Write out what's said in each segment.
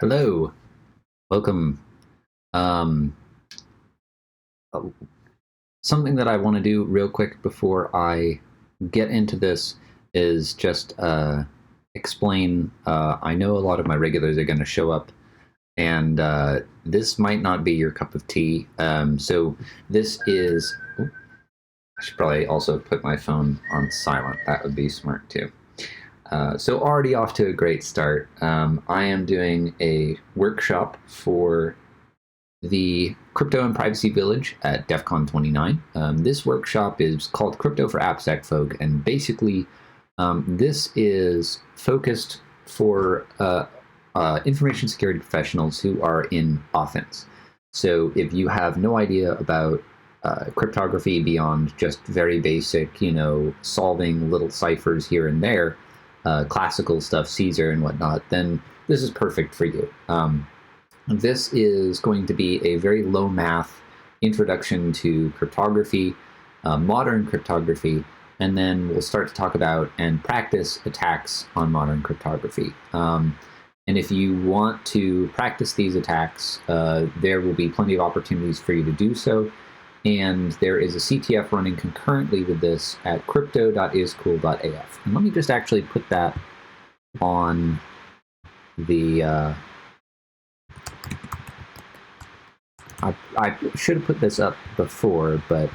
Hello, welcome. Um, Something that I want to do real quick before I get into this is just explain. I know a lot of my regulars are going to show up, and this might not be your cup of tea. So this is. Oh, I should probably also put my phone on silent. That would be smart too. So already off to a great start. I am doing a workshop for the Crypto and Privacy Village at DEFCON 29. This workshop is called Crypto for Appsec folk, and basically this is focused for information security professionals who are in offense. So if you have no idea about cryptography beyond just very basic, solving little ciphers here and there, classical stuff, Caesar and whatnot, then this is perfect for you. This is going to be a very low math introduction to cryptography, modern cryptography, and then we'll start to talk about and practice attacks on modern cryptography. And if you want to practice these attacks, there will be plenty of opportunities for you to do so. And there is a CTF running concurrently with this at crypto.iscool.af. And let me just actually put that on the... I should have put this up before, but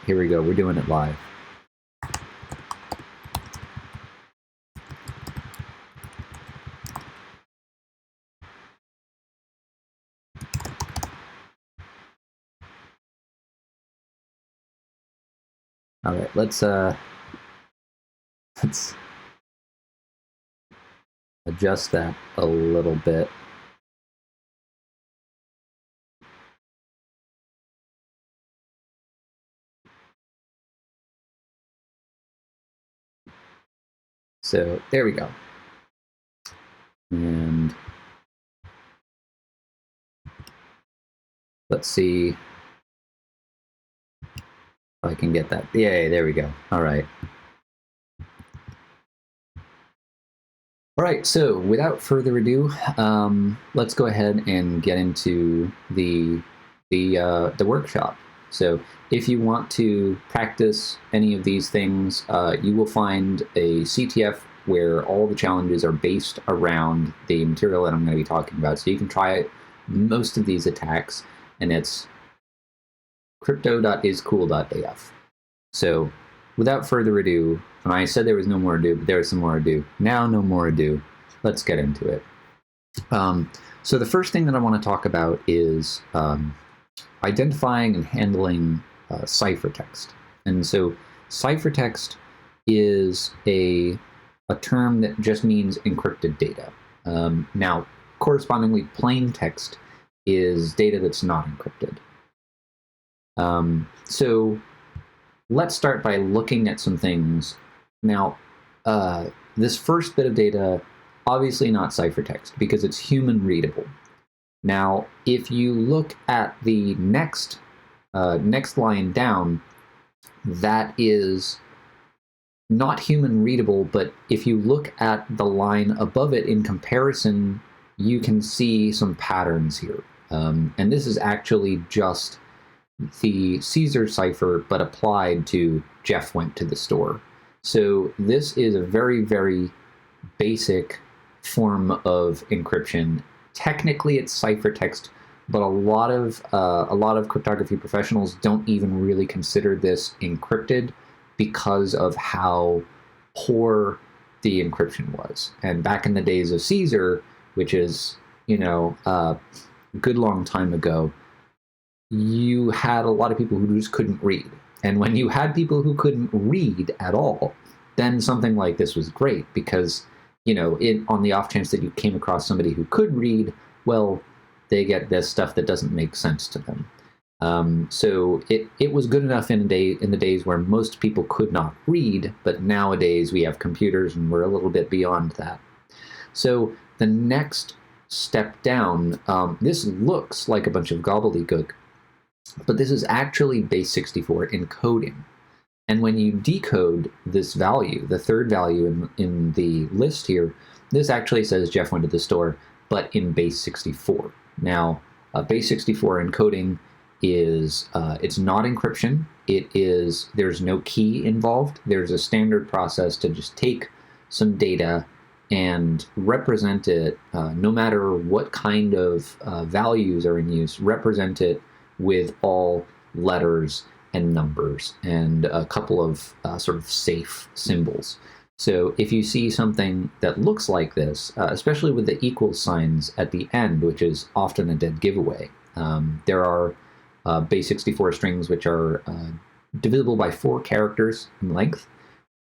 here we go. We're doing it live. All right, let's adjust that a little bit. So there we go. And let's see if I can get that. Yay, there we go. All right. All right, so without further ado, let's go ahead and get into the workshop. So if you want to practice any of these things, you will find a CTF where all the challenges are based around the material that I'm going to be talking about. So you can try most of these attacks, and it's crypto.iscool.af. So without further ado, and I said there was no more ado, but there is some more ado. Now no more ado. Let's get into it. So the first thing that I want to talk about is identifying and handling ciphertext. And so ciphertext is a term that just means encrypted data. Now, correspondingly, plain text is data that's not encrypted. So let's start by looking at some things. Now, this first bit of data, obviously not ciphertext because it's human readable. Now, if you look at the next line down, that is not human readable, but if you look at the line above it in comparison, you can see some patterns here. And this is actually just the Caesar cipher, but applied to Jeff went to the store. So this is a very, very basic form of encryption. Technically, it's ciphertext, but a lot of cryptography professionals don't even really consider this encrypted because of how poor the encryption was. And back in the days of Caesar, which is a good long time ago, you had a lot of people who just couldn't read. And when you had people who couldn't read at all, then something like this was great because, on the off chance that you came across somebody who could read, well, they get this stuff that doesn't make sense to them. So it was good enough in the days where most people could not read, but nowadays we have computers and we're a little bit beyond that. So the next step down, this looks like a bunch of gobbledygook, but this is actually Base64 encoding. And when you decode this value, the third value in the list here, this actually says Jeff went to the store. but in Base64. Now, Base64 encoding is, it's not encryption. There's no key involved. There's a standard process to just take some data and represent it, no matter what kind of values are in use, represent it with all letters and numbers and a couple of sort of safe symbols. So if you see something that looks like this, especially with the equal signs at the end, which is often a dead giveaway, there are Base64 strings which are divisible by 4 characters in length,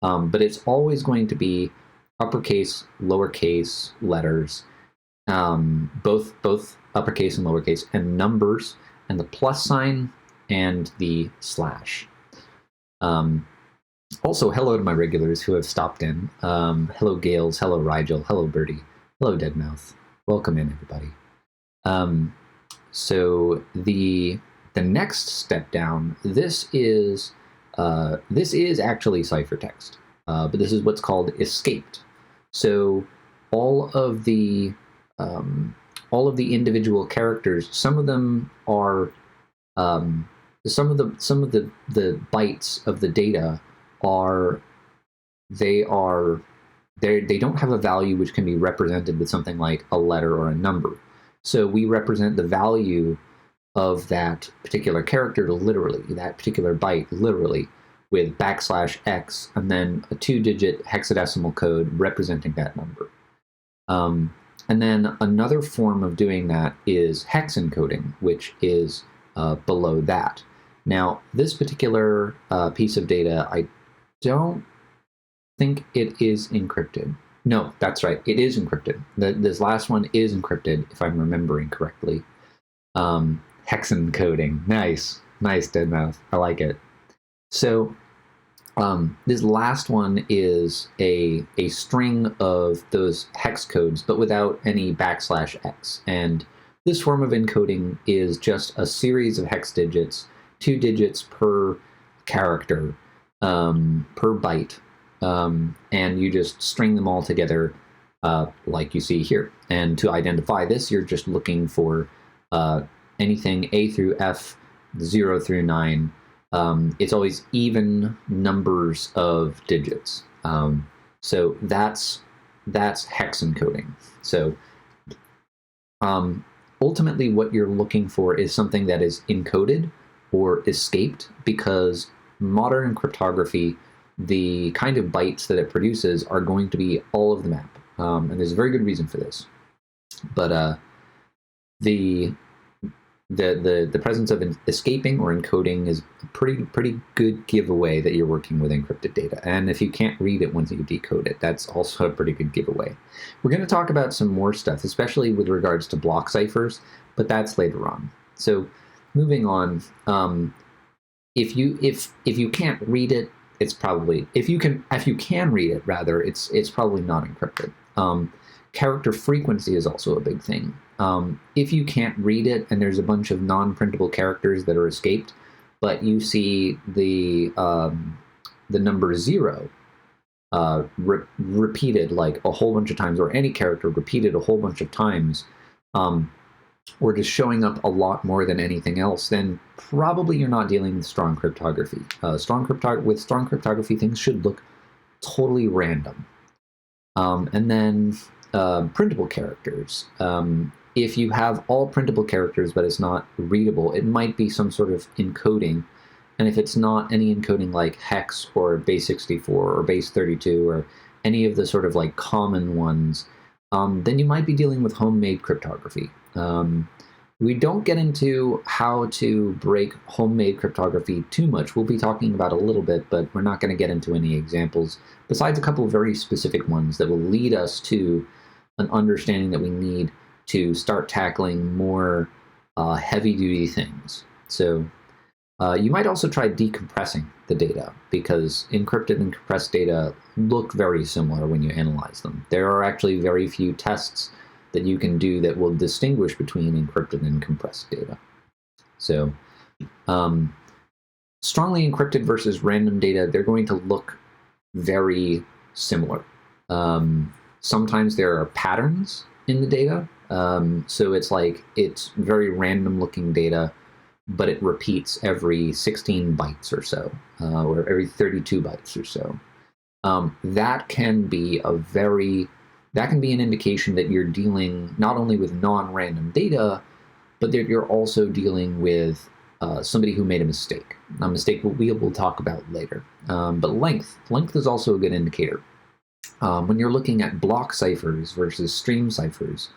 but it's always going to be uppercase, lowercase letters, both uppercase and lowercase, and numbers, and the plus sign and the slash. Also, hello to my regulars who have stopped in. Hello Gales, hello Rigel, hello Birdie, hello Deadmouth. Welcome in, everybody. So the next step down, this is actually ciphertext, but this is what's called escaped. So all of the individual characters, some of them are some of the bytes of the data they don't have a value which can be represented with something like a letter or a number. So we represent the value of that particular character literally, that particular byte literally, with \x and then a 2-digit hexadecimal code representing that number. And then another form of doing that is hex encoding, which is below that. Now, this particular piece of data, I don't think it is encrypted. No, that's right, it is encrypted. This last one is encrypted, if I'm remembering correctly. Hex encoding, nice, Deadmouth, I like it. So this last one is a string of those hex codes, but without any \x. And this form of encoding is just a series of hex digits, 2 digits per character, per byte, and you just string them all together like you see here. And to identify this, you're just looking for anything A through F, 0 through 9. It's always even numbers of digits. So that's hex encoding. So ultimately what you're looking for is something that is encoded or escaped, because modern cryptography, the kind of bytes that it produces are going to be all of the map. And there's a very good reason for this. But the presence of escaping or encoding is a pretty good giveaway that you're working with encrypted data. And if you can't read it once you decode it, that's also a pretty good giveaway. We're going to talk about some more stuff, especially with regards to block ciphers, but that's later on. So moving on, if you can't read it, it's probably, if you can read it rather, it's probably not encrypted. Character frequency is also a big thing. If you can't read it and there's a bunch of non-printable characters that are escaped, but you see the number 0 repeated like a whole bunch of times, or any character repeated a whole bunch of times, or just showing up a lot more than anything else, then probably you're not dealing with strong cryptography. With strong cryptography, things should look totally random. And then printable characters. If you have all printable characters but it's not readable, it might be some sort of encoding. And if it's not any encoding like hex or Base64 or Base32 or any of the sort of like common ones, then you might be dealing with homemade cryptography. We don't get into how to break homemade cryptography too much. We'll be talking about a little bit, but we're not going to get into any examples, besides a couple of very specific ones that will lead us to an understanding that we need to start tackling more heavy-duty things. So you might also try decompressing the data, because encrypted and compressed data look very similar when you analyze them. There are actually very few tests that you can do that will distinguish between encrypted and compressed data. So strongly encrypted versus random data, they're going to look very similar. Sometimes there are patterns in the data. So it's very random looking data, but it repeats every 16 bytes or so, or every 32 bytes or so. That can be an indication that you're dealing not only with non-random data, but that you're also dealing with somebody who made a mistake we will talk about later. But length is also a good indicator. When you're looking at block ciphers versus stream ciphers,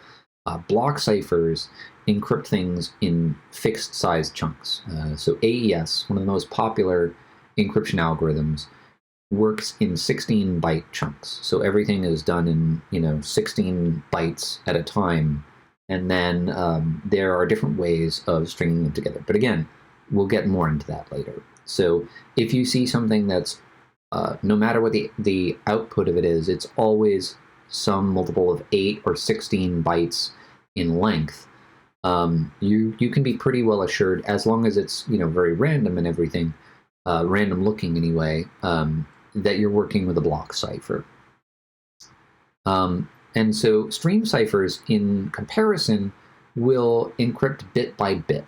block ciphers encrypt things in fixed size chunks. So AES, one of the most popular encryption algorithms, works in 16 byte chunks. So everything is done in 16 bytes at a time, and then there are different ways of stringing them together. But again, we'll get more into that later. So if you see something that's no matter what the output of it is, it's always some multiple of 8 or 16 bytes in length. You can be pretty well assured, as long as it's very random and everything, random looking anyway, that you're working with a block cipher. And so stream ciphers, in comparison, will encrypt bit by bit.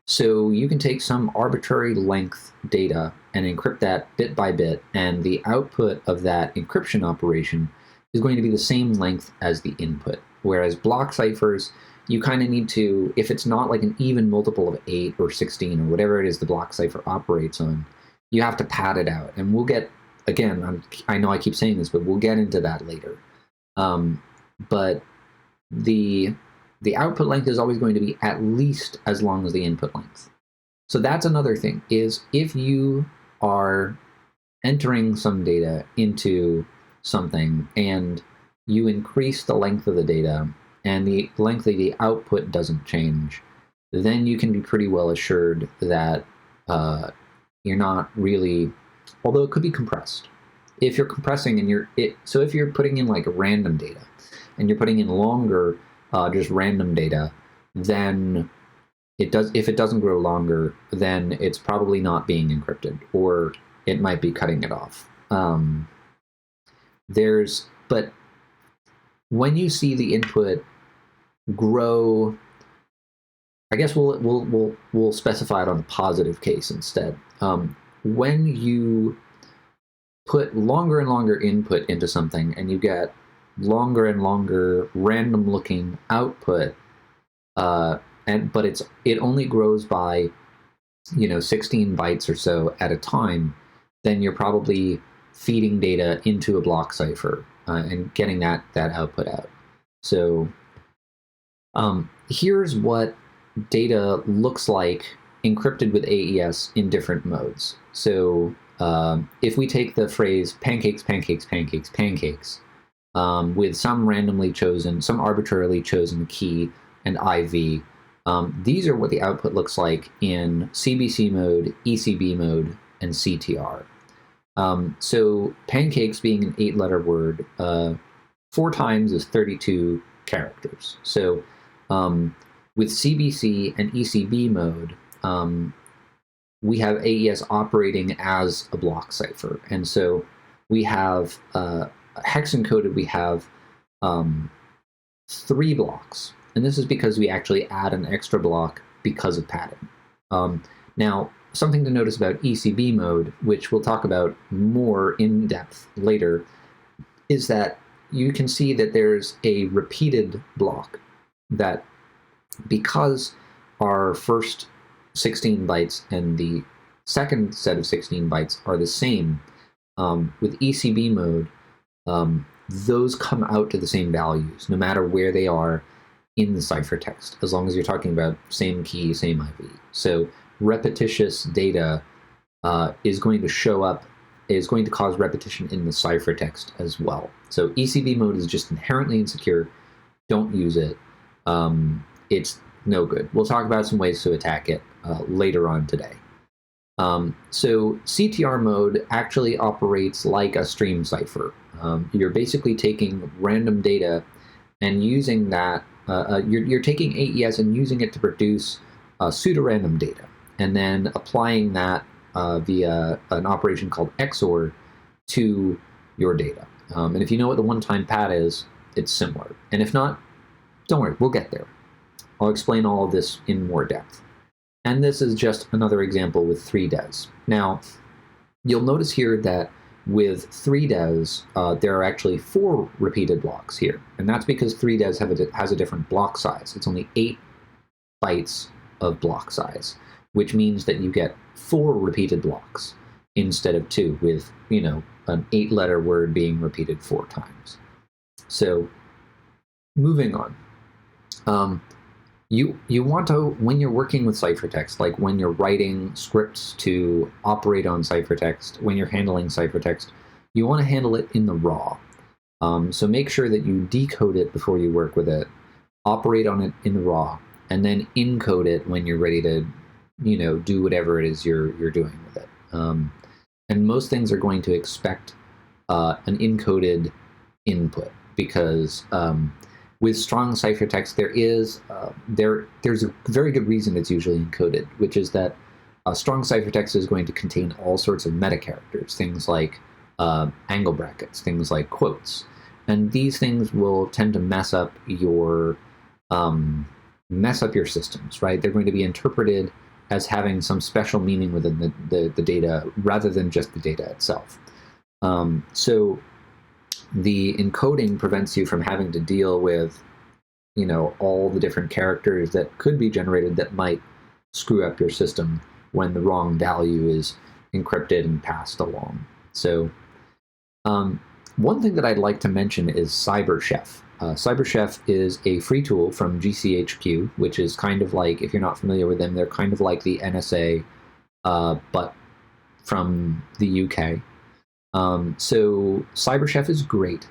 So you can take some arbitrary length data and encrypt that bit by bit, and the output of that encryption operation is going to be the same length as the input. Whereas block ciphers, you kind of need to, if it's not like an even multiple of 8 or 16 or whatever it is the block cipher operates on, you have to pad it out. And we'll get, again, I know I keep saying this, but we'll get into that later. But the output length is always going to be at least as long as the input length. So that's another thing, is if you are entering some data into something and you increase the length of the data and the length of the output doesn't change, then you can be pretty well assured that you're not really, although it could be compressed. If you're compressing and so if you're putting in like random data and you're putting in longer just random data, then if it doesn't grow longer, then it's probably not being encrypted, or it might be cutting it off. But when you see the input grow, I guess we'll specify it on the positive case instead. When you put longer and longer input into something and you get longer and longer random looking output, but it only grows by 16 bytes or so at a time, then you're probably feeding data into a block cipher and getting that output out. So here's what data looks like encrypted with AES in different modes. So if we take the phrase pancakes, pancakes, pancakes, pancakes, with some arbitrarily chosen key and IV, these are what the output looks like in CBC mode, ECB mode, and CTR. So pancakes being an 8-letter word, 4 times is 32 characters. So with CBC and ECB mode, we have AES operating as a block cipher. And so we have hex encoded, we have 3 blocks. And this is because we actually add an extra block because of padding. Now, something to notice about ECB mode, which we'll talk about more in depth later, is that you can see that there's a repeated block, that because our first 16 bytes and the second set of 16 bytes are the same, with ECB mode, those come out to the same values, no matter where they are in the ciphertext, as long as you're talking about same key, same IV. So repetitious data is going to cause repetition in the ciphertext as well. So ECB mode is just inherently insecure. Don't use it. It's no good. We'll talk about some ways to attack it later on today. So CTR mode actually operates like a stream cipher. You're basically taking random data and using that, you're taking AES and using it to produce pseudo-random data, and then applying that via an operation called XOR to your data. And if you know what the one-time pad is, it's similar. And if not, don't worry, we'll get there. I'll explain all of this in more depth. And this is just another example with 3 DES. Now, you'll notice here that with 3 DES, there are actually 4 repeated blocks here. And that's because 3 DES has a different block size. It's only 8 bytes of block size, which means that you get 4 repeated blocks instead of 2, with, you know, an 8-letter word being repeated 4 times. So, moving on. You want to, when you're working with ciphertext, like when you're writing scripts to operate on ciphertext, when you're handling ciphertext, you want to handle it in the raw. So make sure that you decode it before you work with it, operate on it in the raw, and then encode it when you're ready to, you know, do whatever it is you're doing with it. And most things are going to expect an encoded input, because with strong ciphertext, there's a very good reason it's usually encoded, which is that strong ciphertext is going to contain all sorts of meta characters, things like angle brackets, things like quotes, and these things will tend to mess up your systems, right? They're going to be interpreted as having some special meaning within the data rather than just the data itself. So the encoding prevents you from having to deal with, you know, all the different characters that could be generated that might screw up your system when the wrong value is encrypted and passed along. So one thing that I'd like to mention is CyberChef. CyberChef is a free tool from GCHQ, which is kind of like, if you're not familiar with them, they're kind of like the NSA, but from the UK. So CyberChef is great.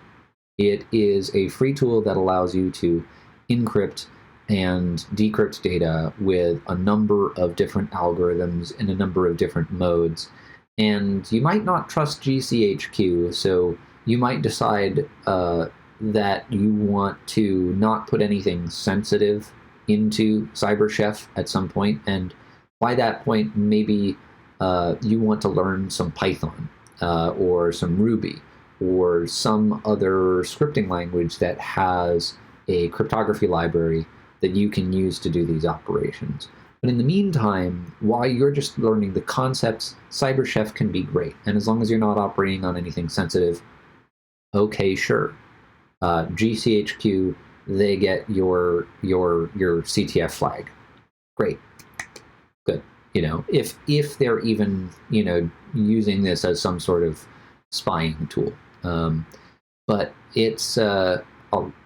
It is a free tool that allows you to encrypt and decrypt data with a number of different algorithms in a number of different modes. And you might not trust GCHQ, so you might decide that you want to not put anything sensitive into CyberChef at some point, and by that point, maybe you want to learn some Python. Or some Ruby, or some other scripting language that has a cryptography library that you can use to do these operations. But in the meantime, while you're just learning the concepts, CyberChef can be great. And as long as you're not operating on anything sensitive, okay, sure. GCHQ, they get your CTF flag. Great. Good. You know, if they're even, you know, using this as some sort of spying tool. But it's a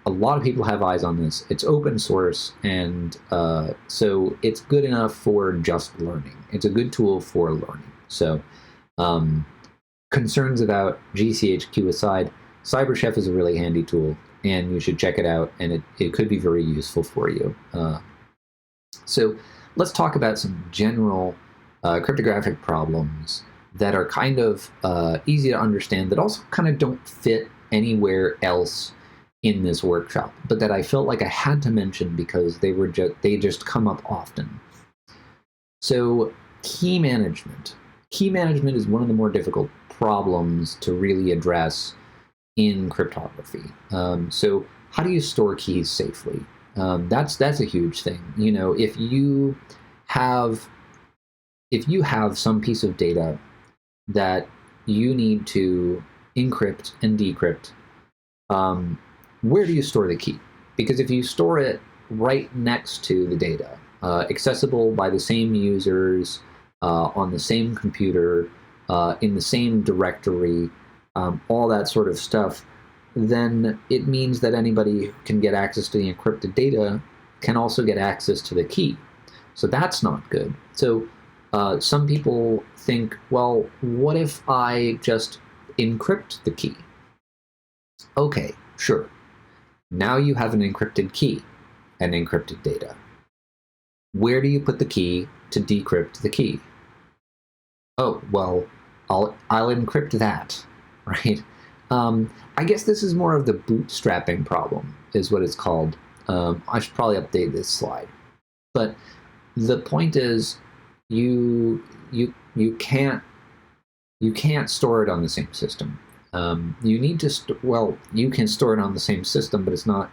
lot of people have eyes on this. It's open source, and so it's good enough for just learning. It's a good tool for learning. So concerns about GCHQ aside, CyberChef is a really handy tool, and you should check it out, and it could be very useful for you. So let's talk about some general cryptographic problems that are kind of easy to understand, that also kind of don't fit anywhere else in this workshop, but that I felt like I had to mention because they just come up often. So key management. Key management is one of the more difficult problems to really address in cryptography. So how do you store keys safely? That's a huge thing. You know, if you have some piece of data that you need to encrypt and decrypt, where do you store the key? Because if you store it right next to the data, accessible by the same users, on the same computer, in the same directory, all that sort of stuff, then it means that anybody who can get access to the encrypted data can also get access to the key. So that's not good. So some people think, well, what if I just encrypt the key? Okay, sure. Now you have an encrypted key and encrypted data. Where do you put the key to decrypt the key? Oh, well, I'll encrypt that, right? I guess this is more of the bootstrapping problem, is what it's called. I should probably update this slide. But the point is, you can't store it on the same system. You need to well, you can store it on the same system, but it's not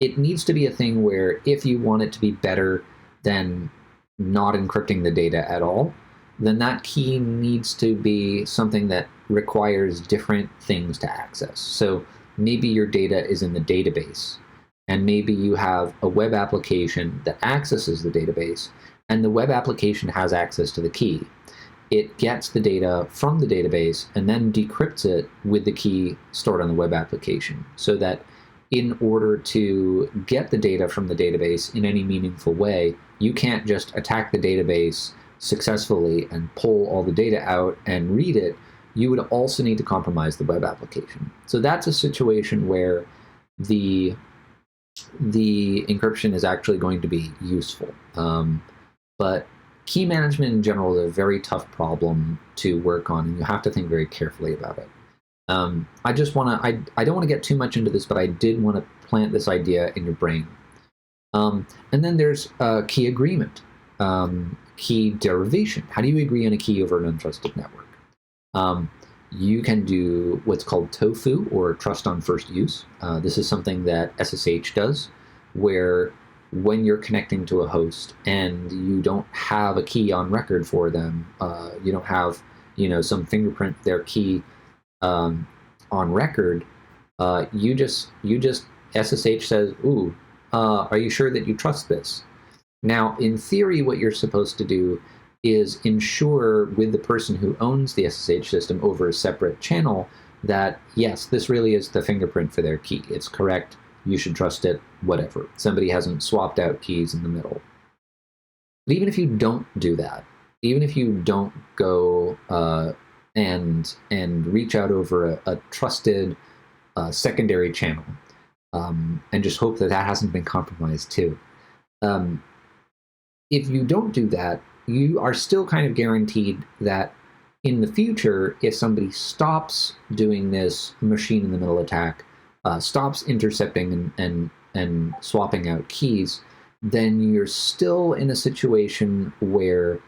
it needs to be a thing where if you want it to be better than not encrypting the data at all, then that key needs to be something that requires different things to access. So maybe your data is in the database, and maybe you have a web application that accesses the database, and the web application has access to the key. It gets the data from the database and then decrypts it with the key stored on the web application, so that in order to get the data from the database in any meaningful way, you can't just attack the database successfully and pull all the data out and read it. You would also need to compromise the web application. So that's a situation where the encryption is actually going to be useful. But key management in general is a very tough problem to work on, and you have to think very carefully about it. I don't want to get too much into this, but I did want to plant this idea in your brain. And then there's key agreement, key derivation. How do you agree on a key over an untrusted network? You can do what's called TOFU, or trust on first use. This is something that SSH does, where when you're connecting to a host and you don't have a key on record for them, you don't have some fingerprint their key on record, you just SSH says, ooh, are you sure that you trust this? Now, in theory, what you're supposed to do is ensure with the person who owns the SSH system over a separate channel that, yes, this really is the fingerprint for their key. It's correct. You should trust it, whatever. Somebody hasn't swapped out keys in the middle. But even if you don't do that, even if you don't go and reach out over a trusted secondary channel, and just hope that that hasn't been compromised too. If you don't do that, you are still kind of guaranteed that in the future, if somebody stops doing this machine-in-the-middle attack, stops intercepting and swapping out keys, then you're still in a situation where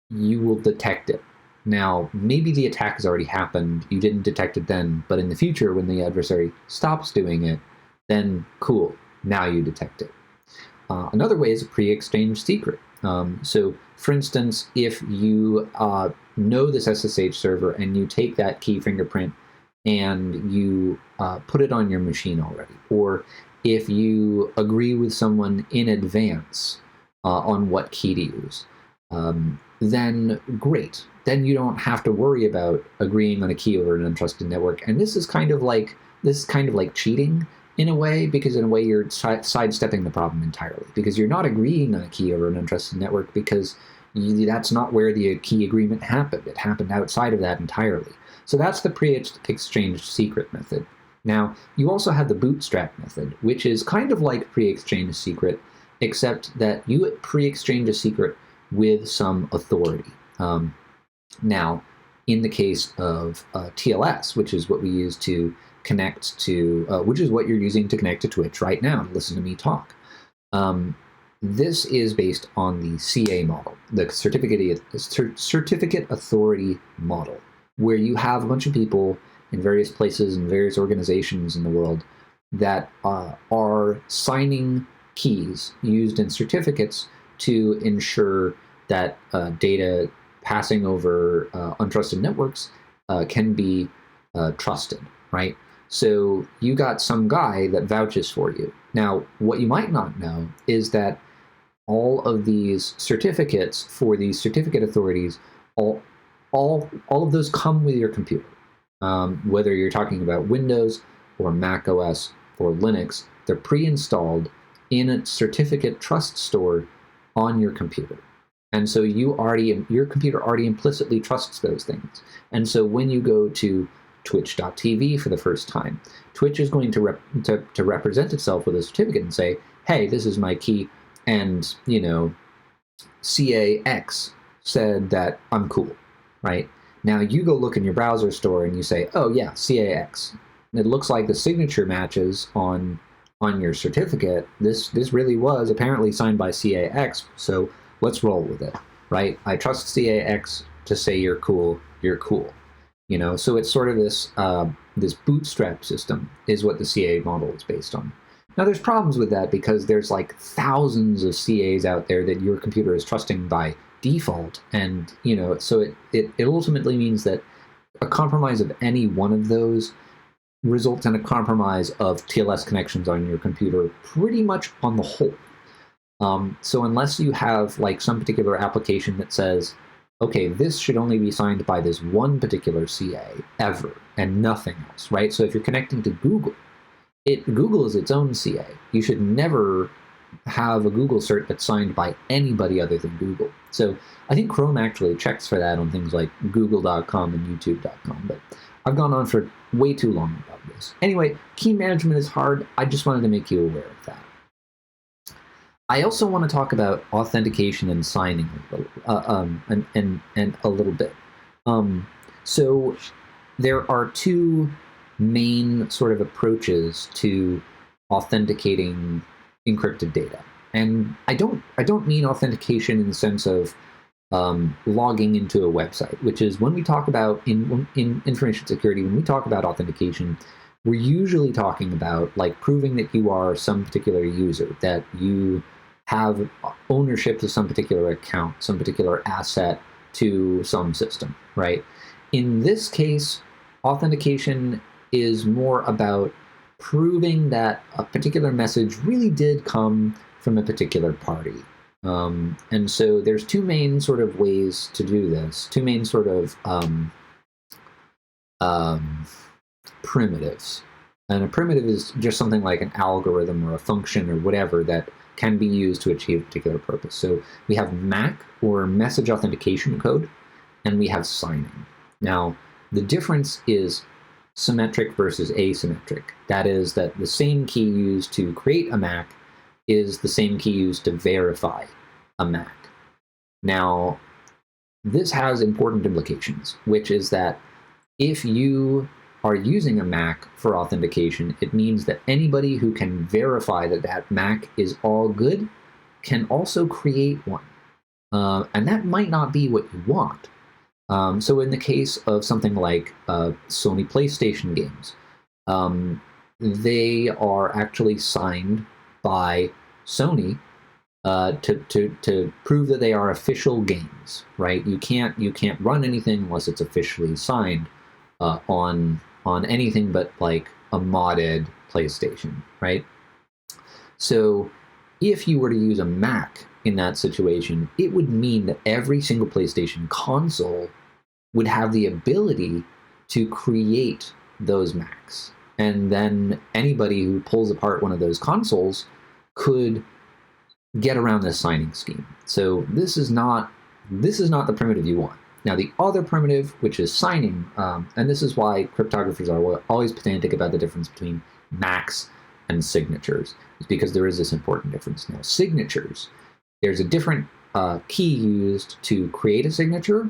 you will detect it. Now, maybe the attack has already happened, you didn't detect it then, but in the future, when the adversary stops doing it, then cool, now you detect it. Another way is a pre-exchange secret. So, for instance, if you know this SSH server and you take that key fingerprint and you put it on your machine already, or if you agree with someone in advance on what key to use, then great. Then you don't have to worry about agreeing on a key over an untrusted network. And this is kind of like cheating in a way, because in a way you're sidestepping the problem entirely, because you're not agreeing on a key over an untrusted network, because that's not where the key agreement happened. It happened outside of that entirely. So that's the pre-exchange secret method. Now, you also have the bootstrap method, which is kind of like pre-exchange secret, except that you pre-exchange a secret with some authority. Now, in the case of TLS, which is what we use to connect to, which is what you're using to connect to Twitch right now and listen to me talk. This is based on the CA model, the certificate authority model, where you have a bunch of people in various places and various organizations in the world that are signing keys used in certificates to ensure that data passing over untrusted networks can be trusted, right? So you got some guy that vouches for you. Now, what you might not know is that all of these certificates for these certificate authorities, all of those come with your computer. Whether you're talking about Windows or Mac OS or Linux, they're pre-installed in a certificate trust store on your computer. And so your computer already implicitly trusts those things. And so when you go to twitch.tv for the first time, Twitch is going to represent itself with a certificate and say, hey, this is my key, and, CAX said that I'm cool, right? Now you go look in your browser store and you say, oh yeah, CAX. And it looks like the signature matches on your certificate. This really was apparently signed by CAX, so let's roll with it, right? I trust CAX to say you're cool, you're cool. So it's sort of this this bootstrap system is what the CA model is based on. Now, there's problems with that because there's like thousands of CAs out there that your computer is trusting by default, and so it ultimately means that a compromise of any one of those results in a compromise of TLS connections on your computer pretty much on the whole. So unless you have like some particular application that says, okay, this should only be signed by this one particular CA ever and nothing else, right? So if you're connecting to Google, Google is its own CA. You should never have a Google cert that's signed by anybody other than Google. So I think Chrome actually checks for that on things like google.com and youtube.com, but I've gone on for way too long about this. Anyway, key management is hard. I just wanted to make you aware of that. I also want to talk about authentication and signing and a little bit. So there are two main sort of approaches to authenticating encrypted data, and I don't mean authentication in the sense of logging into a website, which is when we talk about in information security, when we talk about authentication, we're usually talking about like proving that you are some particular user, that you have ownership of some particular account, some particular asset to some system, right? In this case, authentication is more about proving that a particular message really did come from a particular party. And so there's two main sort of ways to do this, two main sort of primitives. And a primitive is just something like an algorithm or a function or whatever that can be used to achieve a particular purpose. So we have MAC, or message authentication code, and we have signing. Now, the difference is symmetric versus asymmetric. That is that the same key used to create a MAC is the same key used to verify a MAC. Now, this has important implications, which is that if you are using a MAC for authentication, it means that anybody who can verify that that MAC is all good can also create one. And that might not be what you want. So in the case of something like Sony PlayStation games, they are actually signed by Sony to prove that they are official games, right? You can't run anything unless it's officially signed on anything but like a modded PlayStation, right? So if you were to use a Mac in that situation, it would mean that every single PlayStation console would have the ability to create those Macs. And then anybody who pulls apart one of those consoles could get around this signing scheme. So this is not the primitive you want. Now, the other primitive, which is signing, and this is why cryptographers are always pedantic about the difference between MACs and signatures, is because there is this important difference. Now, signatures, there's a different key used to create a signature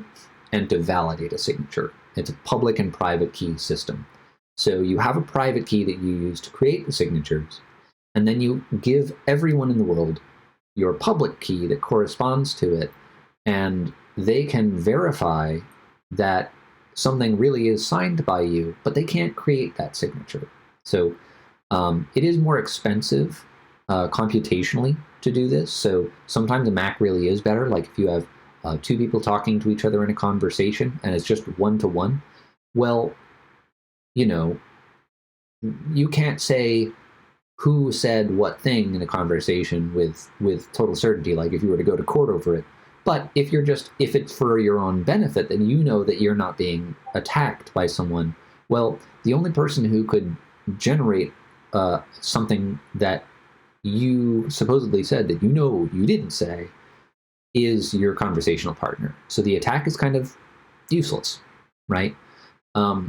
and to validate a signature. It's a public and private key system. So you have a private key that you use to create the signatures, and then you give everyone in the world your public key that corresponds to it, and they can verify that something really is signed by you, but they can't create that signature. So it is more expensive computationally to do this. So sometimes a MAC really is better. Like if you have two people talking to each other in a conversation and it's just one-to-one, well, you can't say who said what thing in a conversation with total certainty, like if you were to go to court over it. But if it's for your own benefit, then you know that you're not being attacked by someone. Well, the only person who could generate something that you supposedly said that you didn't say is your conversational partner. So the attack is kind of useless, right?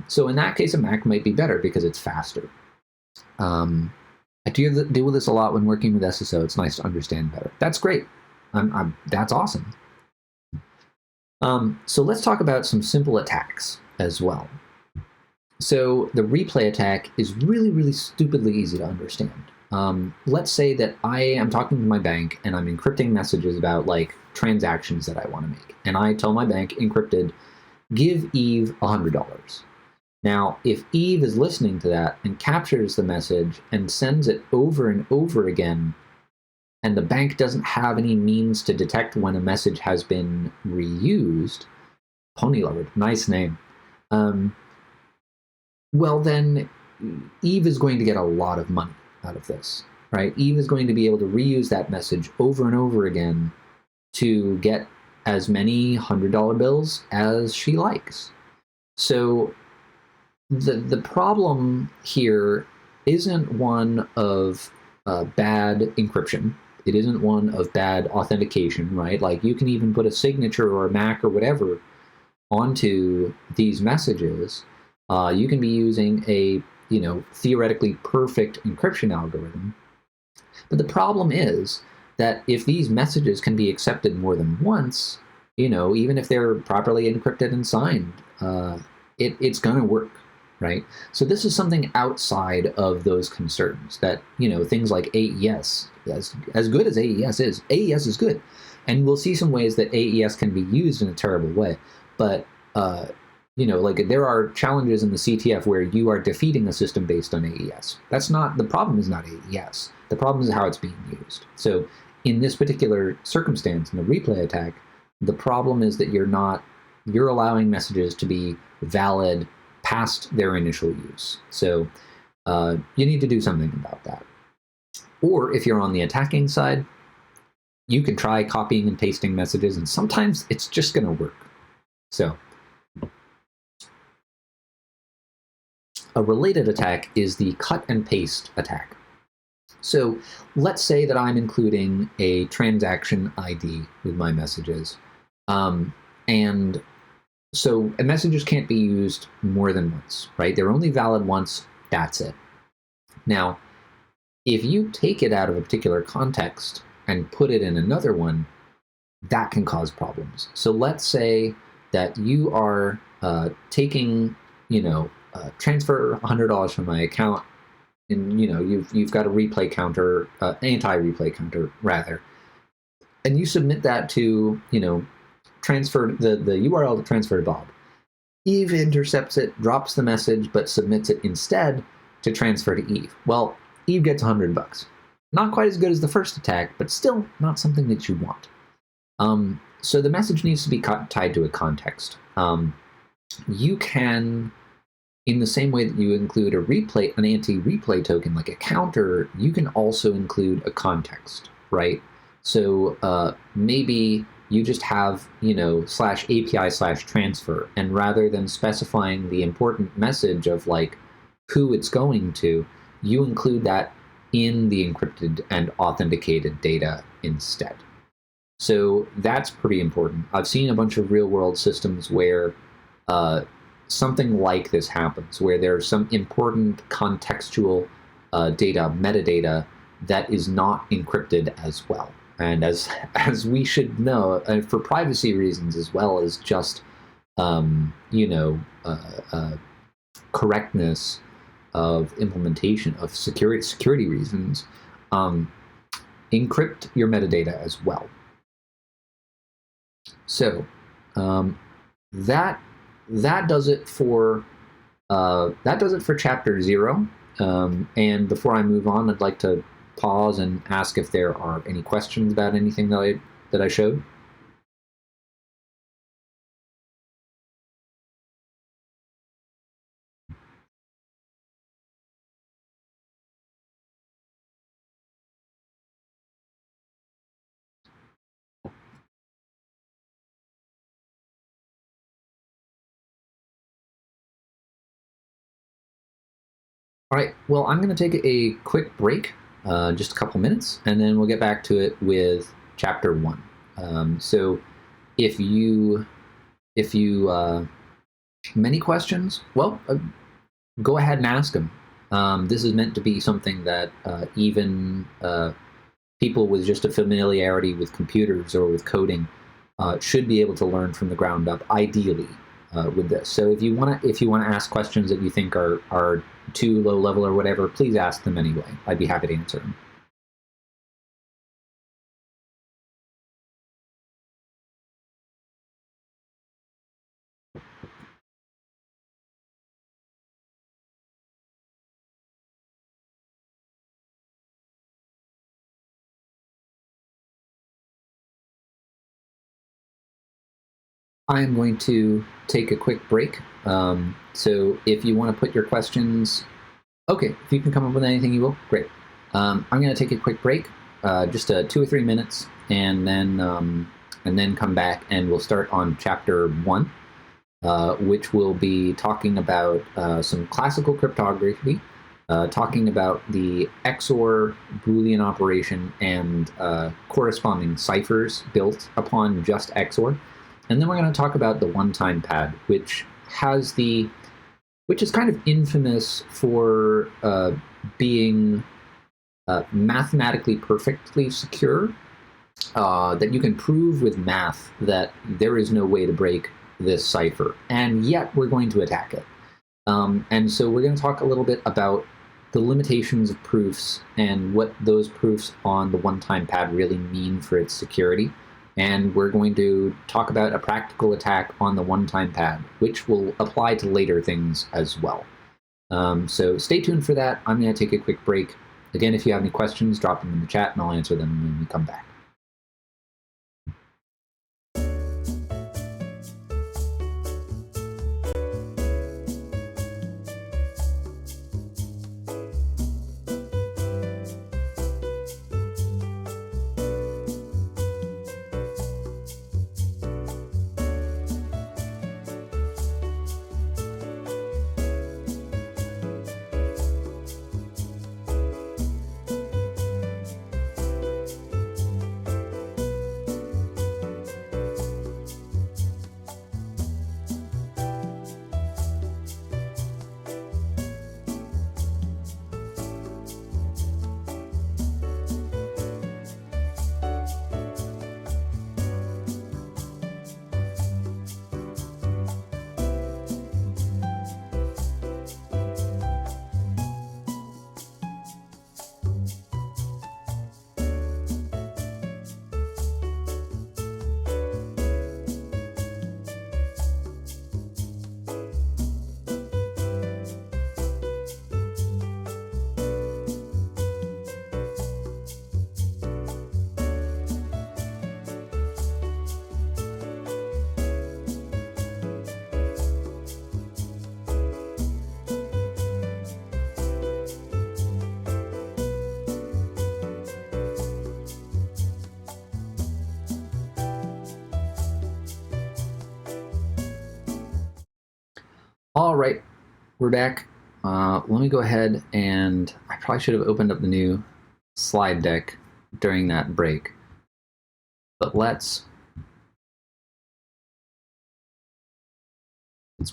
So in that case, a Mac might be better because it's faster. I deal with this a lot when working with SSO. It's nice to understand better. That's great. That's awesome. So let's talk about some simple attacks as well. So the replay attack is really, really stupidly easy to understand. Let's say that I am talking to my bank and I'm encrypting messages about like transactions that I want to make. And I tell my bank, encrypted, give Eve $100. Now, if Eve is listening to that and captures the message and sends it over and over again, and the bank doesn't have any means to detect when a message has been reused, Pony Lord, nice name, well then Eve is going to get a lot of money out of this, right? Eve is going to be able to reuse that message over and over again to get as many $100 bills as she likes. So the problem here isn't one of bad encryption. It isn't one of bad authentication, right? Like you can even put a signature or a MAC or whatever onto these messages. You can be using a theoretically perfect encryption algorithm. But the problem is that if these messages can be accepted more than once, even if they're properly encrypted and signed, it's going to work, right? So this is something outside of those concerns that, things like AES, as good as AES is good. And we'll see some ways that AES can be used in a terrible way. But, like there are challenges in the CTF where you are defeating a system based on AES. The problem is not AES. The problem is how it's being used. So in this particular circumstance, in the replay attack, the problem is that you're allowing messages to be valid past their initial use. So you need to do something about that. Or if you're on the attacking side, you can try copying and pasting messages, and sometimes it's just going to work. So a related attack is the cut and paste attack. So let's say that I'm including a transaction ID with my messages. And so messages can't be used more than once, right? They're only valid once, that's it. Now, if you take it out of a particular context and put it in another one, that can cause problems. So let's say that you are taking, transfer $100 from my account, and you've got a replay counter, anti-replay counter rather, and you submit that to transfer the URL to transfer to Bob. Eve intercepts it, drops the message, but submits it instead to transfer to Eve. Well, Eve gets $100. Not quite as good as the first attack, but still not something that you want. So the message needs to be tied to a context. You can, in the same way that you include an anti-replay token like a counter, you can also include a context, right? So maybe you just have, /API/transfer, and rather than specifying the important message of like who it's going to, you include that in the encrypted and authenticated data instead. So that's pretty important. I've seen a bunch of real-world systems where something like this happens, where there's some important contextual data, metadata, that is not encrypted as well. And as we should know, for privacy reasons as well as just correctness of implementation of security reasons, encrypt your metadata as well. So that does it for chapter 0. And before I move on, I'd like to pause and ask if there are any questions about anything that I showed. All right, well, I'm going to take a quick break, just a couple minutes, and then we'll get back to it with chapter 1. So if you many questions, well, go ahead and ask them. This is meant to be something that even people with just a familiarity with computers or with coding should be able to learn from the ground up, ideally, with this. So if you want to ask questions that you think are too low level or whatever, please ask them anyway. I'd be happy to answer them. I'm going to take a quick break. So if you want to put your questions, okay, if you can come up with anything, you will. Great. I'm going to take a quick break, just 2 or 3 minutes, and then come back, and we'll start on chapter 1, which will be talking about some classical cryptography, talking about the XOR Boolean operation and corresponding ciphers built upon just XOR. And then we're going to talk about the one-time pad, which is kind of infamous for being mathematically perfectly secure, that you can prove with math that there is no way to break this cipher, and yet we're going to attack it. And so we're going to talk a little bit about the limitations of proofs and what those proofs on the one-time pad really mean for its security. And we're going to talk about a practical attack on the one-time pad, which will apply to later things as well. So stay tuned for that. I'm going to take a quick break. Again, if you have any questions, drop them in the chat and I'll answer them when we come back. All right, we're back. Let me go ahead, and I probably should have opened up the new slide deck during that break. But let's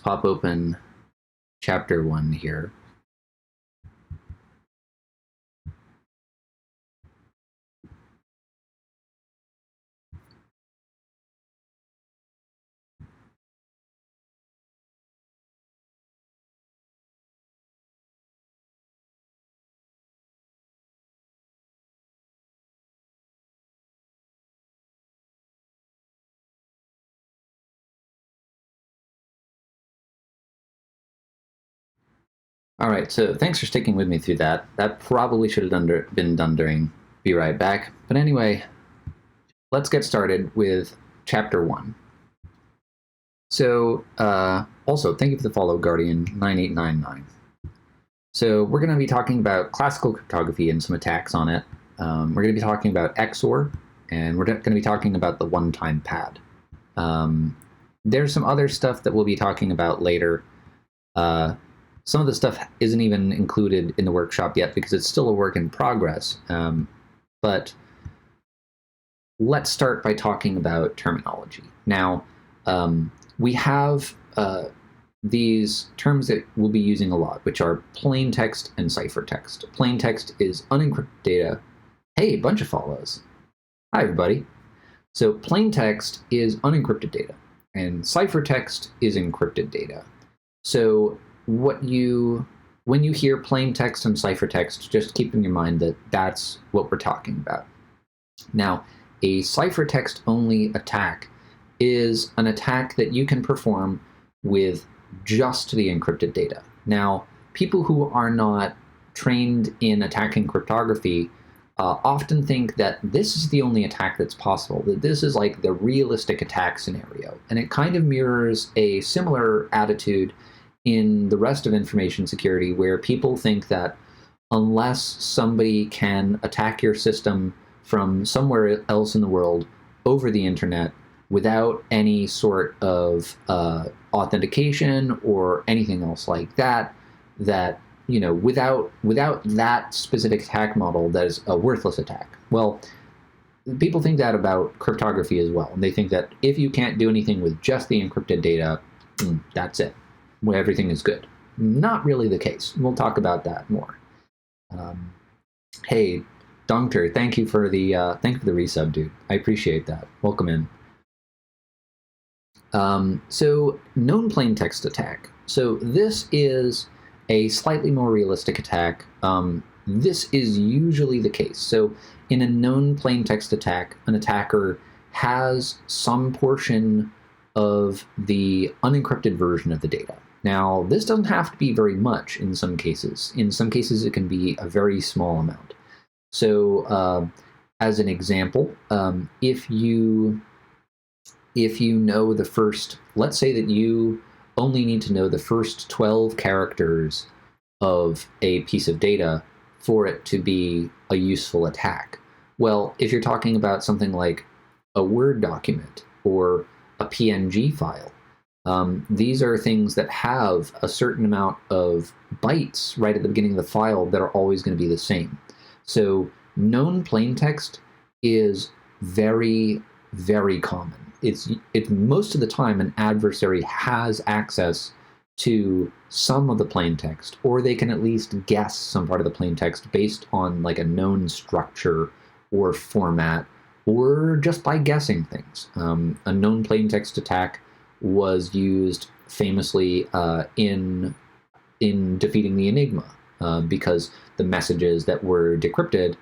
pop open chapter 1 here. All right, so thanks for sticking with me through that. That probably should have been done during Be Right Back. But anyway, let's get started with chapter 1. So, also, thank you for the follow, Guardian9899. So we're going to be talking about classical cryptography and some attacks on it. We're going to be talking about XOR, and we're going to be talking about the one-time pad. There's some other stuff that we'll be talking about later. Some of the stuff isn't even included in the workshop yet because it's still a work in progress. But let's start by talking about terminology. Now, we have these terms that we'll be using a lot, which are plain text and ciphertext. Plain text is unencrypted data. Hey, bunch of follows. Hi, everybody. So plain text is unencrypted data, and ciphertext is encrypted data. So when you hear plain text and ciphertext, just keep in your mind that that's what we're talking about. Now, a ciphertext only attack is an attack that you can perform with just the encrypted data. Now, people who are not trained in attacking cryptography often think that this is the only attack that's possible, that this is like the realistic attack scenario. And it kind of mirrors a similar attitude in the rest of information security, where people think that unless somebody can attack your system from somewhere else in the world over the internet without any sort of authentication or anything else like that, that, you know, without that specific attack model, that is a worthless attack. Well, people think that about cryptography as well. And they think that if you can't do anything with just the encrypted data, that's it. Well, everything is good. Not really the case. We'll talk about that more. Hey, Dongter, thank you for the resub, dude. I appreciate that. Welcome in. So known plaintext attack. So this is a slightly more realistic attack. This is usually the case. So in a known plaintext attack, an attacker has some portion of the unencrypted version of the data. Now, this doesn't have to be very much in some cases. In some cases, it can be a very small amount. So as an example, if you know the first, let's say that you only need to know the first 12 characters of a piece of data for it to be a useful attack. Well, if you're talking about something like a Word document or a PNG file, these are things that have a certain amount of bytes right at the beginning of the file that are always going to be the same. So known plaintext is very, very common. It's most of the time an adversary has access to some of the plaintext, or they can at least guess some part of the plaintext based on like a known structure or format, or just by guessing things. A known plaintext attack was used famously in defeating the Enigma, because the messages that were decrypted,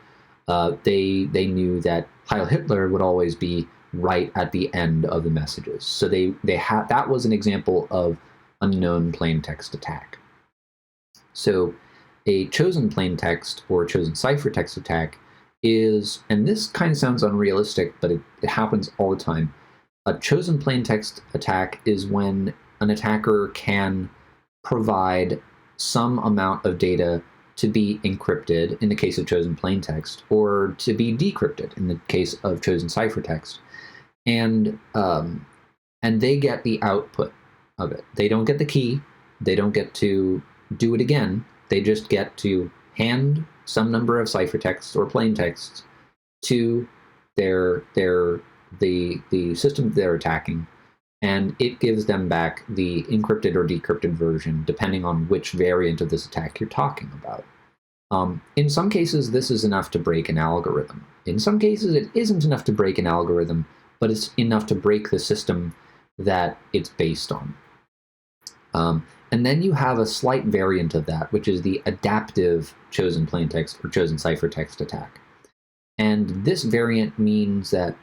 they knew that Heil Hitler would always be right at the end of the messages. So that was an example of a known plaintext attack. So a chosen plaintext or chosen ciphertext attack is, and this kind of sounds unrealistic, but it happens all the time. A chosen plaintext attack is when an attacker can provide some amount of data to be encrypted in the case of chosen plaintext, or to be decrypted in the case of chosen ciphertext. And they get the output of it. They don't get the key. They don't get to do it again. They just get to hand some number of ciphertexts or plaintexts to the system they're attacking, and it gives them back the encrypted or decrypted version, depending on which variant of this attack you're talking about. In some cases, this is enough to break an algorithm. In some cases, it isn't enough to break an algorithm, but it's enough to break the system that it's based on. And then you have a slight variant of that, which is the adaptive chosen plaintext or chosen ciphertext attack. And this variant means that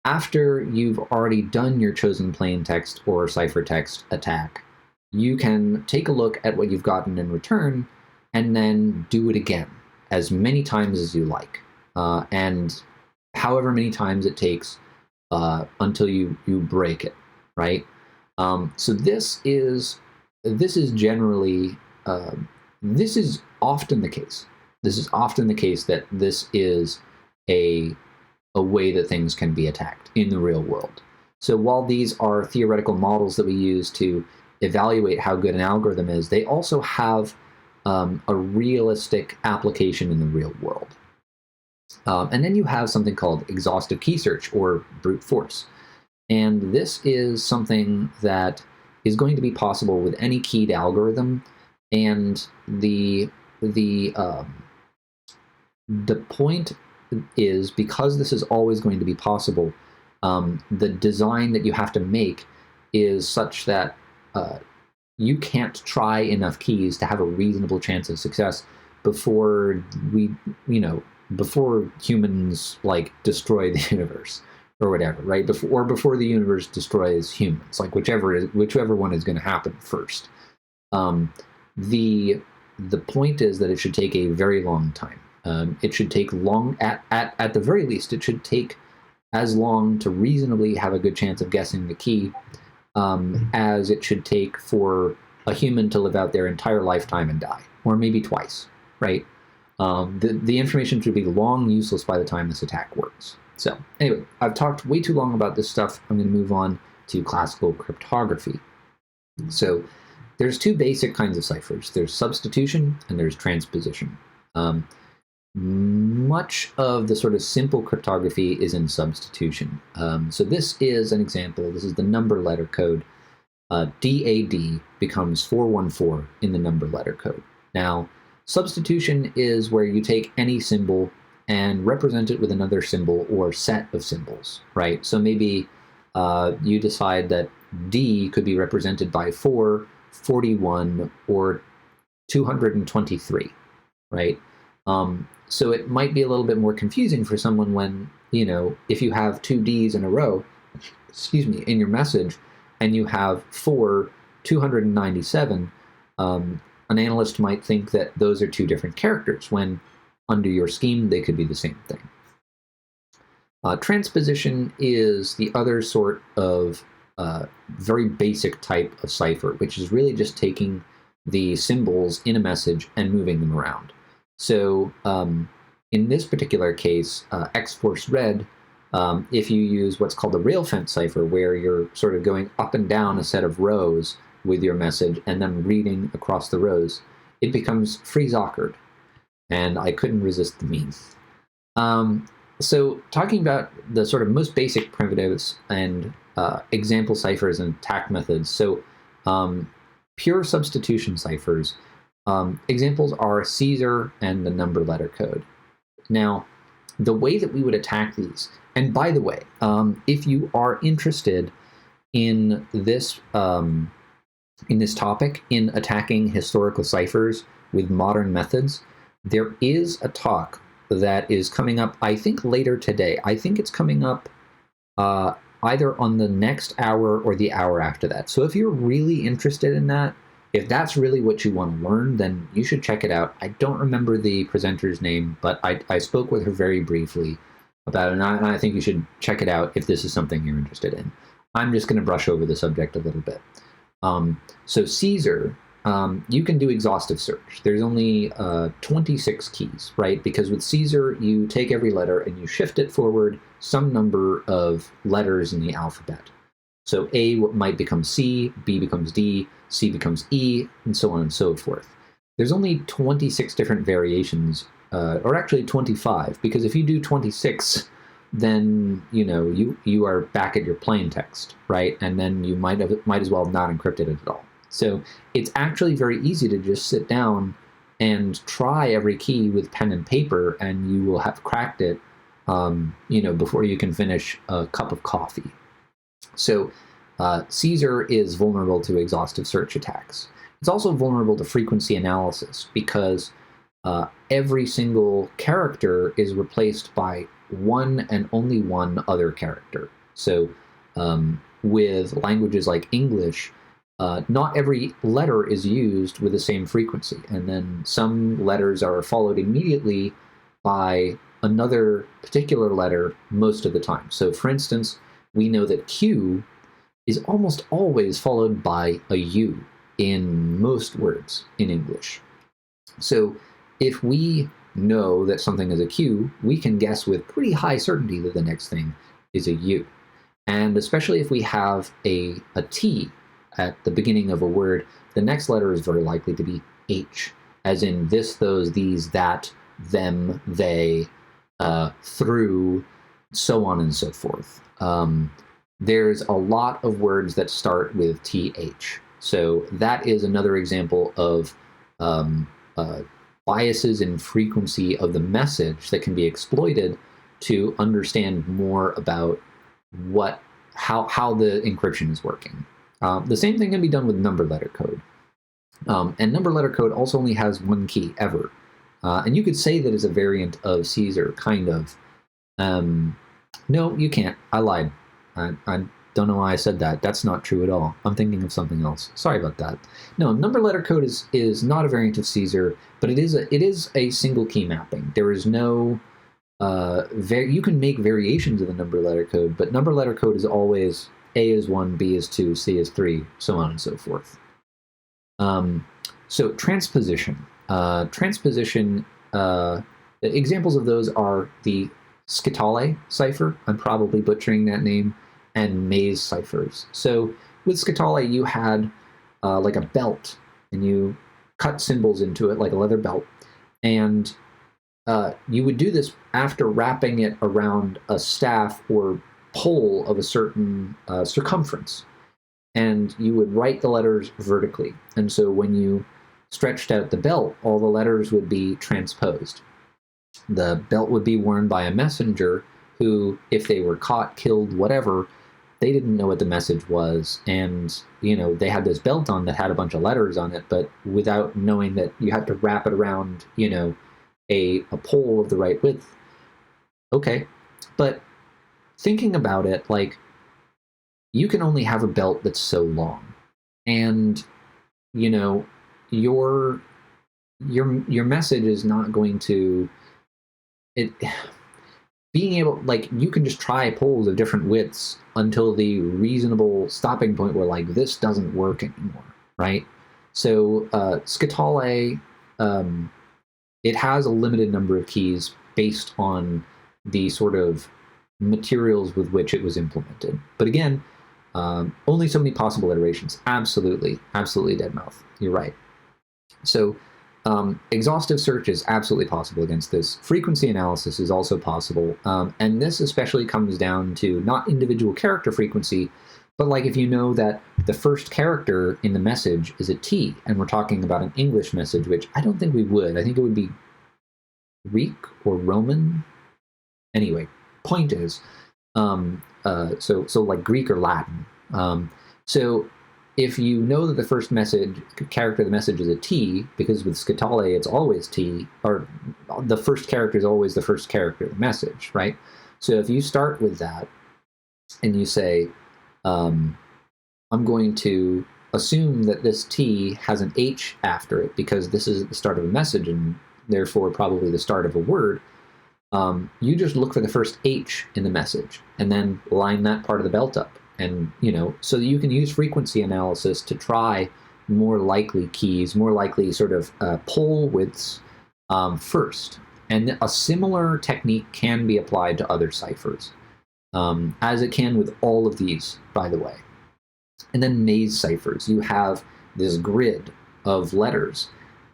after you've already done your chosen plaintext or ciphertext attack, you can take a look at what you've gotten in return and then do it again as many times as you like, and however many times it takes until you break it, right? So this is generally, this is often the case. This is often the case that this is a way that things can be attacked in the real world. So while these are theoretical models that we use to evaluate how good an algorithm is, they also have a realistic application in the real world. And then you have something called exhaustive key search or brute force. And this is something that is going to be possible with any keyed algorithm. And the point is, because this is always going to be possible, the design that you have to make is such that you can't try enough keys to have a reasonable chance of success before before humans like destroy the universe or whatever, right? Before the universe destroys humans, like whichever one is going to happen first. The point is that it should take a very long time. It should take long, at the very least, it should take as long to reasonably have a good chance of guessing the key as it should take for a human to live out their entire lifetime and die, or maybe twice, right? The information should be long useless by the time this attack works. So anyway, I've talked way too long about this stuff. I'm going to move on to classical cryptography. So there's two basic kinds of ciphers. There's substitution and there's transposition. Much of the sort of simple cryptography is in substitution. So this is an example. This is the number letter code. DAD becomes 414 in the number letter code. Now, substitution is where you take any symbol and represent it with another symbol or set of symbols, right? So maybe you decide that D could be represented by 4, 41, or 223, right? So it might be a little bit more confusing for someone when, if you have two Ds in a row, in your message, and you have 4, 297, an analyst might think that those are two different characters, when under your scheme, they could be the same thing. Transposition is the other sort of very basic type of cipher, which is really just taking the symbols in a message and moving them around. So in this particular case, X-force red, if you use what's called a rail fence cipher, where you're sort of going up and down a set of rows with your message and then reading across the rows, it becomes free-zockered. And I couldn't resist the meme. So talking about the sort of most basic primitives and example ciphers and attack methods. So pure substitution ciphers, examples are Caesar and the number letter code. Now, the way that we would attack these, and by the way, if you are interested in this topic, in attacking historical ciphers with modern methods, there is a talk that is coming up, I think, later today. I think it's coming up either on the next hour or the hour after that. So if you're really interested in that, if that's really what you want to learn, then you should check it out. I don't remember the presenter's name, but I spoke with her very briefly about it, and I think you should check it out if this is something you're interested in. I'm just going to brush over the subject a little bit. So Caesar, you can do exhaustive search. There's only 26 keys, right? Because with Caesar, you take every letter and you shift it forward some number of letters in the alphabet. So A might become C, B becomes D, C becomes E, and so on and so forth. There's only 26 different variations, or actually 25, because if you do 26, then you are back at your plain text, right? And then you might as well not encrypt it at all. So it's actually very easy to just sit down and try every key with pen and paper, and you will have cracked it, before you can finish a cup of coffee. So Caesar is vulnerable to exhaustive search attacks. It's also vulnerable to frequency analysis because every single character is replaced by one and only one other character. So with languages like English, not every letter is used with the same frequency, and then some letters are followed immediately by another particular letter most of the time. So for instance, we know that Q is almost always followed by a U in most words in English. So if we know that something is a Q, we can guess with pretty high certainty that the next thing is a U. And especially if we have a T at the beginning of a word, the next letter is very likely to be H, as in this, those, these, that, them, they, through, so on and so forth. There's a lot of words that start with TH. So that is another example of biases in frequency of the message that can be exploited to understand more about how the encryption is working. The same thing can be done with number letter code. And number letter code also only has one key ever. And you could say that it's a variant of Caesar, kind of. No, you can't. I lied. don't know why I said that. That's not true at all. I'm thinking of something else. Sorry about that. No, number letter code is not a variant of Caesar, but it is a single key mapping. There is no you can make variations of the number letter code, but number letter code is always A is 1, B is 2, C is 3, so on and so forth. So transposition. Transposition, examples of those are the Scitale cipher, I'm probably butchering that name, and maze ciphers. So with Scitale, you had like a belt, and you cut symbols into it like a leather belt, and you would do this after wrapping it around a staff or pole of a certain circumference. And you would write the letters vertically. And so when you stretched out the belt, all the letters would be transposed. The belt would be worn by a messenger who, if they were caught, killed, whatever, they didn't know what the message was. And, you know, they had this belt on that had a bunch of letters on it, but without knowing that you had to wrap it around, you know, a pole of the right width. Okay. But thinking about it, like, you can only have a belt that's so long. And, you know, your message is not going to... being able, like, you can just try poles of different widths until the reasonable stopping point where, like, this doesn't work anymore, right? So Scitale, it has a limited number of keys based on the sort of materials with which it was implemented. But again, only so many possible iterations. Absolutely, absolutely dead mouth. You're right. So exhaustive search is absolutely possible against this. Frequency analysis is also possible. And this especially comes down to not individual character frequency, but like if you know that the first character in the message is a T, and we're talking about an English message, which I don't think we would. I think it would be Greek or Roman. Anyway, point is, so like Greek or Latin. So if you know that the first character of the message is a T, because with Scitale it's always T, or the first character is always the first character of the message, right? So if you start with that and you say, I'm going to assume that this T has an H after it because this is the start of a message and therefore probably the start of a word, you just look for the first H in the message and then line that part of the belt up. And, you know, so that you can use frequency analysis to try more likely keys, more likely sort of pole widths first. And a similar technique can be applied to other ciphers, as it can with all of these, by the way. And then maze ciphers. You have this grid of letters.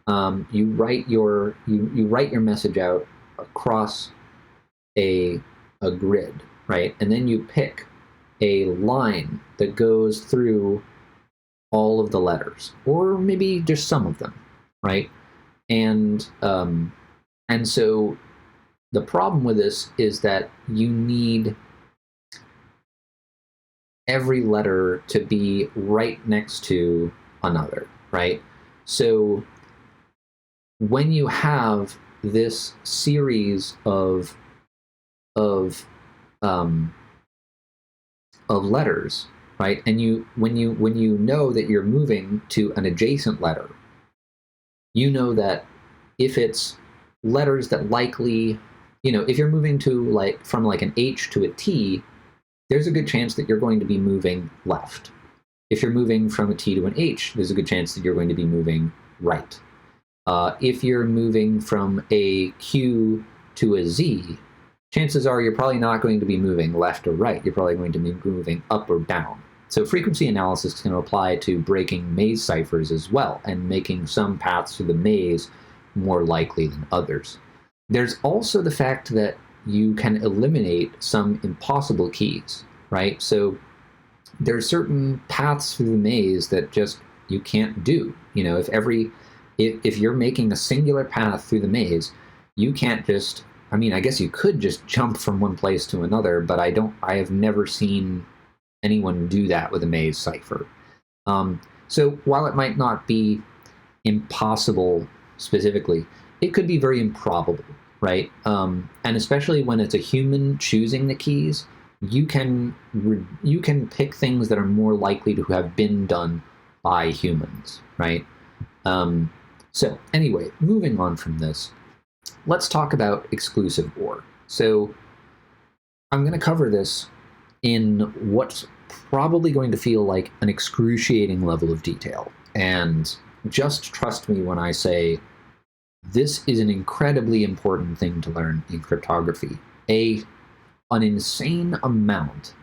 You write your message out across a grid, right? And then you pick a line that goes through all of the letters, or maybe just some of them, right? And so the problem with this is that you need every letter to be right next to another, right? So when you have this series of letters, right? And when you know that you're moving to an adjacent letter, you know that if it's letters that likely, you know, if you're moving to from an H to a T, there's a good chance that you're going to be moving left. If you're moving from a T to an H, there's a good chance that you're going to be moving right. If you're moving from a Q to a Z, chances are you're probably not going to be moving left or right. You're probably going to be moving up or down. So frequency analysis can apply to breaking maze ciphers as well, and making some paths through the maze more likely than others. There's also the fact that you can eliminate some impossible keys, right? So there's certain paths through the maze that just you can't do. You know, if you're making a singular path through the maze, you can't just, I mean, I guess you could just jump from one place to another, but I have never seen anyone do that with a maze cipher. So while it might not be impossible specifically, it could be very improbable, right? And especially when it's a human choosing the keys, you can pick things that are more likely to have been done by humans, right? So anyway, moving on from this, let's talk about exclusive OR. So I'm going to cover this in what's probably going to feel like an excruciating level of detail. And just trust me when I say this is an incredibly important thing to learn in cryptography. An insane amount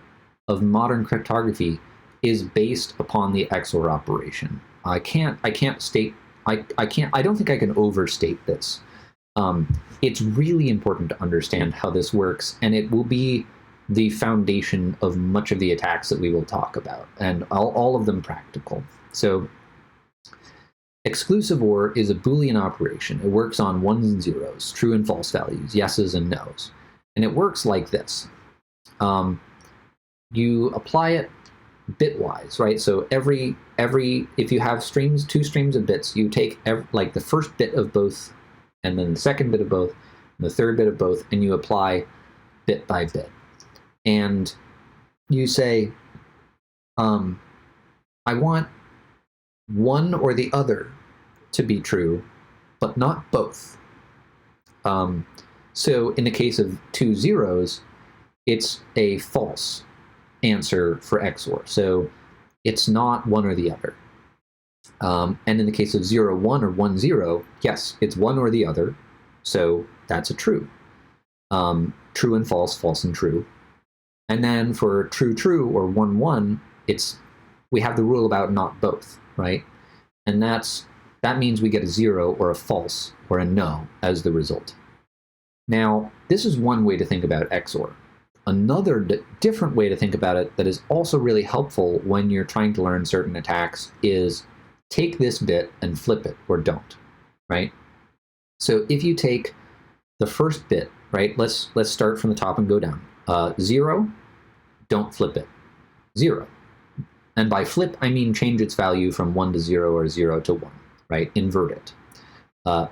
of modern cryptography is based upon the XOR operation. I don't think I can overstate this. It's really important to understand how this works, and it will be the foundation of much of the attacks that we will talk about, and all of them practical. So exclusive OR is a Boolean operation. It works on ones and zeros, true and false values, yeses and nos. And it works like this. You apply it bitwise, right? So if you have two streams of bits, you take like the first bit of both, and then the second bit of both, and the third bit of both, and you apply bit by bit. And you say, I want one or the other to be true, but not both. So in the case of two zeros, it's a false answer for XOR. So it's not one or the other. And in the case of 0, 1 or 1, 0, yes, it's one or the other. So that's a true. True and false, false and true. And then for true, true or 1, 1, we have the rule about not both, right? And that means we get a 0 or a false or a no as the result. Now, this is one way to think about XOR. Another different way to think about it that is also really helpful when you're trying to learn certain attacks is take this bit and flip it, or don't, right? So if you take the first bit, right, let's start from the top and go down. 0, don't flip it. 0. And by flip, I mean change its value from 1 to 0 or 0 to 1, right? Invert it.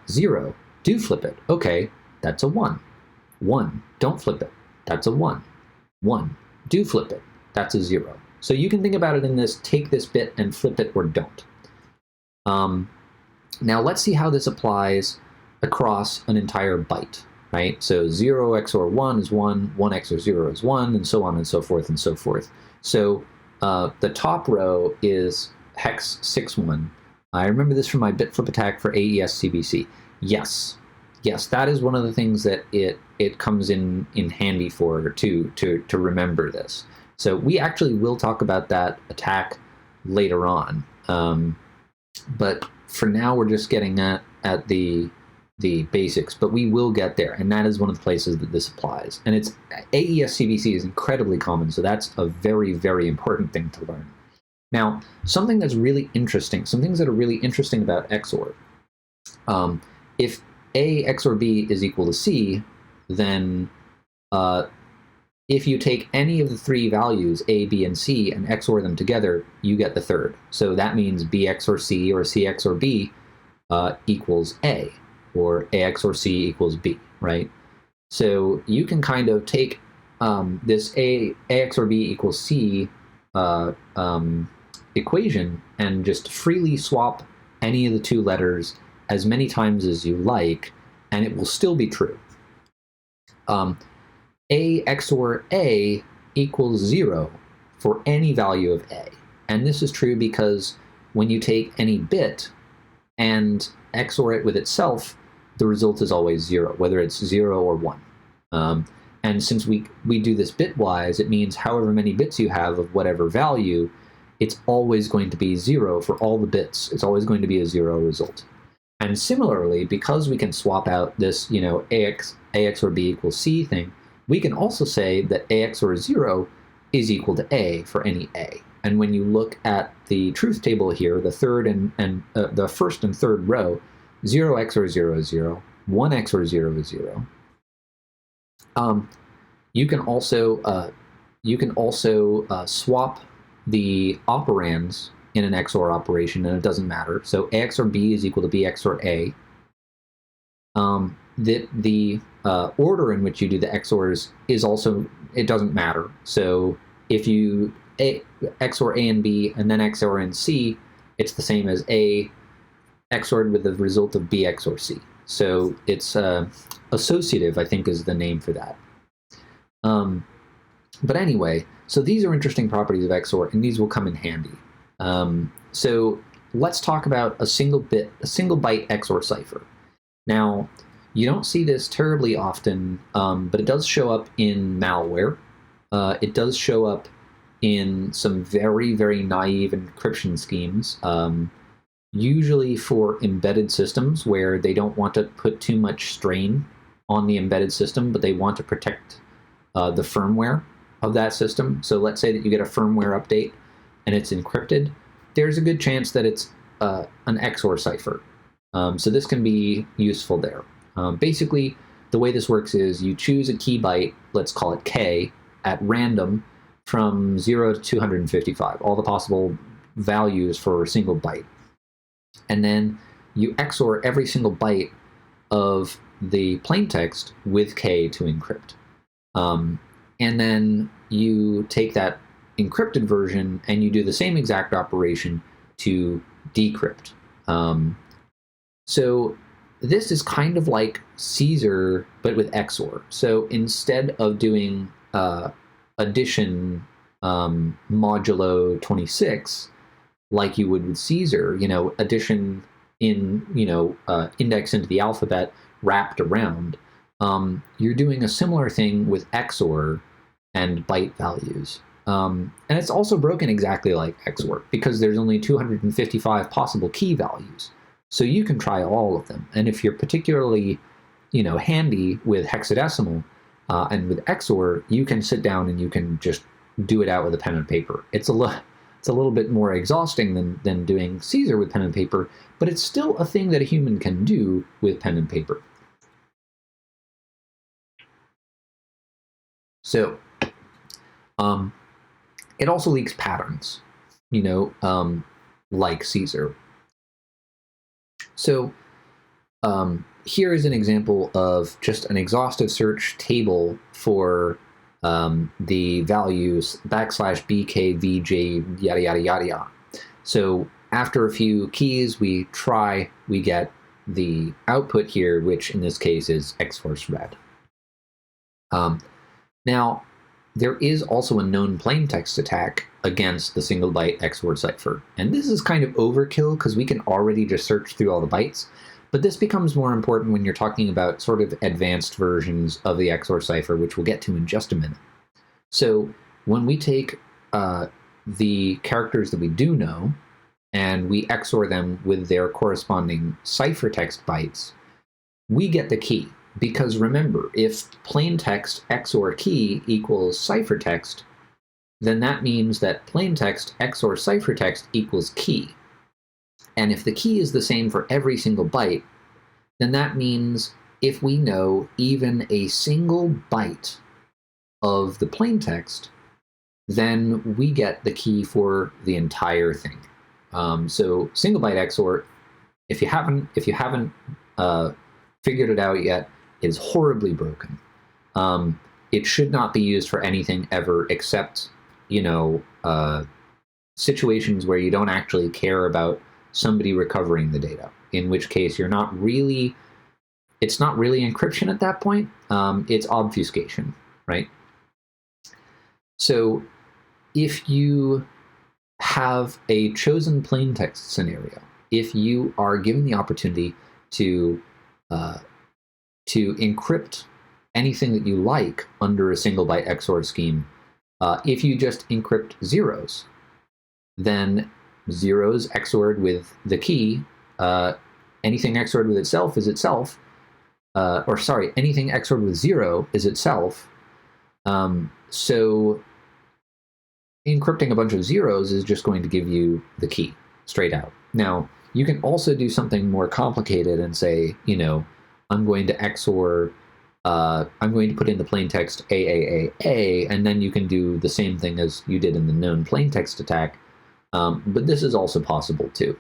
0, do flip it. Okay, that's a 1. 1, don't flip it. That's a 1. 1, do flip it. That's a 0. So you can think about it in this, take this bit and flip it or don't. Now let's see how this applies across an entire byte, right? So 0 XOR 1 is 1, 1 XOR 0 is 1, and so on and so forth and so forth. So the top row is hex 6-1. I remember this from my bit flip attack for AES CBC. Yes, that is one of the things that it comes in handy for to remember this. So we actually will talk about that attack later on. But for now, we're just getting at the basics, but we will get there, and that is one of the places that this applies. And it's AES CBC is incredibly common, so that's a very, very important thing to learn. Now, some things that are really interesting about XOR. If A XOR B is equal to C, then if you take any of the three values, A, B, and C, and XOR them together, you get the third. So that means B XOR C or C XOR B equals A, or A XOR C equals B, right? So you can kind of take this A XOR B equals C equation and just freely swap any of the two letters as many times as you like, and it will still be true. A XOR A equals 0 for any value of A. And this is true because when you take any bit and XOR it with itself, the result is always 0, whether it's 0 or 1. And since we do this bitwise, it means however many bits you have of whatever value, it's always going to be 0 for all the bits. It's always going to be a 0 result. And similarly, because we can swap out this, A XOR B equals C thing, we can also say that A XOR 0 is equal to A for any A. And when you look at the truth table here, the the first and third row, 0 XOR 0 is 0, 1 XOR 0 is 0. You can also swap the operands in an XOR operation, and it doesn't matter. So A XOR B is equal to B XOR A. that the order in which you do the XORs is also, it doesn't matter. So if you XOR A and B and then XOR and C, it's the same as A XORed with the result of B XOR C. So it's associative, I think, is the name for that. But anyway, so these are interesting properties of XOR, and these will come in handy. So let's talk about a single byte XOR cipher. Now, you don't see this terribly often, but it does show up in malware. It does show up in some very, very naive encryption schemes, usually for embedded systems where they don't want to put too much strain on the embedded system, but they want to protect the firmware of that system. So let's say that you get a firmware update and it's encrypted. There's a good chance that it's an XOR cipher. So this can be useful there. Basically, the way this works is you choose a key byte, let's call it K, at random from 0 to 255, all the possible values for a single byte. And then you XOR every single byte of the plaintext with K to encrypt. And then you take that encrypted version and you do the same exact operation to decrypt. So this is kind of like Caesar, but with XOR. So instead of doing addition modulo 26, like you would with Caesar, addition in, index into the alphabet wrapped around, you're doing a similar thing with XOR and byte values. And it's also broken exactly like XOR because there's only 255 possible key values. So you can try all of them. And if you're particularly, handy with hexadecimal and with XOR, you can sit down and you can just do it out with a pen and paper. It's a little bit more exhausting than doing Caesar with pen and paper, but it's still a thing that a human can do with pen and paper. So it also leaks patterns, like Caesar. So here is an example of just an exhaustive search table for the values \bkvj yada yada yada yada. So after a few keys we get the output here, which in this case is X-force red. Now, there is also a known plaintext attack against the single byte XOR cipher. And this is kind of overkill because we can already just search through all the bytes. But this becomes more important when you're talking about sort of advanced versions of the XOR cipher, which we'll get to in just a minute. So when we take the characters that we do know and we XOR them with their corresponding ciphertext bytes, we get the key. Because remember, if plaintext XOR key equals ciphertext, then that means that plaintext XOR ciphertext equals key. And if the key is the same for every single byte, then that means if we know even a single byte of the plaintext, then we get the key for the entire thing. So single byte XOR, if you haven't figured it out yet, is horribly broken. It should not be used for anything ever except, situations where you don't actually care about somebody recovering the data, in which case it's not really encryption at that point, it's obfuscation, right? So if you have a chosen plaintext scenario, if you are given the opportunity to encrypt anything that you like under a single byte XOR scheme, if you just encrypt zeros, then zeros XORed with the key, anything XORed with itself is itself, anything XORed with 0 is itself. So encrypting a bunch of zeros is just going to give you the key straight out. Now, you can also do something more complicated and say, I'm going to XOR, I'm going to put in the plaintext AAAA, and then you can do the same thing as you did in the known plaintext attack. But this is also possible too.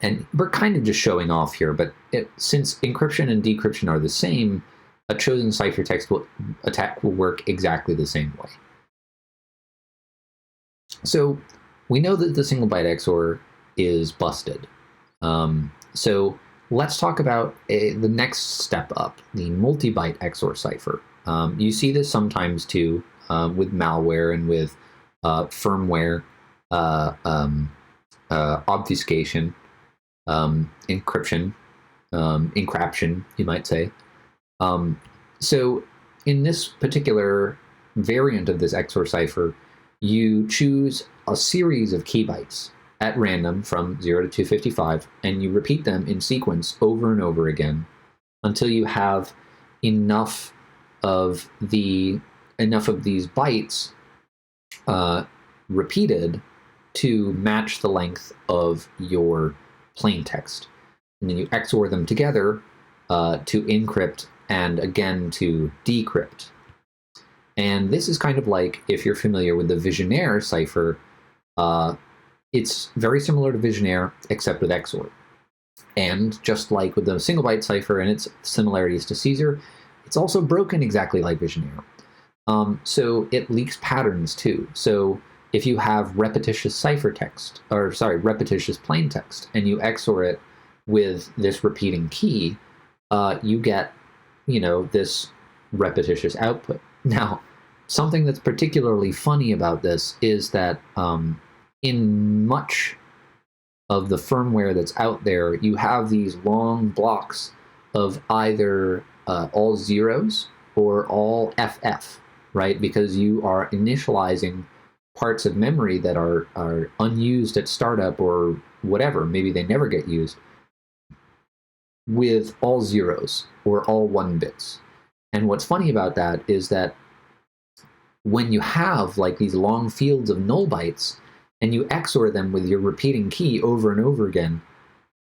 And we're kind of just showing off here, but since encryption and decryption are the same, a chosen ciphertext attack will work exactly the same way. So we know that the single byte XOR is busted. So let's talk about the next step up, the multi-byte XOR cipher. You see this sometimes too with malware and with firmware obfuscation, encryption, encryption, you might say. So in this particular variant of this XOR cipher, you choose a series of key bytes at random from 0 to 255, and you repeat them in sequence over and over again until you have enough of these bytes repeated to match the length of your plain text. And then you XOR them together to encrypt and again to decrypt. And this is kind of like, if you're familiar with the Visionaire cipher, it's very similar to Visionaire except with XOR. And just like with the single byte cipher and its similarities to Caesar, it's also broken exactly like Visionaire. So it leaks patterns too. So if you have repetitious repetitious plain text, and you XOR it with this repeating key, you get, this repetitious output. Now, something that's particularly funny about this is that in much of the firmware that's out there, you have these long blocks of either all zeros or all FF, right? Because you are initializing parts of memory that are unused at startup or whatever, maybe they never get used, with all zeros or all 1 bits. And what's funny about that is that when you have like these long fields of null bytes and you XOR them with your repeating key over and over again,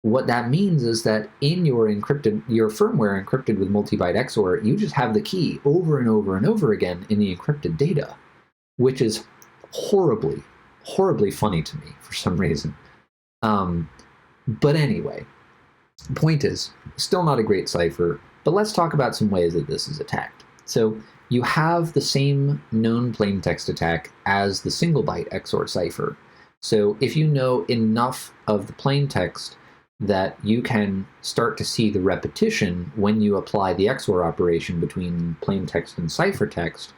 what that means is that in your firmware encrypted with multi-byte XOR, you just have the key over and over and over again in the encrypted data, which is horribly, horribly funny to me for some reason. But anyway, the point is, still not a great cipher, but let's talk about some ways that this is attacked. So you have the same known plaintext attack as the single byte XOR cipher. So if you know enough of the plaintext that you can start to see the repetition when you apply the XOR operation between plaintext and ciphertext,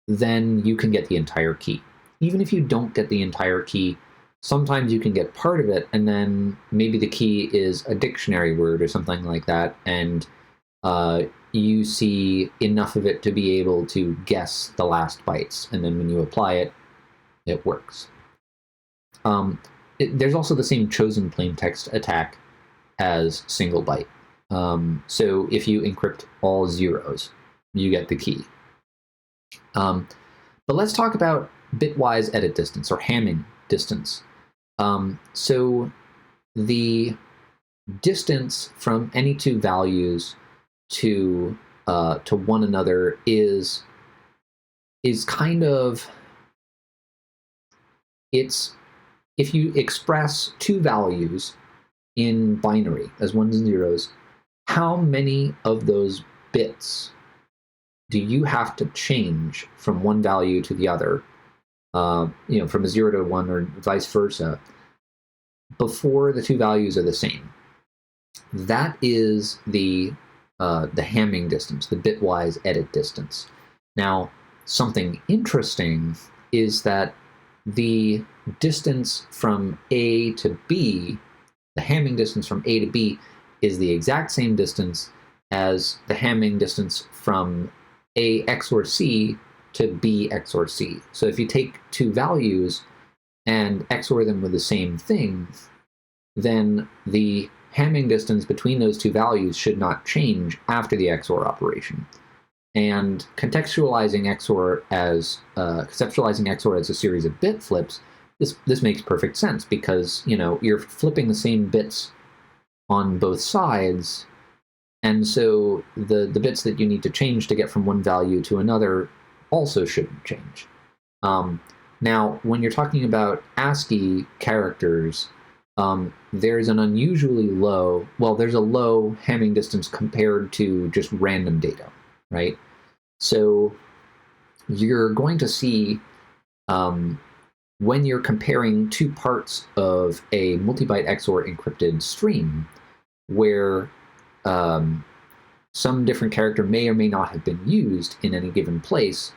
then you can get the entire key. Even if you don't get the entire key, sometimes you can get part of it, and then maybe the key is a dictionary word or something like that, and you see enough of it to be able to guess the last bytes, and then when you apply it, it works. There's also the same chosen plaintext attack as single byte. So if you encrypt all zeros, you get the key. But let's talk about bitwise edit distance, or Hamming distance. So the distance from any two values to one another is kind of, it's, if you express two values in binary as ones and zeros, how many of those bits do you have to change from one value to the other, from a 0 to 1 or vice versa, before the two values are the same? That is the Hamming distance, the bitwise edit distance. Now, something interesting is that the distance from A to B, the Hamming distance from A to B, is the exact same distance as the Hamming distance from A XOR C to B XOR C. So if you take two values and XOR them with the same thing, then the Hamming distance between those two values should not change after the XOR operation. And conceptualizing XOR as a series of bit flips, this makes perfect sense, because you're flipping the same bits on both sides, and so the bits that you need to change to get from one value to another also shouldn't change. Now, when you're talking about ASCII characters, there's an unusually low, well, there's a low Hamming distance compared to just random data, right? So you're going to see when you're comparing two parts of a multi-byte XOR encrypted stream where some different character may or may not have been used in any given place,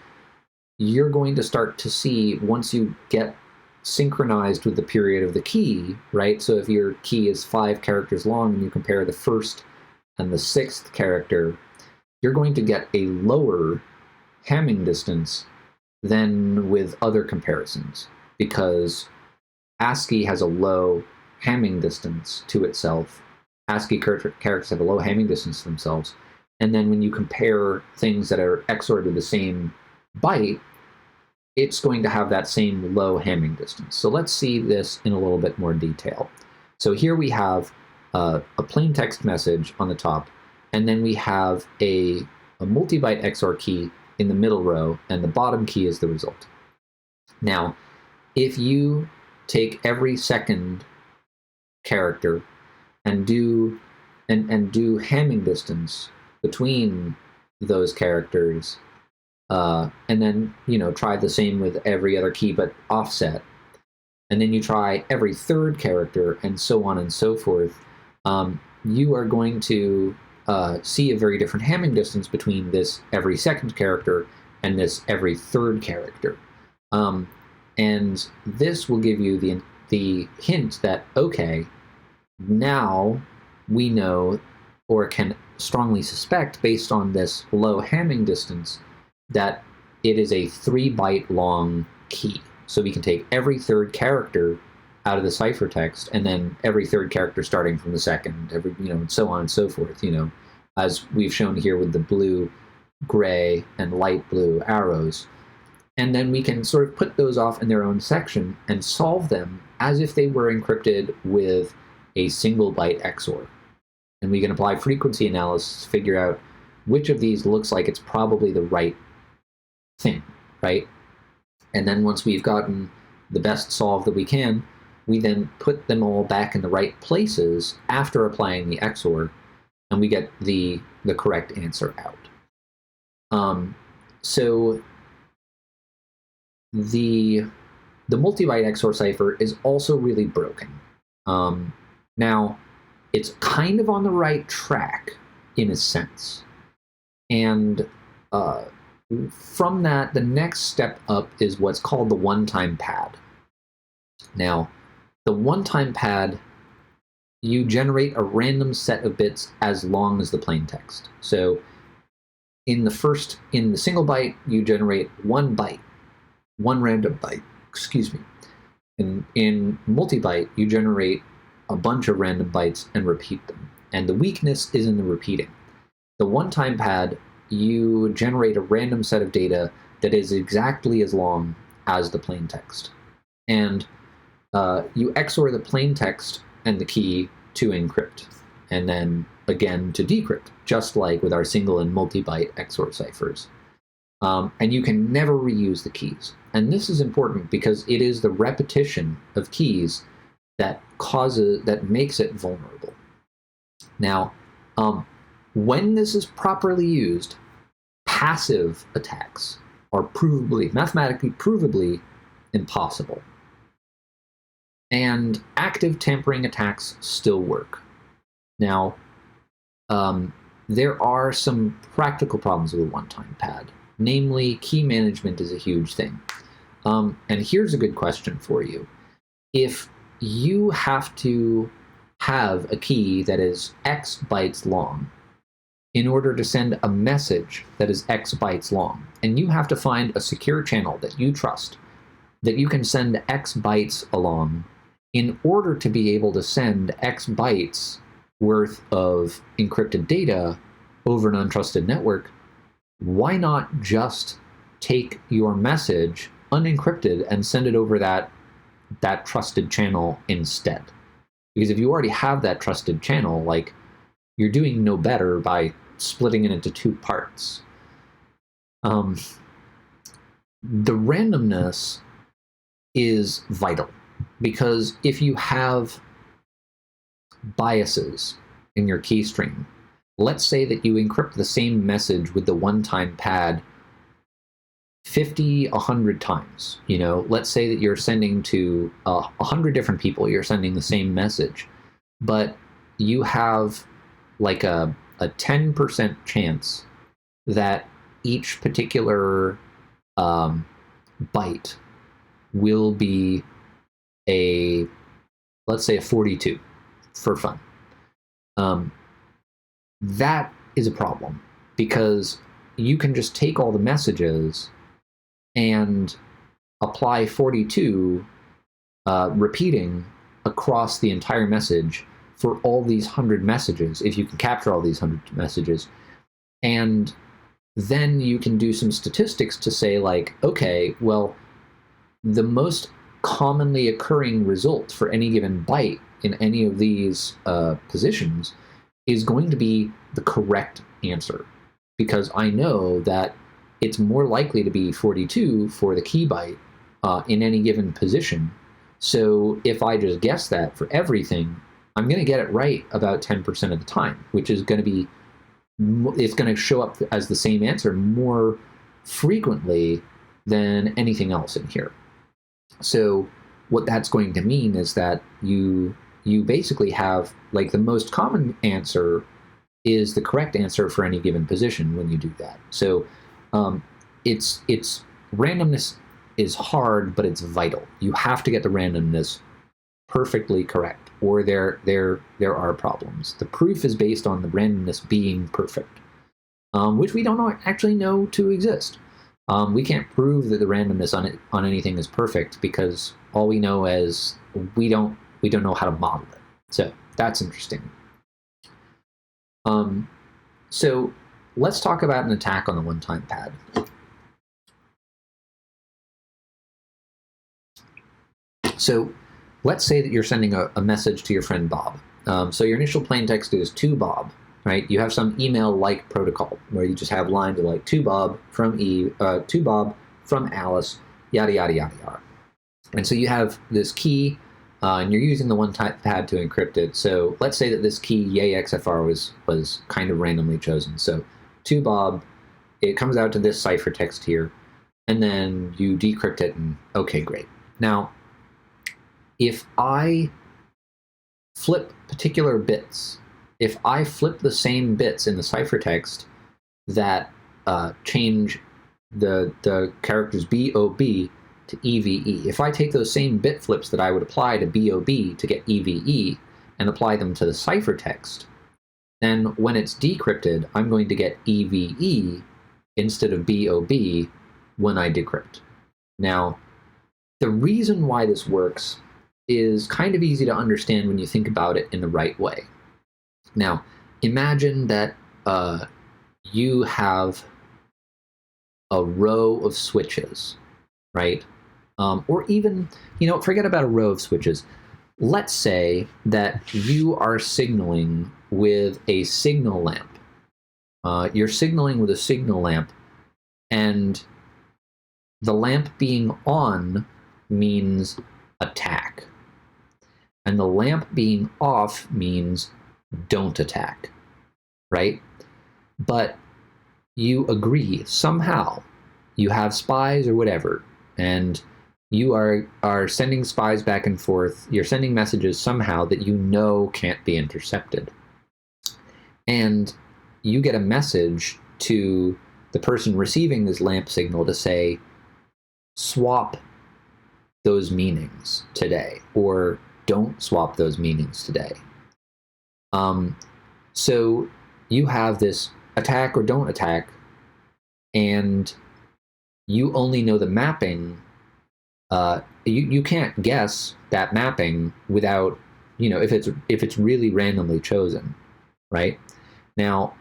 you're going to start to see, once you get synchronized with the period of the key, right? So if your key is 5 characters long and you compare the first and the 6th character, you're going to get a lower Hamming distance than with other comparisons, because ASCII has a low Hamming distance to itself. ASCII characters have a low Hamming distance to themselves. And then when you compare things that are XORed to the same byte, it's going to have that same low Hamming distance. So let's see this in a little bit more detail. So here we have a plain text message on the top, and then we have a multi-byte XOR key in the middle row, and the bottom key is the result. Now, if you take every second character and do Hamming distance between those characters, and then try the same with every other key but offset, and then you try every third character and so on and so forth, you are going to see a very different Hamming distance between this every second character and this every third character. And this will give you the hint that, okay, now we know, or can strongly suspect based on this low Hamming distance, that it is a 3-byte long key. So we can take every third character out of the ciphertext, and then every third character starting from the second, and so on and so forth, as we've shown here with the blue, gray, and light blue arrows. And then we can sort of put those off in their own section and solve them as if they were encrypted with a single byte XOR. And we can apply frequency analysis to figure out which of these looks like it's probably the right thing, right? And then once we've gotten the best solve that we can, we then put them all back in the right places after applying the XOR, and we get the correct answer out. So the multi-byte XOR cipher is also really broken. Now, it's kind of on the right track in a sense. And from that, the next step up is what's called the one-time pad. Now, the one-time pad, you generate a random set of bits as long as the plain text. So in the single byte, you generate 1 byte, 1 random byte, excuse me. In multi-byte, you generate a bunch of random bytes and repeat them. And the weakness is in the repeating. The one-time pad, you generate a random set of data that is exactly as long as the plain text. And you XOR the plain text and the key to encrypt, and then again to decrypt, just like with our single and multi-byte XOR ciphers. And you can never reuse the keys. And this is important because it is the repetition of keys that makes it vulnerable. Now, when this is properly used, passive attacks are mathematically provably impossible. And active tampering attacks still work. Now, there are some practical problems with a one-time pad. Namely, key management is a huge thing. And here's a good question for you. If you have to have a key that is X bytes long in order to send a message that is X bytes long, and you have to find a secure channel that you trust, that you can send X bytes along in order to be able to send X bytes worth of encrypted data over an untrusted network, why not just take your message unencrypted and send it over that trusted channel instead? Because if you already have that trusted channel, like, you're doing no better by splitting it into 2 parts. The randomness is vital, because if you have biases in your key stream. Let's say that you encrypt the same message with the one-time pad 50, 100 times. You know, let's say that you're sending to 100 different people, you're sending the same message, but you have like a 10% chance that each particular byte will be let's say a 42 for fun. That is a problem, because you can just take all the messages and apply 42 repeating across the entire message for all these 100 messages, if you can capture all these 100 messages. And then you can do some statistics to say, like, okay, well, the most commonly occurring result for any given byte in any of these positions is going to be the correct answer, because I know that it's more likely to be 42 for the key byte in any given position. So if I just guess that for everything, I'm going to get it right about 10% of the time, which is going to be, it's going to show up as the same answer more frequently than anything else in here. So what that's going to mean is that you basically have, like, the most common answer is the correct answer for any given position when you do that. So it's randomness is hard, but it's vital. You have to get the randomness perfectly correct, or there are problems. The proof is based on the randomness being perfect, which we don't actually know to exist. We can't prove that the randomness on anything is perfect, because all we know is we don't know how to model it. So that's interesting. So let's talk about an attack on the one-time pad. So let's say that you're sending a message to your friend Bob. So your initial plain text is to Bob, right? You have some email-like protocol where you just have lines of like to Bob from to Bob from Alice, yada yada yada yada. And so you have this key, and you're using the one-time pad to encrypt it. So let's say that this key yay XFR was kind of randomly chosen. So to Bob, it comes out to this ciphertext here, and then you decrypt it, and okay, great. Now, if I flip particular bits, if I flip the same bits in the ciphertext that change the characters BOB to EVE, if I take those same bit flips that I would apply to BOB to get EVE and apply them to the ciphertext, then when it's decrypted, I'm going to get EVE instead of BOB when I decrypt. Now, the reason why this works is kind of easy to understand when you think about it in the right way. Now, imagine that you have a row of switches, right? Or even, forget about a row of switches. Let's say that you are signaling with a signal lamp. You're signaling with a signal lamp, and the lamp being on means attack. And the lamp being off means don't attack, right? But you agree somehow, you have spies or whatever, and you are sending spies back and forth. You're sending messages somehow that you know can't be intercepted. And you get a message to the person receiving this lamp signal to say, swap those meanings today, or don't swap those meanings today. So you have this attack or don't attack, and you only know the mapping. You can't guess that mapping without, if it's really randomly chosen, right? Now,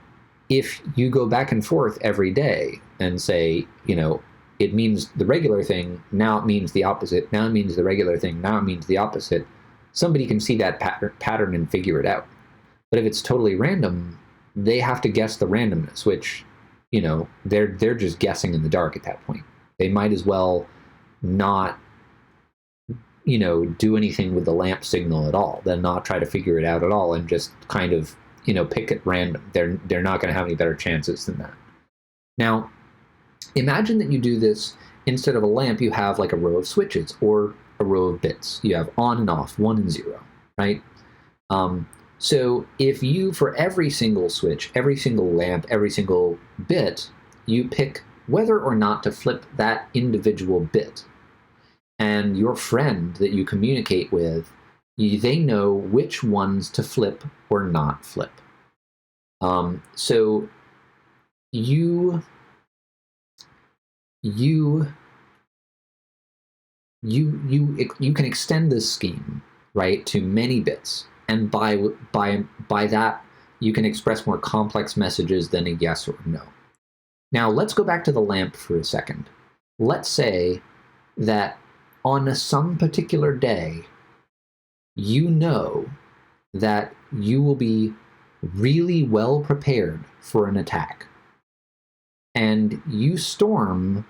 if you go back and forth every day and say, it means the regular thing, now it means the opposite, now it means the regular thing, now it means the opposite, somebody can see that pattern and figure it out. But if it's totally random, they have to guess the randomness, which, they're just guessing in the dark at that point. They might as well not do anything with the lamp signal at all, then not try to figure it out at all, and just kind of, pick at random. They're not going to have any better chances than that. Now, imagine that you do this instead of a lamp, you have like a row of switches or a row of bits. You have on and off, 1 and 0, right? So if you, for every single switch, every single lamp, every single bit, you pick whether or not to flip that individual bit. And your friend that you communicate with, they know which ones to flip or not flip. So you can extend this scheme, right, to many bits, and by that you can express more complex messages than a yes or no. Now let's go back to the lamp for a second. Let's say that on some particular day, you know that you will be really well prepared for an attack, and you storm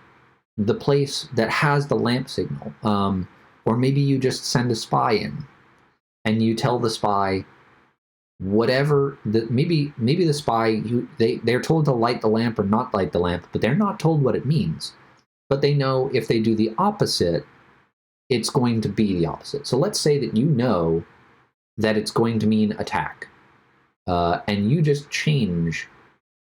the place that has the lamp signal, or maybe you just send a spy in, and you tell the spy whatever. Maybe the spy, they're told to light the lamp or not light the lamp, but they're not told what it means. But they know if they do the opposite, it's going to be the opposite. So let's say that you know that it's going to mean attack, and you just change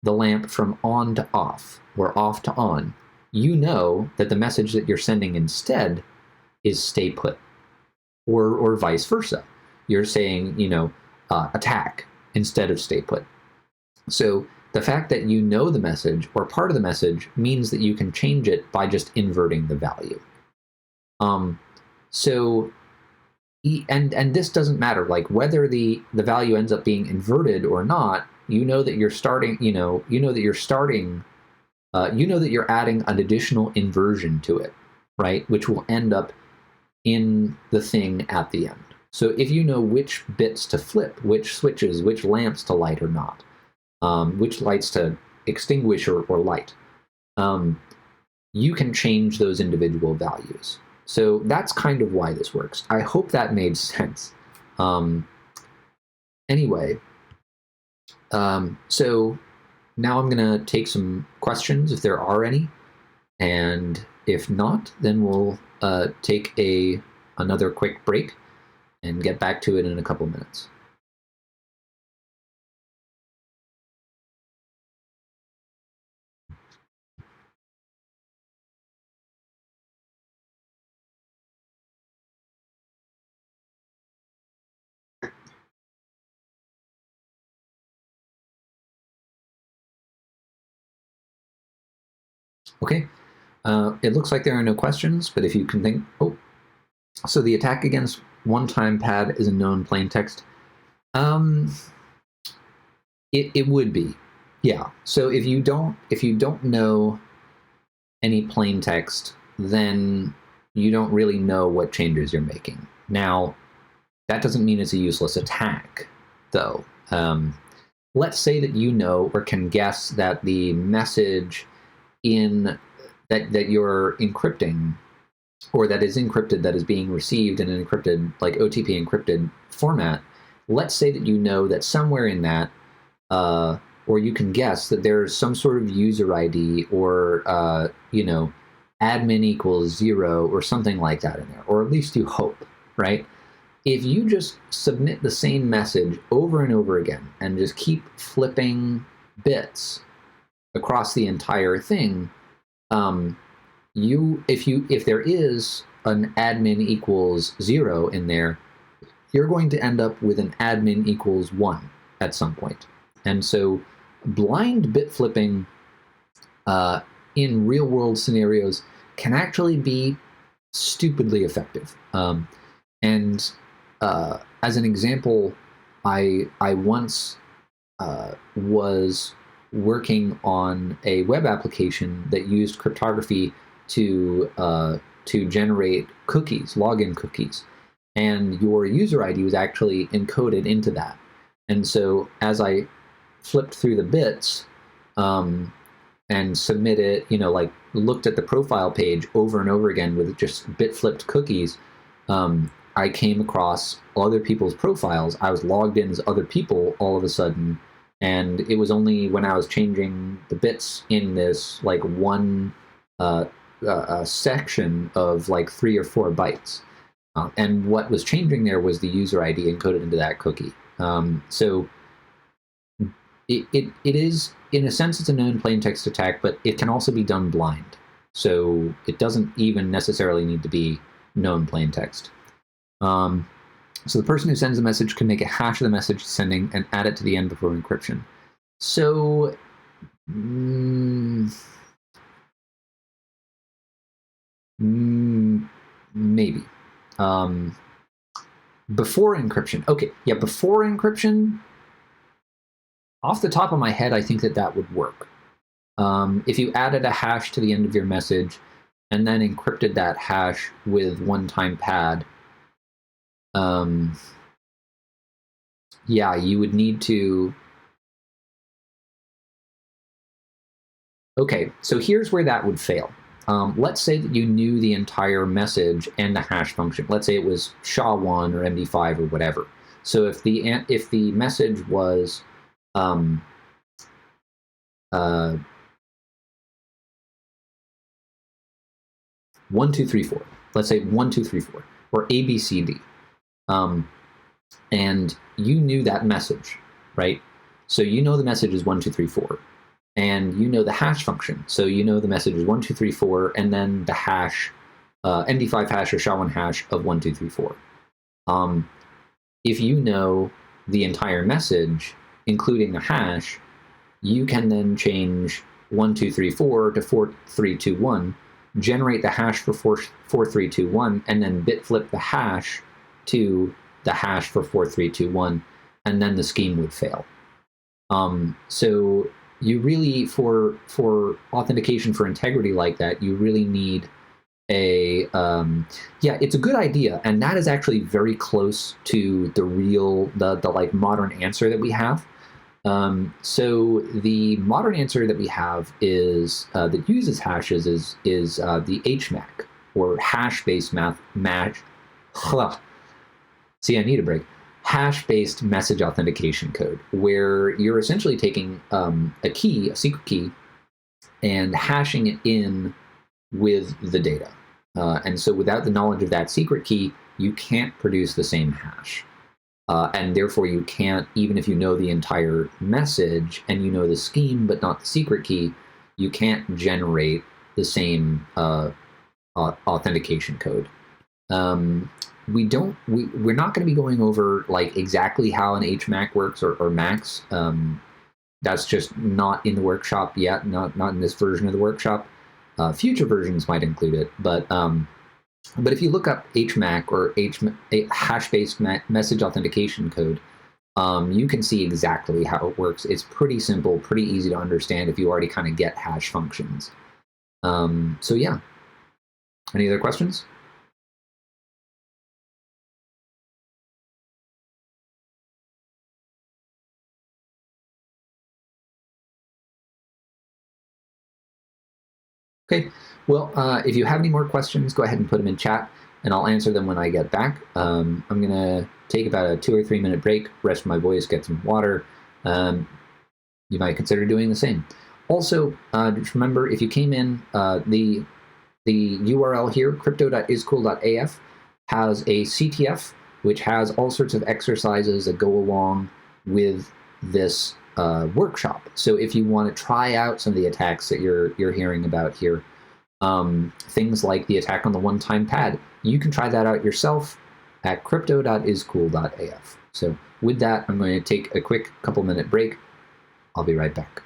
the lamp from on to off or off to on. You know that the message that you're sending instead is stay put, or vice versa. You're saying, attack instead of stay put. So the fact that you know the message or part of the message means that you can change it by just inverting the value. And this doesn't matter, like whether the value ends up being inverted or not. You know that you're starting. You know that you're adding an additional inversion to it, right? Which will end up in the thing at the end. So if you know which bits to flip, which switches, which lamps to light or not, which lights to extinguish or light, you can change those individual values. So that's kind of why this works. I hope that made sense. Anyway, so now I'm going to take some questions if there are any, and if not, then we'll take another quick break and get back to it in a couple minutes. Okay, it looks like there are no questions, but if you can think, so the attack against one-time pad is a known plaintext. It would be, yeah. So if you don't know any plaintext, then you don't really know what changes you're making. Now, that doesn't mean it's a useless attack, though. Let's say that you know or can guess that the message that you're encrypting, or that is encrypted, that is being received in an encrypted, like OTP encrypted format. Let's say that you know that somewhere in that, or you can guess that there's some sort of user ID or, admin equals 0 or something like that in there, or at least you hope, right? If you just submit the same message over and over again and just keep flipping bits across the entire thing, if there is an admin equals 0 in there, you're going to end up with an admin equals 1 at some point. And so blind bit flipping in real world scenarios can actually be stupidly effective. And as an example, I once was working on a web application that used cryptography to generate cookies, login cookies, and your user ID was actually encoded into that. And so as I flipped through the bits and submitted, looked at the profile page over and over again with just bit flipped cookies, I came across other people's profiles. I was logged in as other people all of a sudden, and it was only when I was changing the bits in this like one section of like 3 or 4 bytes. And what was changing there was the user ID encoded into that cookie. So it is, in a sense, it's a known plain text attack, but it can also be done blind. So it doesn't even necessarily need to be known plain text. So the person who sends the message can make a hash of the message sending and add it to the end before encryption. So maybe. Before encryption. Okay, yeah, before encryption, off the top of my head, I think that would work. If you added a hash to the end of your message and then encrypted that hash with one-time pad, yeah, you would need to... Okay, so here's where that would fail. Let's say that you knew the entire message and the hash function. Let's say it was SHA-1 or MD5 or whatever. So if the message was 1, 2, 3, 4. Let's say 1, 2, 3, 4, or A, B, C, D. And you knew that message, right? So you know the message is 1, 2, 3, 4. And you know the hash function. So you know the message is 1, 2, 3, 4, and then the hash, MD5 hash or SHA-1 hash of 1, 2, 3, 4. If you know the entire message, including the hash, you can then change 1, 2, 3, 4 to 4, 3, 2, 1, generate the hash for 4, 3, 2, 1, and then bit flip the hash to the hash for 4, 3, 2, 1, and then the scheme would fail. So you really, for authentication for integrity like that, you really need a, yeah, it's a good idea, and that is actually very close to the real, the like modern answer that we have. So the modern answer that we have is that uses hashes is the HMAC, or hash-based See, I need a break. Hash-based message authentication code, where you're essentially taking a key, a secret key, and hashing it in with the data. And so without the knowledge of that secret key, you can't produce the same hash. And therefore you can't, even if you know the entire message and you know the scheme but not the secret key, you can't generate the same authentication code. We're not going to be going over like exactly how an HMAC works or MACs. That's just not in the workshop yet, not in this version of the workshop. Future versions might include it, but if you look up HMAC or hash-based message authentication code, you can see exactly how it works. It's pretty simple, pretty easy to understand if you already kind of get hash functions. So yeah. Any other questions? Okay, well, if you have any more questions, go ahead and put them in chat, and I'll answer them when I get back. I'm going to take about a 2 or 3 minute break, rest my voice, get some water. You might consider doing the same. Also, just remember, if you came in, the URL here, crypto.iscool.af, has a CTF, which has all sorts of exercises that go along with this workshop. So if you want to try out some of the attacks that you're hearing about here, things like the attack on the one-time pad, you can try that out yourself at crypto.iscool.af. So with that, I'm going to take a quick couple-minute break. I'll be right back.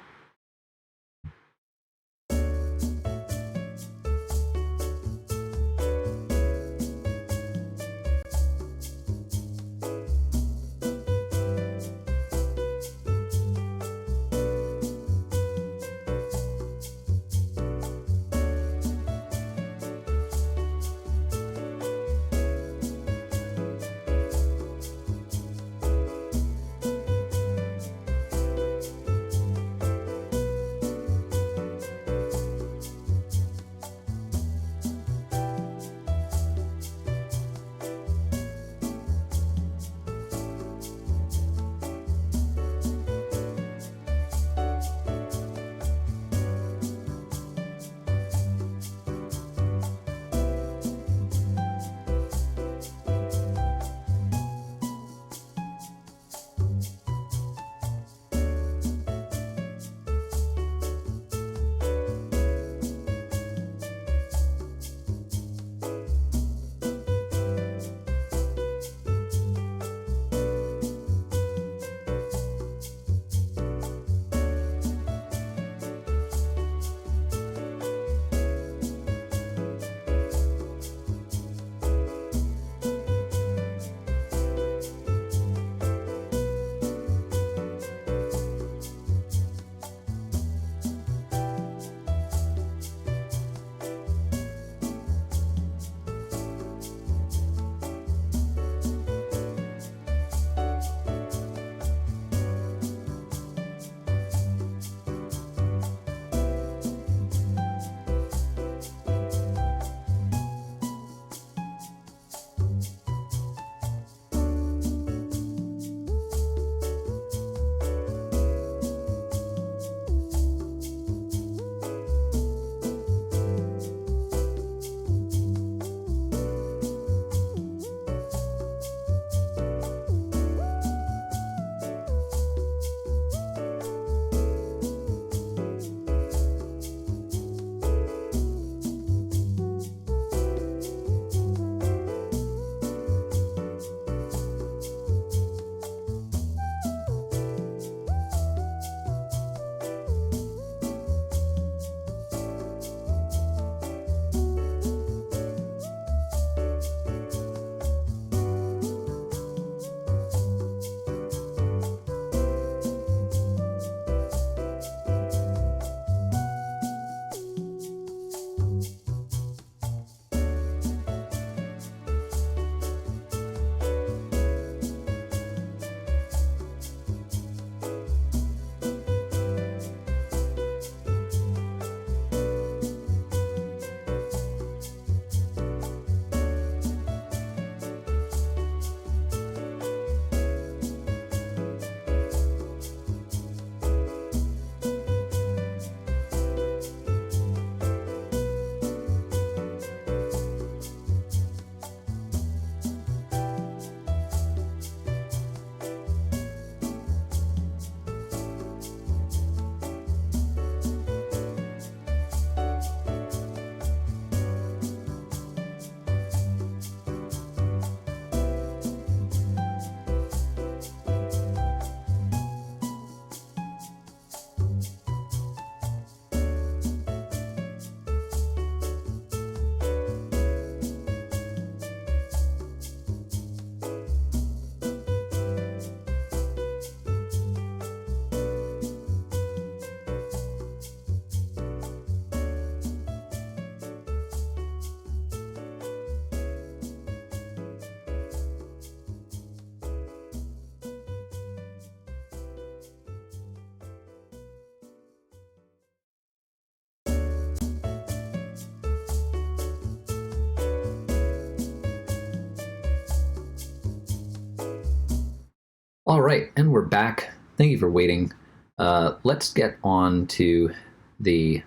All right, and we're back. Thank you for waiting. Let's get on to the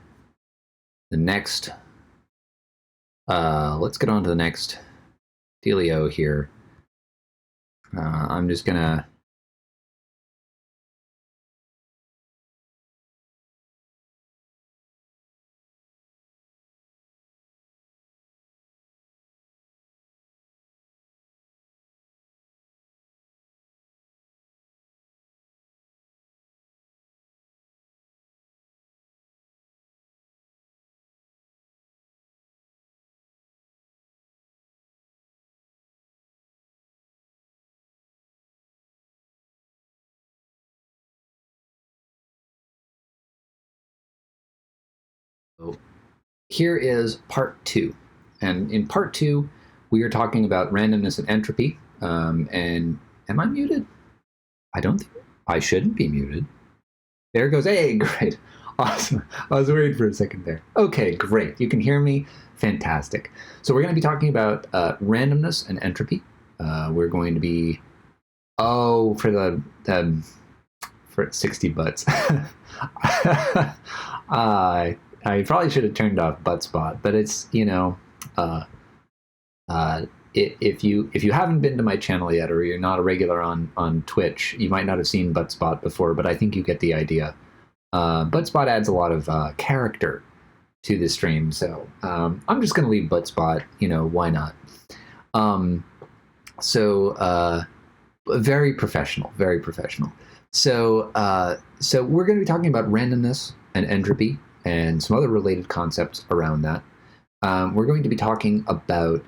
next. Let's get on to the next dealio here. I'm just gonna. Here is part 2, and in part 2, we are talking about randomness and entropy. And am I muted? I don't think I shouldn't be muted. There goes. Hey, great. Awesome. I was worried for a second there. Okay, great. You can hear me. Fantastic. So we're going to be talking about randomness and entropy. We're going to be, for for 60 butts. I probably should have turned off ButtSpot, but it's, if you haven't been to my channel yet, or you're not a regular on Twitch, you might not have seen ButtSpot before, but I think you get the idea. ButtSpot adds a lot of character to the stream, so I'm just going to leave ButtSpot. Why not? Very professional, very professional. So we're going to be talking about randomness and entropy and some other related concepts around that. We're going to be talking about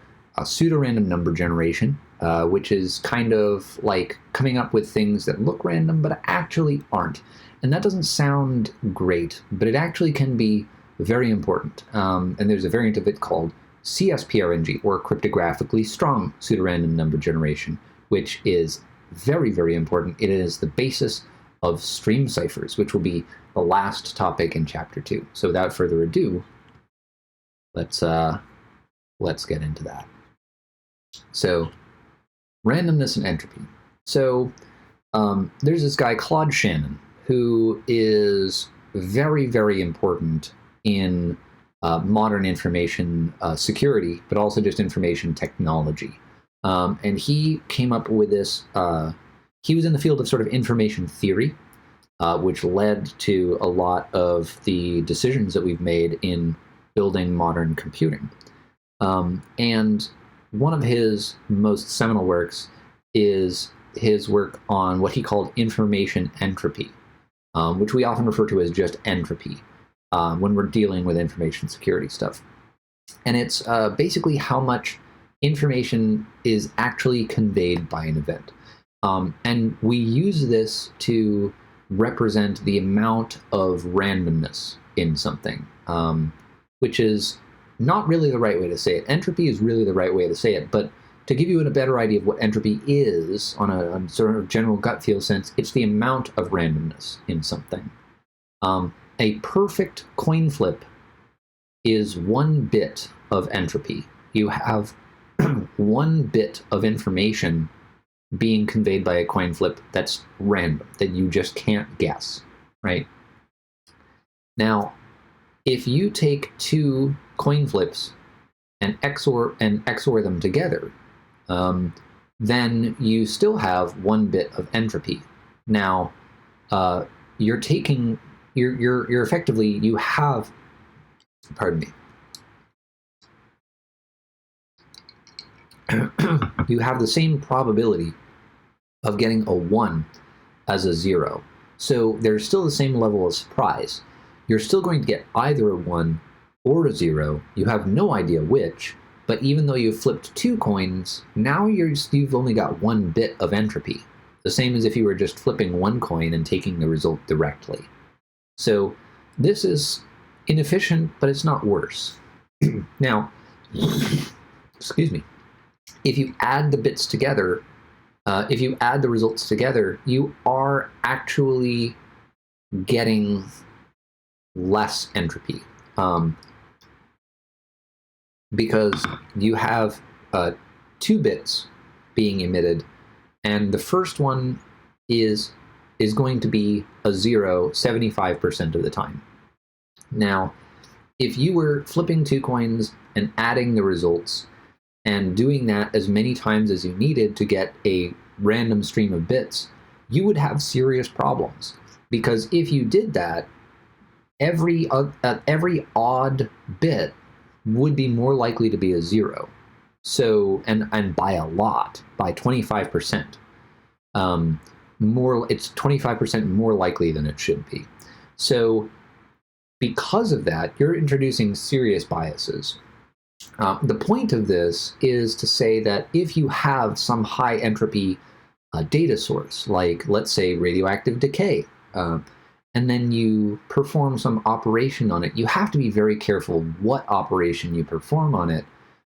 pseudo-random number generation, which is kind of like coming up with things that look random but actually aren't. And that doesn't sound great, but it actually can be very important. And there's a variant of it called CSPRNG, or cryptographically strong pseudo-random number generation, which is very, very important. It is the basis of stream ciphers, which will be the last topic in Chapter 2. So without further ado, let's get into that. So, randomness and entropy. So, there's this guy, Claude Shannon, who is very, very important in modern information security, but also just information technology. And he came up with this, he was in the field of sort of information theory, which led to a lot of the decisions that we've made in building modern computing. And one of his most seminal works is his work on what he called information entropy, which we often refer to as just entropy when we're dealing with information security stuff. And it's basically how much information is actually conveyed by an event. And we use this to represent the amount of randomness in something, which is not really the right way to say it. Entropy is really the right way to say it, but to give you a better idea of what entropy is on a sort of general gut feel sense, it's the amount of randomness in something. A perfect coin flip is 1 bit of entropy. You have 1 bit of information being conveyed by a coin flip that's random, that you just can't guess, right? Now, if you take 2 coin flips and XOR them together, then you still have 1 bit of entropy. Now, you're effectively, you have, pardon me, you have the same probability of getting a 1 as a 0. So there's still the same level of surprise. You're still going to get either a 1 or a 0. You have no idea which, but even though you've flipped 2 coins, now you've only got 1 bit of entropy. The same as if you were just flipping 1 coin and taking the result directly. So this is inefficient, but it's not worse. Now, excuse me, if you add the bits together, if you add the results together, you are actually getting less entropy, because you have 2 bits being emitted, and the first one is going to be a 0 75% of the time. Now, if you were flipping 2 coins and adding the results and doing that as many times as you needed to get a random stream of bits, you would have serious problems. Because if you did that, every odd bit would be more likely to be a 0. So, and by a lot, by 25%. It's 25% more likely than it should be. So because of that, you're introducing serious biases. The point of this is to say that if you have some high entropy data source, like let's say radioactive decay, and then you perform some operation on it, you have to be very careful what operation you perform on it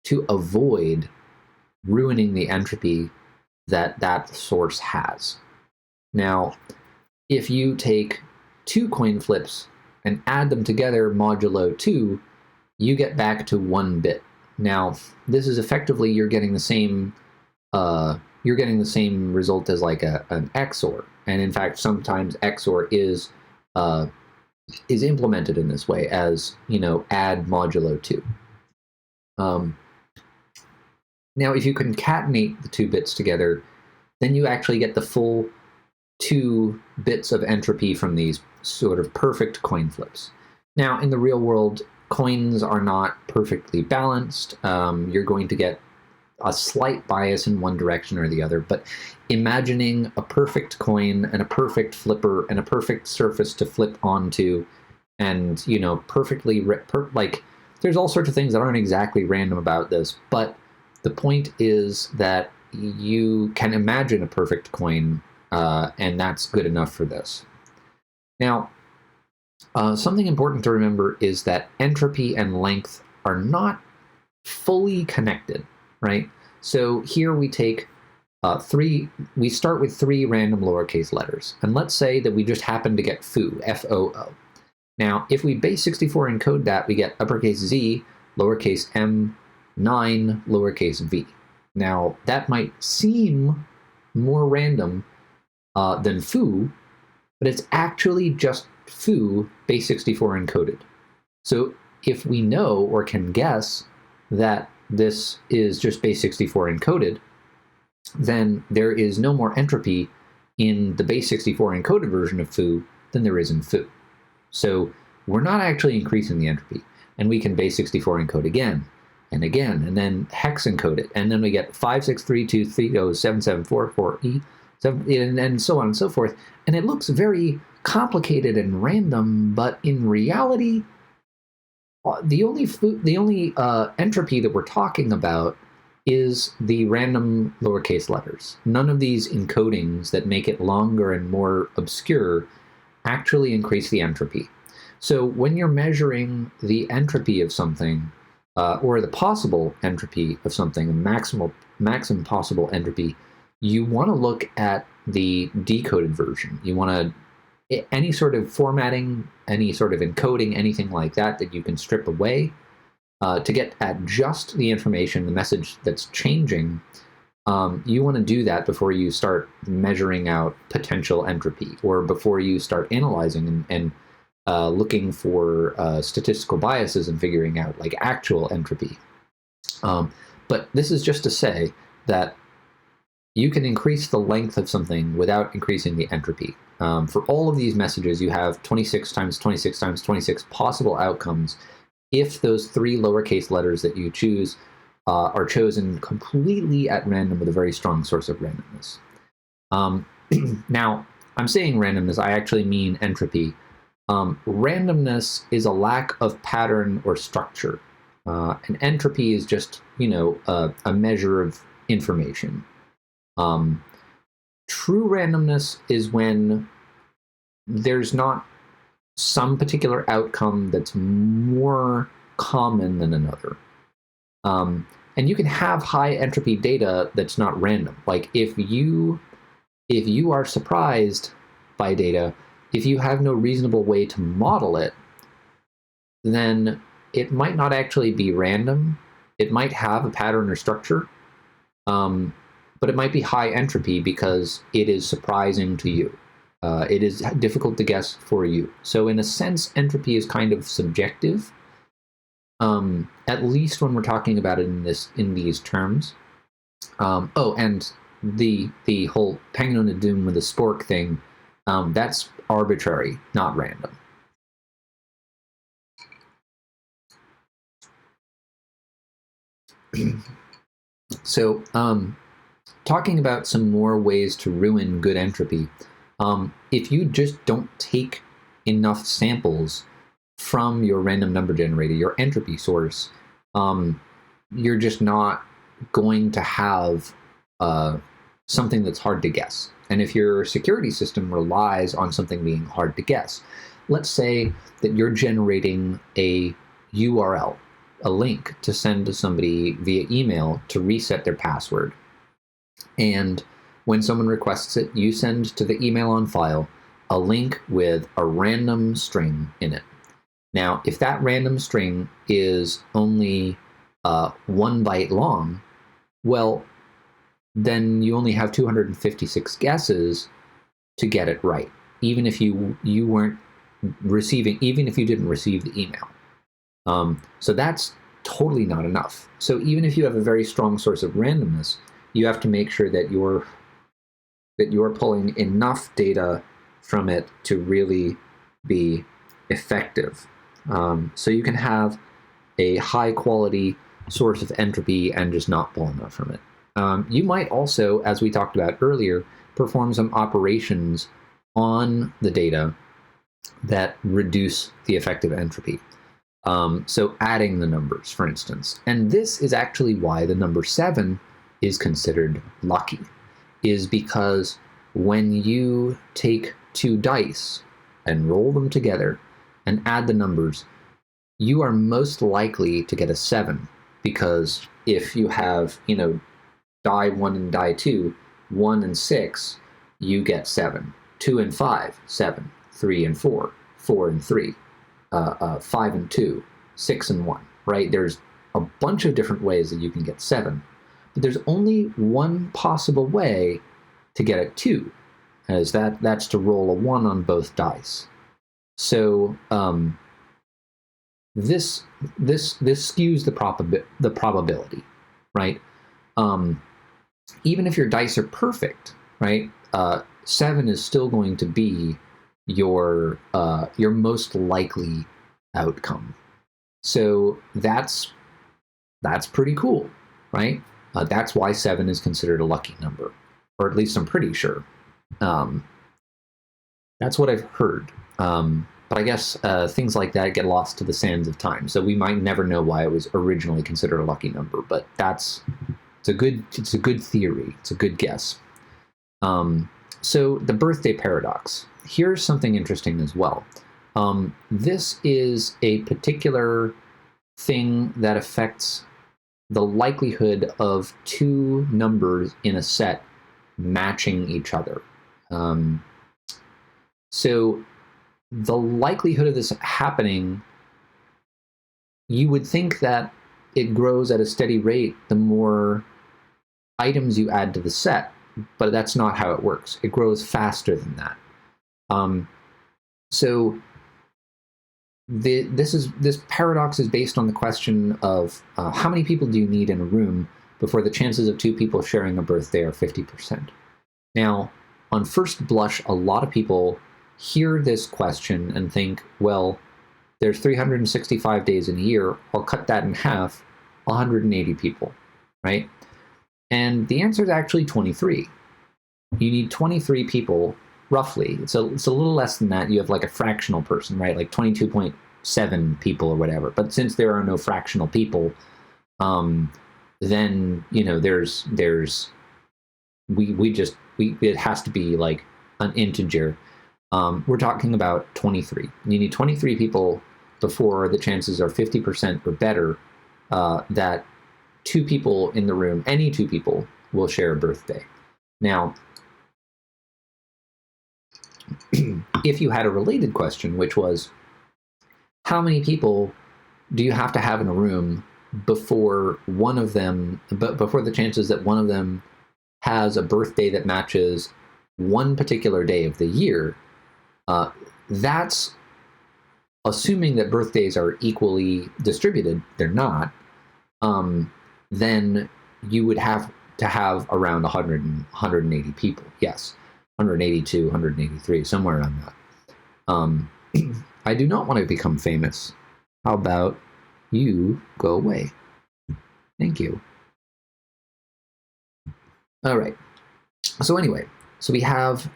to avoid ruining the entropy that that source has. Now, if you take 2 coin flips and add them together modulo 2, you get back to 1 bit. Now, this is effectively you're getting the same result as like an XOR, and in fact, sometimes XOR is implemented in this way as, add modulo 2. Now, if you concatenate the 2 bits together, then you actually get the full 2 bits of entropy from these sort of perfect coin flips. Now, in the real world, coins are not perfectly balanced. You're going to get a slight bias in one direction or the other, but imagining a perfect coin and a perfect flipper and a perfect surface to flip onto, and, perfectly, there's all sorts of things that aren't exactly random about this, but the point is that you can imagine a perfect coin, and that's good enough for this. Now, something important to remember is that entropy and length are not fully connected, right? So here we take we start with 3 random lowercase letters, and let's say that we just happen to get foo, F-O-O. Now, if we base64 encode that, we get uppercase Z, lowercase m, 9, lowercase v. Now, that might seem more random than foo, but it's actually just foo base64 encoded. So if we know or can guess that this is just base64 encoded, then there is no more entropy in the base64 encoded version of foo than there is in foo. So we're not actually increasing the entropy, and we can base64 encode again and again, and then hex encode it, and then we get 56323077444E, and so on and so forth. And it looks very complicated and random, but in reality, the only entropy that we're talking about is the random lowercase letters. None of these encodings that make it longer and more obscure actually increase the entropy. So when you're measuring the entropy of something, or the possible entropy of something, maximum possible entropy, you want to look at the decoded version. You want to, any sort of formatting, any sort of encoding, anything like that you can strip away to get at just the information, the message that's changing. You want to do that before you start measuring out potential entropy, or before you start analyzing and looking for statistical biases and figuring out like actual entropy. But this is just to say that you can increase the length of something without increasing the entropy. For all of these messages, you have 26 times 26 times 26 possible outcomes if those 3 lowercase letters that you choose are chosen completely at random with a very strong source of randomness. Now, I'm saying randomness, I actually mean entropy. Randomness is a lack of pattern or structure, and entropy is just, a measure of information. True randomness is when there's not some particular outcome that's more common than another. And you can have high entropy data that's not random. Like if you are surprised by data, if you have no reasonable way to model it, then it might not actually be random. It might have a pattern or structure, but it might be high entropy because it is surprising to you. It is difficult to guess for you. So in a sense, entropy is kind of subjective, at least when we're talking about it in these terms. Oh, and the whole penguin of doom with the spork thing, that's arbitrary, not random. So, talking about some more ways to ruin good entropy, if you just don't take enough samples from your random number generator, your entropy source, you're just not going to have something that's hard to guess. And if your security system relies on something being hard to guess, let's say that you're generating a URL, a link to send to somebody via email to reset their password. And when someone requests it, you send to the email on file a link with a random string in it. Now, if that random string is only 1 byte long, well, then you only have 256 guesses to get it right, even if you weren't receiving, even if you didn't receive the email. So that's totally not enough. So even if you have a very strong source of randomness, you have to make sure that you're pulling enough data from it to really be effective. So you can have a high quality source of entropy and just not pull enough from it. You might also, as we talked about earlier, perform some operations on the data that reduce the effective entropy. So adding the numbers, for instance. And this is actually why the number 7 is considered lucky, is because when you take 2 dice and roll them together and add the numbers, you are most likely to get a 7, because if you have, die 1 and die 2, 1 and 6, you get 7. 2 and 5, 7. 3 and 4, 4 and 3. 5 and 2, 6 and 1, right? There's a bunch of different ways that you can get 7, but there's only one possible way to get a 2, as that's to roll a 1 on both dice. So this skews the probability, right? Even if your dice are perfect, right? 7 is still going to be your most likely outcome. So that's pretty cool, right? That's why 7 is considered a lucky number, or at least I'm pretty sure. That's what I've heard. But I guess things like that get lost to the sands of time, so we might never know why it was originally considered a lucky number. But it's a good theory. It's a good guess. So the birthday paradox. Here's something interesting as well. This is a particular thing that affects the likelihood of 2 numbers in a set matching each other. So the likelihood of this happening, you would think that it grows at a steady rate the more items you add to the set, but that's not how it works. It grows faster than that. So this paradox is based on the question of how many people do you need in a room before the chances of 2 people sharing a birthday are 50%. Now, on first blush, a lot of people hear this question and think, well, there's 365 days in a year. I'll cut that in half, 180 people, right? And the answer is actually 23. You need 23 people, roughly. It's a little less than that. You have like a fractional person, right? Like 22.7 people or whatever. But since there are no fractional people, then it has to be like an integer. We're talking about 23. You need 23 people before the chances are 50% or better that 2 people in the room, any 2 people, will share a birthday. Now, if you had a related question, which was, how many people do you have to have in a room before the chances that one of them has a birthday that matches one particular day of the year, that's assuming that birthdays are equally distributed. They're not. Then you would have to have around 100 and 180 people. Yes, 182, 183, somewhere around that. I do not want to become famous. How about you go away? Thank you. All right. So anyway, so we have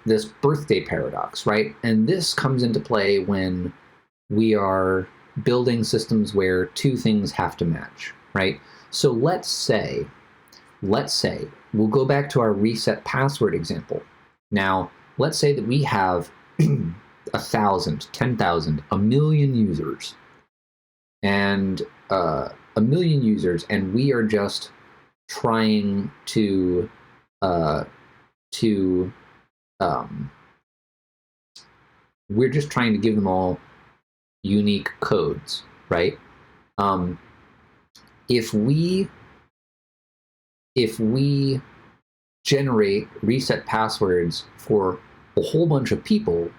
this birthday paradox, right? And this comes into play when we are building systems where two things have to match, right? So let's say we'll go back to our reset password example. Now, let's say that we have 1,000, 10,000, 1 million users, and 1 million users, and we are just trying to we're just trying to give them all unique codes, right? If we generate reset passwords for a whole bunch of people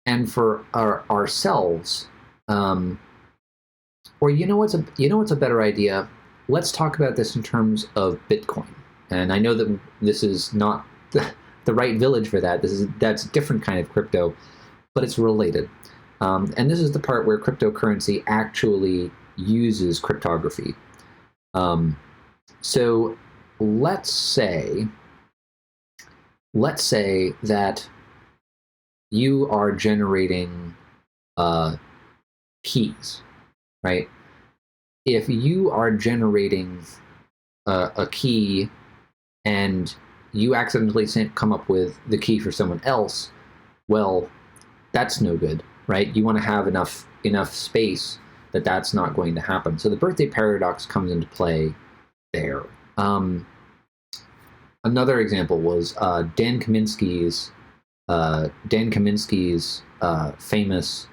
and for ourselves, or you know what's a better idea? Let's talk about this in terms of Bitcoin. And I know that this is not the right village for that. That's a different kind of crypto, but it's related. And this is the part where cryptocurrency actually uses cryptography. So let's say that you are generating keys, right? If you are generating a key and you accidentally come up with the key for someone else, well, that's no good, right? You want to have enough space that that's not going to happen. So the birthday paradox comes into play there. Another example was Dan Kaminsky's famous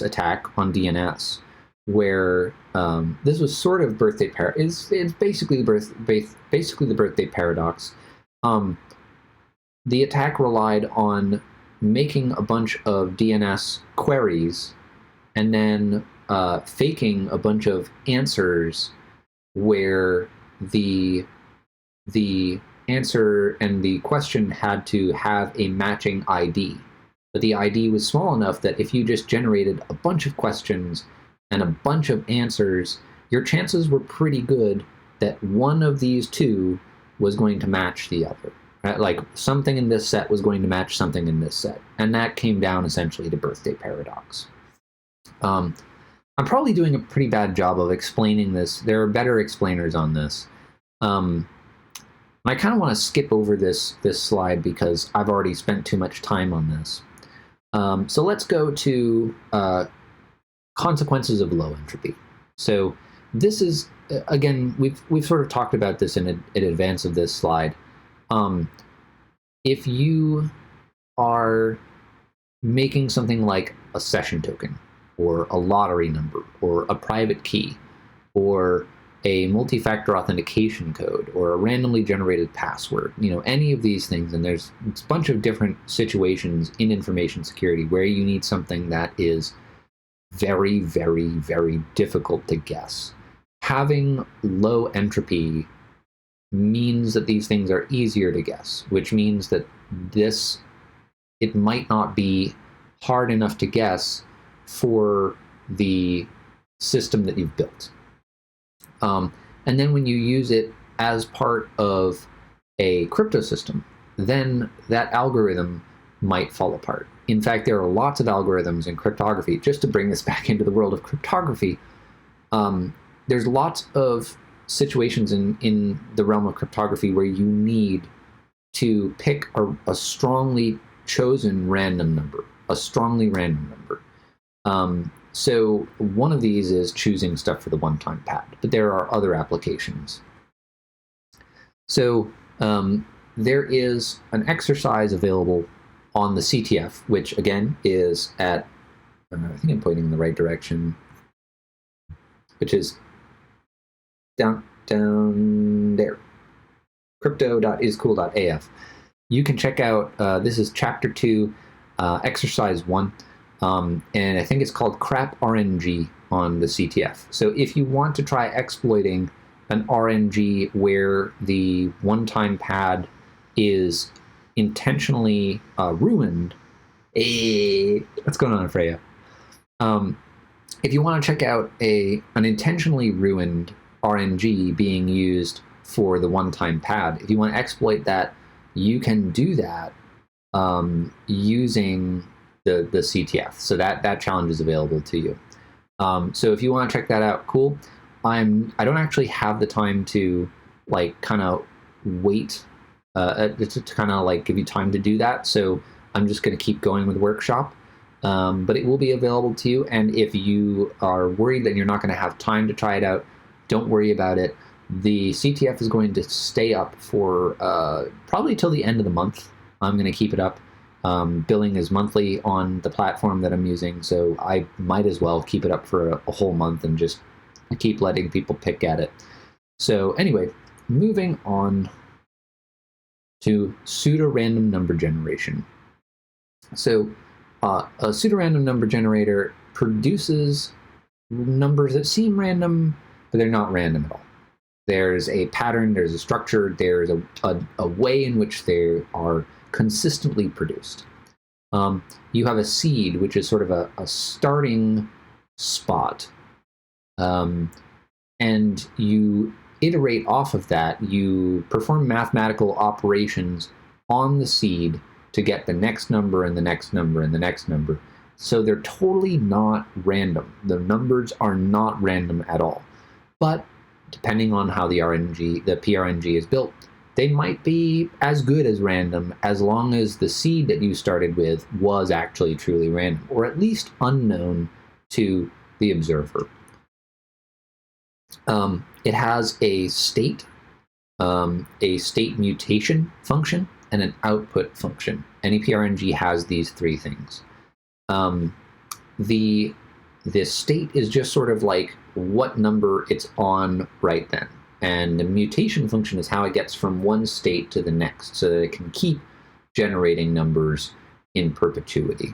attack on DNS, where this was sort of birthday it's basically the birthday paradox. The attack relied on making a bunch of DNS queries and then faking a bunch of answers where the answer and the question had to have a matching ID. But the ID was small enough that if you just generated a bunch of questions and a bunch of answers, your chances were pretty good that one of these two was going to match the other. Right? Like something in this set was going to match something in this set. And that came down essentially to birthday paradox. I'm probably doing a pretty bad job of explaining this. There are better explainers on this. I kind of want to skip over this slide because I've already spent too much time on this. So let's go to consequences of low entropy. So this is, again, we've sort of talked about this in advance of this slide. If you are making something like a session token, or a lottery number, or a private key, or a multi-factor authentication code, or a randomly generated password, any of these things, and there's a bunch of different situations in information security where you need something that is very, very, very difficult to guess. Having low entropy means that these things are easier to guess, which means that it might not be hard enough to guess for the system that you've built. And then when you use it as part of a crypto system, then that algorithm might fall apart. In fact, there are lots of algorithms in cryptography. Just to bring this back into the world of cryptography, there's lots of situations in the realm of cryptography where you need to pick a strongly chosen random number, So one of these is choosing stuff for the one-time pad, but there are other applications. So there is an exercise available on the CTF, which again is at, I think I'm pointing in the right direction, which is down there, crypto.iscool.af. You can check out, this is chapter 2, exercise 1, and I think it's called crap RNG on the CTF. So if you want to try exploiting an RNG where the one-time pad is intentionally ruined, what's going on, Freya? If you want to check out an intentionally ruined RNG being used for the one-time pad, if you want to exploit that, you can do that using the CTF. So that challenge is available to you. So if you want to check that out, cool. I don't actually have the time to like kind of wait to kind of like give you time to do that. So I'm just going to keep going with workshop. But it will be available to you. And if you are worried that you're not going to have time to try it out, don't worry about it. The CTF is going to stay up for probably till the end of the month. I'm going to keep it up. Billing is monthly on the platform that I'm using, so I might as well keep it up for a whole month and just keep letting people pick at it. So anyway, moving on to pseudo-random number generation. So a pseudo-random number generator produces numbers that seem random, but they're not random at all. There's a pattern, there's a structure, there's a way in which they are consistently produced. You have a seed, which is sort of a starting spot, and you iterate off of that. You perform mathematical operations on the seed to get the next number and the next number and the next number. So they're totally not random. The numbers are not random at all. But depending on how the PRNG is built, they might be as good as random as long as the seed that you started with was actually truly random, or at least unknown to the observer. It has a state mutation function, and an output function. Any PRNG has these three things. The state is just sort of like what number it's on right then. And the mutation function is how it gets from one state to the next so that it can keep generating numbers in perpetuity.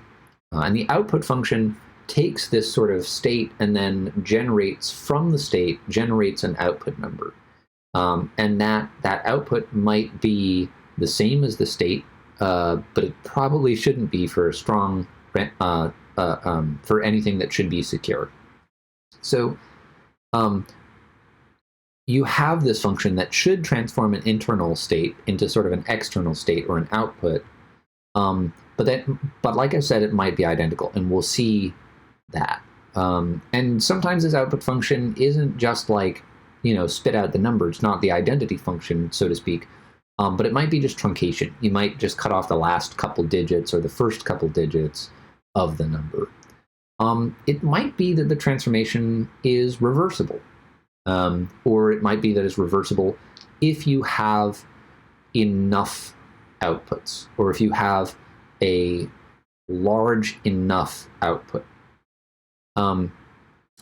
And the output function takes this sort of state and then generates from the state, generates an output number. And that output might be the same as the state, but it probably shouldn't be for a strong, for anything that should be secure. So you have this function that should transform an internal state into sort of an external state or an output. But like I said, it might be identical, and we'll see that. And sometimes this output function isn't just like, spit out the number. It's not the identity function, so to speak. But it might be just truncation. You might just cut off the last couple digits or the first couple digits of the number. It might be that the transformation is reversible. Or it might be that it's reversible if you have enough outputs, or if you have a large enough output.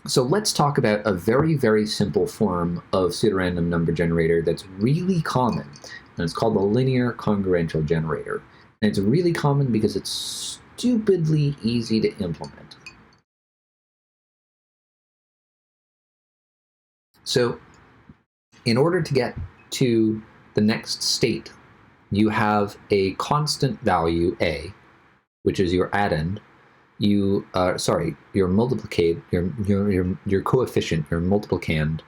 So let's talk about a very, very simple form of pseudo-random number generator that's really common, and it's called the linear congruential generator. And it's really common because it's stupidly easy to implement. So in order to get to the next state, you have a constant value, A, which is your addend, your multiplicand, your coefficient, your multiplicand,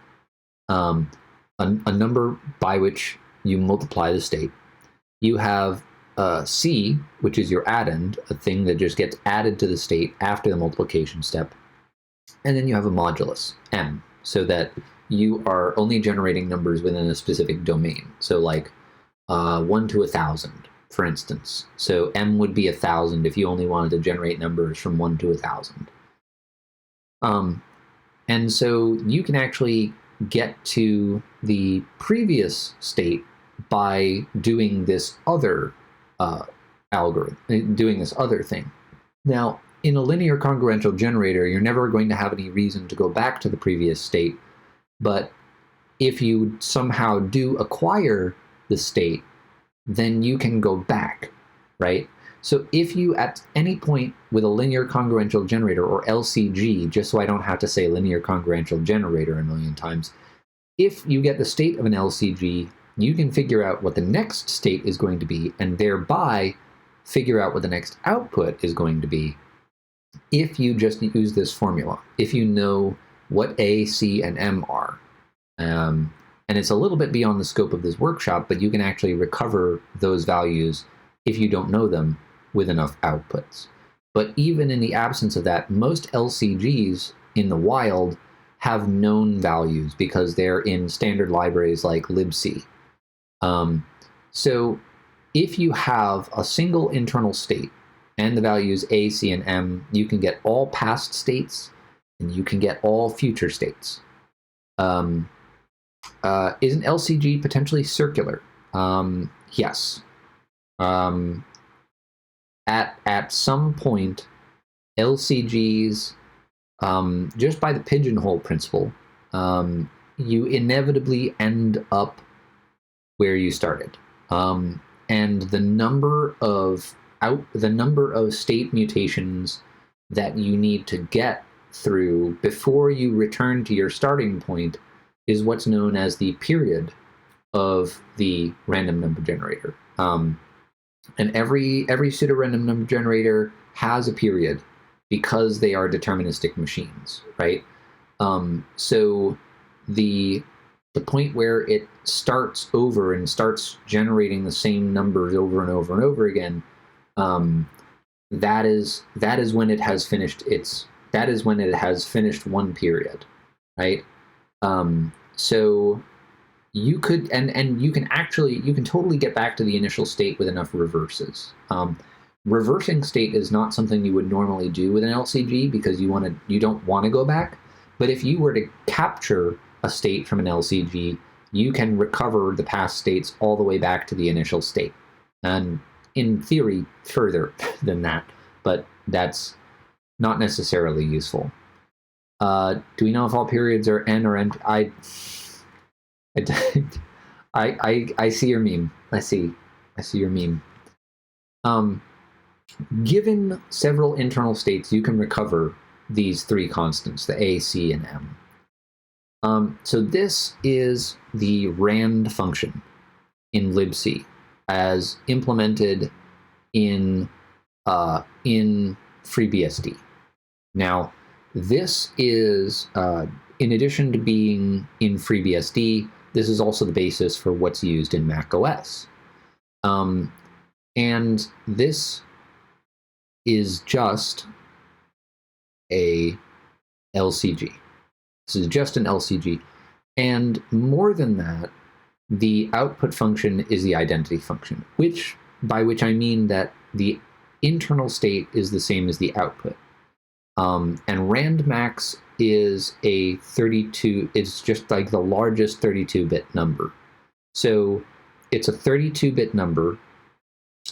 a number by which you multiply the state. You have C, which is your addend, a thing that just gets added to the state after the multiplication step. And then you have a modulus, M, so that you are only generating numbers within a specific domain. So like 1 to 1,000, for instance. So M would be 1,000 if you only wanted to generate numbers from 1 to 1,000. And so you can actually get to the previous state by doing this other algorithm, doing this other thing. Now, in a linear congruential generator, you're never going to have any reason to go back to the previous state, but if you somehow do acquire the state, then you can go back, right? So if you at any point with a linear congruential generator, or LCG, just so I don't have to say linear congruential generator a million times, if you get the state of an LCG, you can figure out what the next state is going to be, and thereby figure out what the next output is going to be if you just use this formula, if you know what A, C, and M are. And it's a little bit beyond the scope of this workshop, but you can actually recover those values if you don't know them with enough outputs. But even in the absence of that, most LCGs in the wild have known values because they're in standard libraries like libc. So if you have a single internal state and the values A, C, and M, you can get all past states and you can get all future states. Is an LCG potentially circular? Yes. At some point, LCGs, just by the pigeonhole principle, you inevitably end up where you started. And the number of state mutations that you need to get through before you return to your starting point is what's known as the period of the random number generator. And every pseudo-random number generator has a period because they are deterministic machines, right? So the point where it starts over and starts generating the same numbers over and over and over again, that is when it has finished one period, right? So you could, and you can totally get back to the initial state with enough reverses. Reversing state is not something you would normally do with an LCG because you don't want to go back. But if you were to capture a state from an LCG, you can recover the past states all the way back to the initial state. And in theory, further than that, but that's not necessarily useful. Do we know if all periods are N or N? I see your meme. I see your meme. Given several internal states, you can recover these three constants, the A, C, and M. So this is the rand function in libc as implemented in FreeBSD. Now, this is, in addition to being in FreeBSD, this is also the basis for what's used in Mac OS. And this is just a LCG. This is just an LCG. And more than that, the output function is the identity function, by which I mean that the internal state is the same as the output. And randmax is it's just like the largest 32-bit number. So it's a 32-bit number,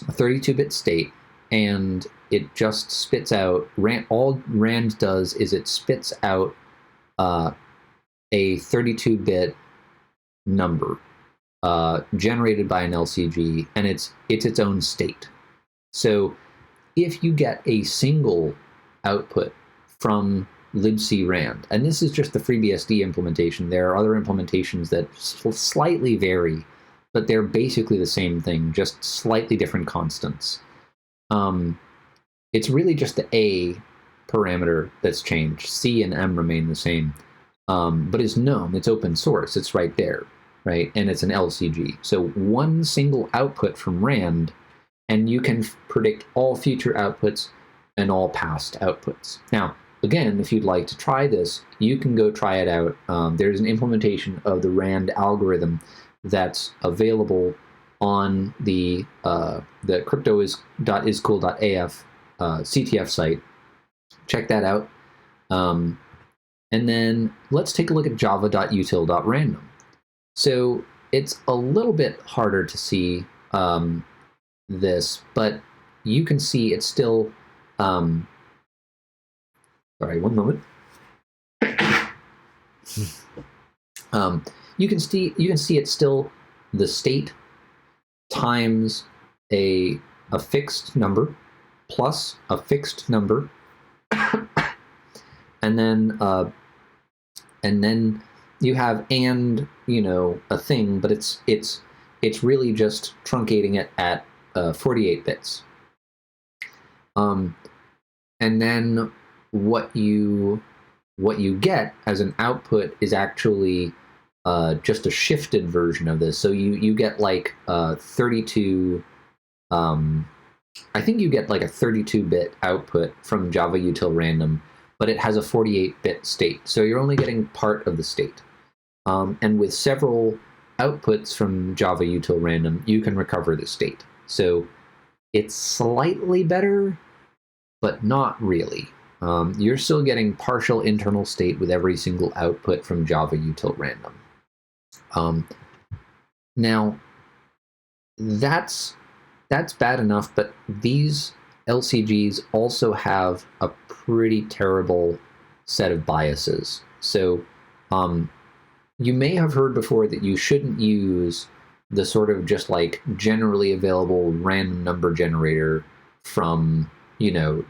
a 32-bit state, and it just spits out, all rand does is it spits out a 32-bit number generated by an LCG, and it's its own state. So if you get a single output from libc rand, and this is just the FreeBSD implementation, there are other implementations that slightly vary, but they're basically the same thing, just slightly different constants. It's really just the A parameter that's changed. C and M remain the same, but it's known, it's open source, it's right there, right? And it's an LCG. So one single output from rand, and you can predict all future outputs and all past outputs. Now, again, if you'd like to try this, you can go try it out. There's an implementation of the rand algorithm that's available on the crypto.iscool.af CTF site. Check that out. And then let's take a look at java.util.random. So it's a little bit harder to see this, but you can see it's still, sorry, one moment. you can see it's still the state times a fixed number plus a fixed number, and then you have a thing, but it's really just truncating it at 48 bits. And then what you get as an output is actually just a shifted version of this. So you get like 32. I think you get like a 32-bit output from Java Util Random, but it has a 48-bit state. So you're only getting part of the state. And with several outputs from Java Util Random, you can recover the state. So it's slightly better, but not really. You're still getting partial internal state with every single output from Java Util Random. Now, that's bad enough, but these LCGs also have a pretty terrible set of biases. So you may have heard before that you shouldn't use the sort of just like generally available random number generator from,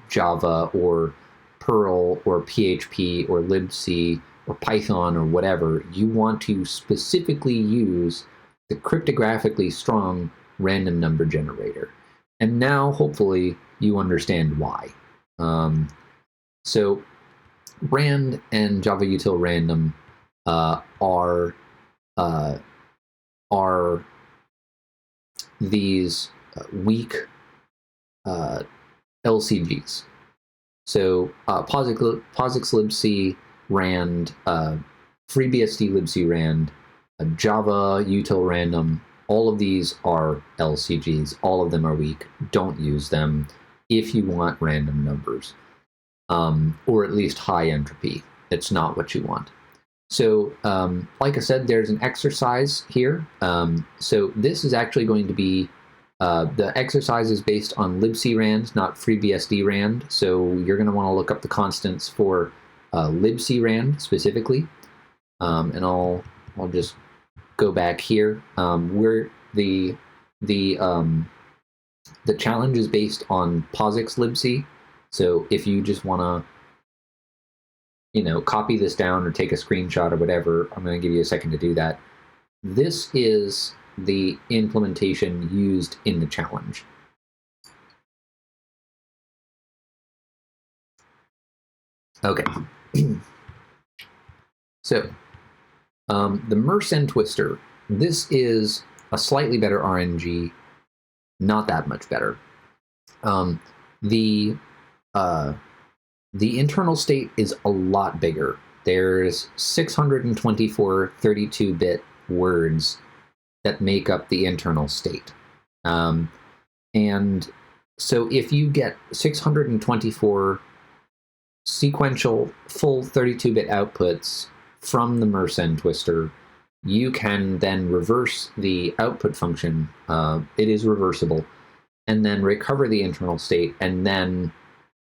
Java or Perl or PHP or libc or Python or whatever. You want to specifically use the cryptographically strong random number generator. And now, hopefully, you understand why. So Rand and Java Util Random are these weak LCGs. So POSIX libc Rand, FreeBSD libc Rand, Java Util Random, all of these are LCGs. All of them are weak. Don't use them if you want random numbers, or at least high entropy. It's not what you want. So, like I said, there's an exercise here. So this is actually going to be, the exercise is based on libc Rand, not FreeBSD Rand. So you're going to want to look up the constants for libc Rand specifically. And I'll just go back here. Where the challenge is based on POSIX libc. So if you just want to, copy this down or take a screenshot or whatever, I'm going to give you a second to do that. This is the implementation used in the challenge. Okay. So, the Mercen Twister, this is a slightly better RNG, not that much better. The internal state is a lot bigger. There's 624 32-bit words that make up the internal state. And so if you get 624 sequential full 32-bit outputs from the Mercen Twister, you can then reverse the output function. It is reversible, and then recover the internal state, and then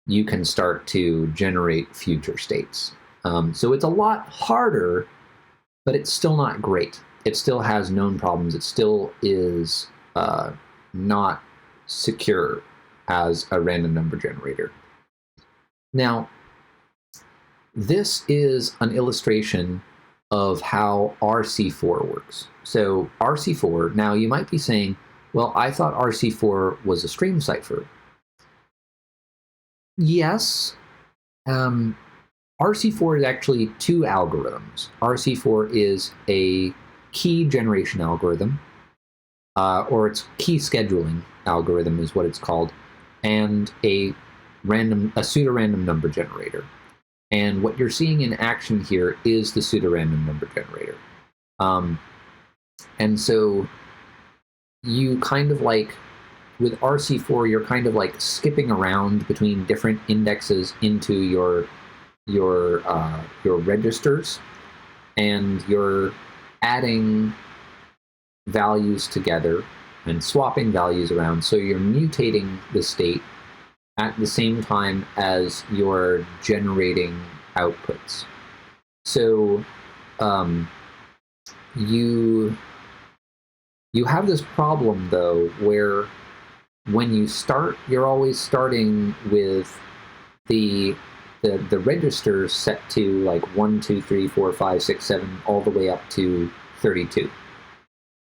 you can start to generate future states. So it's a lot harder, but it's still not great. It still has known problems. It still is not secure as a random number generator. Now, this is an illustration of how Rc4 works. So Rc4, now you might be saying, well, I thought Rc4 was a stream cipher. Yes, Rc4 is actually two algorithms. Rc4 is a key generation algorithm, or it's key scheduling algorithm is what it's called, and a pseudo-random number generator. And what you're seeing in action here is the pseudo-random number generator. And so you kind of like, with Rc4, you're kind of like skipping around between different indexes into your registers, and you're adding values together and swapping values around. So you're mutating the state at the same time as you're generating outputs. So you have this problem, though, where when you start, you're always starting with the registers set to like 1, 2, 3, 4, 5, 6, 7, all the way up to 32.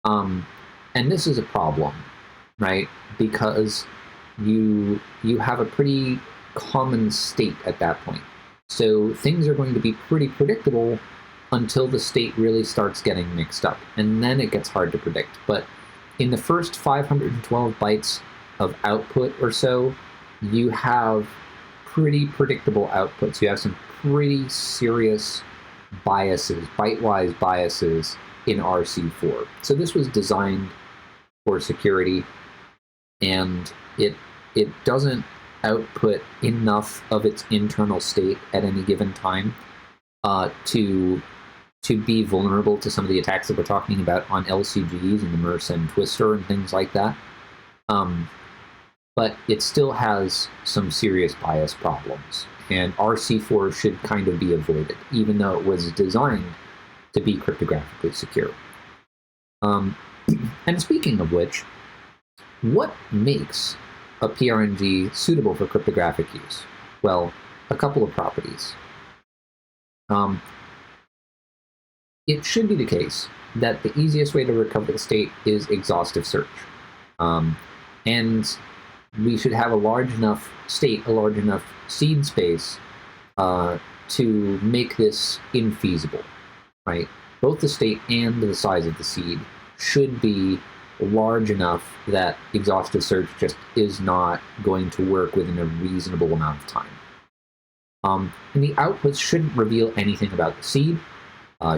And this is a problem, right? Because you have a pretty common state at that point. So things are going to be pretty predictable until the state really starts getting mixed up, and then it gets hard to predict. But in the first 512 bytes of output or so, you have pretty predictable outputs. You have some pretty serious biases, byte-wise biases in Rc4. So this was designed for security, and it doesn't output enough of its internal state at any given time to be vulnerable to some of the attacks that we're talking about on LCGs and the Mercen Twister and things like that. But it still has some serious bias problems, and Rc4 should kind of be avoided, even though it was designed to be cryptographically secure. And speaking of which, what makes a PRNG suitable for cryptographic use? Well, a couple of properties. It should be the case that the easiest way to recover the state is exhaustive search. And we should have a large enough state, a large enough seed space to make this infeasible, right? Both the state and the size of the seed should be large enough that exhaustive search just is not going to work within a reasonable amount of time. And the outputs shouldn't reveal anything about the seed,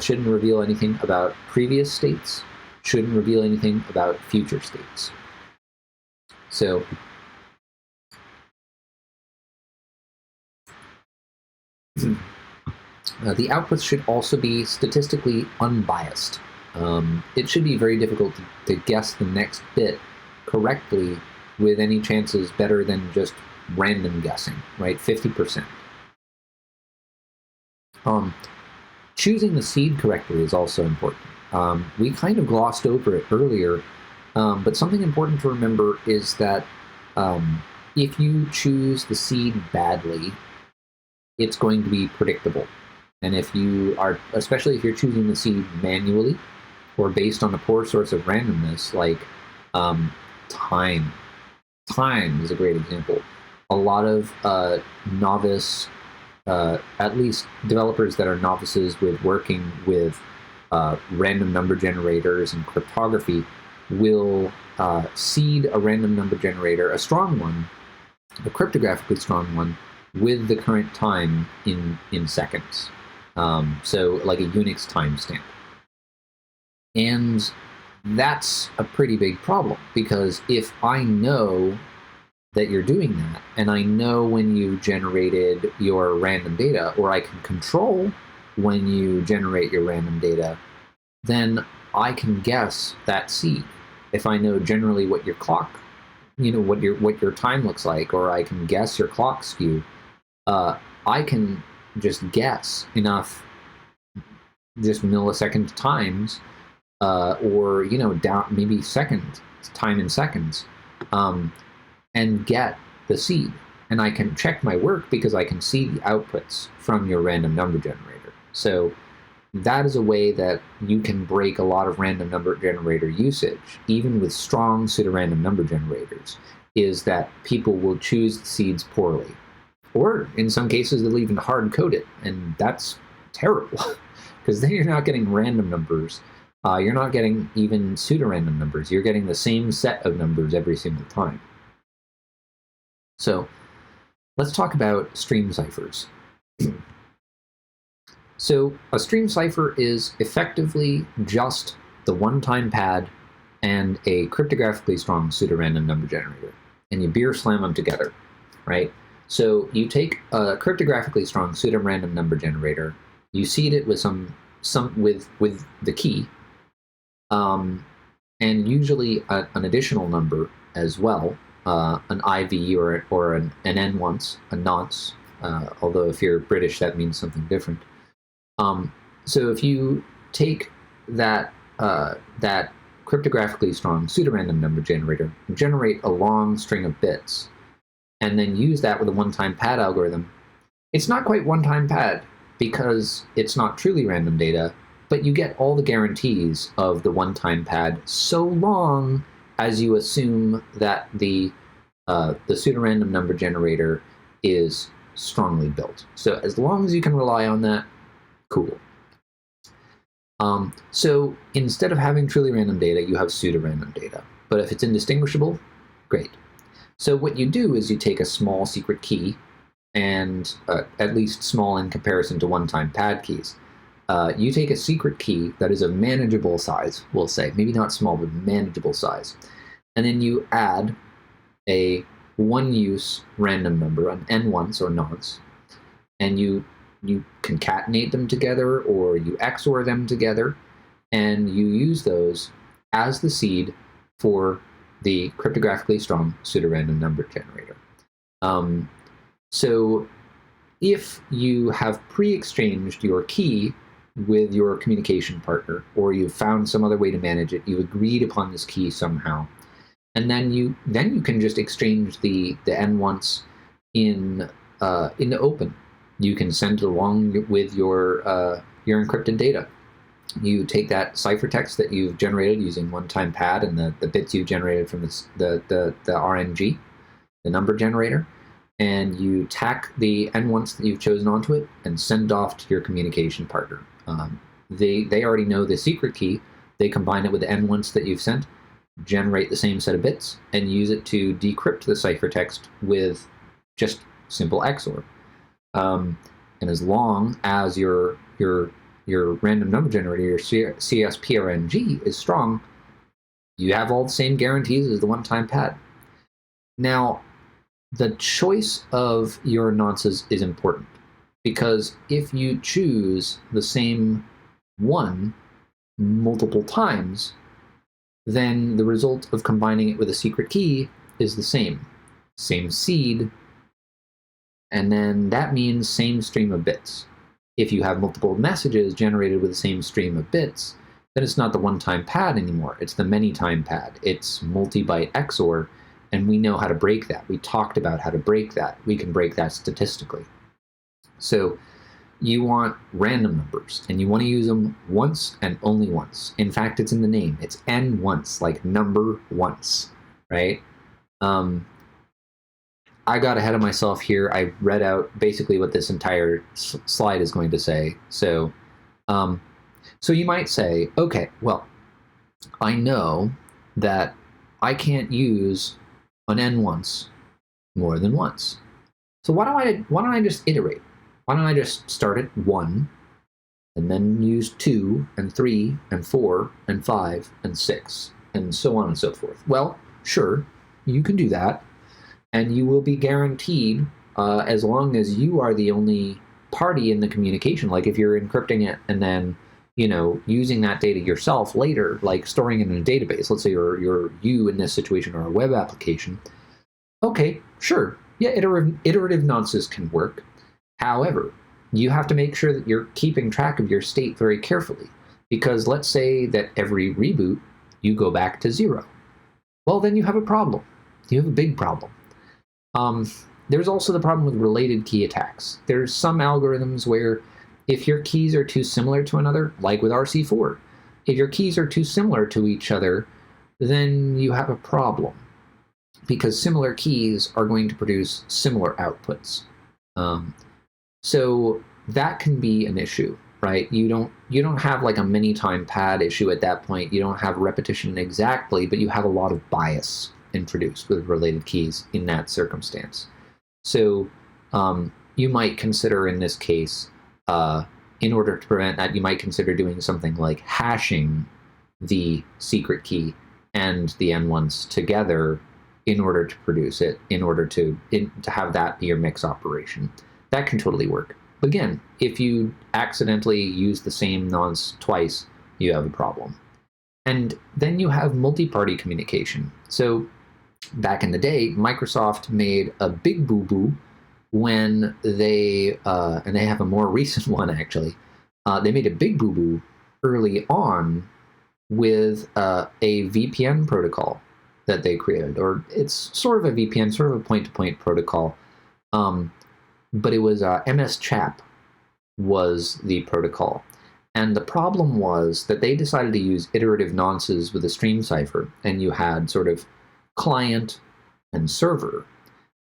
shouldn't reveal anything about previous states, shouldn't reveal anything about future states. So the outputs should also be statistically unbiased. It should be very difficult to guess the next bit correctly with any chances better than just random guessing, right? 50%. Choosing the seed correctly is also important. We kind of glossed over it earlier, but something important to remember is that if you choose the seed badly, it's going to be predictable. And if you are, especially if you're choosing the seed manually or based on a poor source of randomness, like time. Time is a great example. A lot of novice, at least developers that are novices with working with random number generators and cryptography will seed a random number generator, a strong one, a cryptographically strong one, with the current time in seconds. So like a Unix timestamp. And that's a pretty big problem, because if I know that you're doing that, and I know when you generated your random data, or I can control when you generate your random data, then I can guess that seed. If I know generally what your clock, what your time looks like, or I can guess your clock skew, I can just guess enough, just millisecond times, or down maybe time in seconds, and get the seed. And I can check my work because I can see the outputs from your random number generator. So that is a way that you can break a lot of random number generator usage, even with strong pseudo-random number generators, is that people will choose the seeds poorly. Or in some cases, they'll even hard code it, and that's terrible, because then you're not getting random numbers. You're not getting even pseudo-random numbers. You're getting the same set of numbers every single time. So let's talk about stream ciphers. So a stream cipher is effectively just the one-time pad and a cryptographically strong pseudo-random number generator, and you beer slam them together, right? So you take a cryptographically strong pseudo-random number generator, you seed it with with the key, and usually an additional number as well, an IV or an N once, a nonce, although if you're British that means something different. So if you take that that cryptographically strong pseudo-random number generator, generate a long string of bits, and then use that with a one-time pad algorithm. It's not quite one-time pad because it's not truly random data, but you get all the guarantees of the one-time pad so long as you assume that the pseudo-random number generator is strongly built. So as long as you can rely on that, cool. So instead of having truly random data, you have pseudo-random data. But if it's indistinguishable, great. So what you do is you take a small secret key, and at least small in comparison to one-time pad keys. You take a secret key that is of manageable size, we'll say, maybe not small, but manageable size. And then you add a one-use random number, an n-once or nonce, and you concatenate them together or you XOR them together, and you use those as the seed for the cryptographically strong pseudo-random number generator. So if you have pre-exchanged your key with your communication partner, or you've found some other way to manage it, you've agreed upon this key somehow, and then you can just exchange the n-once in the open. You can send it along with your encrypted data. You take that ciphertext that you've generated using one-time pad and the bits you generated from the RNG, the number generator, and you tack the n-once that you've chosen onto it and send it off to your communication partner. They already know the secret key. They combine it with the n-once that you've sent, generate the same set of bits, and use it to decrypt the ciphertext with just simple XOR. And as long as your random number generator, your CSPRNG, is strong, you have all the same guarantees as the one-time pad. Now, the choice of your nonces is important, because if you choose the same one multiple times, then the result of combining it with a secret key is the same seed, and then that means same stream of bits. If you have multiple messages generated with the same stream of bits, then it's not the one-time pad anymore. It's the many-time pad. It's multi-byte XOR, and we know how to break that. We talked about how to break that. We can break that statistically. So you want random numbers, and you want to use them once and only once. In fact, it's in the name. It's n-once, like number once, right? I got ahead of myself here. I read out basically what this entire slide is going to say. So, so you might say, okay, well, I know that I can't use an n-once more than once. So why don't I just iterate? Why don't I just start at 1, and then use 2, and 3, and 4, and 5, and 6, and so on and so forth? Well, sure, you can do that, and you will be guaranteed, as long as you are the only party in the communication. Like if you're encrypting it and then, you know, using that data yourself later, like storing it in a database. Let's say you in this situation are a web application. Okay, sure, yeah, iterative nonces can work. However, you have to make sure that you're keeping track of your state very carefully, because let's say that every reboot you go back to 0. Well, then you have a problem. You have a big problem. There's also the problem with related key attacks. There's some algorithms where if your keys are too similar to another, like with Rc4, if your keys are too similar to each other, then you have a problem, because similar keys are going to produce similar outputs. So that can be an issue, right? You don't have like a many-time pad issue at that point. You don't have repetition exactly, but you have a lot of bias introduced with related keys in that circumstance. So you might consider in this case, in order to prevent that, you might consider doing something like hashing the secret key and the n-once together in order to produce it, in order to have that be your mix operation. That can totally work. But again, if you accidentally use the same nonce twice, you have a problem. And then you have multi-party communication. So back in the day, Microsoft made a big boo-boo when they, and they have a more recent one actually, they made a big boo-boo early on with a VPN protocol that they created, or it's sort of a VPN, sort of a point-to-point protocol, but it was MS-CHAP was the protocol. And the problem was that they decided to use iterative nonces with a stream cipher, and you had sort of client and server.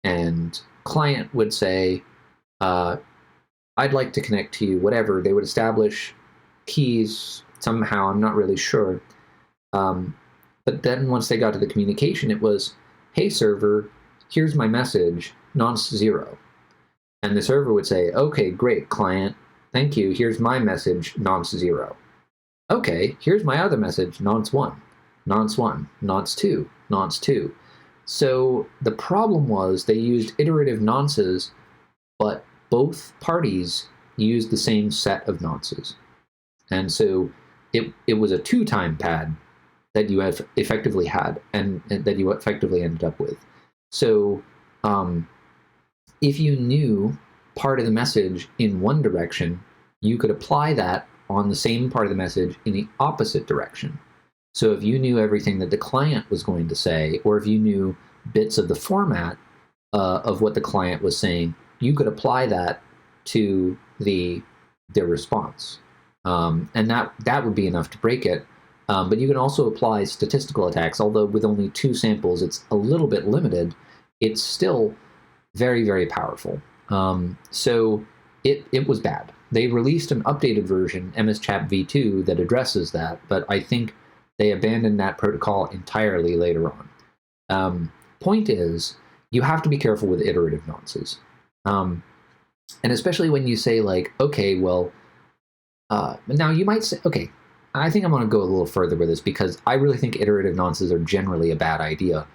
And client would say, I'd like to connect to you, whatever. They would establish keys somehow, I'm not really sure. But then once they got to the communication, it was, hey server, here's my message, nonce 0. And the server would say, okay, great, client, thank you, here's my message, nonce 0. Okay, here's my other message, nonce 1, nonce 1, nonce 2, nonce 2. So the problem was they used iterative nonces, but both parties used the same set of nonces. And so it was a two-time pad that you have effectively had and that you effectively ended up with. So if you knew part of the message in one direction, you could apply that on the same part of the message in the opposite direction. So if you knew everything that the client was going to say, or if you knew bits of the format of what the client was saying, you could apply that to their response. And that would be enough to break it. But you can also apply statistical attacks, although with only 2 samples, it's a little bit limited. It's still very, very powerful. So it was bad. They released an updated version, MS-CHAP v2, that addresses that, but I think they abandoned that protocol entirely later on. Point is, you have to be careful with iterative nonces. And especially when you say, like, okay, well, now you might say, okay, I think I'm going to go a little further with this because I really think iterative nonces are generally a bad idea.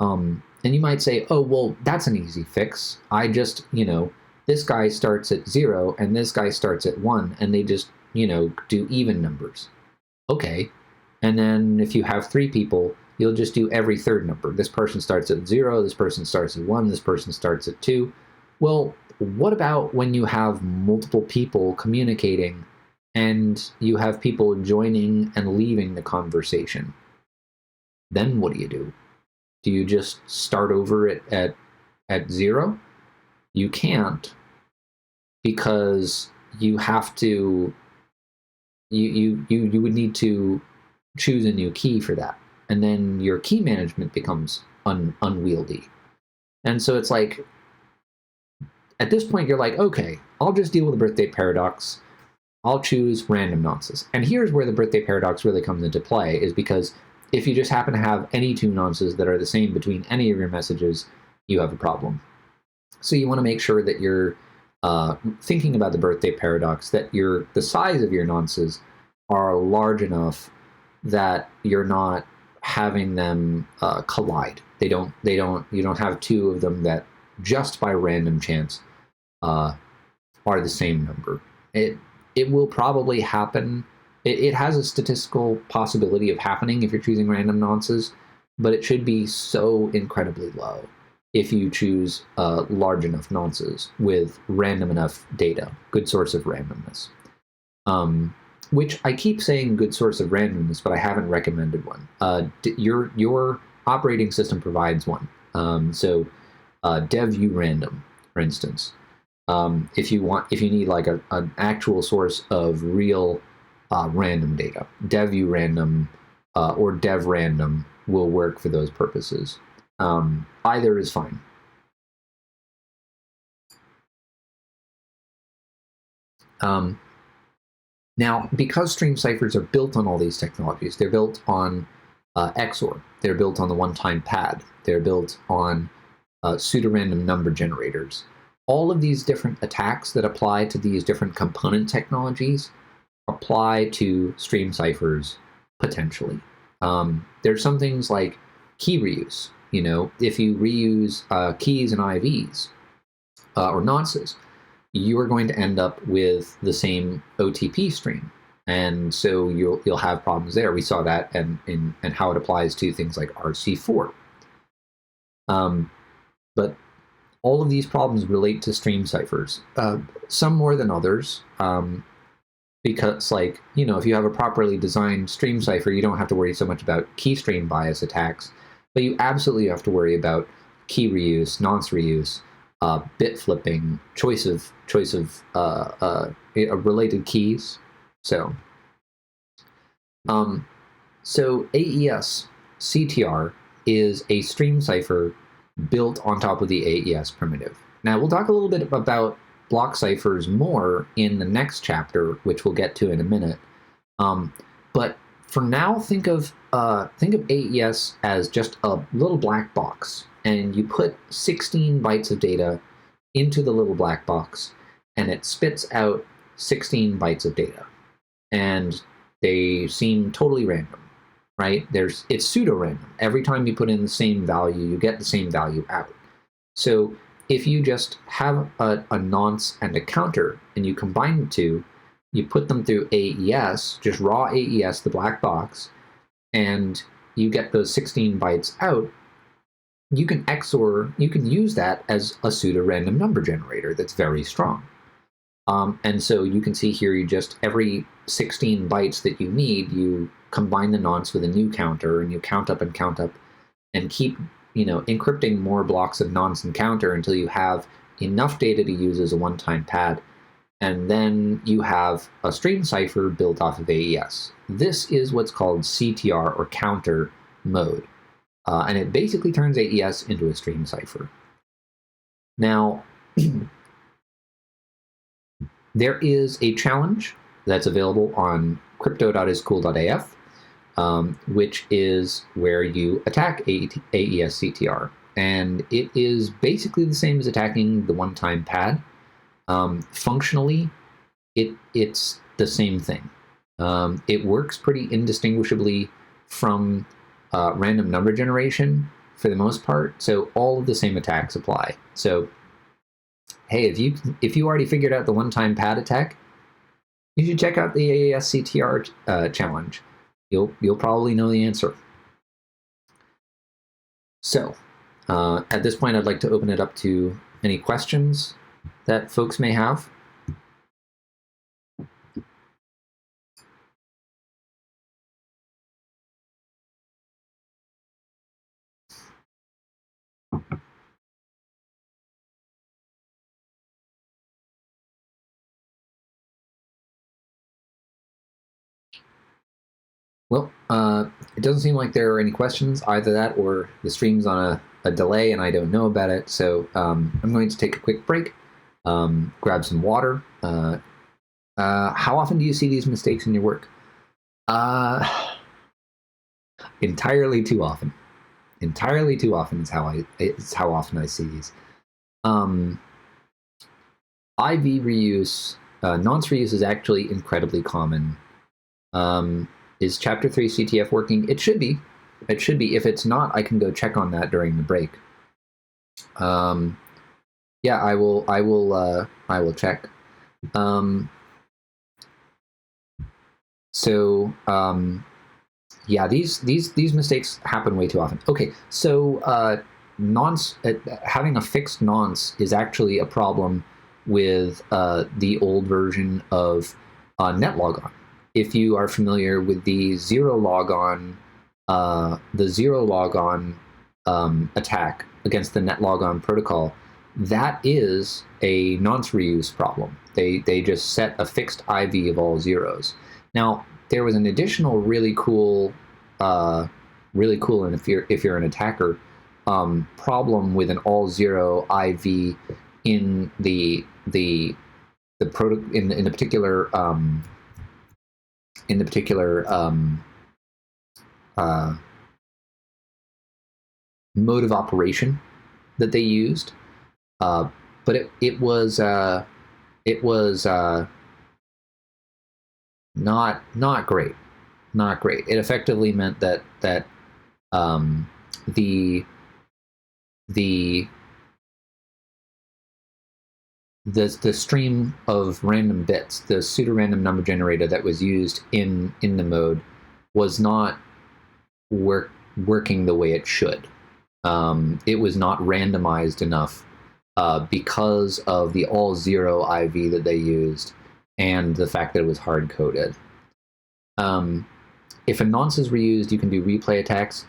And you might say, oh, well, that's an easy fix. I just, this guy starts at 0 and this guy starts at 1, and they just, do even numbers. Okay. And then if you have 3 people, you'll just do every third number. This person starts at 0, this person starts at 1, this person starts at 2. Well, what about when you have multiple people communicating and you have people joining and leaving the conversation? Then what do? Do you just start over at 0? You can't, because you have to, you would need to choose a new key for that. And then your key management becomes unwieldy. And so it's like, at this point, you're like, okay, I'll just deal with the birthday paradox. I'll choose random nonces. And here's where the birthday paradox really comes into play, is because if you just happen to have any 2 nonces that are the same between any of your messages, you have a problem. So you want to make sure that you're thinking about the birthday paradox, that the size of your nonces are large enough that you're not having them collide. You don't have 2 of them that just by random chance are the same number. It will probably happen. It has a statistical possibility of happening if you're choosing random nonces, but it should be so incredibly low if you choose large enough nonces with random enough data, good source of randomness. Which I keep saying good source of randomness, but I haven't recommended one. Your operating system provides one. So dev-urandom, for instance. If you need like an actual source of real random data, dev-urandom or dev-random will work for those purposes. Either is fine. Now, because stream ciphers are built on all these technologies, they're built on XOR, they're built on the one-time pad, they're built on pseudo-random number generators. All of these different attacks that apply to these different component technologies apply to stream ciphers potentially. There's some things like key reuse. If you reuse keys and IVs or nonces, you are going to end up with the same OTP stream, and so you'll have problems there. We saw that and how it applies to things like Rc4. But all of these problems relate to stream ciphers, some more than others, because, like, you know, if you have a properly designed stream cipher, you don't have to worry so much about key stream bias attacks, but you absolutely have to worry about key reuse, nonce reuse, bit flipping, choice of related keys. So AES CTR is a stream cipher built on top of the AES primitive. Now we'll talk a little bit about block ciphers more in the next chapter, which we'll get to in a minute. But for now, think of AES as just a little black box, and you put 16 bytes of data into the little black box, and it spits out 16 bytes of data, and they seem totally random, right? It's pseudo-random. Every time you put in the same value, you get the same value out. So if you just have a nonce and a counter, and you combine the two, you put them through AES, just raw AES, the black box, and you get those 16 bytes out, you can use that as a pseudo-random number generator that's very strong. And so you can see here, every 16 bytes that you need, you combine the nonce with a new counter, and you count up and keep, encrypting more blocks of nonce and counter until you have enough data to use as a one-time pad. And then you have a stream cipher built off of AES. This is what's called CTR, or counter mode. And it basically turns AES into a stream cipher. Now, there is a challenge that's available on crypto.iscool.af, which is where you attack AES CTR. And it is basically the same as attacking the one-time pad. Functionally, it's the same thing. It works pretty indistinguishably from random number generation for the most part, so all of the same attacks apply. So, hey, if you already figured out the one-time pad attack, you should check out the AES CTR challenge. You'll probably know the answer. So, at this point, I'd like to open it up to any questions that folks may have. Well, it doesn't seem like there are any questions, either that or the stream's on a delay and I don't know about it. So I'm going to take a quick break, grab some water. How often do you see these mistakes in your work? Entirely too often. Entirely too often is how often I see these. IV reuse, nonce reuse is actually incredibly common. Is Chapter 3 CTF working? It should be. It should be. If it's not, I can go check on that during the break. Yeah, I will check. Yeah, these mistakes happen way too often. Okay, so nonce, having a fixed nonce is actually a problem with the old version of netlogon. If you are familiar with the zero logon attack against the netlogon protocol, that is a nonce reuse problem. They just set a fixed IV of all zeros. Now, there was an additional really cool, and if you're an attacker, problem with an all zero IV in the particular mode of operation that they used, but it was not great. It effectively meant that the stream of random bits, the pseudo-random number generator that was used in the mode, was not working the way it should. It was not randomized enough because of the all zero IV that they used. and the fact that it was hard-coded. If a nonce is reused, you can do replay attacks.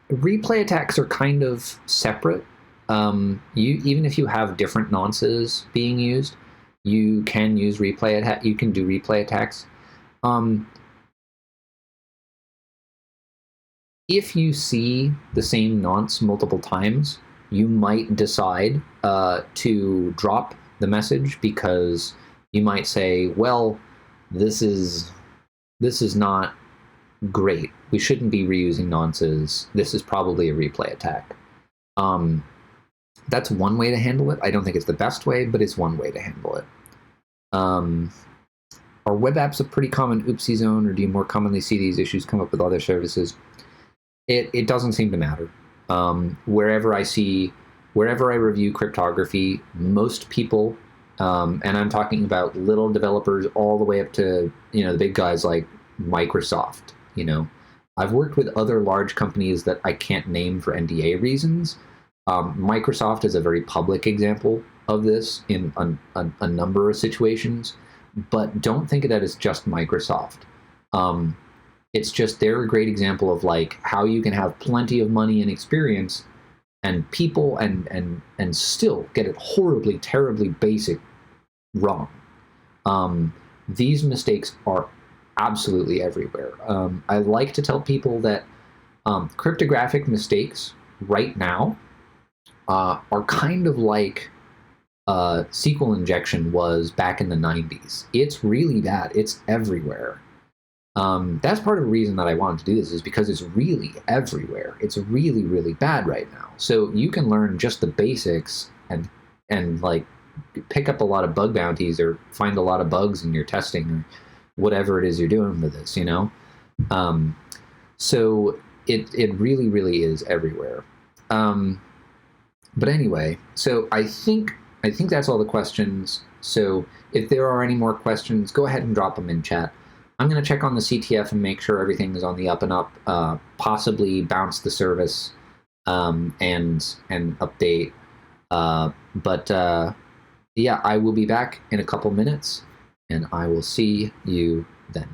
Replay attacks are kind of separate. Even if you have different nonces being used, you can use replay attack. You can do replay attacks. If you see the same nonce multiple times, you might decide to drop the message, because you might say, well, this is not great. We shouldn't be reusing nonces. This is probably a replay attack. That's one way to handle it. I don't think it's the best way, but it's one way to handle it. Are web apps a pretty common oopsie zone, or do you more commonly see these issues come up with other services? It doesn't seem to matter. Wherever I review cryptography, most people, and I'm talking about little developers all the way up to, the big guys like Microsoft. I've worked with other large companies that I can't name for NDA reasons. Microsoft is a very public example of this in a number of situations, but don't think of that as just Microsoft. It's just, they're a great example of like how you can have plenty of money and experience and people and still get it horribly, terribly basic wrong. These mistakes are absolutely everywhere. I like to tell people that cryptographic mistakes right now are kind of like SQL injection was back in the 90s. It's really bad. It's everywhere. That's part of the reason that I wanted to do this, is because it's really everywhere. It's really, really bad right now. So you can learn just the basics and like pick up a lot of bug bounties or find a lot of bugs in your testing or whatever it is you're doing with this, So it really, really is everywhere. But anyway, so I think that's all the questions. So if there are any more questions, go ahead and drop them in chat. I'm going to check on the CTF and make sure everything is on the up and up, possibly bounce the service and update. Yeah, I will be back in a couple minutes, and I will see you then.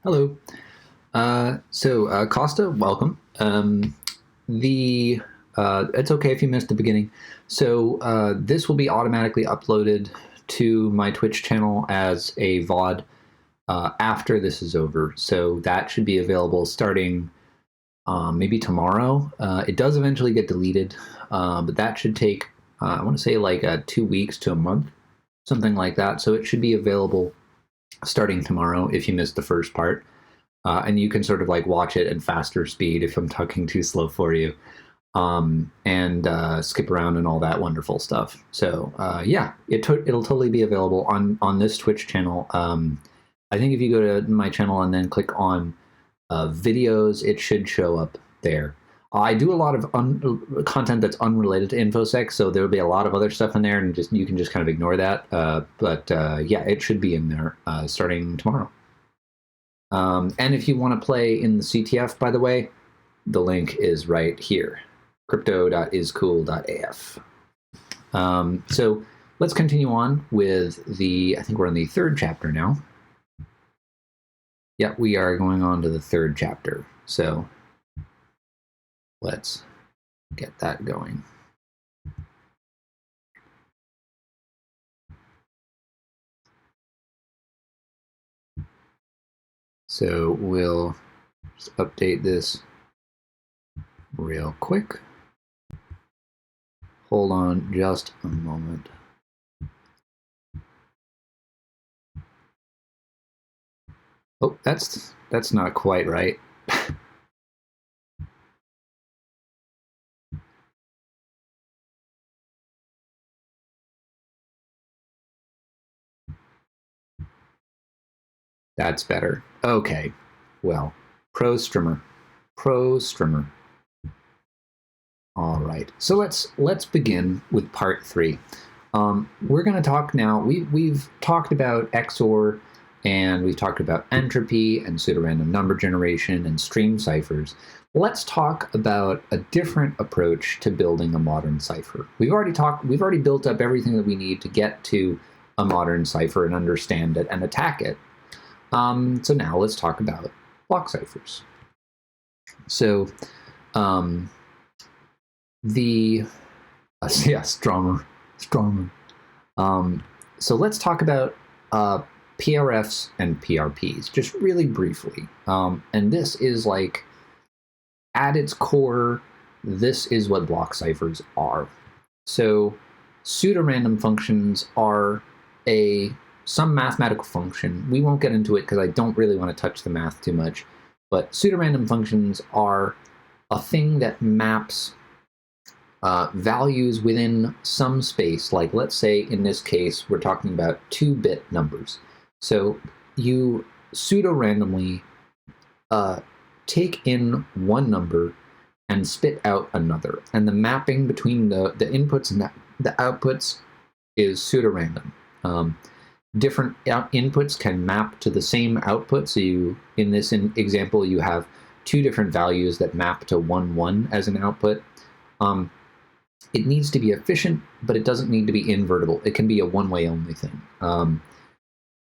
Hello. Costa, welcome. It's okay if you missed the beginning. This will be automatically uploaded to my Twitch channel as a VOD after this is over. So that should be available starting maybe tomorrow. It does eventually get deleted, but that should take, I want to say like 2 weeks to a month, something like that. So it should be available starting tomorrow if you missed the first part. And you can sort of like watch it at faster speed if I'm talking too slow for you, and skip around and all that wonderful stuff. So yeah, it'll totally be available on this Twitch channel. I think if you go to my channel and then click on videos, it should show up there. I do a lot of content that's unrelated to InfoSec, so there'll be a lot of other stuff in there, and you can just kind of ignore that. But yeah, it should be in there starting tomorrow. And if you want to play in the CTF, by the way, the link is right here, crypto.iscool.af. So let's continue on with I think we're in the third chapter now. Yeah, we are going on to the third chapter. So let's get that going. So we'll just update this real quick. Hold on just a moment. Oh, that's not quite right. That's better. Okay. Well, pro streamer. All right. So let's begin with part 3. We're going to talk now. We've talked about XOR, and we've talked about entropy and pseudo-random number generation and stream ciphers. Let's talk about a different approach to building a modern cipher. We've already built up everything that we need to get to a modern cipher and understand it and attack it. So now let's talk about block ciphers. So Stromer. So let's talk about PRFs and PRPs, just really briefly. And this is like, at its core, this is what block ciphers are. So pseudo-random functions are some mathematical function. We won't get into it because I don't really want to touch the math too much. But pseudo-random functions are a thing that maps values within some space. Like, let's say in this case, we're talking about 2-bit numbers. So you pseudo-randomly take in one number and spit out another. And the mapping between the inputs and the outputs is pseudo-random. Different inputs can map to the same output. So in this example, you have 2 different values that map to 1, 1 as an output. It needs to be efficient, but it doesn't need to be invertible. It can be a one-way only thing.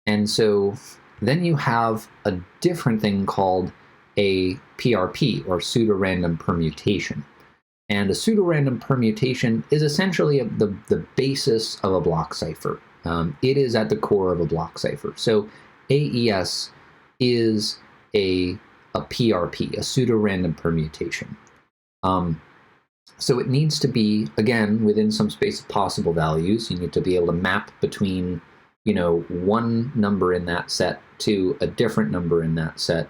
And so then you have a different thing called a PRP, or pseudo-random permutation. And a pseudo-random permutation is essentially the basis of a block cipher. It is at the core of a block cipher. So AES is a PRP, a pseudo-random permutation. So it needs to be, again, within some space of possible values. You need to be able to map between, one number in that set to a different number in that set.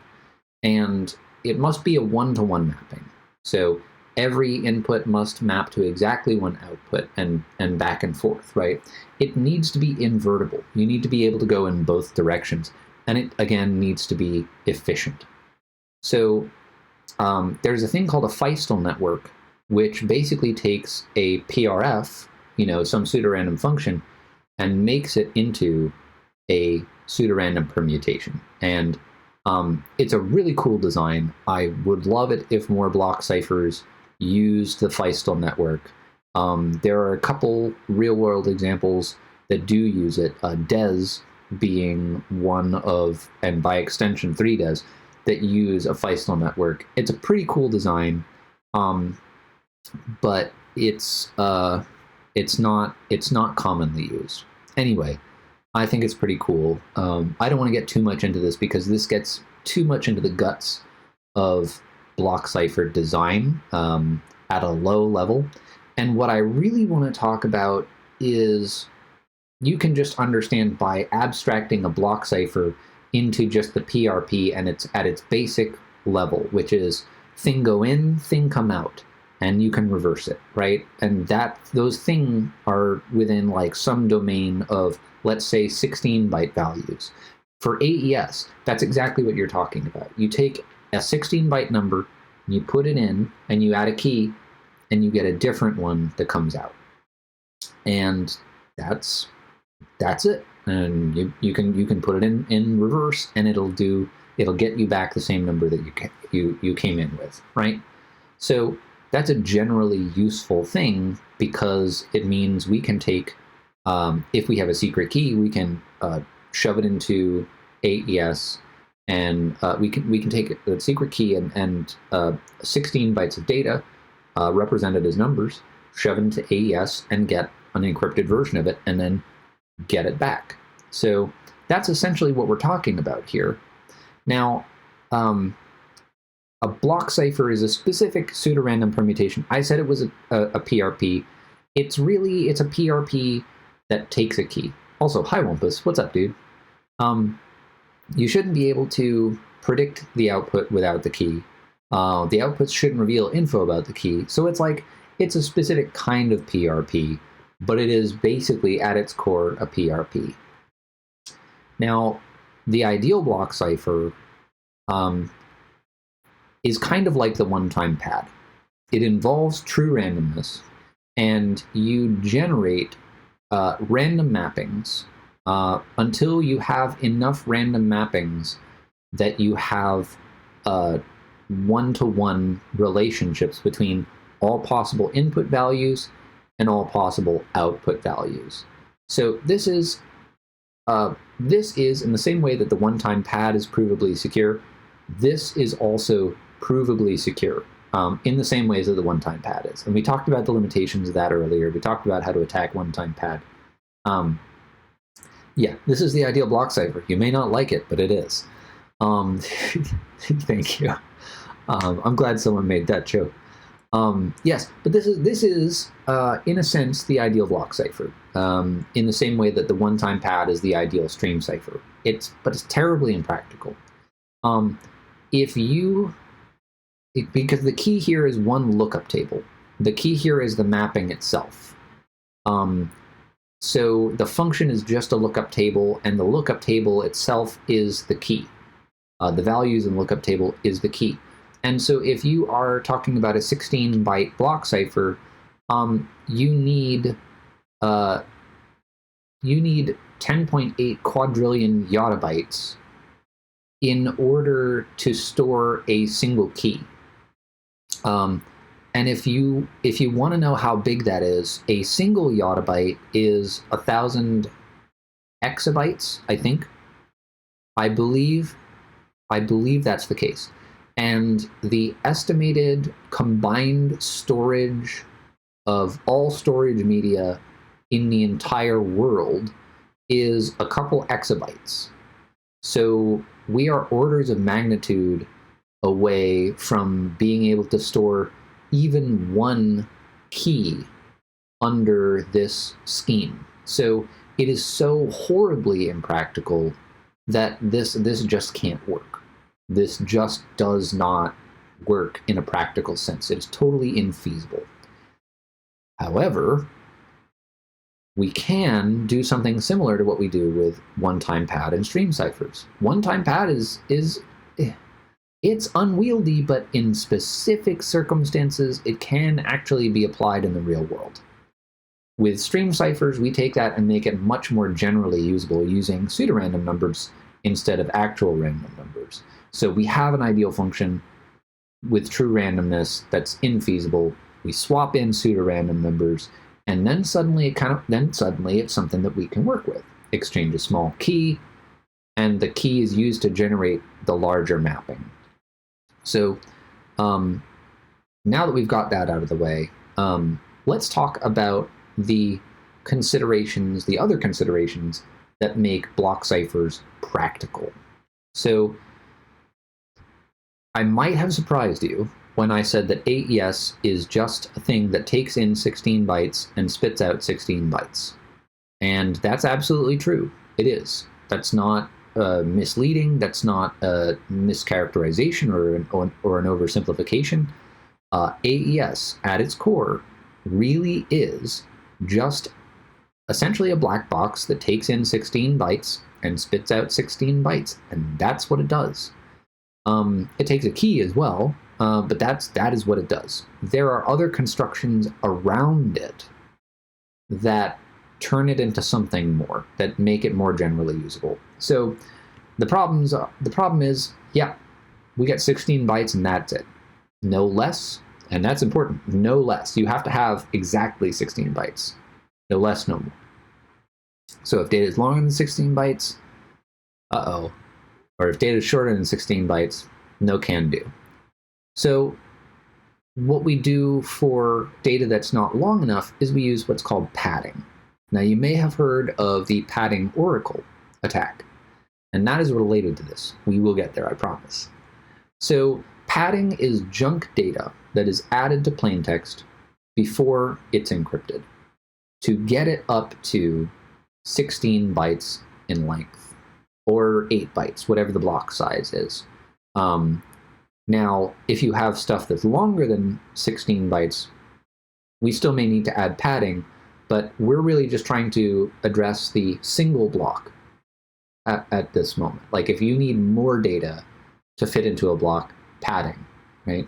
And it must be a one-to-one mapping. So every input must map to exactly one output and back and forth, right? It needs to be invertible. You need to be able to go in both directions. And it, again, needs to be efficient. So there's a thing called a Feistel network, which basically takes a PRF, some pseudo-random function, and makes it into a pseudo-random permutation. And it's a really cool design. I would love it if more block ciphers used the Feistel network. There are a couple real-world examples that do use it. DES being one of, and by extension 3 does, that use a Feistel network. It's a pretty cool design, but it's not commonly used. Anyway, I think it's pretty cool. I don't want to get too much into this because this gets too much into the guts of block cipher design at a low level. And what I really want to talk about is you can just understand by abstracting a block cipher into just the PRP and it's at its basic level, which is thing go in, thing come out, and you can reverse it, right? And that those things are within like some domain of, let's say, 16 byte values. For AES, that's exactly what you're talking about. You take a 16 byte number, you put it in, and you add a key, and you get a different one that comes out. And that's it. And you can put it in reverse, and it'll get you back the same number that you came in with, right? So that's a generally useful thing because it means we can take, if we have a secret key, we can shove it into AES, and we can take a secret key and 16 bytes of data represented as numbers, shove it into AES, and get an encrypted version of it, and then get it back. So that's essentially what we're talking about here. Now, a block cipher is a specific pseudo-random permutation. I said it was a PRP. It's a PRP that takes a key. Also, hi Wumpus, what's up, dude? You shouldn't be able to predict the output without the key. The outputs shouldn't reveal info about the key. So it's a specific kind of PRP, but it is basically at its core a PRP. Now, the ideal block cipher is kind of like the one-time pad. It involves true randomness, and you generate random mappings until you have enough random mappings that you have one-to-one relationships between all possible input values and all possible output values. So this is in the same way that the one-time pad is provably secure, this is also provably secure in the same ways that the one-time pad is. And we talked about the limitations of that earlier. We talked about how to attack one-time pad. Yeah, this is the ideal block cipher. You may not like it, but it is. Thank you. I'm glad someone made that joke. Yes, but this is in a sense the ideal block cipher. In the same way that the one-time pad is the ideal stream cipher. But it's terribly impractical. Because the key here is one lookup table. The key here is the mapping itself. So the function is just a lookup table, and the lookup table itself is the key. The values in the lookup table is the key. And so if you are talking about a 16-byte block cipher, you need 10.8 quadrillion yottabytes in order to store a single key. And if you want to know how big that is, a single yottabyte is 1,000 exabytes, I think. I believe that's the case. And the estimated combined storage of all storage media in the entire world is a couple exabytes. So we are orders of magnitude away from being able to store even one key under this scheme. So it is so horribly impractical that this just can't work. This just does not work in a practical sense. It's totally infeasible. However, we can do something similar to what we do with one-time pad and stream ciphers. One-time pad it's unwieldy, but in specific circumstances, it can actually be applied in the real world. With stream ciphers, we take that and make it much more generally usable using pseudo-random numbers instead of actual random numbers. So we have an ideal function with true randomness that's infeasible. We swap in pseudo-random numbers, and then suddenly it's something that we can work with. exchange a small key, and the key is used to generate the larger mapping. So now that we've got that out of the way, let's talk about the considerations, the other considerations that make block ciphers practical. So I might have surprised you when I said that AES is just a thing that takes in 16 bytes and spits out 16 bytes. And that's absolutely true. It is. That's not misleading. That's not a mischaracterization or an oversimplification. AES, at its core, really is just essentially a black box that takes in 16 bytes and spits out 16 bytes, and that's what it does. It takes a key as well, but that is what it does. There are other constructions around it that turn it into something more, that make it more generally usable. So the problem is, yeah, we get 16 bytes and that's it. No less, and that's important, no less. You have to have exactly 16 bytes. No less, no more. So if data is longer than 16 bytes, or if data is shorter than 16 bytes, no can do. So what we do for data that's not long enough is we use what's called padding. Now you may have heard of the padding oracle attack, and that is related to this. We will get there, I promise. So padding is junk data that is added to plaintext before it's encrypted to get it up to 16 bytes in length, or 8 bytes, whatever the block size is. Now, if you have stuff that's longer than 16 bytes, we still may need to add padding, but we're really just trying to address the single block at this moment. Like if you need more data to fit into a block, padding, right?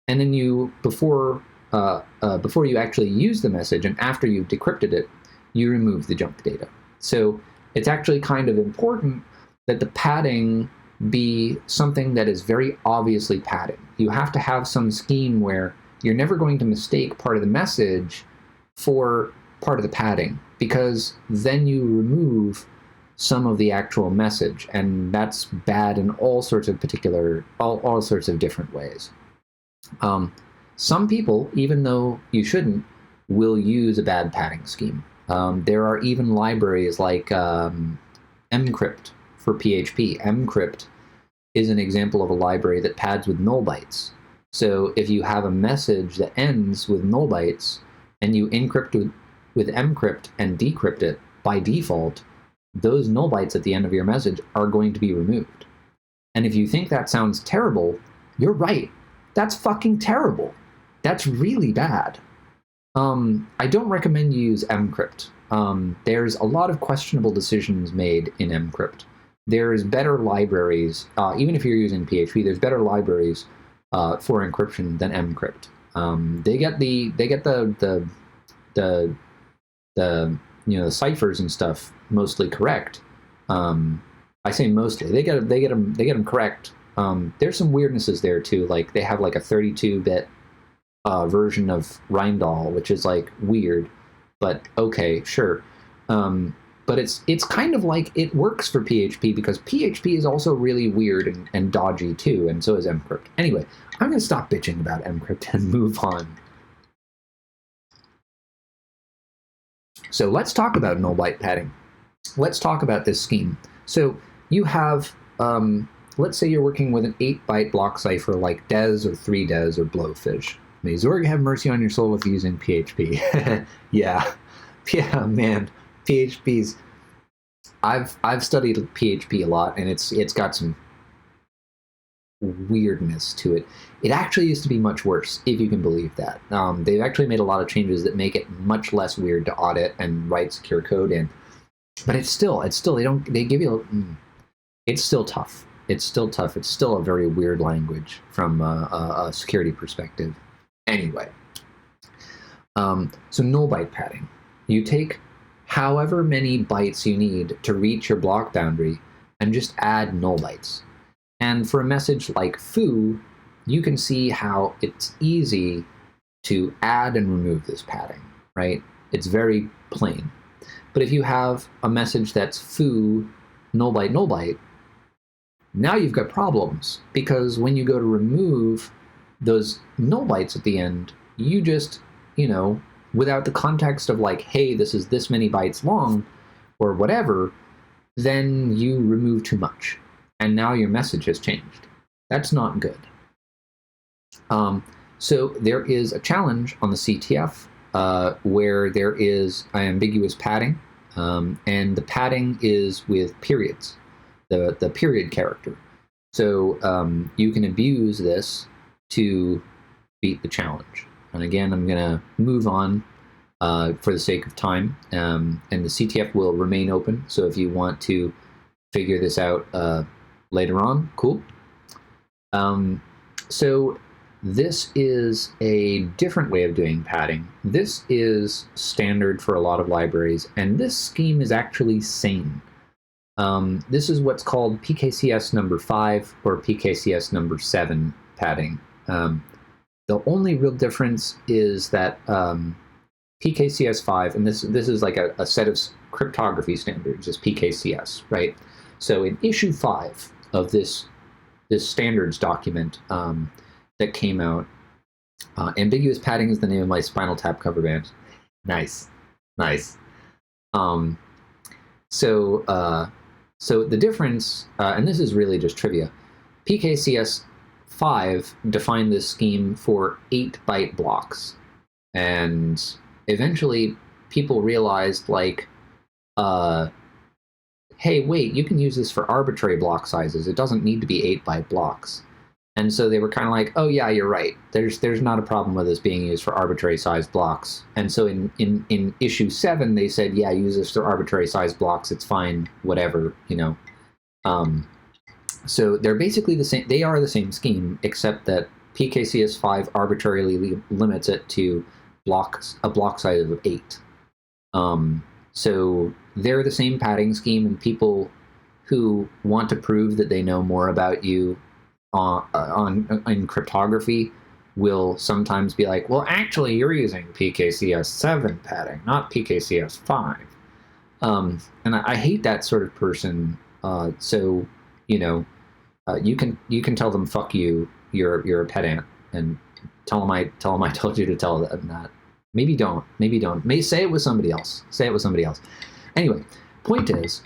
And then you, before you actually use the message and after you've decrypted it, you remove the junk data. So it's actually kind of important that the padding be something that is very obviously padding. You have to have some scheme where you're never going to mistake part of the message for part of the padding, because then you remove some of the actual message, and that's bad in all sorts of all sorts of different ways. Some people, even though you shouldn't, will use a bad padding scheme. There are even libraries like mcrypt for PHP. mcrypt is an example of a library that pads with null bytes. So if you have a message that ends with null bytes and you encrypt with mcrypt and decrypt it, by default, those null bytes at the end of your message are going to be removed. And if you think that sounds terrible, you're right. That's fucking terrible. That's really bad. I don't recommend you use mcrypt. There's a lot of questionable decisions made in mcrypt. There's better libraries, even if you're using PHP, there's better libraries for encryption than mcrypt. They get the ciphers and stuff mostly correct. I say mostly. They get them correct. There's some weirdnesses there too. Like they have like a 32-bit version of Rindall, which is like weird, but okay, sure. But it's kind of like it works for PHP because PHP is also really weird and dodgy too, and so is mcrypt. Anyway, I'm going to stop bitching about mcrypt and move on. So let's talk about null byte padding. Let's talk about this scheme. So you have, let's say you're working with an 8-byte block cipher like DES or 3DES or Blowfish. May Zorg have mercy on your soul if you're using PHP. Yeah, man, PHP's. I've studied PHP a lot, and it's got some weirdness to it. It actually used to be much worse, if you can believe that. They've actually made a lot of changes that make it much less weird to audit and write secure code in. But it's still they give you it's still tough. It's still tough. It's still a very weird language from a security perspective. Anyway, so null byte padding. You take however many bytes you need to reach your block boundary and just add null bytes. And for a message like foo, you can see how it's easy to add and remove this padding, right? It's very plain. But if you have a message that's foo, null byte, now you've got problems, because when you go to remove those null bytes at the end, you just, without the context of like, hey, this is this many bytes long or whatever, then you remove too much. And now your message has changed. That's not good. So there is a challenge on the CTF where there is ambiguous padding, and the padding is with periods, the period character. So you can abuse this to beat the challenge. And again, I'm going to move on for the sake of time, and the CTF will remain open. So if you want to figure this out later on, cool. So this is a different way of doing padding. This is standard for a lot of libraries, and this scheme is actually sane. This is what's called PKCS number 5 or PKCS number 7 padding. The only real difference is that PKCS 5, and this is like a set of cryptography standards, is PKCS, right? So in issue 5 of this standards document that came out, ambiguous padding is the name of my Spinal Tap cover band. Nice. So the difference, and this is really just trivia, PKCS 5 defined this scheme for 8-byte blocks, and eventually people realized, like, hey, wait, you can use this for arbitrary block sizes. It doesn't need to be 8-byte blocks. And so they were kind of like, oh yeah, you're right. There's not a problem with this being used for arbitrary sized blocks. And so in issue 7, they said, yeah, use this for arbitrary sized blocks. It's fine, whatever, So they're basically the same. They are the same scheme, except that PKCS 5 arbitrarily limits it to a block size of 8. So they're the same padding scheme, and people who want to prove that they know more about you in cryptography will sometimes be like, well, actually, you're using PKCS 7 padding, not PKCS 5. And I hate that sort of person. So, you can tell them, fuck you, you're a pedant, and tell them I told you to tell them that. Maybe don't. May say it with somebody else. Anyway, point is,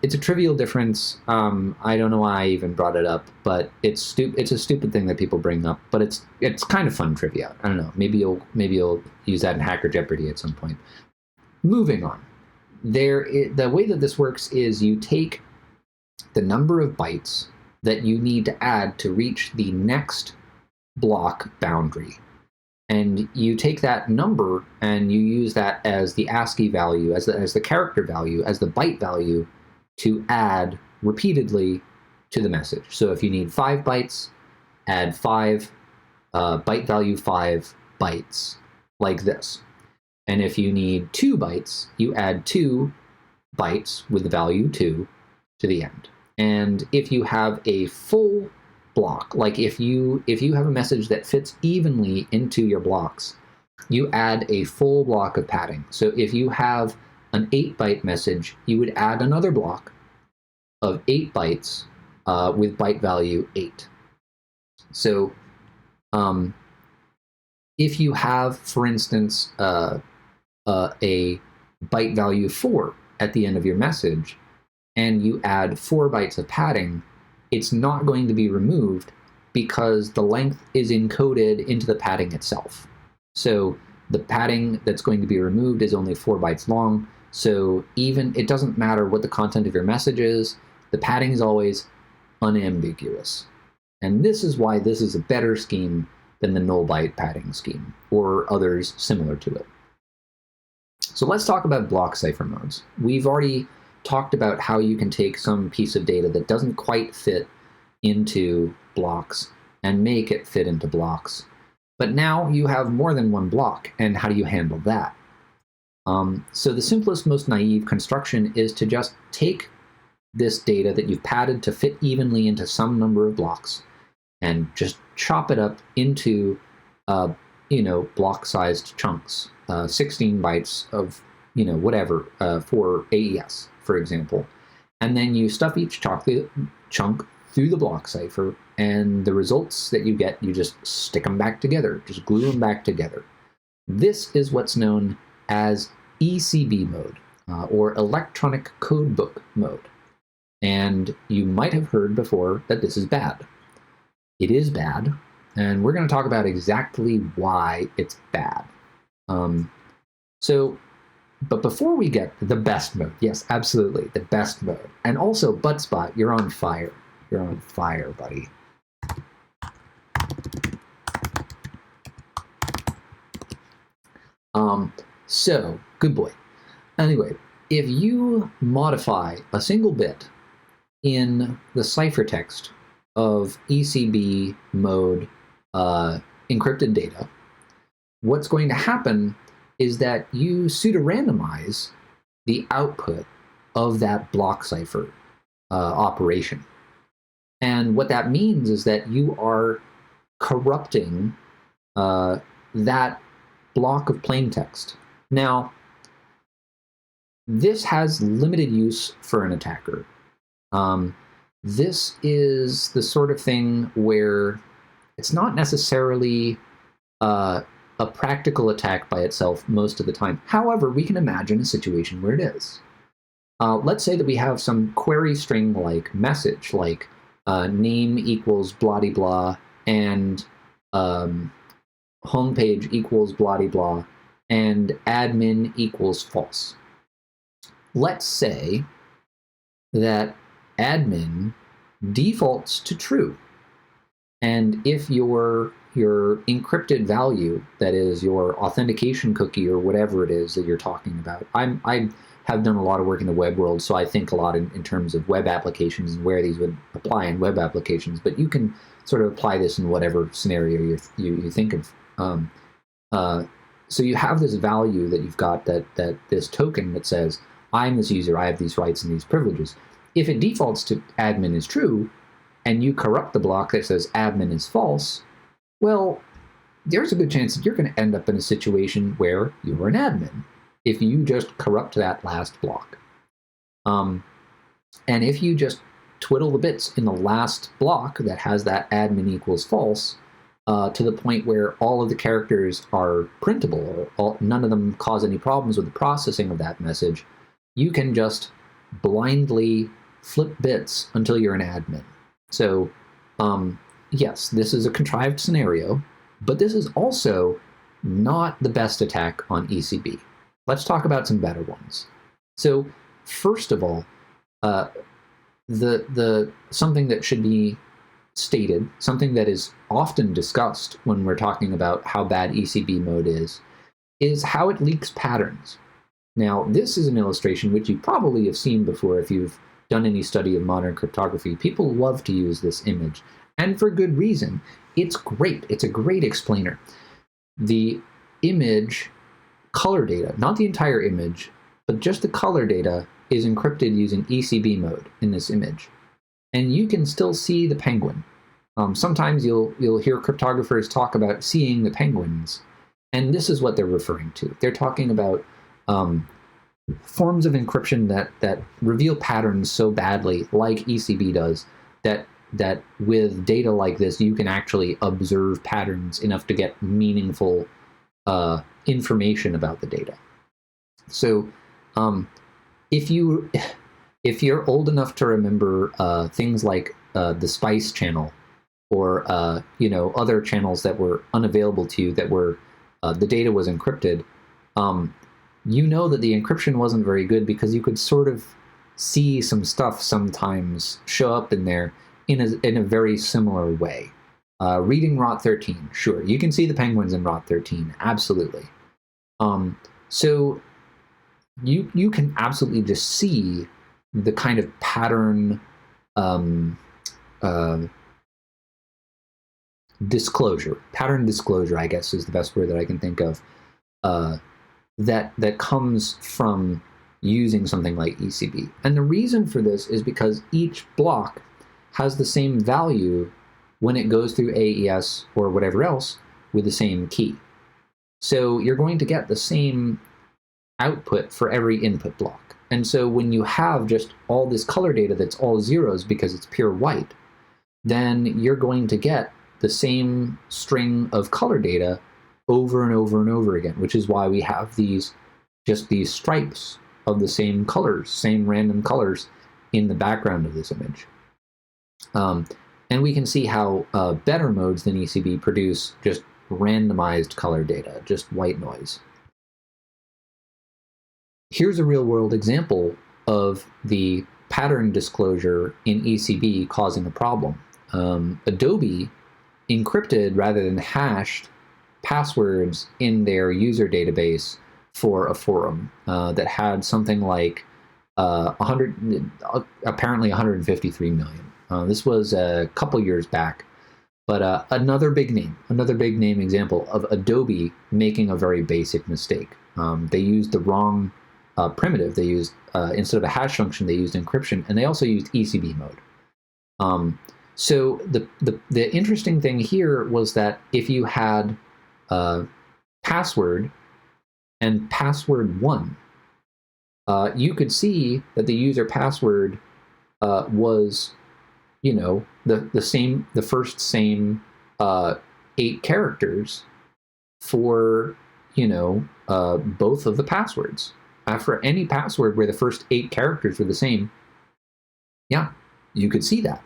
it's a trivial difference. I don't know why I even brought it up, but it's a stupid thing that people bring up, but it's kind of fun trivia. I don't know. Maybe you'll use that in Hacker Jeopardy at some point. Moving on. The way that this works is you take the number of bytes that you need to add to reach the next block boundary. And you take that number and you use that as the ASCII value, as the character value, as the byte value to add repeatedly to the message. So if you need 5 bytes, add 5, byte value 5 bytes, like this. And if you need 2 bytes, you add 2 bytes with the value 2 to the end. And if you have a full block, like if you have a message that fits evenly into your blocks, you add a full block of padding. So if you have an 8-byte message, you would add another block of 8 bytes with byte value 8. So if you have, for instance, a byte value 4 at the end of your message, and you add 4 bytes of padding, it's not going to be removed because the length is encoded into the padding itself. So the padding that's going to be removed is only 4 bytes long, so it doesn't matter what the content of your message is, the padding is always unambiguous. And this is why this is a better scheme than the null byte padding scheme, or others similar to it. So let's talk about block cipher modes. We've already talked about how you can take some piece of data that doesn't quite fit into blocks and make it fit into blocks. But now you have more than one block, and how do you handle that? So the simplest, most naive construction is to just take this data that you've padded to fit evenly into some number of blocks and just chop it up into block-sized chunks, 16 bytes of whatever, for AES, for example. And then you stuff each chunk through the block cipher, and the results that you get, you just stick them back together, just glue them back together. This is what's known as ECB mode, or electronic codebook mode. And you might have heard before that this is bad. It is bad, and we're going to talk about exactly why it's bad. But before we get to the best mode, yes, absolutely, the best mode. And also, Buttspot, you're on fire. You're on fire, buddy. So, good boy. Anyway, if you modify a single bit in the ciphertext of ECB mode encrypted data, what's going to happen is that you pseudo-randomize the output of that block cipher operation. And what that means is that you are corrupting that block of plaintext. Now, this has limited use for an attacker. This is the sort of thing where it's not necessarily a practical attack by itself most of the time. However, we can imagine a situation where it is. Let's say that we have some query string-like message, like name equals blah-de-blah, and homepage equals blah-de-blah, and admin equals false. Let's say that admin defaults to true. And if your encrypted value, that is your authentication cookie or whatever it is that you're talking about, I have done a lot of work in the web world, so I think a lot in terms of web applications and where these would apply in web applications, but you can sort of apply this in whatever scenario you think of. So you have this value that you've got, that this token that says, I'm this user, I have these rights and these privileges. If it defaults to admin is true, and you corrupt the block that says admin is false, well, there's a good chance that you're going to end up in a situation where you're an admin if you just corrupt that last block. And if you just twiddle the bits in the last block that has that admin equals false, to the point where all of the characters are printable, or none of them cause any problems with the processing of that message, you can just blindly flip bits until you're an admin. So, yes, this is a contrived scenario, but this is also not the best attack on ECB. Let's talk about some better ones. So, first of all, the something that should be stated, something that is often discussed when we're talking about how bad ECB mode is how it leaks patterns. Now, this is an illustration which you probably have seen before if you've done any study of modern cryptography. People love to use this image, and for good reason. It's great. It's a great explainer. The image color data, not the entire image, but just the color data, is encrypted using ECB mode in this image. And you can still see the penguin. Sometimes you'll hear cryptographers talk about seeing the penguins, and this is what they're referring to. They're talking about forms of encryption that reveal patterns so badly, like ECB does, that with data like this, you can actually observe patterns enough to get meaningful information about the data. So if you're old enough to remember things like the Spice channel, or other channels that were unavailable to you, that were the data was encrypted, you know that the encryption wasn't very good because you could sort of see some stuff sometimes show up in there in a very similar way. Reading Rot13, sure, you can see the penguins in Rot13, absolutely. So you can absolutely just see the kind of pattern disclosure. Pattern disclosure, I guess, is the best word that I can think of. That comes from using something like ECB. And the reason for this is because each block has the same value when it goes through AES or whatever else with the same key. So you're going to get the same output for every input block. And so when you have just all this color data that's all zeros because it's pure white, then you're going to get the same string of color data over and over and over again, which is why we have these stripes of the same colors, same random colors in the background of this image. And we can see how better modes than ECB produce just randomized color data, just white noise. Here's a real-world example of the pattern disclosure in ECB causing a problem. Adobe encrypted rather than hashed passwords in their user database for a forum that had something like apparently 153 million. This was a couple years back, but another big name example of Adobe making a very basic mistake. They used the wrong primitive. They used, instead of a hash function, they used encryption, and they also used ECB mode. So the interesting thing here was that if you had password and password 1, you could see that the user password was, you know, the first same 8 characters for, you know, both of the passwords. For any password where the first 8 characters were the same, yeah, you could see that.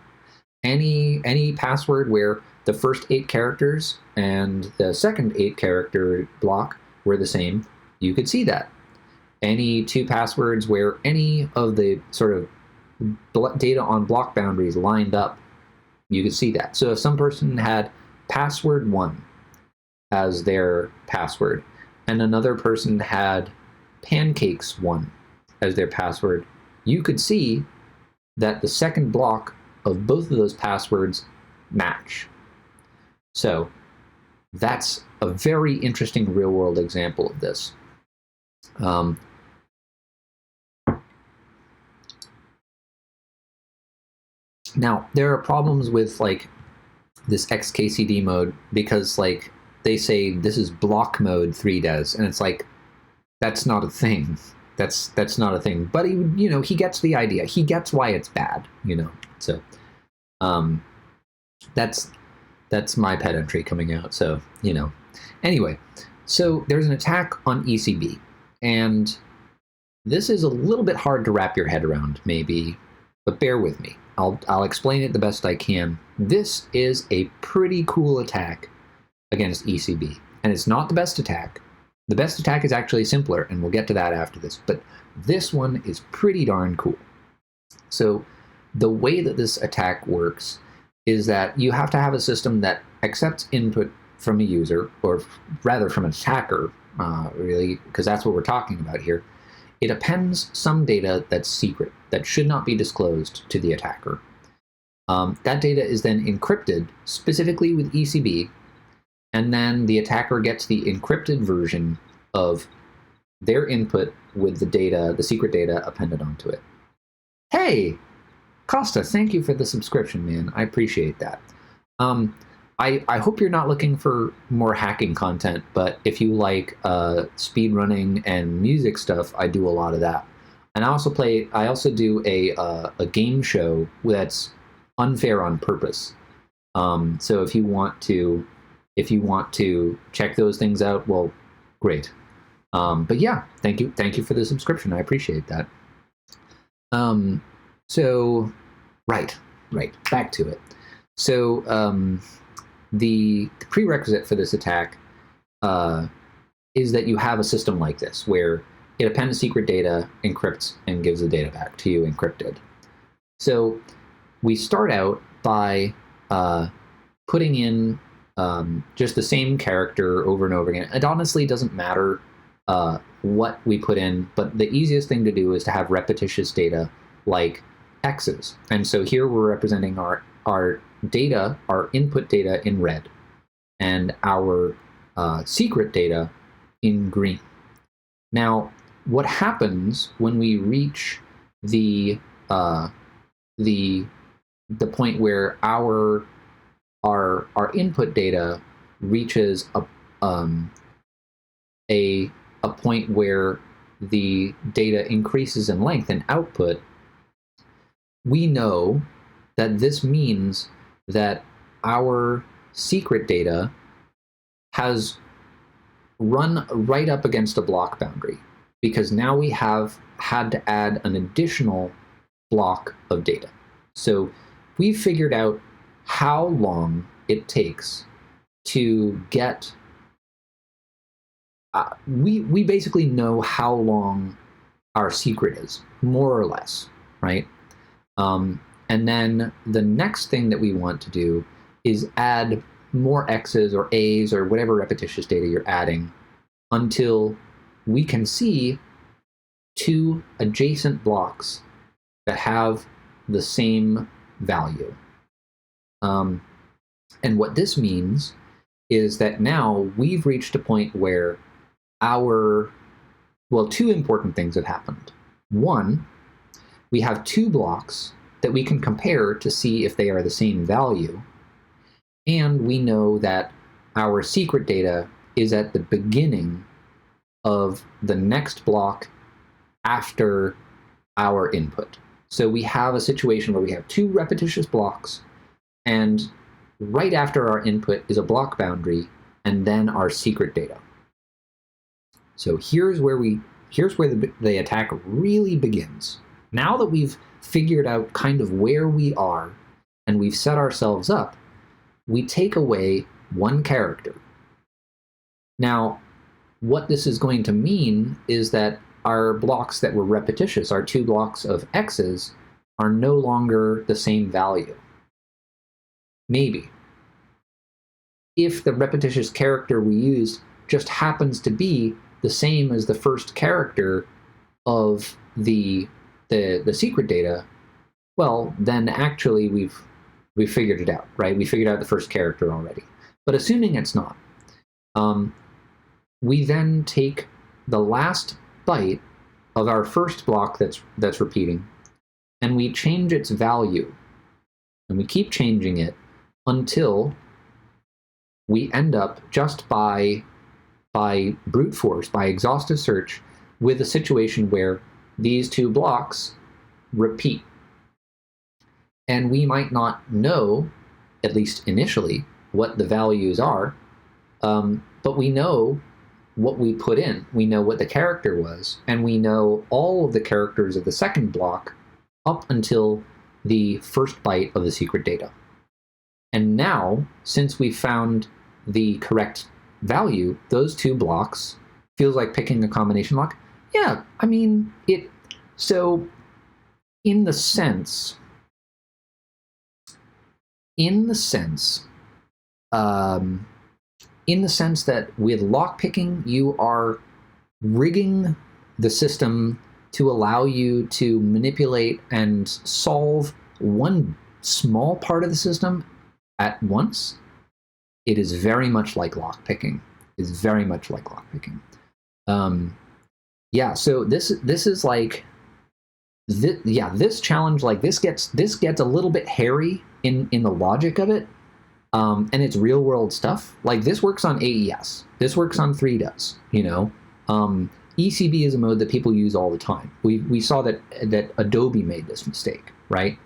Any password where the first 8 characters and the second 8 character block were the same, you could see that. Any 2 passwords where any of the sort of data on block boundaries lined up, you could see that. So if some person had password 1 as their password, and another person had pancakes 1 as their password, you could see that the second block of both of those passwords match. So that's a very interesting real-world example of this. Now, there are problems with like this XKCD mode because like they say this is block mode 3des, and it's like that's not a thing. That's not a thing. But he, you know, he gets the idea. He gets why it's bad, you know. So that's my pet entry coming out. So, you know. Anyway, so there's an attack on ECB, and this is a little bit hard to wrap your head around, maybe, but bear with me. I'll explain it the best I can. This is a pretty cool attack against ECB, and it's not the best attack. The best attack is actually simpler, and we'll get to that after this, but this one is pretty darn cool. So the way that this attack works is that you have to have a system that accepts input from a user, or rather from an attacker, really, because that's what we're talking about here. It appends some data that's secret, that should not be disclosed to the attacker. That data is then encrypted, specifically with ECB, and then the attacker gets the encrypted version of their input with the data, the secret data, appended onto it. Hey, Costa, thank you for the subscription, man. I appreciate that. I hope you're not looking for more hacking content, but if you like speed running and music stuff, I do a lot of that. And I also do a game show that's unfair on purpose. So if you want to check those things out, well, great. But yeah, thank you for the subscription. I appreciate that. So right, back to it. So the prerequisite for this attack is that you have a system like this, where it appends secret data, encrypts, and gives the data back to you encrypted. So we start out by putting in just the same character over and over again. It honestly doesn't matter what we put in, but the easiest thing to do is to have repetitious data like X's. And so here we're representing our data, our input data in red, and our secret data in green. Now, what happens when we reach the point where our input data reaches a point where the data increases in length and output, we know that this means that our secret data has run right up against a block boundary, because now we have had to add an additional block of data. So we figured out how long it takes to get, we basically know how long our secret is, more or less, right? And then the next thing that we want to do is add more X's or A's or whatever repetitious data you're adding until we can see two adjacent blocks that have the same value. And what this means is that now we've reached a point where two important things have happened. One, we have two blocks that we can compare to see if they are the same value. And we know that our secret data is at the beginning of the next block after our input. So we have a situation where we have two repetitious blocks, and right after our input is a block boundary, and then our secret data. So here's where the attack really begins. Now that we've figured out kind of where we are and we've set ourselves up, we take away one character. Now, what this is going to mean is that our blocks that were repetitious, our two blocks of X's, are no longer the same value. Maybe. If the repetitious character we used just happens to be the same as the first character of the secret data, well, then actually we've figured it out, right? We figured out the first character already. But assuming it's not, we then take the last byte of our first block that's repeating, and we change its value, and we keep changing it until we end up just by brute force, by exhaustive search, with a situation where these two blocks repeat. And we might not know, at least initially, what the values are, but we know what we put in. We know what the character was, and we know all of the characters of the second block up until the first byte of the secret data. And now, since we found the correct value, those two blocks feels like picking a combination lock. Yeah, I mean, so in the sense that with lockpicking, you are rigging the system to allow you to manipulate and solve one small part of the system at once. It is very much like lockpicking. It's very much like lockpicking. Yeah, so this is like, this challenge, like this gets a little bit hairy in the logic of it. And it's real world stuff. Like this works on AES. This works on 3DES, you know. ECB is a mode that people use all the time. We saw that Adobe made this mistake, right?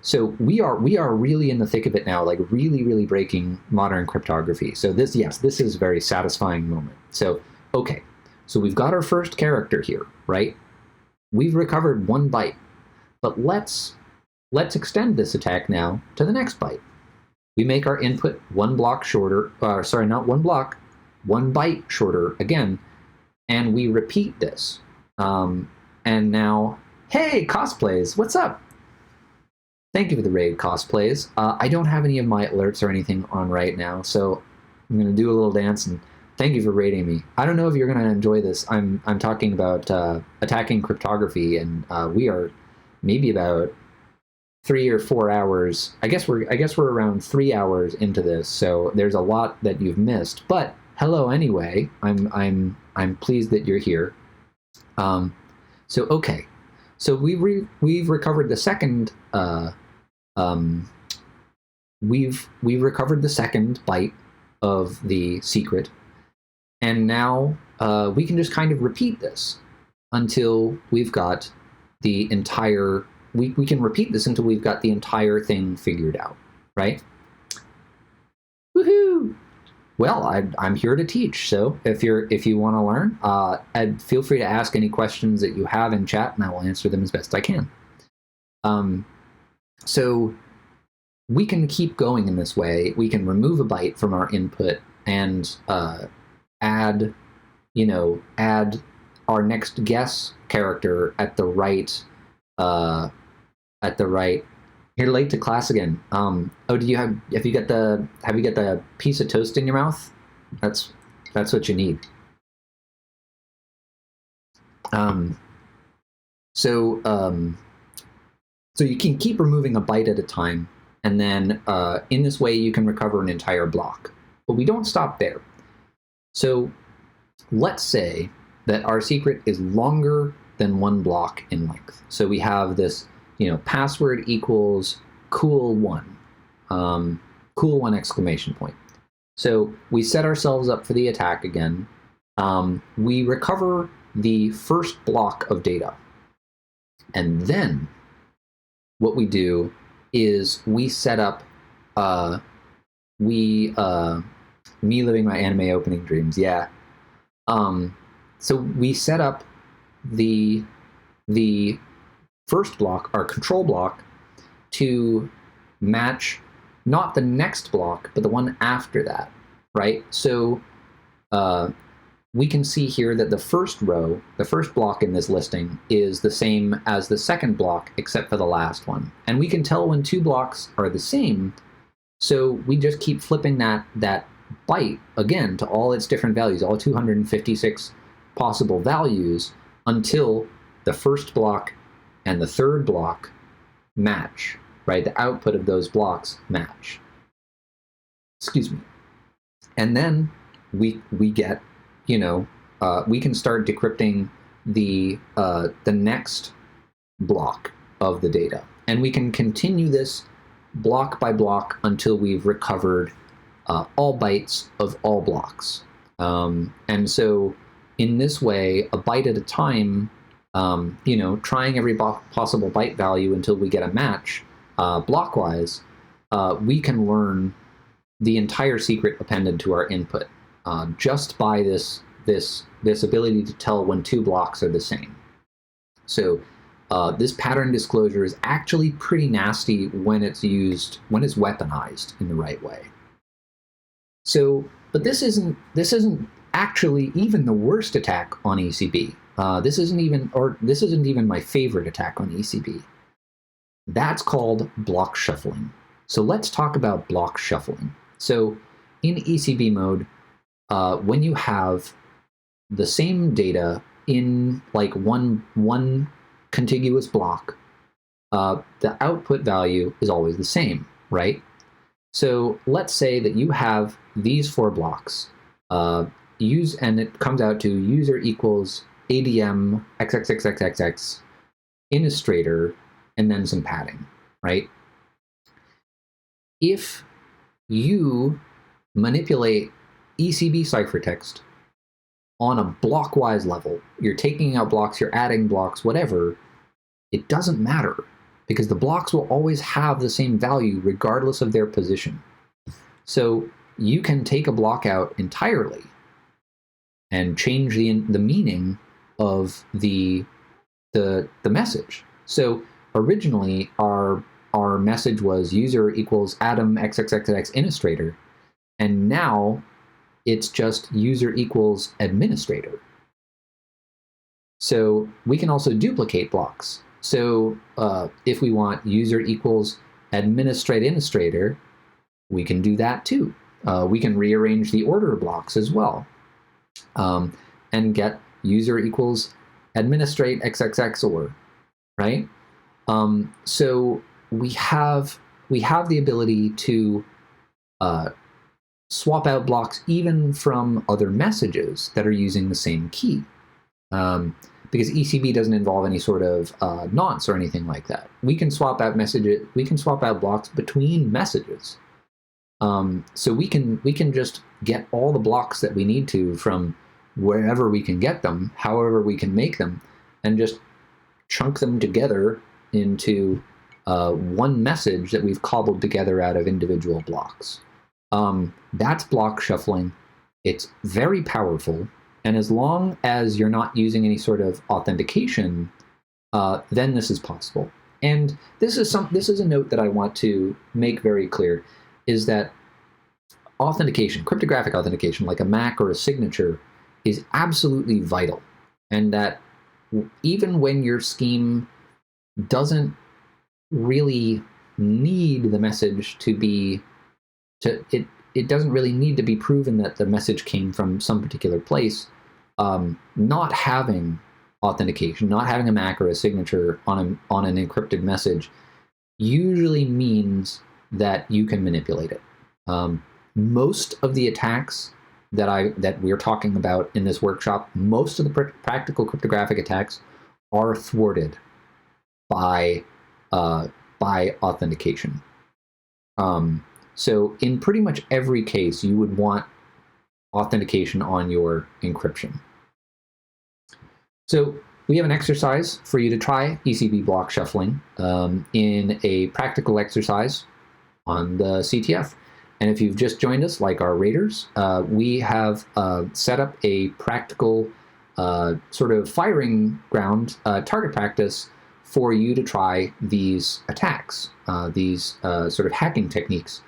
So we are really in the thick of it now, like really breaking modern cryptography. So this is a very satisfying moment. So, okay. So we've got our first character here, right? We've recovered one byte, but let's extend this attack now to the next byte. We make our input one block shorter, not one block, one byte shorter again, and we repeat this. And now, hey, cosplays, what's up? Thank you for the raid, cosplays. I don't have any of my alerts or anything on right now, so I'm going to do a little dance, and thank you for raiding me. I don't know if you're going to enjoy this. I'm talking about attacking cryptography, and we are maybe about 3 or 4 hours. I guess we're around 3 hours into this, so there's a lot that you've missed. But hello anyway. I'm pleased that you're here. So okay, so we've recovered the second. We've recovered the second byte of the secret, And now we can just kind of repeat this until we've got the entire, we can repeat this until we've got the entire thing figured out, right? Woohoo! Well, I'm here to teach, so if you want to learn, feel free to ask any questions that you have in chat, and I will answer them as best I can. So we can keep going in this way. We can remove a byte from our input and add our next guess character at the right. You're late to class again. Oh, have you got the piece of toast in your mouth? That's what you need. So you can keep removing a byte at a time, and then in this way you can recover an entire block. But we don't stop there. So let's say that our secret is longer than one block in length. So we have this, password equals cool1, cool1 exclamation point. So we set ourselves up for the attack again. We recover the first block of data. And then what we do is we set up, me living my anime opening dreams, yeah. So we set up the first block, our control block, to match not the next block, but the one after that, right? So we can see here that the first row, the first block in this listing, is the same as the second block, except for the last one. And we can tell when two blocks are the same, so we just keep flipping that byte, again, to all its different values, all 256 possible values, until the first block and the third block match, right? The output of those blocks match. Excuse me. And then we get, we can start decrypting the next block of the data. And we can continue this block by block until we've recovered all bytes of all blocks. And so in this way, a byte at a time, trying every possible byte value until we get a match, blockwise, we can learn the entire secret appended to our input just by this ability to tell when two blocks are the same. So this pattern disclosure is actually pretty nasty when it's weaponized in the right way. So, but this isn't actually even the worst attack on ECB. This isn't even my favorite attack on ECB. That's called block shuffling. So let's talk about block shuffling. So in ECB mode, when you have the same data in like one contiguous block, the output value is always the same, right? So let's say that you have these four blocks, and it comes out to user equals ADM XXXXXX illustrator, and then some padding, right? If you manipulate ECB ciphertext on a blockwise level, you're taking out blocks, you're adding blocks, whatever, it doesn't matter, because the blocks will always have the same value regardless of their position. So you can take a block out entirely and change the meaning of the message. So originally our message was user equals Adam XXXX illustrator, and now it's just user equals administrator. So we can also duplicate blocks. So if we want user equals administrate illustrator, we can do that too. We can rearrange the order of blocks as well, and get user equals administrate XXXOR, right? So we have the ability to swap out blocks even from other messages that are using the same key, because ECB doesn't involve any sort of nonce or anything like that. We can swap out messages. We can swap out blocks between messages. So we can just get all the blocks that we need to from wherever we can get them, however we can make them, and just chunk them together into one message that we've cobbled together out of individual blocks. That's block shuffling. It's very powerful, and as long as you're not using any sort of authentication, then this is possible. And this is a note that I want to make very clear, is that authentication, cryptographic authentication, like a MAC or a signature, is absolutely vital, and that even when your scheme doesn't really need the message to be, it doesn't really need to be proven that the message came from some particular place, not having authentication, not having a MAC or a signature on an encrypted message usually means that you can manipulate it. Most of the attacks that we're talking about in this workshop, most of the practical cryptographic attacks are thwarted by authentication. So in pretty much every case, you would want authentication on your encryption. So we have an exercise for you to try ECB block shuffling in a practical exercise on the CTF. And if you've just joined us, like our raiders, we have set up a practical sort of firing ground target practice for you to try these attacks, these sort of hacking techniques.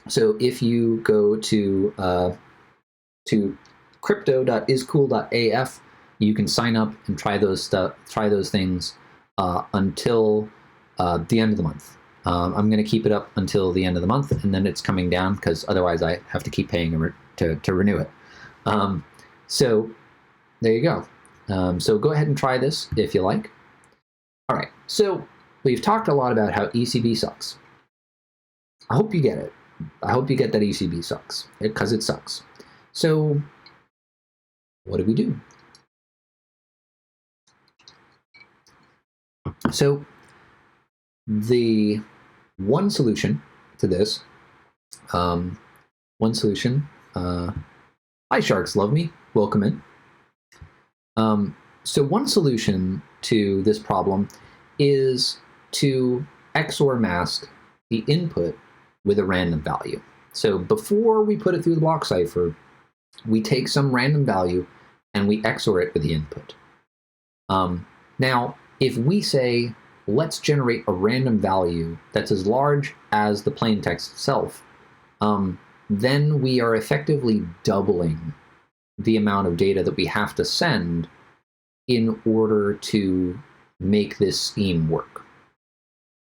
So if you go to crypto.iscool.af, you can sign up and try those things until the end of the month. I'm going to keep it up until the end of the month, and then it's coming down because otherwise I have to keep paying to renew it. So there you go. So go ahead and try this if you like. All right, so we've talked a lot about how ECB sucks. I hope you get it. I hope you get that ECB sucks, because it sucks. So what do we do? So the one solution to this, hi sharks, love me, welcome in. So one solution to this problem is to XOR mask the input with a random value. So before we put it through the block cipher, we take some random value and we XOR it with the input. Now, if we say, let's generate a random value that's as large as the plain text itself, then we are effectively doubling the amount of data that we have to send in order to make this scheme work.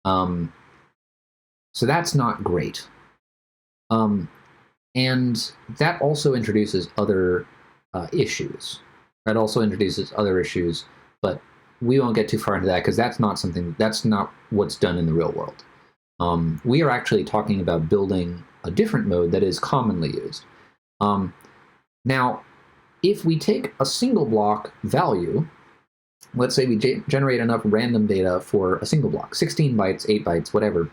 So that's not great. And that also introduces other issues. But we won't get too far into that because that's not what's done in the real world. We are actually talking about building a different mode that is commonly used. Now, if we take a single block value, let's say we generate enough random data for a single block, 16 bytes, 8 bytes, whatever,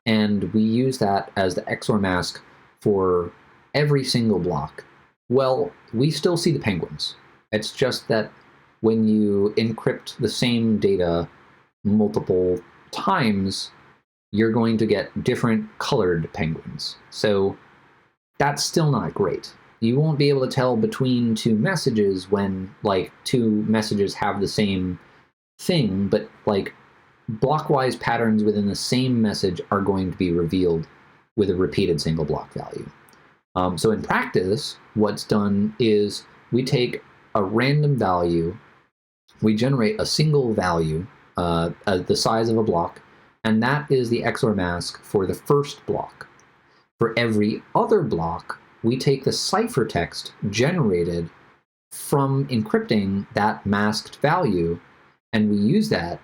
and we use that as the XOR mask for every single block, well, we still see the penguins. It's just that when you encrypt the same data multiple times, you're going to get different colored penguins. So that's still not great. You won't be able to tell between two messages when, like, two messages have the same thing, but, like, blockwise patterns within the same message are going to be revealed with a repeated single block value. So in practice, what's done is we take a random value, we generate a single value, the size of a block, and that is the XOR mask for the first block. For every other block, we take the ciphertext generated from encrypting that masked value, and we use that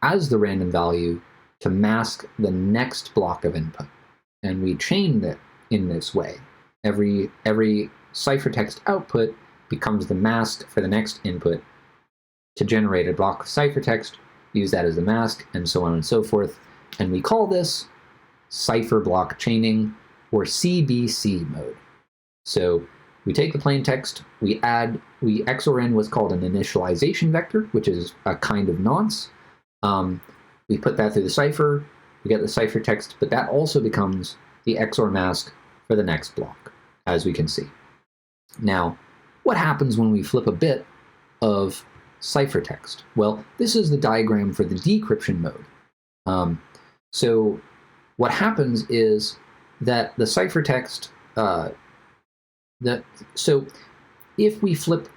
as the random value to mask the next block of input. And we chain it in this way. Every ciphertext output becomes the mask for the next input to generate a block of ciphertext, use that as the mask, and so on and so forth. And we call this cipher block chaining, or CBC mode. So we take the plain text, we XOR in what's called an initialization vector, which is a kind of nonce. We put that through the cipher, we get the ciphertext, but that also becomes the XOR mask for the next block, as we can see. Now, what happens when we flip a bit of ciphertext? Well, this is the diagram for the decryption mode. So what happens is that the ciphertext, so if we flip,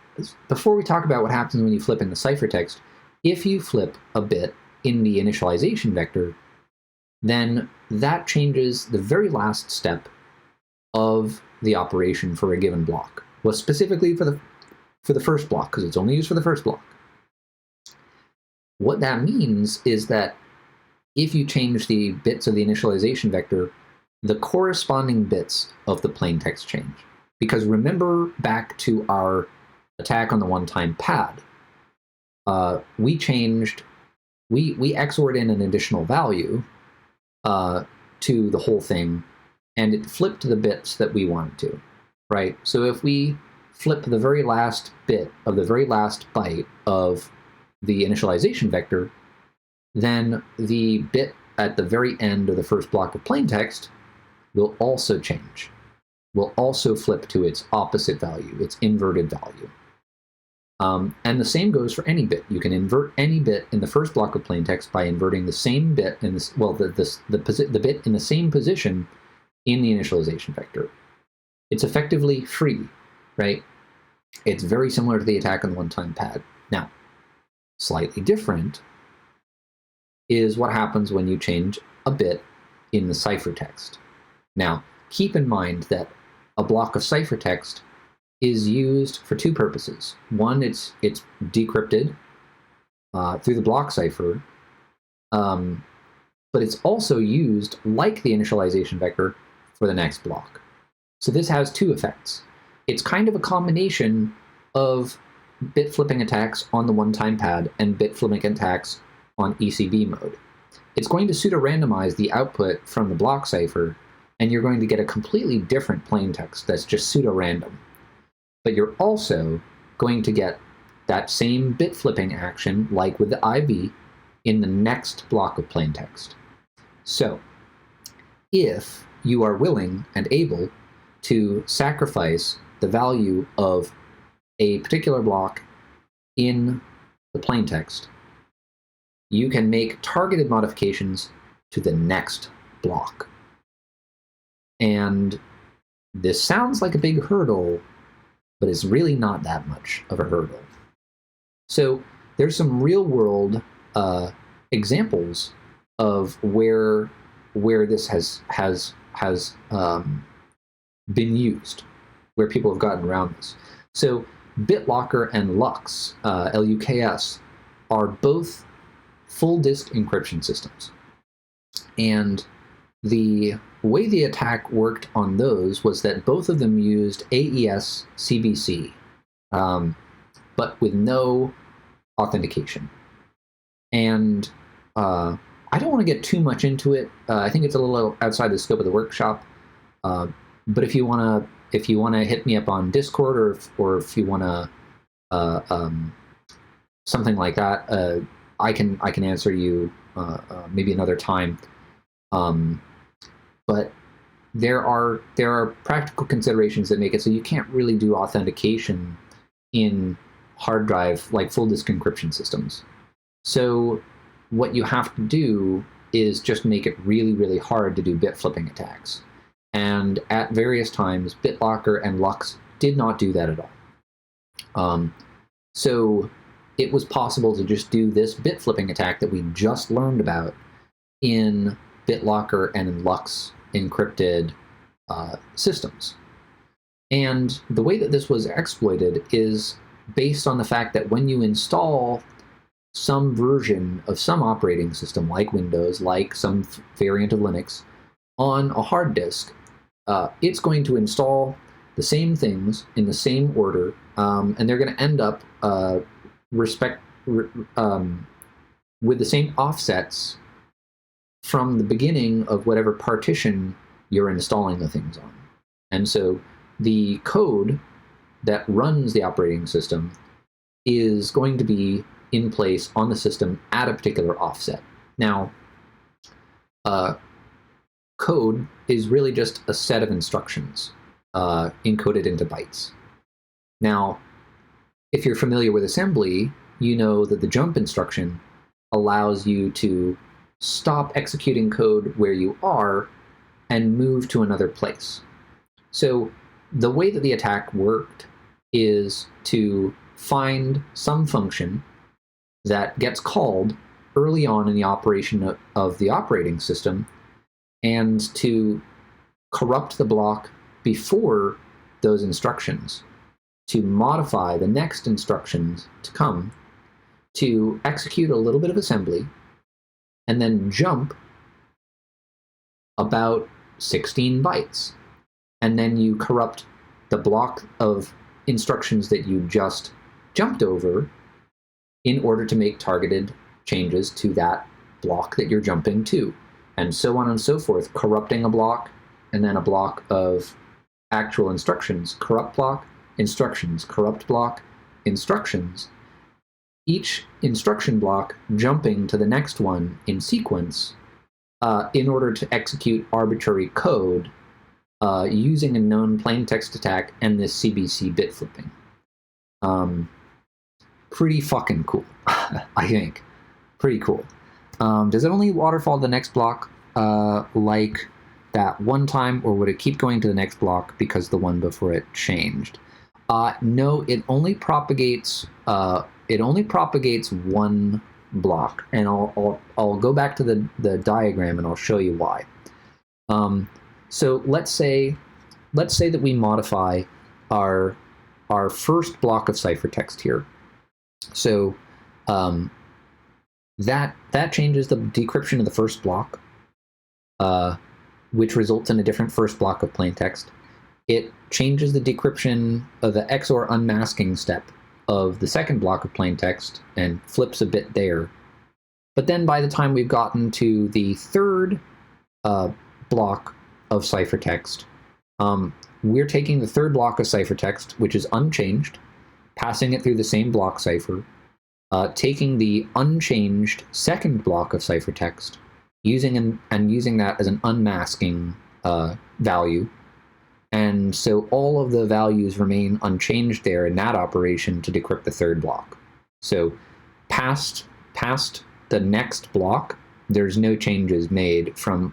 before we talk about what happens when you flip in the ciphertext, if you flip a bit in the initialization vector, then that changes the very last step of the operation for a given block. Well, specifically for the first block, because it's only used for the first block. What that means is that if you change the bits of the initialization vector, the corresponding bits of the plaintext change. Because remember back to our attack on the one-time pad, we XOR'd in an additional value to the whole thing, and it flipped the bits that we wanted to, right? So if we flip the very last bit of the very last byte of the initialization vector, then the bit at the very end of the first block of plaintext will also change, will also flip to its opposite value, its inverted value. And the same goes for any bit. You can invert any bit in the first block of plaintext by inverting the same bit in this, well, the bit in the same position in the initialization vector. It's effectively free, right? It's very similar to the attack on the one-time pad. Now, slightly different is what happens when you change a bit in the ciphertext. Now, keep in mind that a block of ciphertext is used for two purposes. One, it's decrypted through the block cipher, but it's also used, like the initialization vector, for the next block. So this has two effects. It's kind of a combination of bit flipping attacks on the one-time pad and bit flipping attacks on ECB mode. It's going to pseudo-randomize the output from the block cipher, and you're going to get a completely different plaintext that's just pseudo-random. But you're also going to get that same bit flipping action, like with the IV, in the next block of plaintext. So, if you are willing and able to sacrifice the value of a particular block in the plaintext, you can make targeted modifications to the next block. And this sounds like a big hurdle, but it's really not that much of a hurdle. So there's some real-world examples of where this has been used, where people have gotten around this. So BitLocker and Lux, LUKS, are both full disk encryption systems. And the way the attack worked on those was that both of them used AES CBC, but with no authentication. And I don't want to get too much into it. I think it's a little outside the scope of the workshop. But if you want to hit me up on Discord, or if you want to something like that, I can answer you maybe another time. But there are practical considerations that make it so you can't really do authentication in hard drive, like full disk encryption systems. So what you have to do is just make it really, really hard to do bit flipping attacks. And at various times, BitLocker and Lux did not do that at all. So it was possible to just do this bit flipping attack that we just learned about in BitLocker and in Lux encrypted systems. And the way that this was exploited is based on the fact that when you install some version of some operating system, like Windows, like some variant of Linux, on a hard disk, it's going to install the same things in the same order, and they're going to end up with the same offsets from the beginning of whatever partition you're installing the things on. And so the code that runs the operating system is going to be in place on the system at a particular offset. Now, code is really just a set of instructions encoded into bytes. Now, if you're familiar with assembly, you know that the jump instruction allows you to stop executing code where you are and move to another place. So the way that the attack worked is to find some function that gets called early on in the operation of the operating system and to corrupt the block before those instructions, to modify the next instructions to come, to execute a little bit of assembly, and then jump about 16 bytes. And then you corrupt the block of instructions that you just jumped over in order to make targeted changes to that block that you're jumping to, and so on and so forth, corrupting a block, and then a block of actual instructions, corrupt block, instructions, corrupt block, instructions, each instruction block jumping to the next one in sequence in order to execute arbitrary code using a known plaintext attack and this CBC bit flipping. Pretty fucking cool, I think. Pretty cool. Does it only waterfall the next block like that one time, or would it keep going to the next block because the one before it changed? No, it only propagates. It only propagates one block, and I'll go back to the diagram and I'll show you why. So let's say that we modify our first block of ciphertext here. So that changes the decryption of the first block, which results in a different first block of plaintext. It changes the decryption of the XOR unmasking step of the second block of plaintext and flips a bit there. But then by the time we've gotten to the third block of ciphertext, we're taking the third block of ciphertext, which is unchanged, passing it through the same block cipher, taking the unchanged second block of ciphertext, using that as an unmasking value. And so all of the values remain unchanged there in that operation to decrypt the third block. So past the next block, there's no changes made from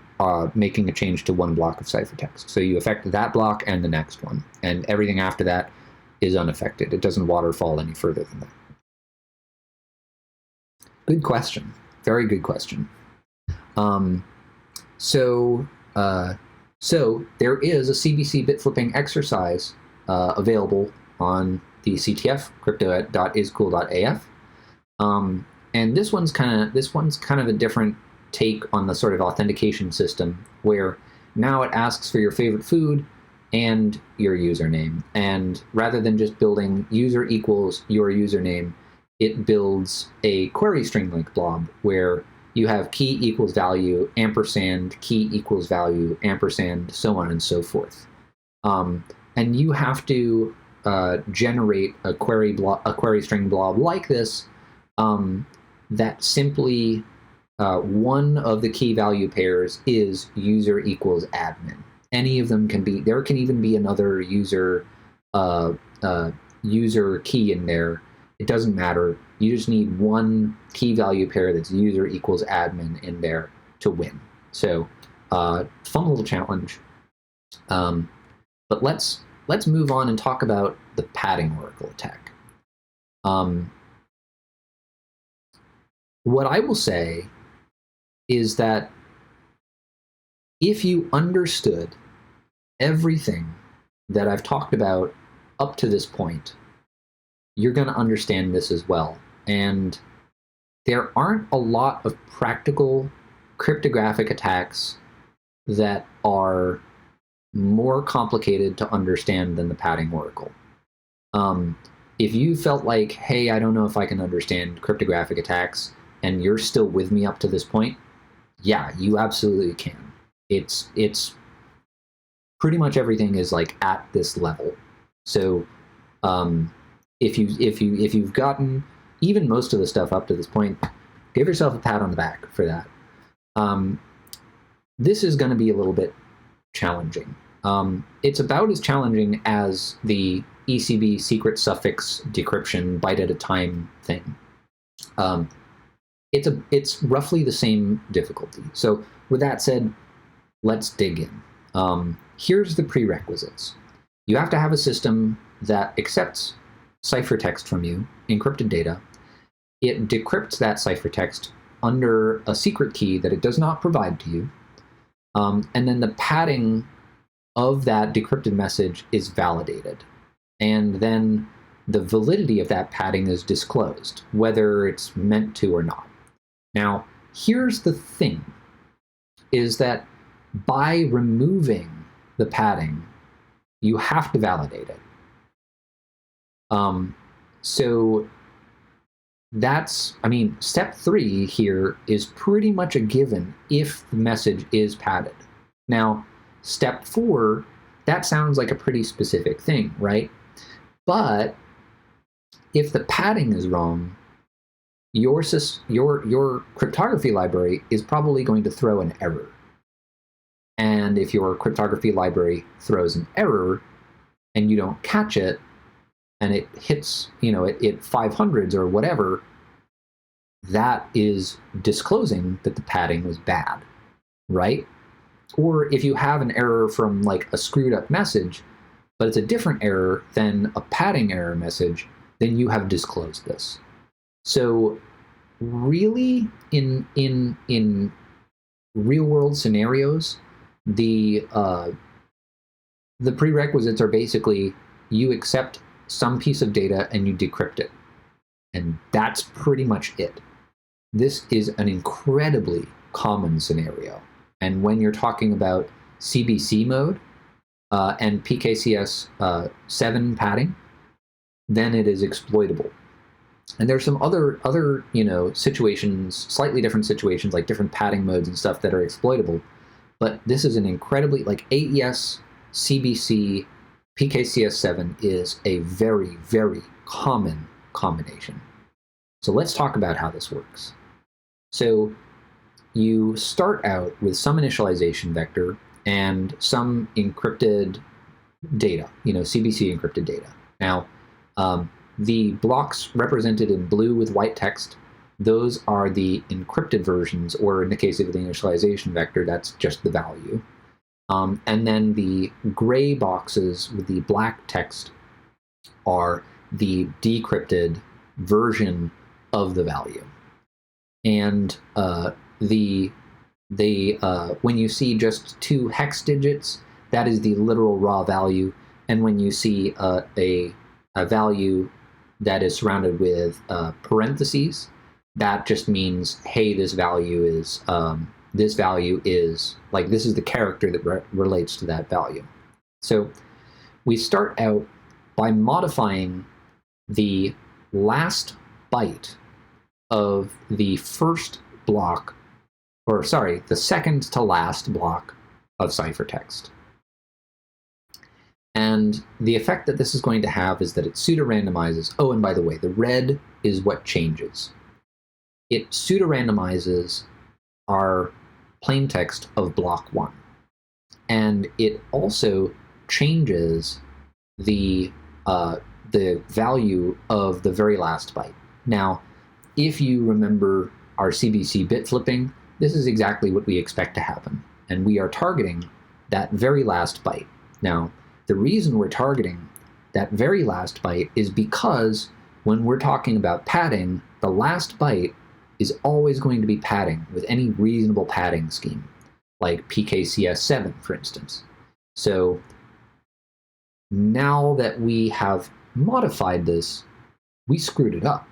making a change to one block of ciphertext. So you affect that block and the next one, and everything after that is unaffected. It doesn't waterfall any further than that. Good question. Very good question. So there is a CBC bit flipping exercise available on the CTF crypto.iscool.af, and this one's kind of a different take on the sort of authentication system, where now it asks for your favorite food and your username, and rather than just building user equals your username, it builds a query string link blob where you have key equals value, ampersand, key equals value, ampersand, so on and so forth. And you have to generate a query string blob like this that simply one of the key value pairs is user equals admin. Any of them can be, there can even be another user key in there. It doesn't matter. You just need one key value pair that's user equals admin in there to win. So fun little challenge. But let's move on and talk about the padding oracle attack. What I will say is that if you understood everything that I've talked about up to this point, you're going to understand this as well. And there aren't a lot of practical cryptographic attacks that are more complicated to understand than the padding oracle. If you felt like, hey, I don't know if I can understand cryptographic attacks, and you're still with me up to this point, Yeah, you absolutely can. It's pretty much everything is like at this level. So if you've gotten even most of the stuff up to this point, give yourself a pat on the back for that. This is going to be a little bit challenging. It's about as challenging as the ECB secret suffix decryption byte at a time thing. It's roughly the same difficulty. So with that said, let's dig in. Here's the prerequisites. You have to have a system that accepts ciphertext from you, encrypted data. It decrypts that ciphertext under a secret key that it does not provide to you. And then the padding of that decrypted message is validated. And then the validity of that padding is disclosed, whether it's meant to or not. Now, here's the thing, is that by removing the padding, you have to validate it. So that's, I mean, step 3 here is pretty much a given if the message is padded. Now, step 4, that sounds like a pretty specific thing, right? But if the padding is wrong, your cryptography library is probably going to throw an error. And if your cryptography library throws an error and you don't catch it, and it hits, it 500s or whatever, that is disclosing that the padding was bad, right? Or if you have an error from like a screwed up message, but it's a different error than a padding error message, then you have disclosed this. So really, in real world scenarios, the prerequisites are basically you accept some piece of data and you decrypt it. And that's pretty much it. This is an incredibly common scenario. And when you're talking about CBC mode and PKCS 7 padding, then it is exploitable. And there's some other situations, slightly different situations, like different padding modes and stuff that are exploitable. But this is an incredibly, like AES, CBC, PKCS 7 is a very, very common combination. So let's talk about how this works. So you start out with some initialization vector and some encrypted data, CBC encrypted data. Now, the blocks represented in blue with white text, those are the encrypted versions, or in the case of the initialization vector, that's just the value. And then the gray boxes with the black text are the decrypted version of the value. And when you see just 2 hex digits, that is the literal raw value. And when you see a value that is surrounded with parentheses, that just means, hey, this value is like, this is the character that relates to that value. So we start out by modifying the last byte of the first block, or sorry, the second to last block of ciphertext. And the effect that this is going to have is that it pseudo-randomizes. Oh, and by the way, the red is what changes. It pseudo-randomizes our plain text of block 1. And it also changes the value of the very last byte. Now, if you remember our CBC bit flipping, this is exactly what we expect to happen. And we are targeting that very last byte. Now, the reason we're targeting that very last byte is because when we're talking about padding, the last byte is always going to be padding with any reasonable padding scheme, like PKCS 7, for instance. So now that we have modified this, we screwed it up.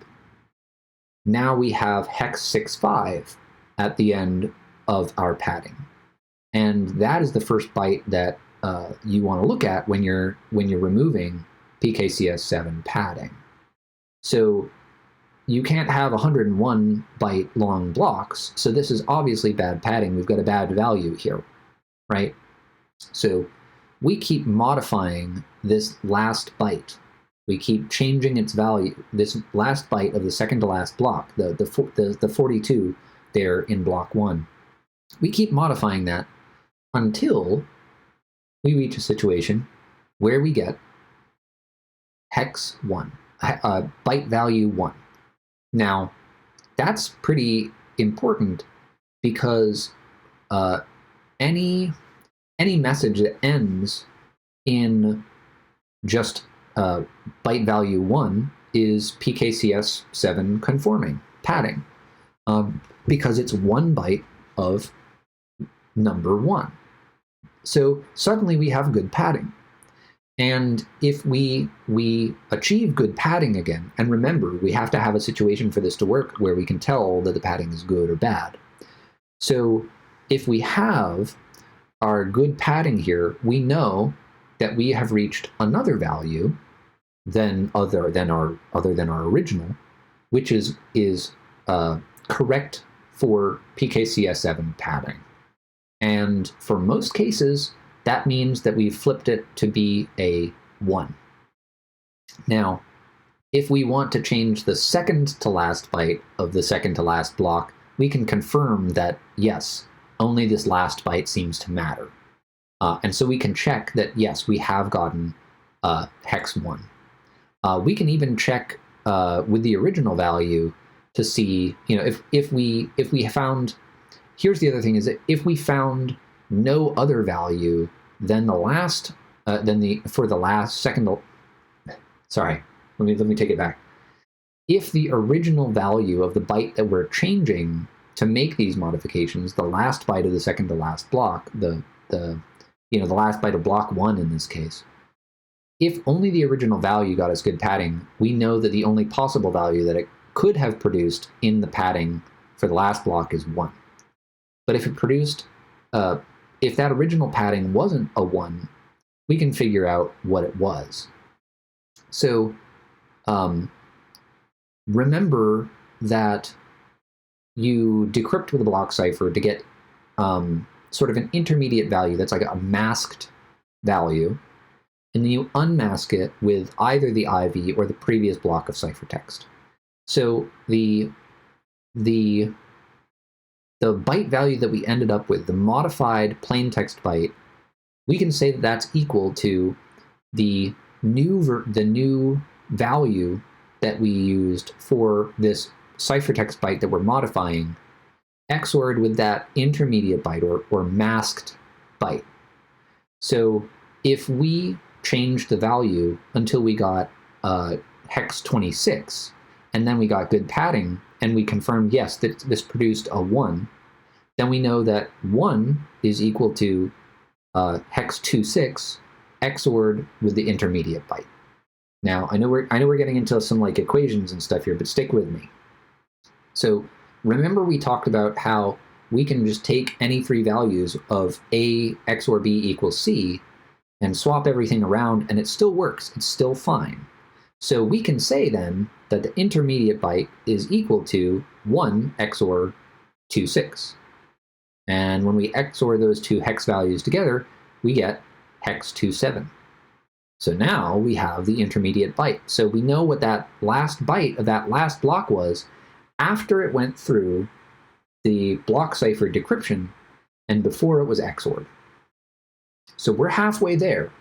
Now we have hex 65 at the end of our padding. And that is the first byte that you want to look at when you're removing PKCS 7 padding. So you can't have 101 byte long blocks, so this is obviously bad padding. We've got a bad value here, right? So we keep modifying this last byte. We keep changing its value, this last byte of the second to last block, the 42 there in block 1. We keep modifying that until we reach a situation where we get hex 1, byte value 1. Now, that's pretty important because any message that ends in just byte value 1 is PKCS7 conforming, padding, because it's 1 byte of number 1. So suddenly we have good padding. And if we achieve good padding again, and remember, we have to have a situation for this to work where we can tell that the padding is good or bad. So if we have our good padding here, we know that we have reached another value other than our original, which is correct for PKCS7 padding. And for most cases, that means that we've flipped it to be a 1. Now, if we want to change the second to last byte of the second to last block, we can confirm that, yes, only this last byte seems to matter. And so we can check that, yes, we have gotten hex 1. We can even check with the original value to see, if we found, here's the other thing, is that if we found no other value than the last, sorry, let me take it back. If the original value of the byte that we're changing to make these modifications, the last byte of the second to last block, the last byte of block 1 in this case, if only the original value got us good padding, we know that the only possible value that it could have produced in the padding for the last block is 1. But if it produced, if that original padding wasn't a 1, we can figure out what it was. So remember that you decrypt with a block cipher to get sort of an intermediate value that's like a masked value, and then you unmask it with either the IV or the previous block of ciphertext. So the byte value that we ended up with, the modified plaintext byte, we can say that that's equal to the new value that we used for this ciphertext byte that we're modifying, XORed with that intermediate byte or masked byte. So if we changed the value until we got hex 26, and then we got good padding, and we confirmed, yes, that this produced a 1, then we know that 1 is equal to hex 26 XORed with the intermediate byte. Now, I know we're getting into some like equations and stuff here, but stick with me. So remember we talked about how we can just take any 3 values of A XOR B equals C and swap everything around, and it still works. It's still fine. So we can say then that the intermediate byte is equal to 1 XOR 26. And when we XOR those 2 hex values together, we get hex 27. So now we have the intermediate byte. So we know what that last byte of that last block was after it went through the block cipher decryption and before it was XORed. So we're halfway there.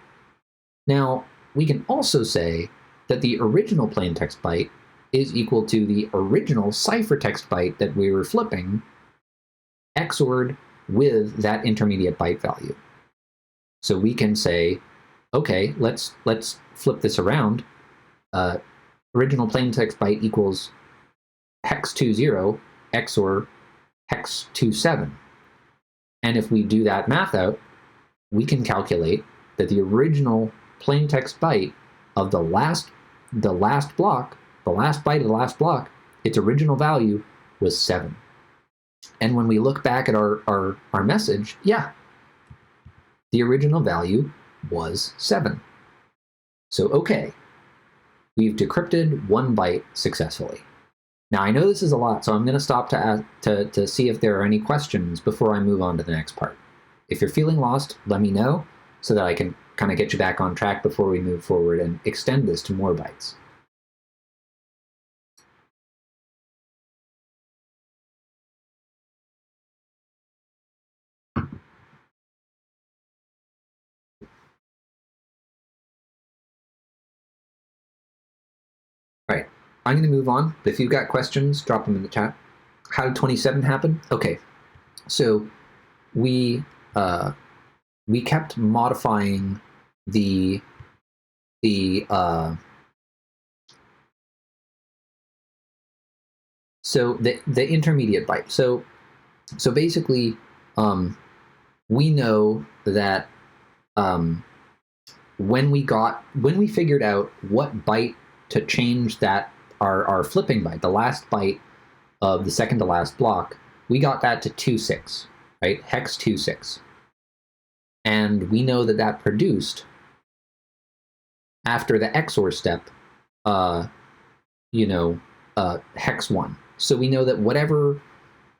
Now, we can also say that the original plaintext byte is equal to the original ciphertext byte that we were flipping, XORed with that intermediate byte value. So we can say, okay, let's flip this around. Original plaintext byte equals hex 20 XOR hex 27. And if we do that math out, we can calculate that the original plaintext byte of the last block, the last byte of the last block, its original value was 7. And when we look back at our message, yeah, the original value was 7. So okay, we've decrypted 1 byte successfully. Now, I know this is a lot, so I'm going to stop to see if there are any questions before I move on to the next part. If you're feeling lost, let me know so that I can kind of get you back on track before we move forward and extend this to more bytes. All right, I'm going to move on. If you've got questions, drop them in the chat. How did 27 happen? Okay, so we kept modifying the intermediate byte. So basically, we know that when we figured out what byte to change that our flipping byte, the last byte of the second to last block, we got that to 26, right? Hex 26. And we know that that produced, after the XOR step, hex 1. So we know that whatever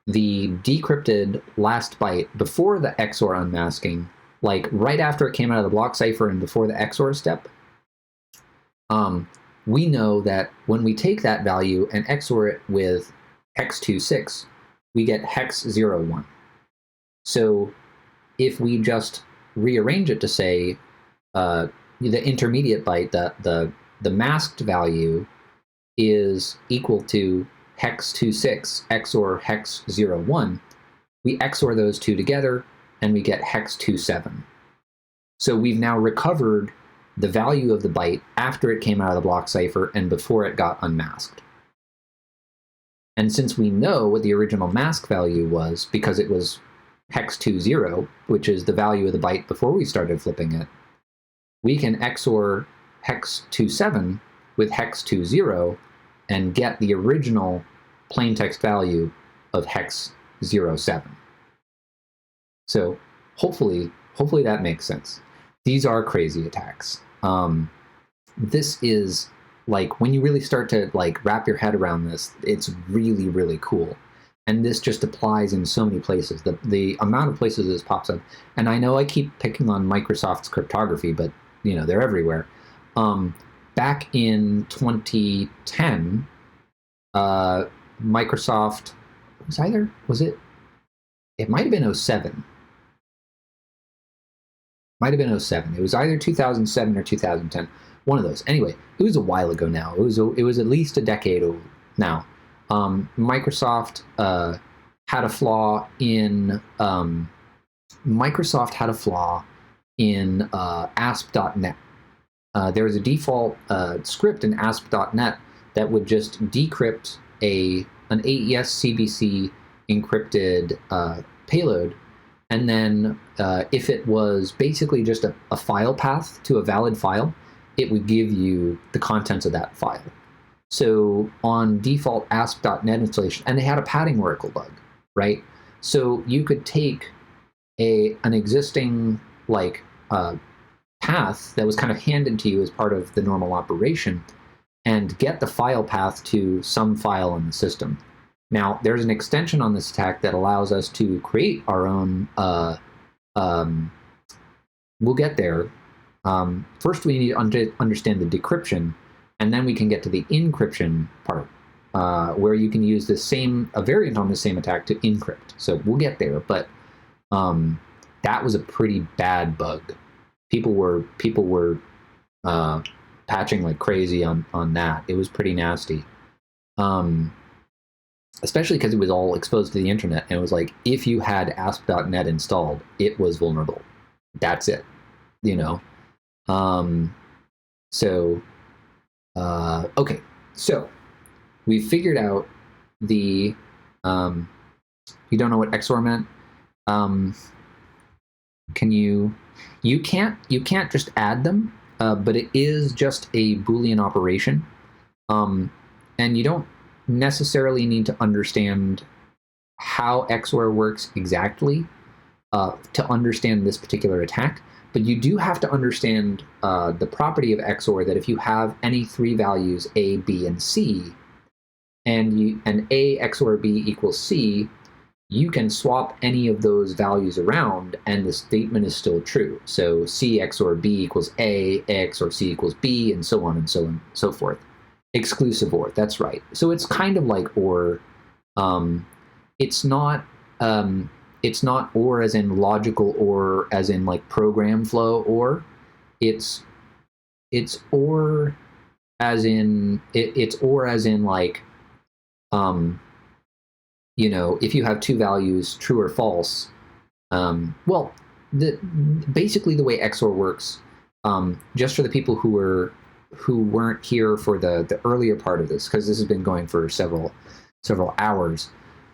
the decrypted last byte before the XOR unmasking, like right after it came out of the block cipher and before the XOR step, we know that when we take that value and XOR it with hex 26, we get hex 01. So if we just rearrange it to say the intermediate byte, the masked value is equal to hex 26 XOR hex 01, we XOR those two together and we get hex 27. So we've now recovered the value of the byte after it came out of the block cipher and before it got unmasked. And since we know what the original mask value was, because it was hex 20, which is the value of the byte before we started flipping it, we can XOR hex 27 with hex 20 and get the original plaintext value of hex 07. So hopefully that makes sense. These are crazy attacks. This is, like, when you really start to like wrap your head around this, it's really, really cool. And this just applies in so many places. The amount of places this pops up, and I know I keep picking on Microsoft's cryptography, but they're everywhere. Back in 2010, Microsoft it might have been 07. Might have been 07. It was either 2007 or 2010. One of those. Anyway, it was a while ago now. It was at least a decade old now. Microsoft had a flaw in ASP.NET. There was a default script in ASP.NET that would just decrypt an AES CBC encrypted payload, and then if it was basically just a file path to a valid file, it would give you the contents of that file. So on default ASP.NET installation, and they had a padding oracle bug, right? So you could take an existing path that was kind of handed to you as part of the normal operation and get the file path to some file in the system. Now, there's an extension on this attack that allows us to create our own, we'll get there. First, we need to understand the decryption, and then we can get to the encryption part, where you can use a variant on the same attack to encrypt. So we'll get there, but that was a pretty bad bug. People were patching like crazy on that. It was pretty nasty. Especially because it was all exposed to the internet, and it was like, if you had ASP.NET installed, it was vulnerable. That's it, okay, so we figured out the, you don't know what XOR meant? You can't just add them, but it is just a Boolean operation, and you don't necessarily need to understand how XOR works exactly to understand this particular attack, but you do have to understand the property of XOR that if you have any three values, A, B, and C, and A XOR B equals C, you can swap any of those values around and the statement is still true. So C XOR B equals A XOR C equals B, and so on and so forth. Exclusive OR, that's right. So it's kind of like OR. It's not OR as in logical OR as in like program flow OR. It's OR as in it's OR as in like you know, if you have two values, true or false. Well, basically the way XOR works, just for the people who weren't here for the earlier part of this, because this has been going for several hours.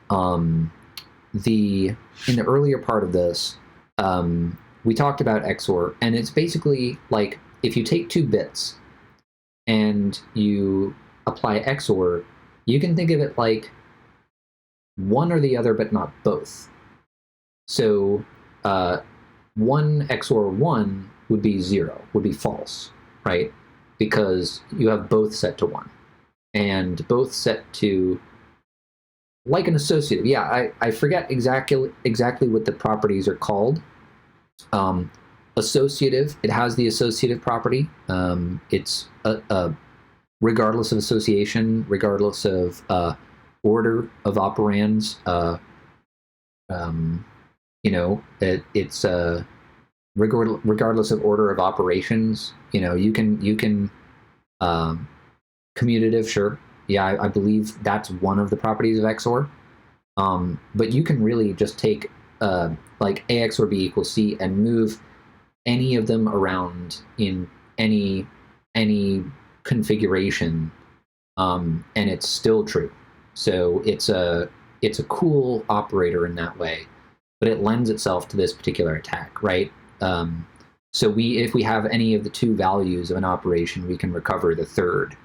In the earlier part of this, we talked about XOR, and it's basically like if you take 2 bits and you apply XOR, you can think of it like one or the other, but not both. So 1 XOR 1 would be 0, would be false, right? Because you have both set to 1, and both set to like an associative. Yeah, I forget exactly what the properties are called. Associative, it has the associative property. It's regardless of association, regardless of order of operands, you know, it's regardless of order of operations. You know, you can commutative, sure. Yeah, I believe that's one of the properties of XOR. But you can really just take like A XOR B equals C and move any of them around in any configuration, and it's still true. So it's a cool operator in that way, but it lends itself to this particular attack, right? So if we have any of the 2 values of an operation, we can recover the third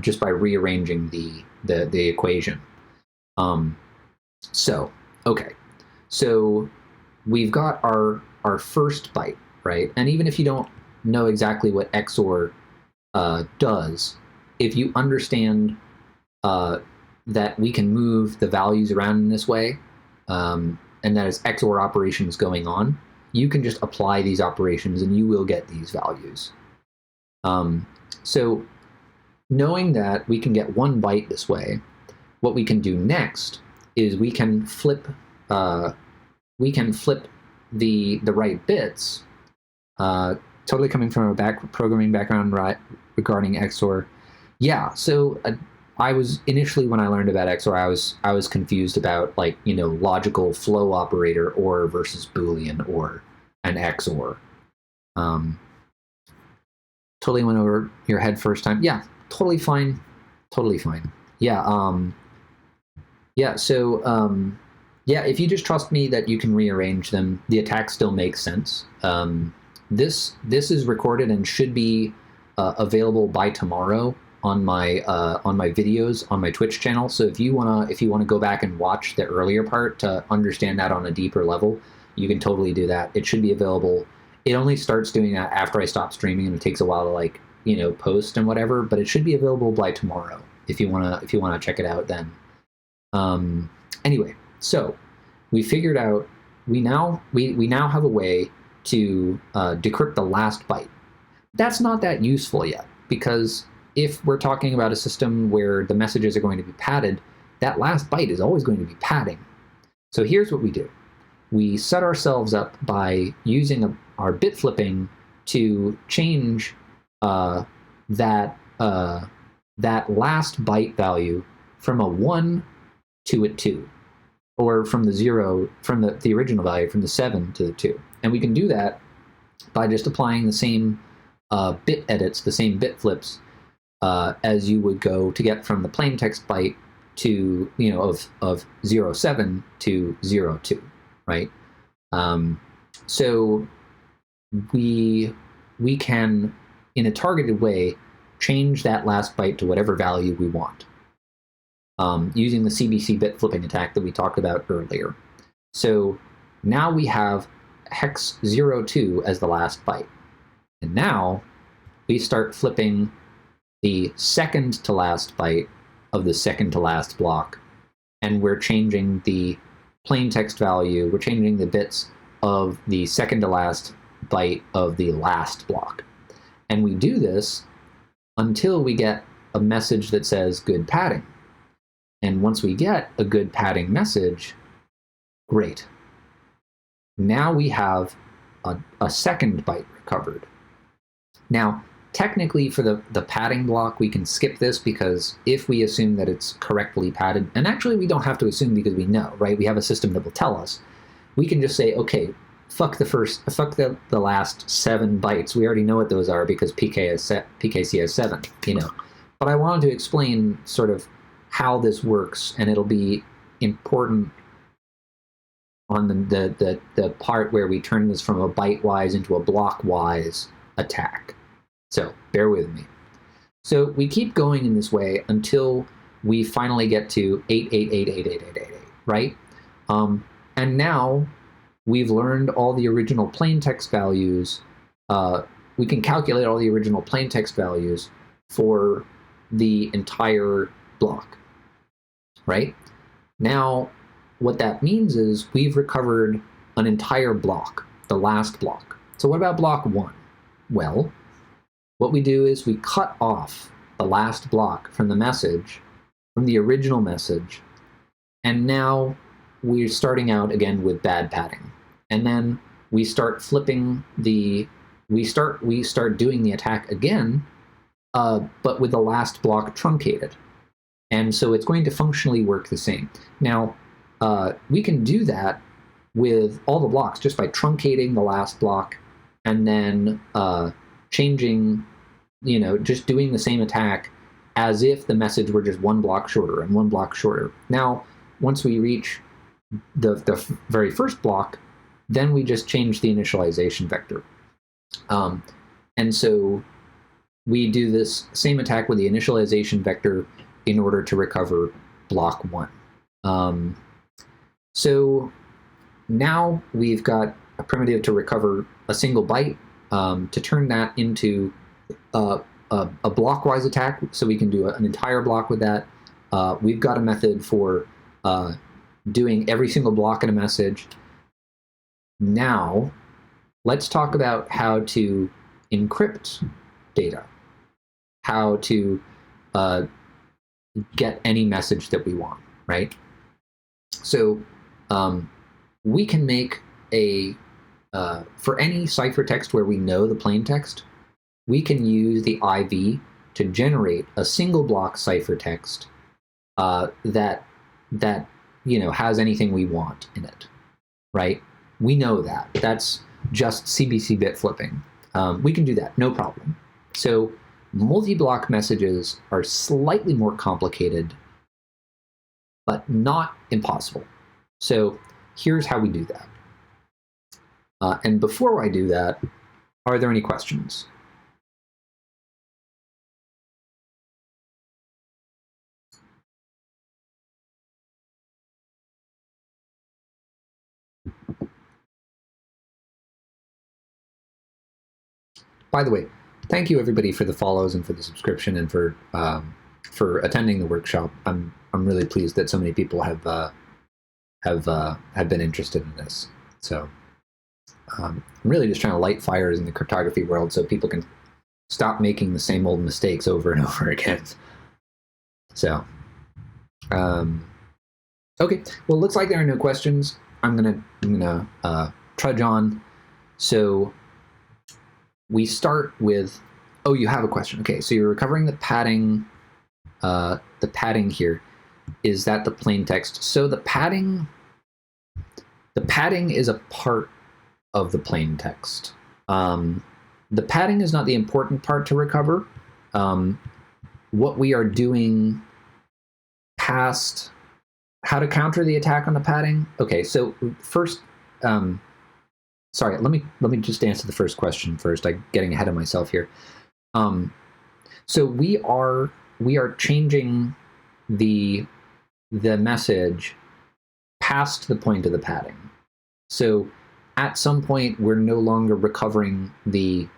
just by rearranging the equation. So okay, so we've got our first byte, right? And even if you don't know exactly what XOR does, if you understand that we can move the values around in this way, and that is XOR operations going on, you can just apply these operations and you will get these values. So knowing that we can get 1 byte this way, what we can do next is we can flip the right bits. Totally coming from a programming background, right, regarding XOR. Yeah, so I was initially, when I learned about XOR, I was confused about, like, you know, logical flow operator OR versus Boolean OR and XOR. Totally went over your head first time. Yeah, totally fine. Totally fine. Yeah. Yeah. So yeah, if you just trust me that you can rearrange them, the attack still makes sense. This is recorded and should be available by tomorrow on my videos on my Twitch channel. So if you wanna go back and watch the earlier part to understand that on a deeper level, you can totally do that. It should be available. It only starts doing that after I stop streaming, and it takes a while to, like, you know, post and whatever. But it should be available by tomorrow if you wanna check it out then. Anyway, so we figured out we now have a way to decrypt the last byte. That's not that useful yet, because if we're talking about a system where the messages are going to be padded, that last byte is always going to be padding. So here's what we do. We set ourselves up by using our bit flipping to change that last byte value from a 1 to a 2, or from the 0, from the original value, from the 7 to the 2. And we can do that by just applying the same bit edits, the same bit flips, as you would go to get from the plain text byte to, you know, of 07 to 02, right? So we can, in a targeted way, change that last byte to whatever value we want, using the CBC bit flipping attack that we talked about earlier. So now we have hex 02 as the last byte. And now we start flipping the second to last byte of the second to last block, and we're changing the plain text value, we're changing the bits of the second to last byte of the last block. And we do this until we get a message that says good padding. And once we get a good padding message, great. Now we have a second byte recovered. Now, technically for the padding block, we can skip this because if we assume that it's correctly padded, and actually we don't have to assume because we know, right? We have a system that will tell us. We can just say, okay, fuck the last 7 bytes. We already know what those are because PKC has 7, you know. But I wanted to explain sort of how this works, and it'll be important on the part where we turn this from a byte-wise into a block-wise attack. So bear with me. So we keep going in this way until we finally get to 888888888, right? And now we've learned all the original plain text values. We can calculate all the original plain text values for the entire block, right? Now, what that means is we've recovered an entire block, the last block. So what about block 1? Well, what we do is we cut off the last block from the message, from the original message, and now we're starting out again with bad padding. And then we start flipping we start doing the attack again, but with the last block truncated. And so it's going to functionally work the same. Now, we can do that with all the blocks just by truncating the last block and then changing, you know, just doing the same attack as if the message were just 1 block shorter and 1 block shorter. Now, once we reach the very first block, then we just change the initialization vector. And so we do this same attack with the initialization vector in order to recover block 1. So now we've got a primitive to recover a single byte, to turn that into a blockwise attack, so we can do an entire block with that. We've got a method for doing every single block in a message. Now, let's talk about how to encrypt data, how to get any message that we want, right? So we can make for any ciphertext where we know the plain text, we can use the IV to generate a single block ciphertext that you know has anything we want in it, right? We know that. That's just CBC bit flipping. We can do that, no problem. So multi-block messages are slightly more complicated, but not impossible. So here's how we do that. And before I do that, are there any questions? By the way, thank you everybody for the follows and for the subscription and for attending the workshop. I'm really pleased that so many people have been interested in this. So I'm really just trying to light fires in the cryptography world so people can stop making the same old mistakes over and over again. So, okay. Well, it looks like there are no questions. I'm gonna trudge on. So we start with, oh, you have a question. Okay, so you're recovering the padding here. Is that the plain text? So the padding is a part of the plain text. The padding is not the important part to recover. What we are doing past how to counter the attack on the padding. Okay, so first, sorry, let me just answer the first question first. I'm getting ahead of myself here. So we are changing the message past the point of the padding. So at some point, we're no longer recovering the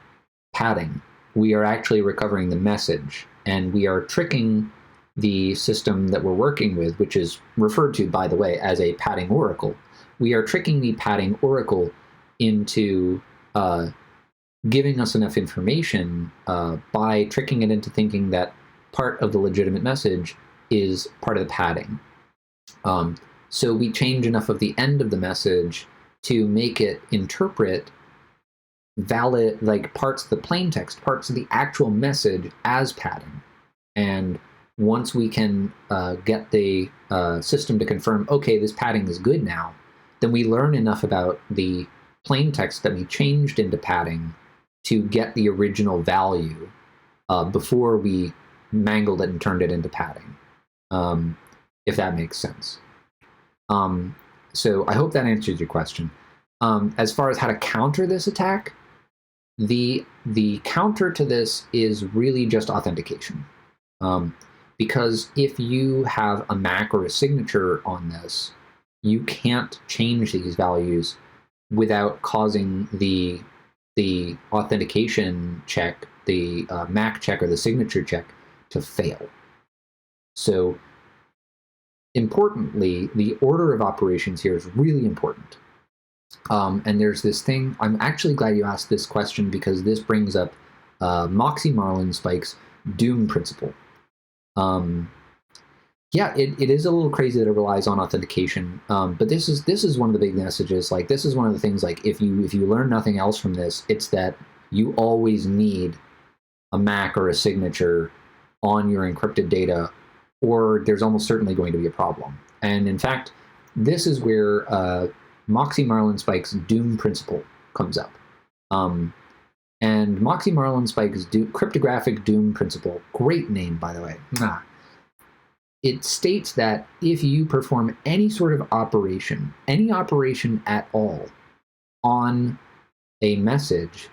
padding. We are actually recovering the message, and we are tricking the system that we're working with, which is referred to, by the way, as a padding oracle. We are tricking the padding oracle into giving us enough information by tricking it into thinking that part of the legitimate message is part of the padding. So we change enough of the end of the message to make it interpret valid, like parts of the plain text, parts of the actual message as padding. And once we can get the system to confirm, okay, this padding is good now, then we learn enough about the plain text that we changed into padding to get the original value before we mangled it and turned it into padding, if that makes sense. So I hope that answers your question. As far as how to counter this attack, the counter to this is really just authentication. Because if you have a MAC or a signature on this, you can't change these values without causing the authentication check, the MAC check or the signature check to fail. So importantly, the order of operations here is really important. And there's this thing, I'm actually glad you asked this question because this brings up Moxie Marlinspike's Doom principle. Yeah, it is a little crazy that it relies on authentication, but this is one of the big messages. Like, this is one of the things, like, if you learn nothing else from this, it's that you always need a MAC or a signature on your encrypted data, or there's almost certainly going to be a problem. And in fact, this is where Moxie Marlinspike's Doom principle comes up. And Moxie Marlinspike's Cryptographic Doom principle, great name, by the way. It states that if you perform any sort of operation, any operation at all on a message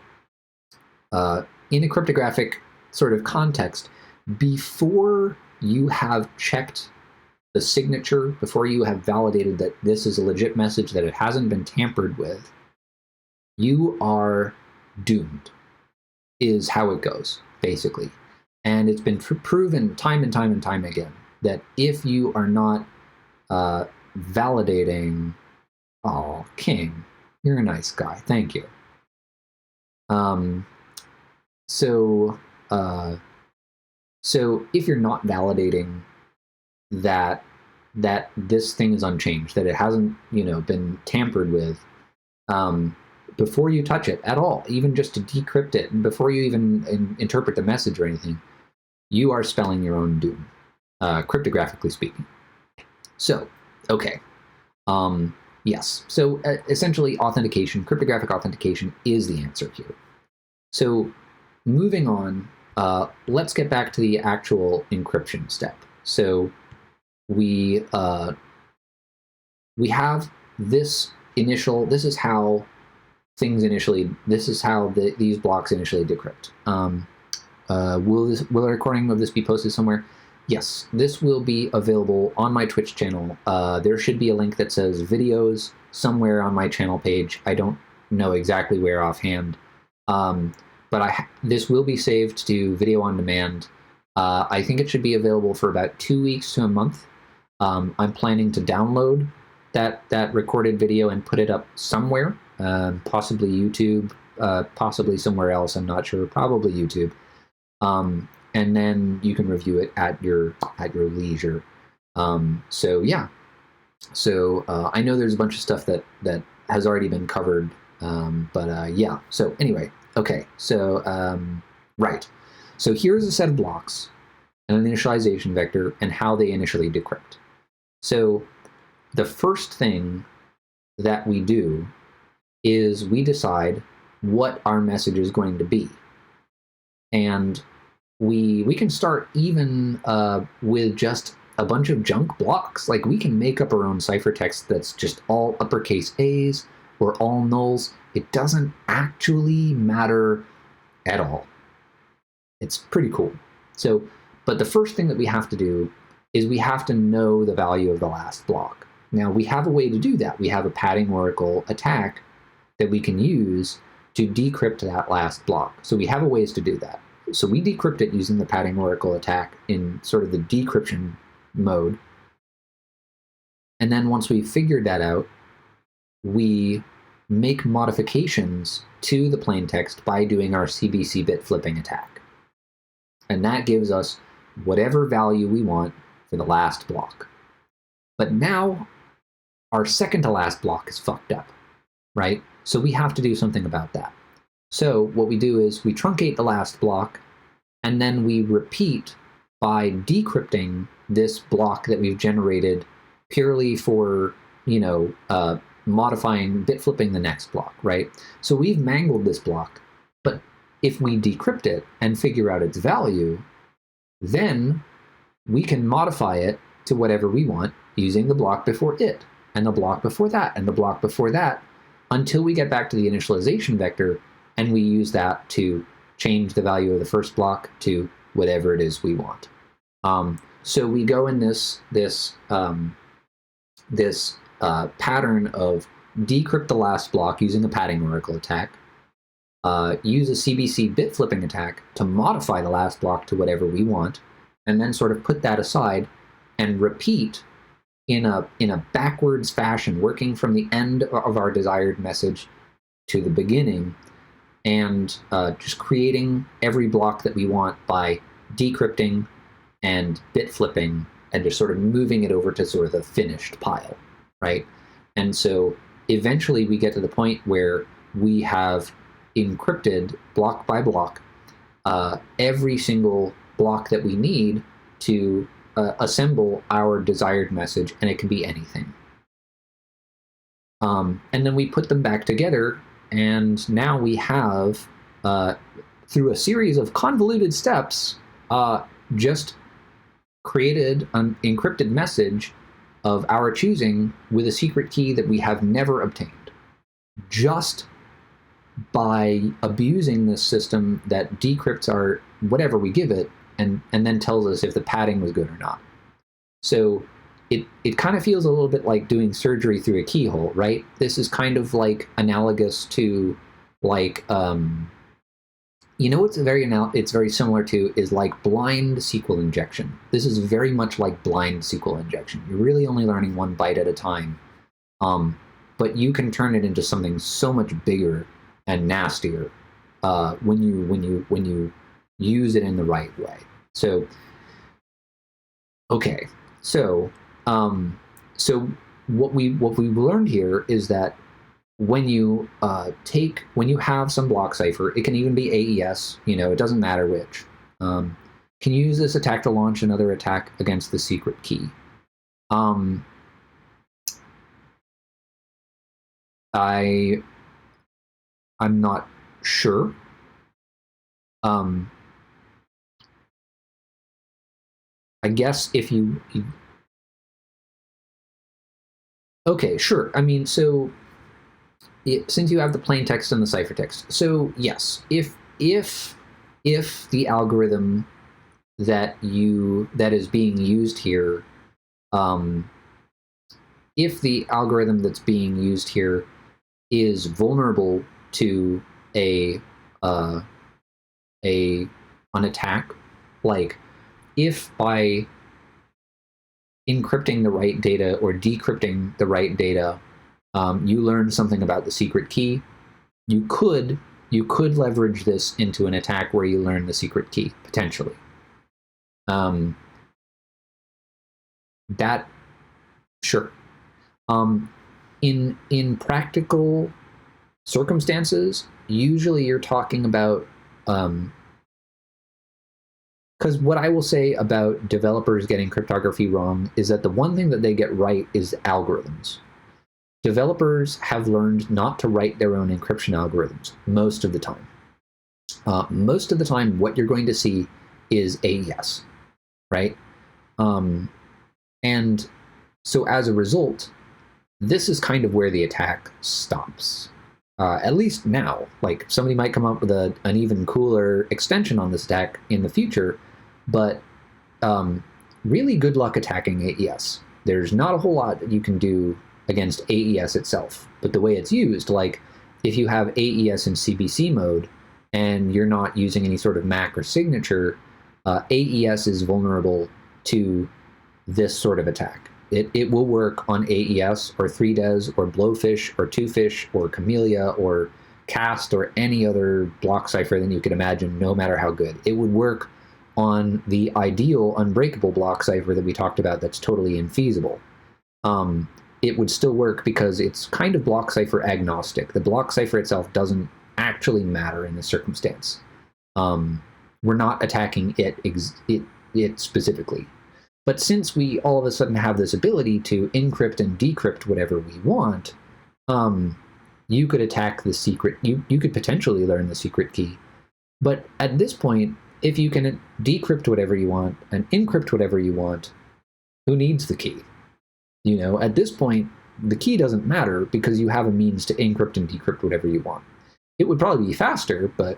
in a cryptographic sort of context, before you have checked the signature, before you have validated that this is a legit message, that it hasn't been tampered with, you are doomed, is how it goes, basically. And it's been proven time and time and time again that if you are not validating, oh, King, you're a nice guy, thank you. So if you're not validating that this thing is unchanged, that it hasn't, been tampered with, before you touch it at all, even just to decrypt it, and before you even interpret the message or anything, you are spelling your own doom, cryptographically speaking. So, okay. Yes. So essentially, authentication, cryptographic authentication, is the answer here. So moving on, let's get back to the actual encryption step. So we have this initial, this is how things initially, this is how these blocks initially decrypt. Will a recording of this be posted somewhere? Yes, this will be available on my Twitch channel. There should be a link that says videos somewhere on my channel page. I don't know exactly where offhand, but this will be saved to video on demand. I think it should be available for about 2 weeks to a month. I'm planning to download that recorded video and put it up somewhere, possibly YouTube, possibly somewhere else. I'm not sure. Probably YouTube. And then you can review it at your leisure. So yeah. So I know there's a bunch of stuff that has already been covered, but yeah. So anyway, okay. So right. So here's a set of blocks and an initialization vector and how they initially decrypt. So the first thing that we do is we decide what our message is going to be. And we can start even with just a bunch of junk blocks. Like, we can make up our own ciphertext that's just all uppercase A's or all nulls. It doesn't actually matter at all. It's pretty cool. So, but the first thing that we have to do is we have to know the value of the last block. Now, we have a way to do that. We have a padding oracle attack that we can use to decrypt that last block. So we have a ways to do that. so we decrypt it using the padding oracle attack in sort of the decryption mode. And then once we've figured that out, we make modifications to the plain text by doing our CBC bit flipping attack. And that gives us whatever value we want for the last block. But now our second to last block is fucked up, right? So we have to do something about that. So what we do is we truncate the last block, and then we repeat by decrypting this block that we've generated purely for, modifying, bit flipping the next block, right? So we've mangled this block, but if we decrypt it and figure out its value, then we can modify it to whatever we want using the block before it, and the block before that, and the block before that, until we get back to the initialization vector, and we use that to change the value of the first block to whatever it is we want. So we go in this pattern of decrypt the last block using a padding oracle attack, use a CBC bit flipping attack to modify the last block to whatever we want, and then sort of put that aside and repeat in a backwards fashion, working from the end of our desired message to the beginning, and just creating every block that we want by decrypting and bit flipping and just sort of moving it over to sort of the finished pile, right? And so eventually we get to the point where we have encrypted block by block every single block that we need to assemble our desired message, and it can be anything. And then we put them back together, and now we have, through a series of convoluted steps, just created an encrypted message of our choosing with a secret key that we have never obtained, just by abusing this system that decrypts our whatever we give it, and then tells us if the padding was good or not. So it kind of feels a little bit like doing surgery through a keyhole, right? This is kind of like analogous to like, what's it's very similar to is like blind SQL injection. This is very much like blind SQL injection. You're really only learning one byte at a time, but you can turn it into something so much bigger and nastier when you use it in the right way. So, okay, so what we've learned here is that when you have some block cipher, it can even be AES, it doesn't matter which, can use this attack to launch another attack against the secret key. I'm not sure. I guess if you okay, sure. I mean, so since you have the plain text and the ciphertext, so yes, if the algorithm that is being used here, if the algorithm that's being used here is vulnerable to an attack, like if by encrypting the right data or decrypting the right data, you learn something about the secret key, you could leverage this into an attack where you learn the secret key, potentially. That, sure. In practical circumstances, usually you're talking about, because what I will say about developers getting cryptography wrong is that the one thing that they get right is algorithms. Developers have learned not to write their own encryption algorithms most of the time. Most of the time, what you're going to see is AES, right? And so as a result, this is kind of where the attack stops. At least now. Like, somebody might come up with an even cooler extension on this attack in the future, but really good luck attacking AES. There's not a whole lot that you can do against AES itself, but the way it's used, like if you have AES in CBC mode and you're not using any sort of MAC or signature, AES is vulnerable to this sort of attack. It will work on AES or 3DES or Blowfish or Twofish or Camellia or Cast or any other block cipher that you could imagine, no matter how good. It would work on the ideal unbreakable block cipher that we talked about that's totally infeasible. It would still work because it's kind of block cipher agnostic. The block cipher itself doesn't actually matter in this circumstance. We're not attacking it specifically. But since we all of a sudden have this ability to encrypt and decrypt whatever we want, you could attack the secret. You could potentially learn the secret key. But at this point, if you can decrypt whatever you want and encrypt whatever you want, who needs the key? You know, at this point, the key doesn't matter because you have a means to encrypt and decrypt whatever you want. It would probably be faster, but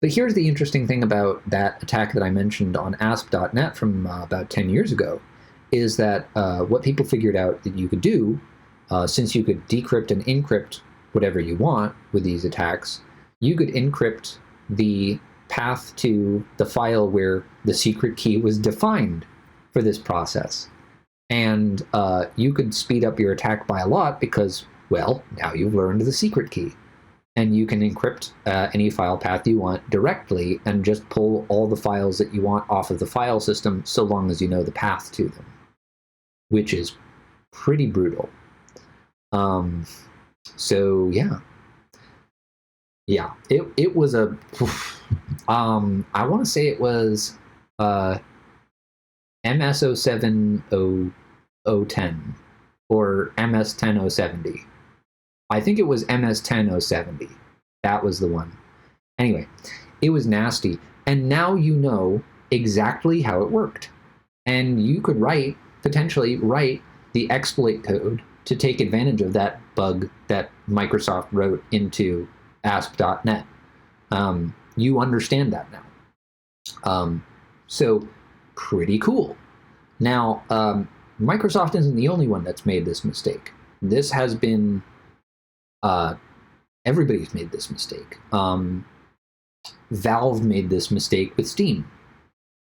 here's the interesting thing about that attack that I mentioned on ASP.NET from about 10 years ago, is that what people figured out that you could do, since you could decrypt and encrypt whatever you want with these attacks, you could encrypt the path to the file where the secret key was defined for this process. And you could speed up your attack by a lot because, well, now you've learned the secret key. And you can encrypt any file path you want directly and just pull all the files that you want off of the file system so long as you know the path to them, which is pretty brutal. So yeah. Yeah, it was a, I want to say it was MS07010 or MS10070. I think it was MS10070. That was the one. Anyway, it was nasty. And now you know exactly how it worked. And you could potentially write the exploit code to take advantage of that bug that Microsoft wrote into ASP.NET. You understand that now. So pretty cool. Now, Microsoft isn't the only one that's made this mistake. This has been, everybody's made this mistake. Valve made this mistake with Steam.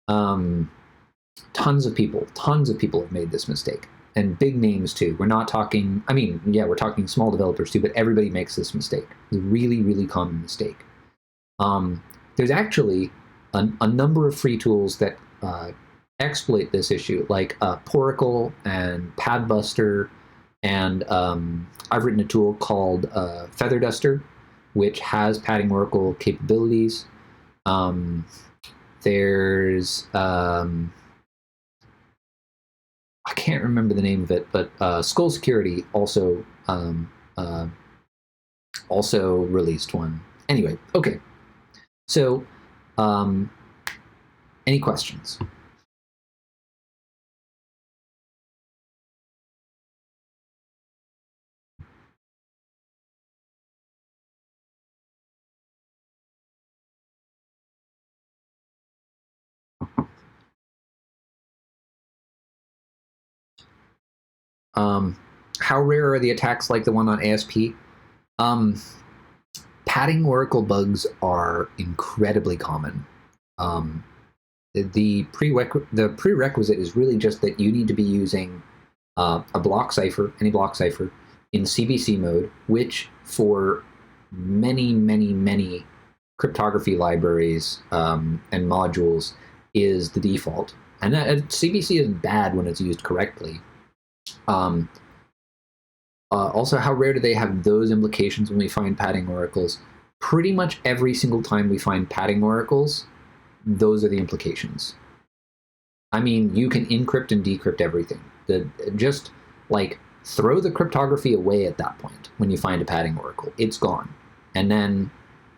Tons of people have made this mistake. And big names too. We're not talking, I mean, yeah, we're talking small developers too, but everybody makes this mistake. It's a really, really common mistake. There's actually a number of free tools that exploit this issue, like Poracle and Padbuster, and I've written a tool called Featherduster, which has padding oracle capabilities. There's I can't remember the name of it, but Skull Security also released one. Anyway, okay. So, any questions? How rare are the attacks like the one on ASP? Padding oracle bugs are incredibly common. The prerequisite is really just that you need to be using a block cipher, any block cipher, in CBC mode, which for many, many, many cryptography libraries and modules is the default. And CBC isn't bad when it's used correctly. Also, how rare do they have those implications when we find padding oracles? Pretty much every single time we find padding oracles, those are the implications. I mean, you can encrypt and decrypt everything. Just like throw the cryptography away at that point when you find a padding oracle. It's gone. And then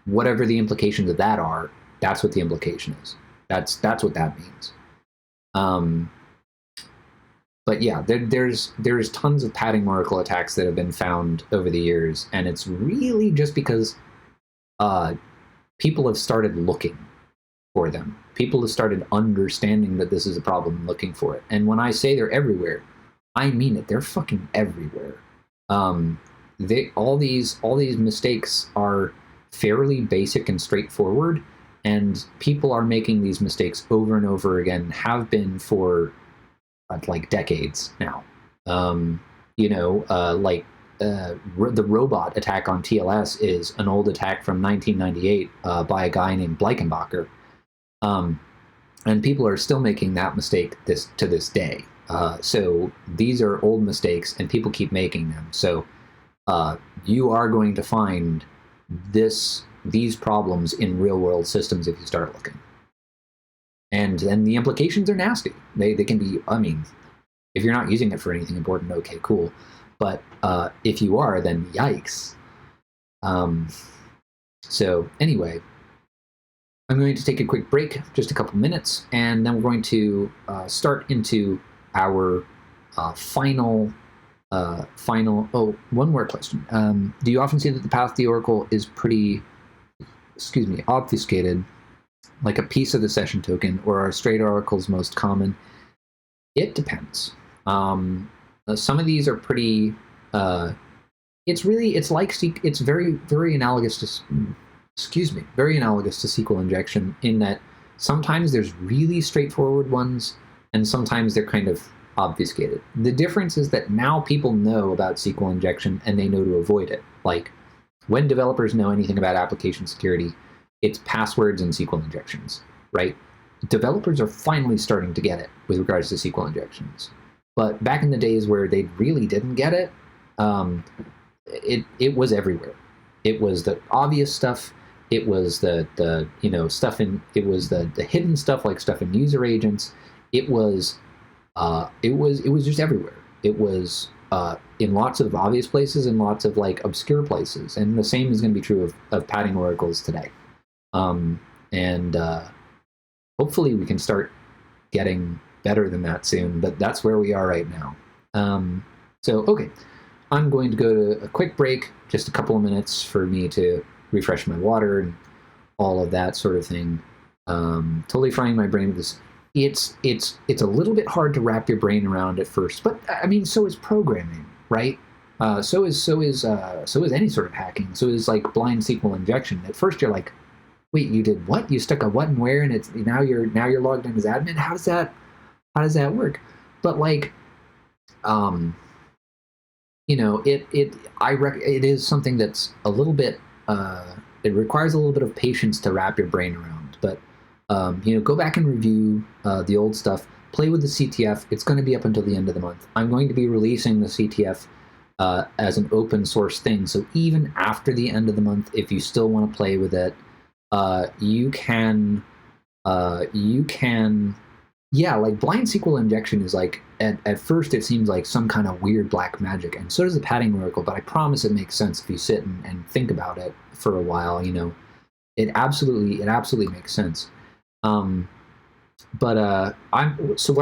whatever the implications of that are, that's what the implication is. That's what that means. But yeah, there's tons of padding oracle attacks that have been found over the years, and it's really just because people have started looking for them. People have started understanding that this is a problem and looking for it. And when I say they're everywhere, I mean it. They're fucking everywhere. All these mistakes are fairly basic and straightforward, and people are making these mistakes over and over again, have been for like decades now. The robot attack on TLS is an old attack from 1998 by a guy named Bleikenbacher. And people are still making that mistake to this day. So these are old mistakes, and people keep making them. So you are going to find these problems in real-world systems if you start looking. And the implications are nasty. They can be, I mean, if you're not using it for anything important, okay, cool. But if you are, then yikes. So anyway, I'm going to take a quick break, just a couple minutes, and then we're going to start into our final. Oh, one more question. Do you often see that the path to the oracle is pretty, obfuscated, like a piece of the session token, or are straight oracles most common? It depends. Some of these are pretty. It's very, very analogous to. Very analogous to SQL injection in that sometimes there's really straightforward ones, and sometimes they're kind of obfuscated. The difference is that now people know about SQL injection and they know to avoid it. Like when developers know anything about application security, it's passwords and SQL injections, right? Developers are finally starting to get it with regards to SQL injections. But back in the days where they really didn't get it, it was everywhere. It was the obvious stuff. It was the stuff in. It was the hidden stuff, like stuff in user agents. It was just everywhere. It was in lots of obvious places and lots of like obscure places. And the same is going to be true of padding oracles today. Hopefully we can start getting better than that soon. But that's where we are right now. Okay, I'm going to go to a quick break, just a couple of minutes for me to refresh my water and all of that sort of thing. Totally frying my brain with this. It's a little bit hard to wrap your brain around at first, but I mean, so is programming, right? So is any sort of hacking. So is like blind SQL injection. At first, you're like, wait, you did what? You stuck a what and where, and it's now you're logged in as admin. How does that work? But like, it is something that's a little bit. It requires a little bit of patience to wrap your brain around, but. Go back and review the old stuff. Play with the CTF. It's going to be up until the end of the month. I'm going to be releasing the CTF as an open source thing. So even after the end of the month, if you still want to play with it, you can. Yeah, like blind SQL injection is like at first it seems like some kind of weird black magic, and so does the padding oracle. But I promise it makes sense if you sit and think about it for a while. It absolutely makes sense. So what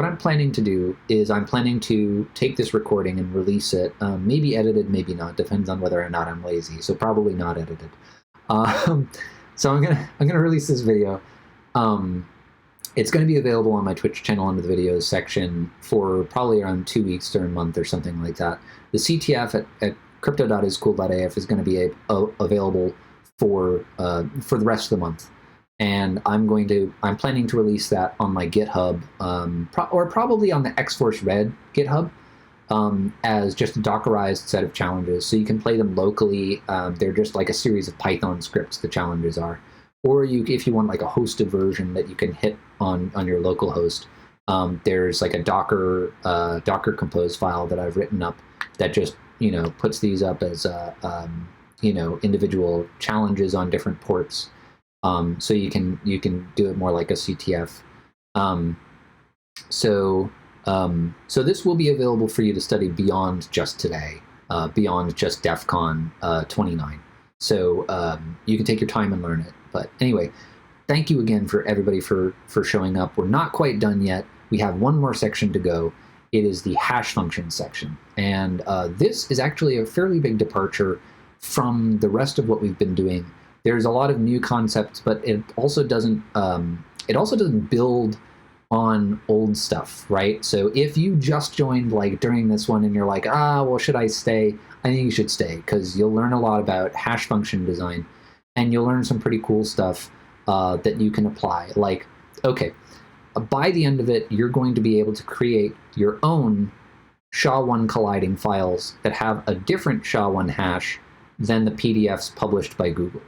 I'm planning to do is I'm planning to take this recording and release it, maybe edited, maybe not, depends on whether or not I'm lazy. So probably not edited. So I'm gonna release this video. It's going to be available on my Twitch channel under the videos section for probably around 2 weeks or a month or something like that. The CTF at crypto.iscool.af is going to be available for the rest of the month. And I'm planning to release that on my GitHub, or probably on the Xforce Red GitHub, as just a Dockerized set of challenges. So you can play them locally. They're just like a series of Python scripts, the challenges are. Or if you want like a hosted version that you can hit on your local host, there's like a Docker compose file that I've written up that just, puts these up as, individual challenges on different ports. So you can do it more like a CTF. So this will be available for you to study beyond just today, beyond just DEFCON 29. So you can take your time and learn it. But anyway, thank you again for everybody for showing up. We're not quite done yet. We have one more section to go. It is the hash function section. And this is actually a fairly big departure from the rest of what we've been doing. There's a lot of new concepts, but it also doesn't build on old stuff, right? So if you just joined like during this one and you're like, well, should I stay? I think you should stay because you'll learn a lot about hash function design. and you'll learn some pretty cool stuff that you can apply. Like, okay, by the end of it, you're going to be able to create your own SHA-1 colliding files that have a different SHA-1 hash than the PDFs published by Google.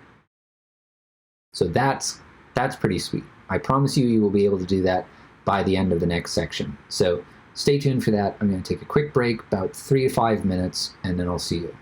So that's pretty sweet. I promise you will be able to do that by the end of the next section. So stay tuned for that. I'm going to take a quick break, about 3 to 5 minutes, and then I'll see you.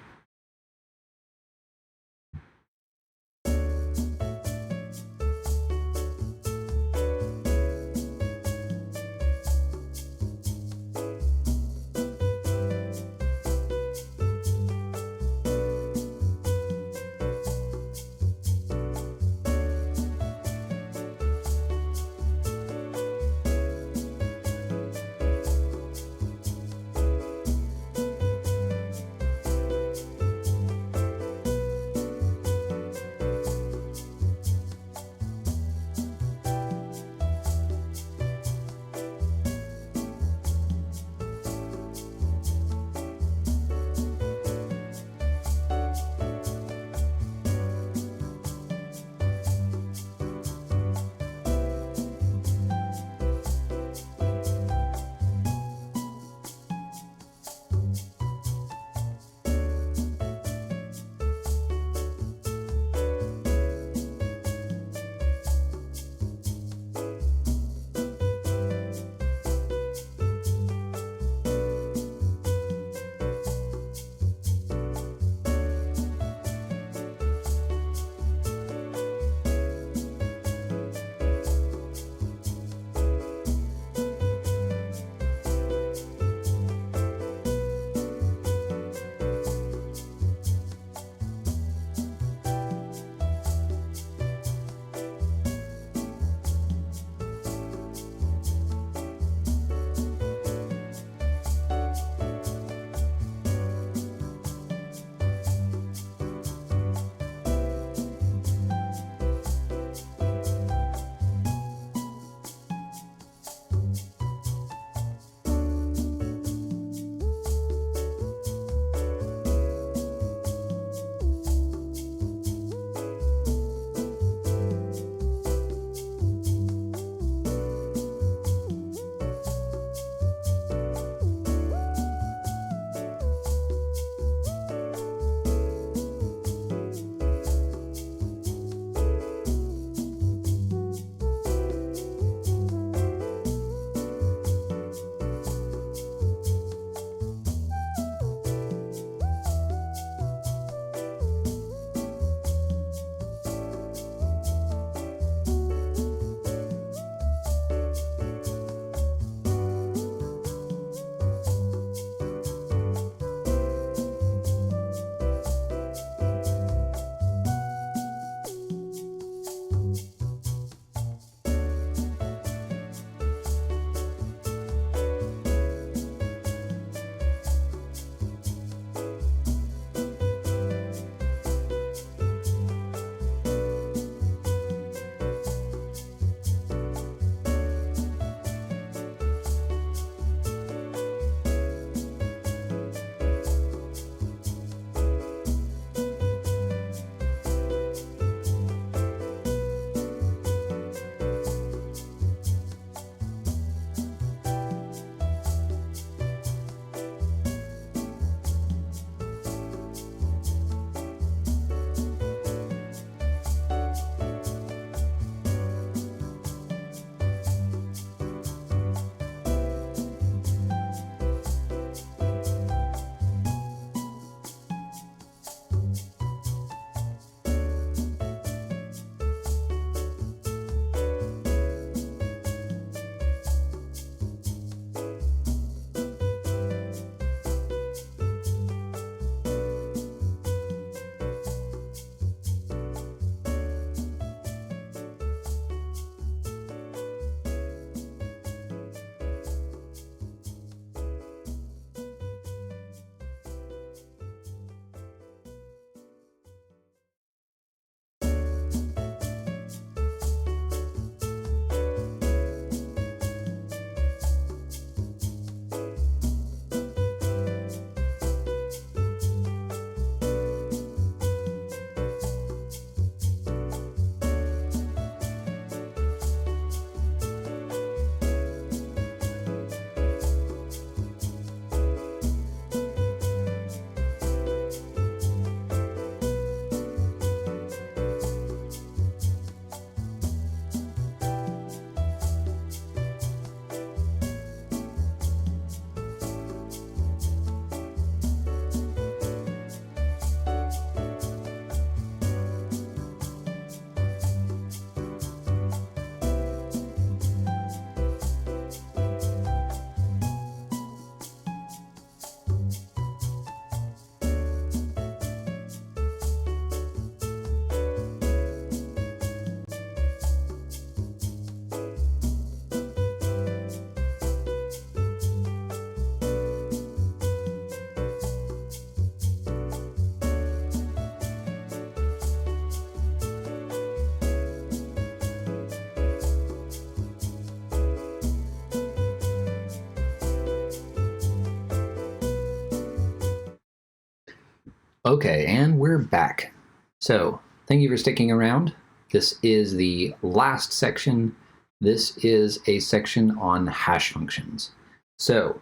Okay, and we're back. So, thank you for sticking around. This is the last section. This is a section on hash functions. So,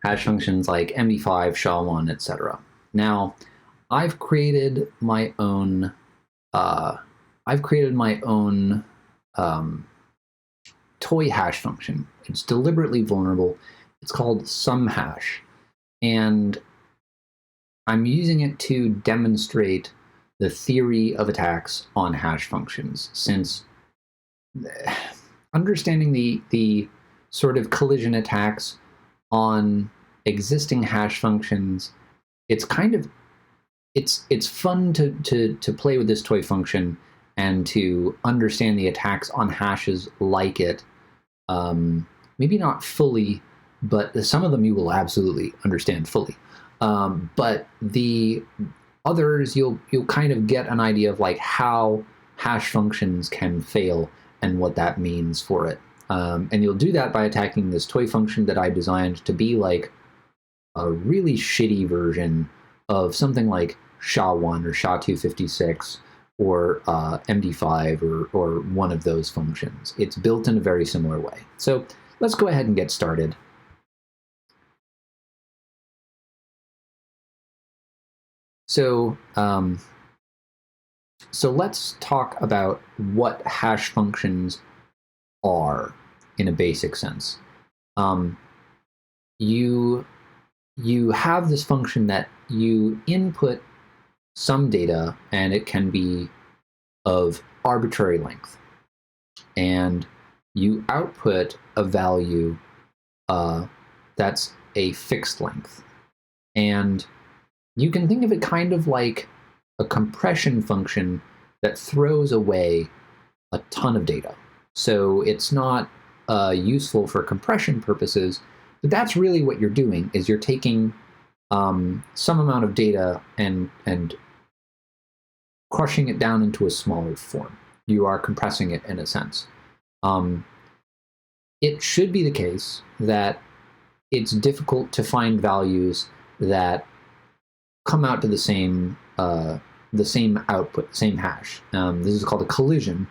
hash functions like MD5, SHA-1, etc. Now, I've created my own. Toy hash function. It's deliberately vulnerable. It's called SumHash, and I'm using it to demonstrate the theory of attacks on hash functions, since understanding the sort of collision attacks on existing hash functions, it's fun to play with this toy function and to understand the attacks on hashes like it. Maybe not fully, but some of them you will absolutely understand fully. But the others, you'll kind of get an idea of like how hash functions can fail and what that means for it. And you'll do that by attacking this toy function that I designed to be like a really shitty version of something like SHA-1 or SHA-256 or MD5 or one of those functions. It's built in a very similar way. So let's go ahead and get started. So, so let's talk about what hash functions are in a basic sense. You have this function that you input some data, and it can be of arbitrary length, and you output a value that's a fixed length. And you can think of it kind of like a compression function that throws away a ton of data. So it's not useful for compression purposes, but that's really what you're doing, is you're taking some amount of data and crushing it down into a smaller form. You are compressing it in a sense. It should be the case that it's difficult to find values that come out to the same output, the same hash. This is called a collision,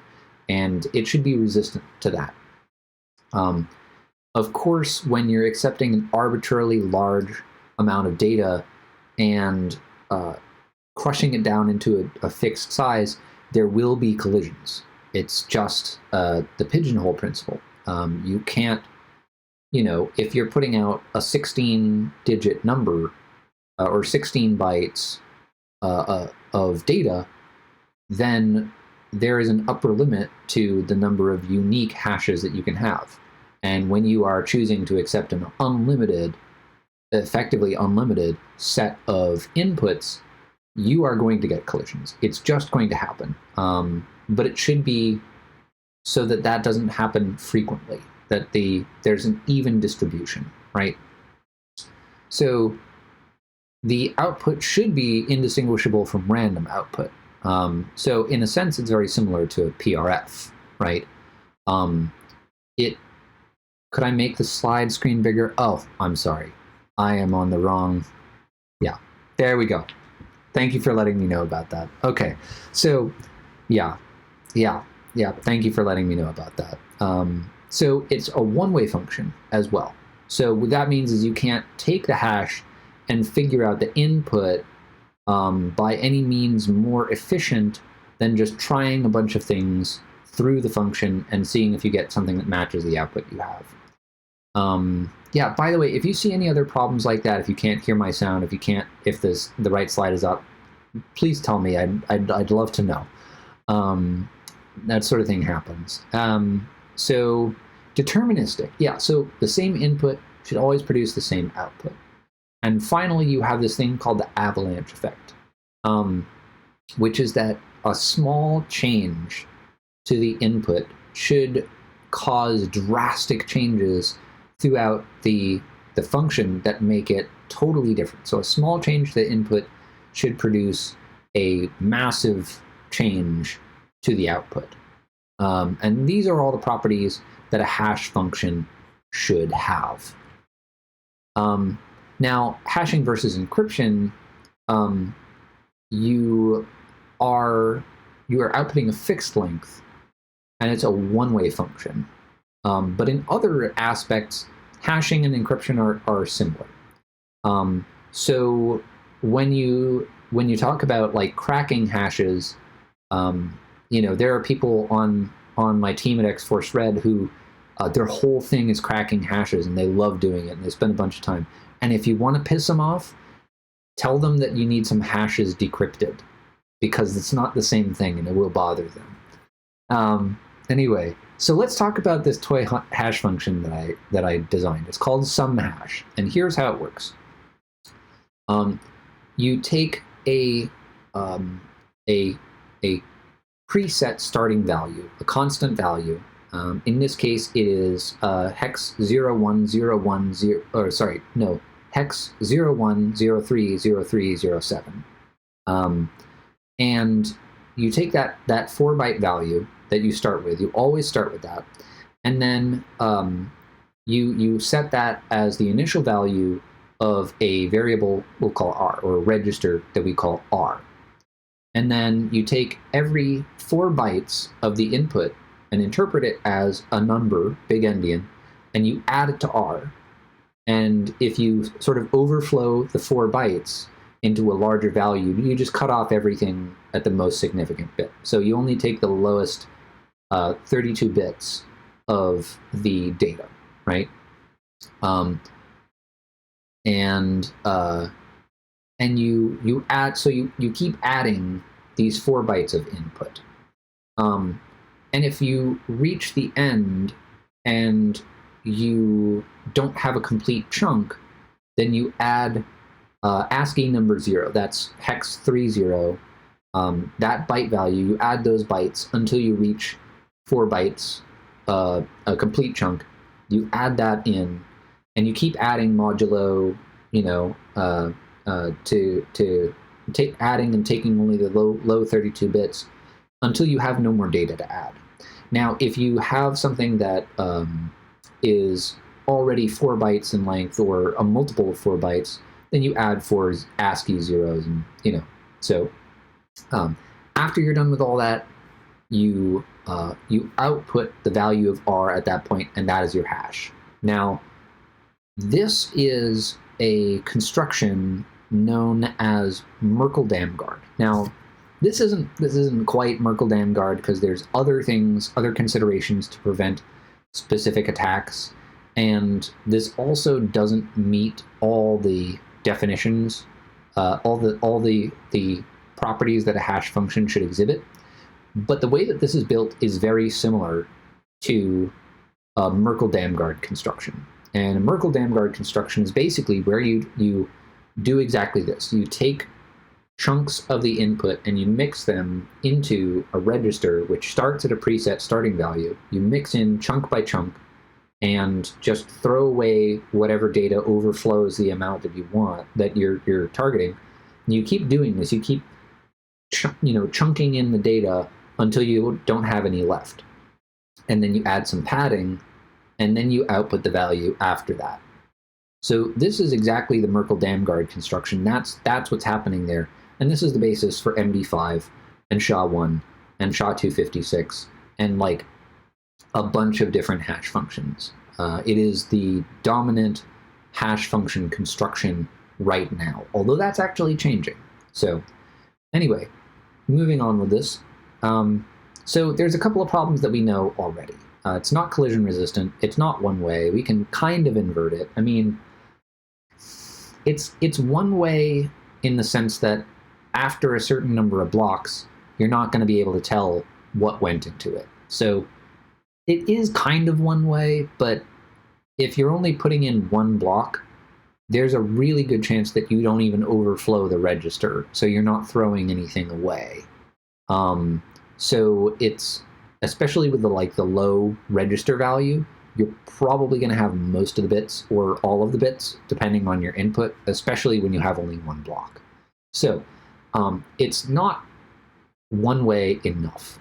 and it should be resistant to that. Of course, when you're accepting an arbitrarily large amount of data and crushing it down into a fixed size, there will be collisions. It's just the pigeonhole principle. You can't, if you're putting out a 16-digit number or 16 bytes of data, then there is an upper limit to the number of unique hashes that you can have. And when you are choosing to accept an effectively unlimited set of inputs, you are going to get collisions. It's just going to happen. But it should be so that that doesn't happen frequently, that there's an even distribution, right? So the output should be indistinguishable from random output. So in a sense, it's very similar to a PRF, right? Could I make the slide screen bigger? Oh, I'm sorry. I am on the wrong. Yeah, there we go. Thank you for letting me know about that. Okay, so yeah. Thank you for letting me know about that. So it's a one-way function as well. So what that means is you can't take the hash and figure out the input by any means more efficient than just trying a bunch of things through the function and seeing if you get something that matches the output you have. Yeah, by the way, if you see any other problems like that, if you can't hear my sound, if the right slide is up, please tell me. I'd love to know. That sort of thing happens. So deterministic, yeah, so the same input should always produce the same output. And finally, you have this thing called the avalanche effect, which is that a small change to the input should cause drastic changes throughout the function that make it totally different. So a small change to the input should produce a massive change to the output. And these are all the properties that a hash function should have. Now, hashing versus encryption, you are outputting a fixed length, and it's a one-way function. But in other aspects, hashing and encryption are similar. So when you talk about like cracking hashes, there are people on my team at X-Force Red who their whole thing is cracking hashes, and they love doing it, and they spend a bunch of time. And if you want to piss them off, tell them that you need some hashes decrypted, because it's not the same thing, and it will bother them. Anyway, so let's talk about this toy hash function that I designed. It's called SumHash, and here's how it works. You take a preset starting value, a constant value. In this case, it is hex 01010, or sorry, no, hex 01030307. And you take that 4-byte value that you start with. You always start with that, and then you set that as the initial value of a variable we'll call R, or a register that we call R. And then you take every 4 bytes of the input and interpret it as a number, big endian, and you add it to R. And if you sort of overflow the 4 bytes into a larger value, you just cut off everything at the most significant bit. So you only take the lowest 32 bits of the data, right? And you add, so you keep adding these 4 bytes of input. And if you reach the end and you don't have a complete chunk, then you add ASCII number 0, that's hex 30, that byte value, you add those bytes until you reach 4 bytes, a complete chunk. You add that in, and you keep adding modulo, to take adding and taking only the low 32 bits until you have no more data to add. Now, if you have something that is already 4 bytes in length, or a multiple of 4 bytes, then you add 4 ASCII zeros, and So after you're done with all that, you output the value of R at that point, and that is your hash. Now, this is a construction known as Merkle-Damgard. Now, this isn't quite Merkle-Damgard, because there's other considerations to prevent specific attacks, and this also doesn't meet all the definitions, all the properties that a hash function should exhibit. But the way that this is built is very similar to a Merkle-Damgard construction. And a Merkle-Damgard construction is basically where you do exactly this. You take chunks of the input and you mix them into a register which starts at a preset starting value. You mix in chunk by chunk and just throw away whatever data overflows the amount that you want, that you're targeting. And you keep doing this. You keep chunking in the data until you don't have any left. And then you add some padding, and then you output the value after that. So this is exactly the Merkle-Damgard construction. That's what's happening there. And this is the basis for MD5 and SHA-1 and SHA-256 and like a bunch of different hash functions. It is the dominant hash function construction right now, although that's actually changing. So anyway, moving on with this. So there's a couple of problems that we know already. It's not collision resistant. It's not one way. We can kind of invert it. I mean, it's one way in the sense that after a certain number of blocks, you're not going to be able to tell what went into it. So it is kind of one way, but if you're only putting in one block, there's a really good chance that you don't even overflow the register, so you're not throwing anything away. So it's, especially with the low register value, you're probably going to have most of the bits or all of the bits, depending on your input, especially when you have only one block. So it's not one way enough.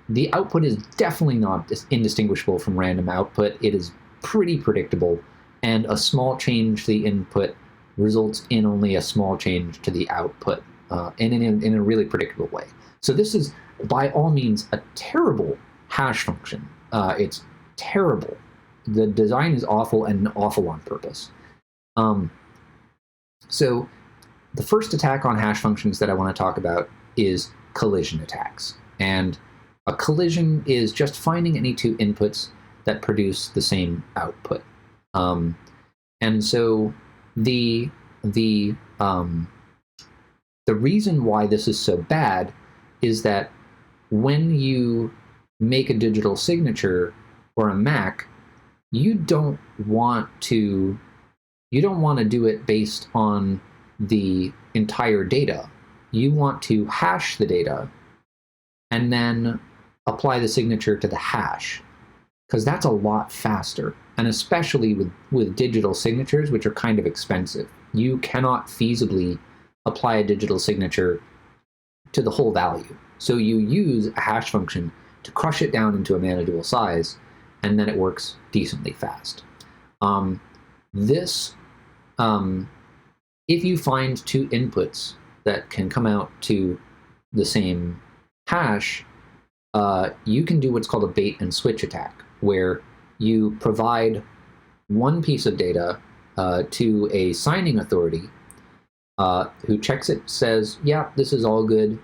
The output is definitely not indistinguishable from random output. It is pretty predictable, and a small change to the input results in only a small change to the output. and in a really predictable way. So this is, by all means, a terrible hash function. It's terrible. The design is awful and awful on purpose. So the first attack on hash functions that I want to talk about is collision attacks. And a collision is just finding any two inputs that produce the same output. And so the reason why this is so bad is that when you make a digital signature or a MAC, you don't want to do it based on the entire data. You want to hash the data and then apply the signature to the hash, because that's a lot faster. And especially with digital signatures, which are kind of expensive, you cannot feasibly apply a digital signature to the whole value. So you use a hash function to crush it down into a manageable size, and then it works decently fast. If you find two inputs that can come out to the same hash, you can do what's called a bait and switch attack, where you provide one piece of data to a signing authority who checks it, says, yeah, this is all good,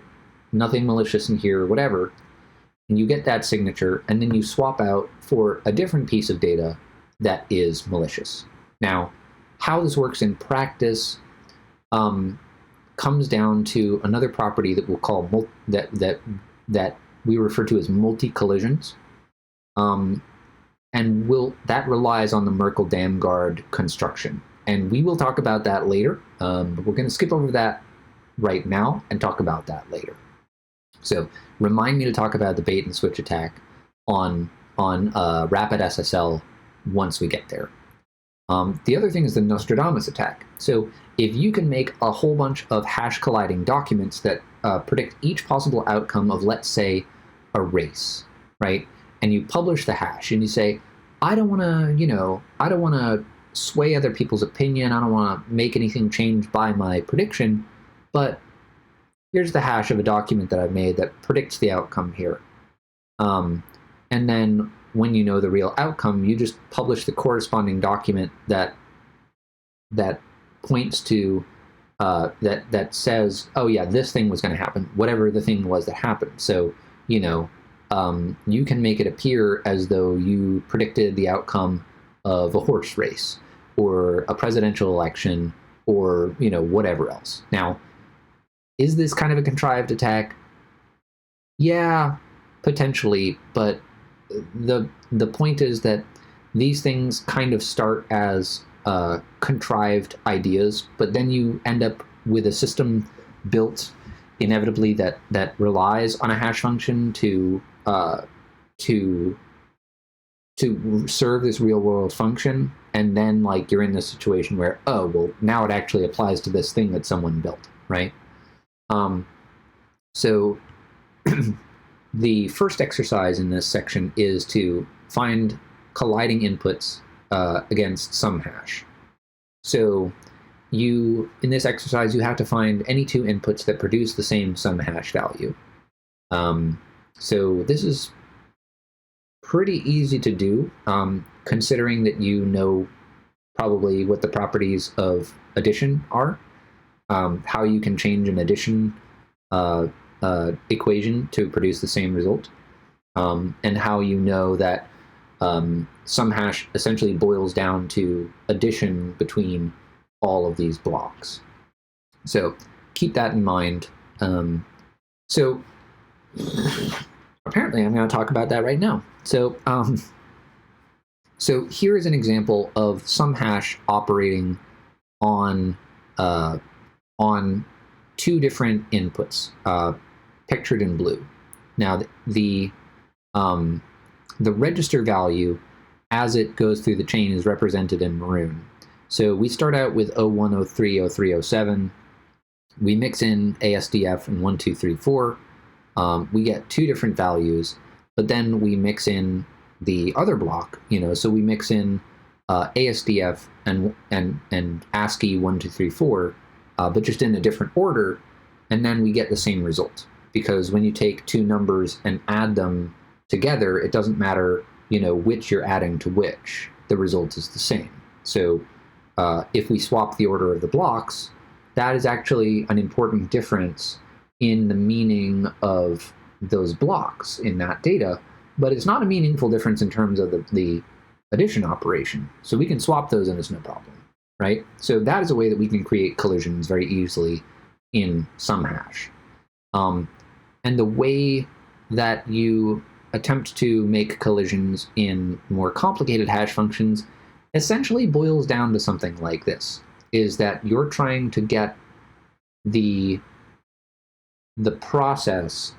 nothing malicious in here, whatever, and you get that signature, and then you swap out for a different piece of data that is malicious. Now, how this works in practice comes down to another property that we'll call that we refer to as multi-collisions, and that relies on the Merkle-Damgard construction, and we will talk about that later. But we're going to skip over that right now and talk about that later. So remind me to talk about the bait and switch attack on Rapid SSL once we get there. The other thing is the Nostradamus attack. So if you can make a whole bunch of hash colliding documents that predict each possible outcome of, let's say, a race, right? And you publish the hash and you say, I don't want to sway other people's opinion. I don't want to make anything change by my prediction, but here's the hash of a document that I've made that predicts the outcome here. And then when you know the real outcome, you just publish the corresponding document that points to, that says, oh yeah, this thing was going to happen, whatever the thing was that happened. So, you can make it appear as though you predicted the outcome of a horse race or a presidential election or, whatever else. Now, is this kind of a contrived attack? Yeah, potentially, but the point is that these things kind of start as contrived ideas, but then you end up with a system built inevitably that relies on a hash function to serve this real world function, and then you're in this situation where, oh well, now it actually applies to this thing that someone built, right? So the first exercise in this section is to find colliding inputs against some hash. So in this exercise, you have to find any two inputs that produce the same sum hash value. So this is pretty easy to do, considering that you know probably what the properties of addition are, how you can change an addition equation to produce the same result, and how you know that sum hash essentially boils down to addition between all of these blocks. So keep that in mind. So apparently I'm going to talk about that right now. So so here is an example of sum hash operating on two different inputs, pictured in blue. Now the register value as it goes through the chain is represented in maroon. So we start out with 01, 03, 03, 07. We mix in ASDF and 1, 2, 3, 4. We get two different values, but then we mix in the other block, so we mix in ASDF and ASCII 1, 2, 3, 4, but just in a different order. and then we get the same result. Because when you take two numbers and add them together, it doesn't matter, which you're adding to which. The result is the same. So if we swap the order of the blocks, that is actually an important difference in the meaning of those blocks in that data, but it's not a meaningful difference in terms of the addition operation. So we can swap those and it's no problem, right? So that is a way that we can create collisions very easily in some hash. And the way that you attempt to make collisions in more complicated hash functions essentially boils down to something like this, is that you're trying to get the process,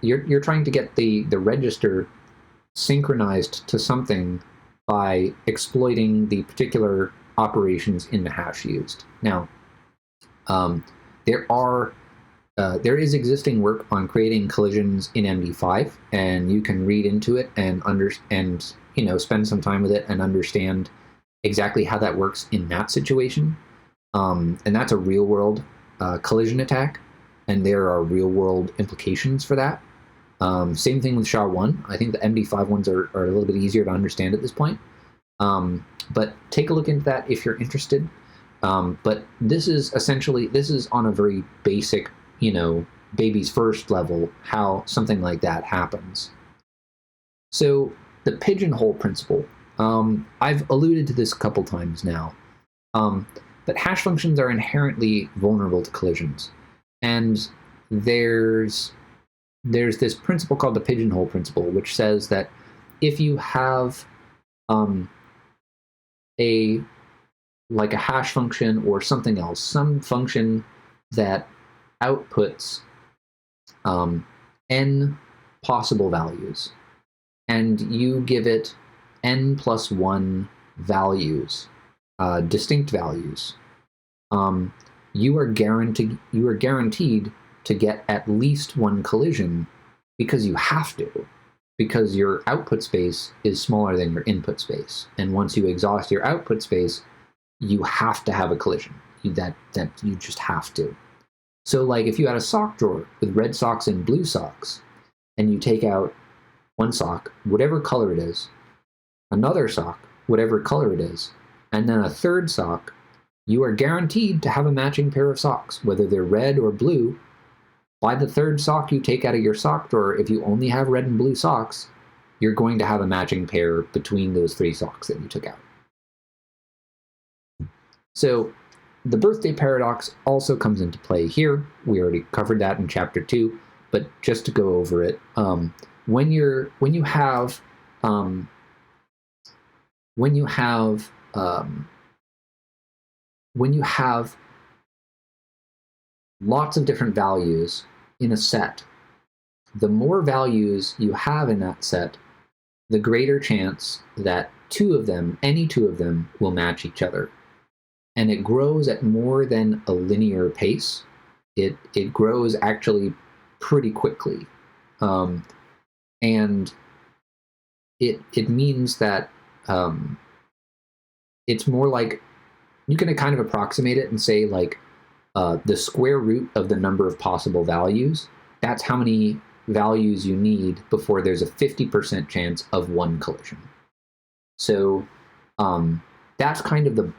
you're trying to get the register synchronized to something by exploiting the particular operations in the hash used. Now, there is existing work on creating collisions in MD5, and you can read into it and spend some time with it and understand exactly how that works in that situation. And that's a real-world collision attack, and there are real-world implications for that. Same thing with SHA-1. I think the MD5 ones are a little bit easier to understand at this point. But take a look into that if you're interested. But this is on a very basic, baby's first level, how something like that happens. So the pigeonhole principle, I've alluded to this a couple times now, but hash functions are inherently vulnerable to collisions. And there's this principle called the pigeonhole principle, which says that if you have a hash function or something else, some function that outputs n possible values, and you give it n plus 1 values, distinct values, you are guaranteed to get at least one collision, because you have to, because your output space is smaller than your input space, and once you exhaust your output space, you have to have a collision. That you just have to. So like if you had a sock drawer with red socks and blue socks, and you take out one sock, whatever color it is, another sock, whatever color it is, and then a third sock, you are guaranteed to have a matching pair of socks, whether they're red or blue. By the third sock you take out of your sock drawer, if you only have red and blue socks, you're going to have a matching pair between those three socks that you took out. So the birthday paradox also comes into play here. We already covered that in chapter 2, but just to go over it, when you have lots of different values in a set, the more values you have in that set, the greater chance that any two of them will match each other. And it grows at more than a linear pace. It grows actually pretty quickly. And it means that it's more like, you can kind of approximate it and say like the square root of the number of possible values, that's how many values you need before there's a 50% chance of one collision. So that's kind of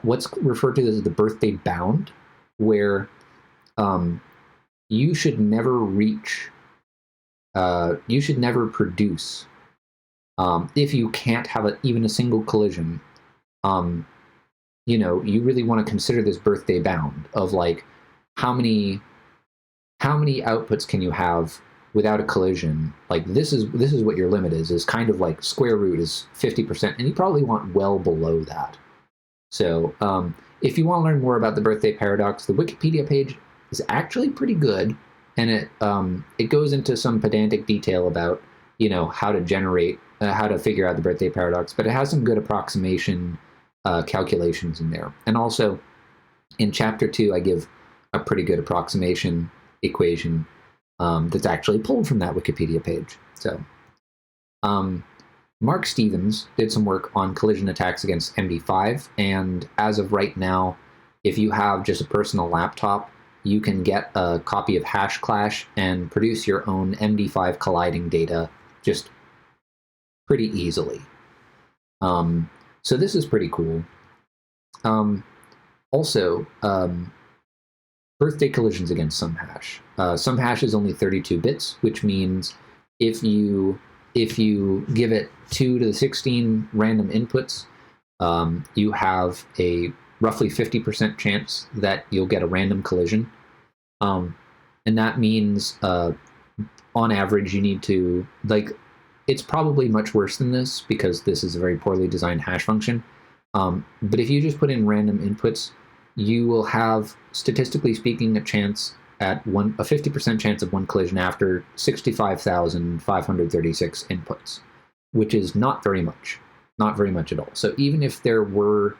what's referred to as the birthday bound, where you should never produce, if you can't have even a single collision, you really want to consider this birthday bound of like, how many outputs can you have without a collision? Like this is what your limit is kind of like square root is 50%, and you probably want well below that. So if you want to learn more about the birthday paradox, the Wikipedia page is actually pretty good, and it goes into some pedantic detail about how to figure out the birthday paradox, but it has some good approximation calculations in there. And also in chapter 2, I give a pretty good approximation equation that's actually pulled from that Wikipedia page. So Mark Stevens did some work on collision attacks against MD5, and as of right now, if you have just a personal laptop, you can get a copy of HashClash and produce your own MD5 colliding data just pretty easily. So this is pretty cool. Also, birthday collisions against some hash. Some hash is only 32 bits, which means if you give it 2 to the 16 random inputs, you have a roughly 50% chance that you'll get a random collision. And that means, on average, you need to, like, it's probably much worse than this because this is a very poorly designed hash function. But if you just put in random inputs, you will have, statistically speaking, a 50% chance of one collision after 65,536 inputs, which is not very much at all. So even if there were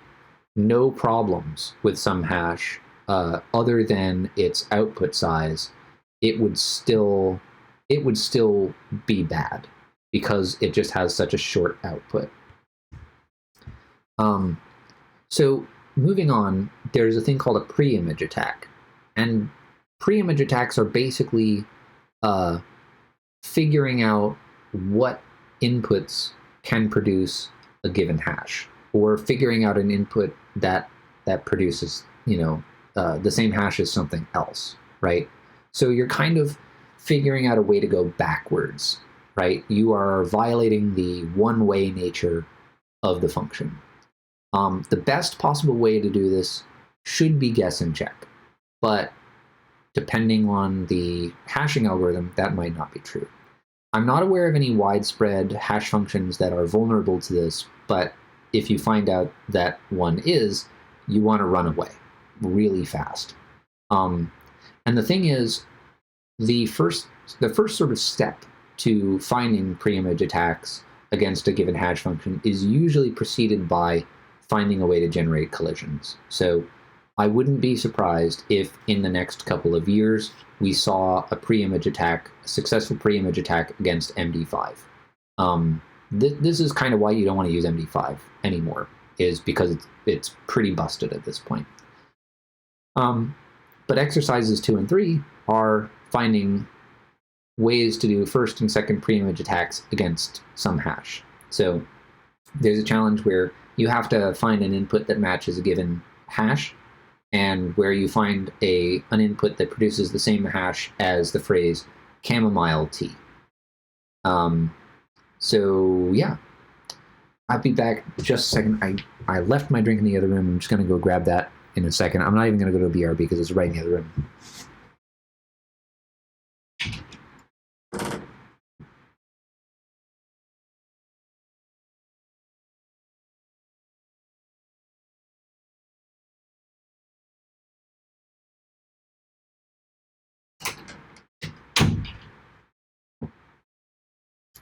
no problems with some hash other than its output size, it would still be bad because it just has such a short output. So moving on, there's a thing called a pre-image attack. And pre-image attacks are basically figuring out what inputs can produce a given hash, or figuring out an input that produces, the same hash as something else, right? So you're kind of figuring out a way to go backwards, right? You are violating the one-way nature of the function. The best possible way to do this should be guess and check, but depending on the hashing algorithm, that might not be true. I'm not aware of any widespread hash functions that are vulnerable to this, but if you find out that one is, you want to run away really fast. And the thing is, the first sort of step to finding pre-image attacks against a given hash function is usually preceded by finding a way to generate collisions. So I wouldn't be surprised if in the next couple of years we saw a pre-image attack, a successful pre-image attack against MD5. This is kind of why you don't want to use MD5 anymore, is because it's pretty busted at this point. But exercises 2 and 3 are finding ways to do first and second pre-image attacks against some hash. So there's a challenge where you have to find an input that matches a given hash, and where you find an input that produces the same hash as the phrase chamomile tea. So yeah, I'll be back just a second. I left my drink in the other room. I'm just going to go grab that in a second. I'm not even going to go to a BRB because it's right in the other room.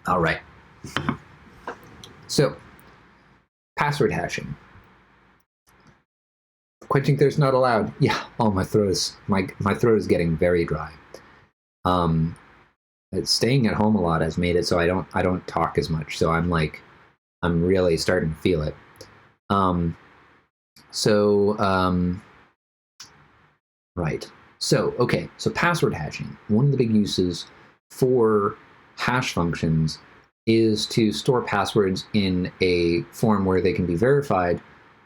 All right. So, password hashing. Quenching thirst not allowed. Yeah. Oh, my throat is getting very dry. Staying at home a lot has made it so I don't talk as much. So I'm really starting to feel it. Right. So okay. So password hashing. One of the big uses for hash functions is to store passwords in a form where they can be verified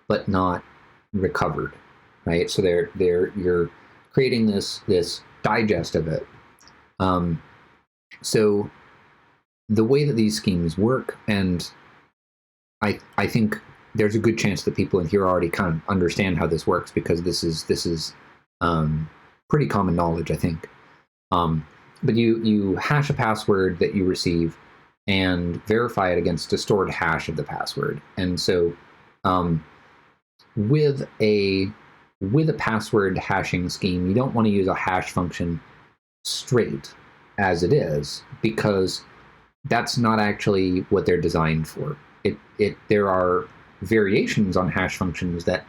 but not recovered, right? So you're creating this digest of it. So the way that these schemes work, and I think there's a good chance that people in here already kind of understand how this works, because this is pretty common knowledge, I think. But you hash a password that you receive and verify it against a stored hash of the password. And so with a password hashing scheme, you don't want to use a hash function straight as it is, because that's not actually what they're designed for. There are variations on hash functions that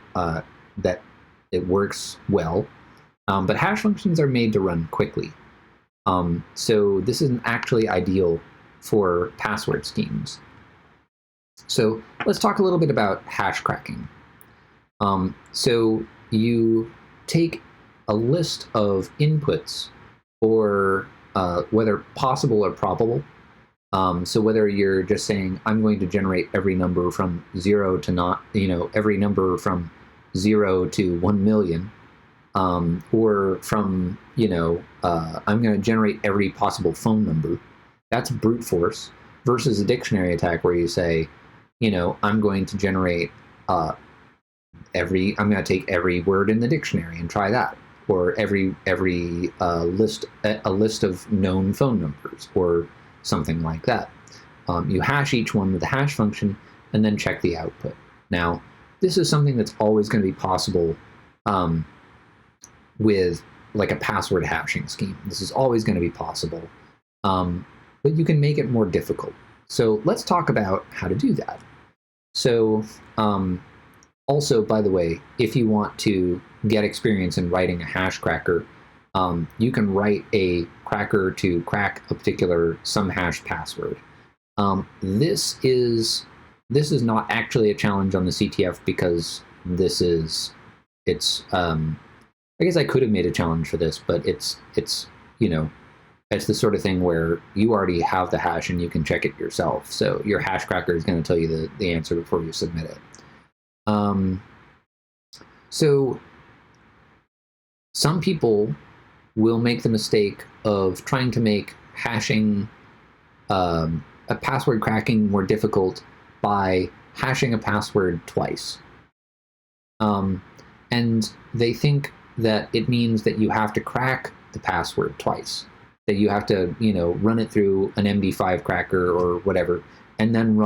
it works well, but hash functions are made to run quickly. So this isn't actually ideal for password schemes. So let's talk a little bit about hash cracking. So you take a list of inputs, or whether possible or probable. So whether you're just saying, I'm going to generate every number from 0 to not, every number from 0 to 1 million, or from, I'm going to generate every possible phone number, that's brute force, versus a dictionary attack where you say, I'm going to generate I'm going to take every word in the dictionary and try that, or every list of known phone numbers, or something like that. You hash each one with the hash function and then check the output. Now, this is something that's always going to be possible with like a password hashing scheme. This is always going to be possible, but you can make it more difficult. So let's talk about how to do that. So also, by the way, if you want to get experience in writing a hash cracker, you can write a cracker to crack a particular some hash password. This is not actually a challenge on the CTF, because I guess I could have made a challenge for this, but it's the sort of thing where you already have the hash and you can check it yourself. So your hash cracker is going to tell you the answer before you submit it. So some people will make the mistake of trying to make hashing, a password cracking more difficult by hashing a password twice. And they think that it means that you have to crack the password twice, that you have to, run it through an MD5 cracker or whatever, and then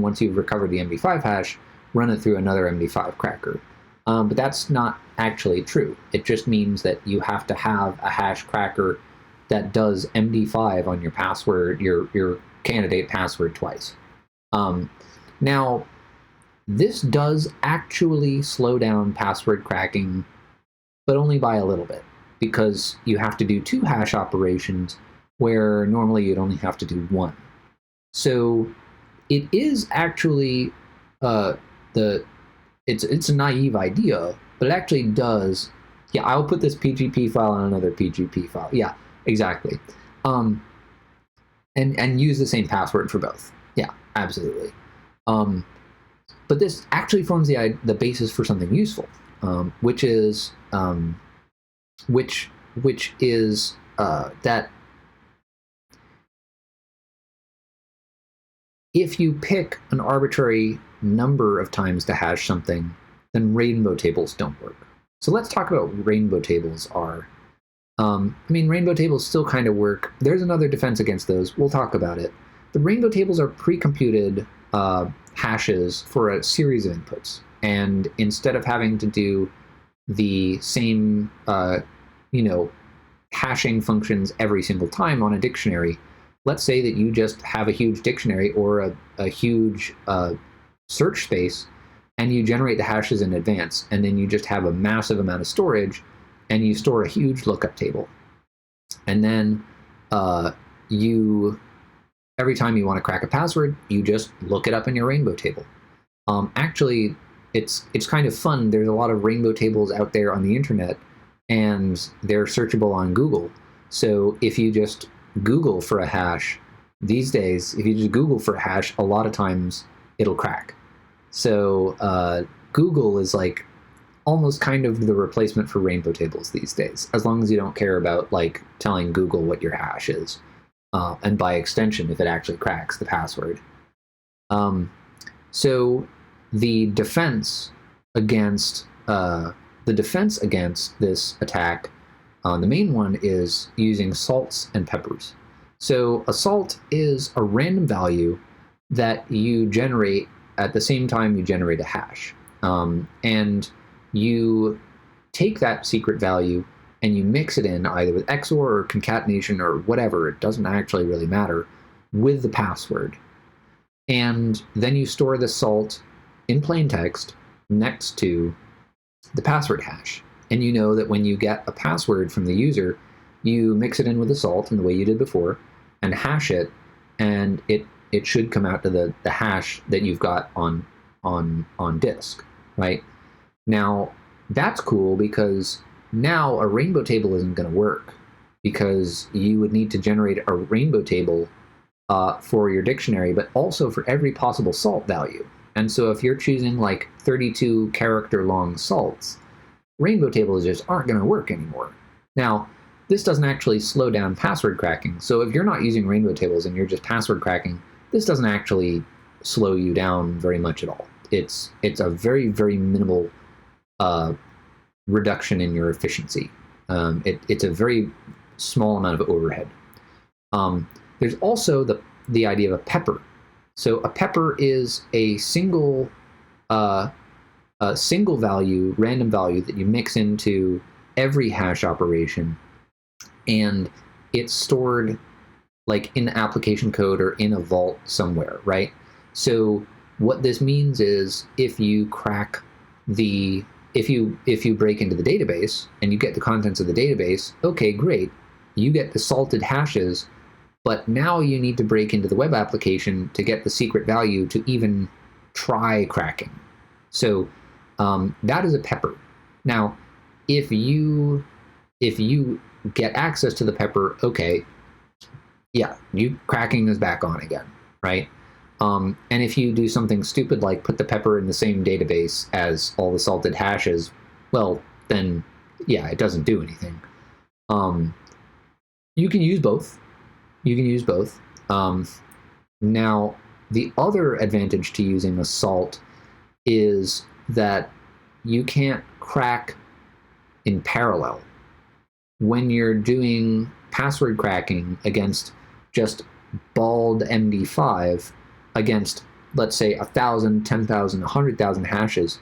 once you've recovered the MD5 hash, run it through another MD5 cracker. But that's not actually true. It just means that you have to have a hash cracker that does MD5 on your password, your candidate password twice. Now, this does actually slow down password cracking, but only by a little bit, because you have to do 2 hash operations where normally you'd only have to do 1. So it is actually it's a naive idea, but it actually does. Yeah, I'll put this PGP file on another PGP file. Yeah, exactly. And use the same password for both. Yeah, absolutely. But this actually forms the basis for something useful, which is that if you pick an arbitrary number of times to hash something, then rainbow tables don't work. So let's talk about what rainbow tables are. Rainbow tables still kind of work. There's another defense against those. We'll talk about it. The rainbow tables are pre-computed hashes for a series of inputs. And instead of having to do the same, hashing functions every single time on a dictionary, let's say that you just have a huge dictionary or a huge search space, and you generate the hashes in advance, and then you just have a massive amount of storage, and you store a huge lookup table. And then every time you want to crack a password, you just look it up in your rainbow table. Actually, it's kind of fun. There's a lot of rainbow tables out there on the internet, and they're searchable on Google. So if you just Google for a hash, these days, if you just Google for a hash, a lot of times it'll crack. So Google is like almost kind of the replacement for rainbow tables these days, as long as you don't care about like telling Google what your hash is, and by extension, if it actually cracks the password. So the defense against this attack, the main one is using salts and peppers. So a salt is a random value that you generate at the same time you generate a hash. And you take that secret value and you mix it in either with XOR or concatenation or whatever, it doesn't actually really matter, with the password. And then you store the salt in plain text next to the password hash. And you know that when you get a password from the user, you mix it in with the salt in the way you did before and hash it, and it should come out to the hash that you've got on disk, right? Now, that's cool because Now a rainbow table isn't going to work because you would need to generate a rainbow table for your dictionary, but also for every possible salt value. And so if you're choosing like 32 character long salts, rainbow tables just aren't going to work anymore. Now, this doesn't actually slow down password cracking. So if you're not using rainbow tables and you're just password cracking, this doesn't actually slow you down very much at all. It's a very, very minimal reduction in your efficiency. It's a very small amount of overhead. There's also the idea of a pepper. So a pepper is a single value, random value that you mix into every hash operation, and it's stored like in the application code or in a vault somewhere, right? So what this means is if you crack if you break into the database and you get the contents of the database, okay, great, you get the salted hashes, but now you need to break into the web application to get the secret value to even try cracking. So that is a pepper. Now, if you get access to the pepper, okay, yeah, cracking is back on again, right? And if you do something stupid like put the pepper in the same database as all the salted hashes, well, then yeah, it doesn't do anything. You can use both. Now, the other advantage to using a salt is that you can't crack in parallel. When you're doing password cracking against just bald MD5 against, let's say, 1,000, 10,000, 100,000 hashes,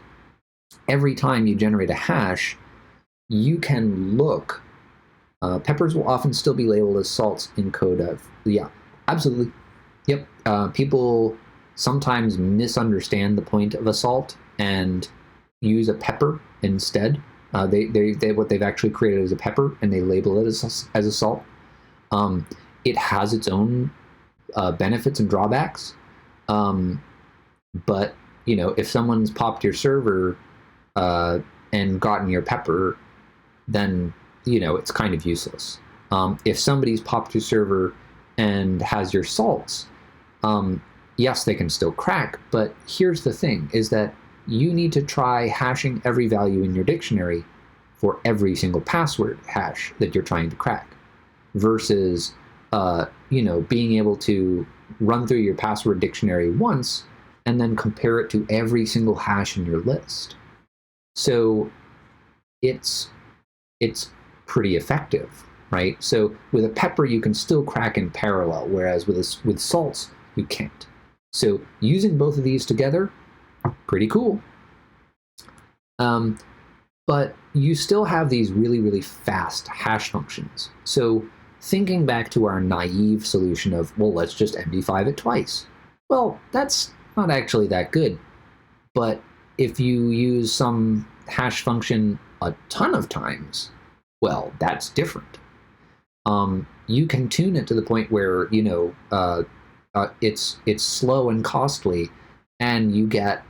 every time you generate a hash, you can look. Peppers will often still be labeled as salts in code. Yeah, absolutely. Yep. People sometimes misunderstand the point of a salt and use a pepper instead. What they've actually created is a pepper, and they label it as a salt. It has its own benefits and drawbacks. But if someone's popped your server and gotten your pepper, then it's kind of useless. If somebody's popped your server and has your salts, yes, they can still crack, but here's the thing, is that you need to try hashing every value in your dictionary for every single password hash that you're trying to crack, versus being able to run through your password dictionary once and then compare it to every single hash in your list. So it's pretty effective, right? So with a pepper, you can still crack in parallel, whereas with salts, you can't. So using both of these together, pretty cool. But you still have these really, really fast hash functions. So thinking back to our naive solution of, well, let's just MD5 it twice. Well, that's not actually that good. But if you use some hash function a ton of times, well, that's different. You can tune it to the point where, it's slow and costly, and you get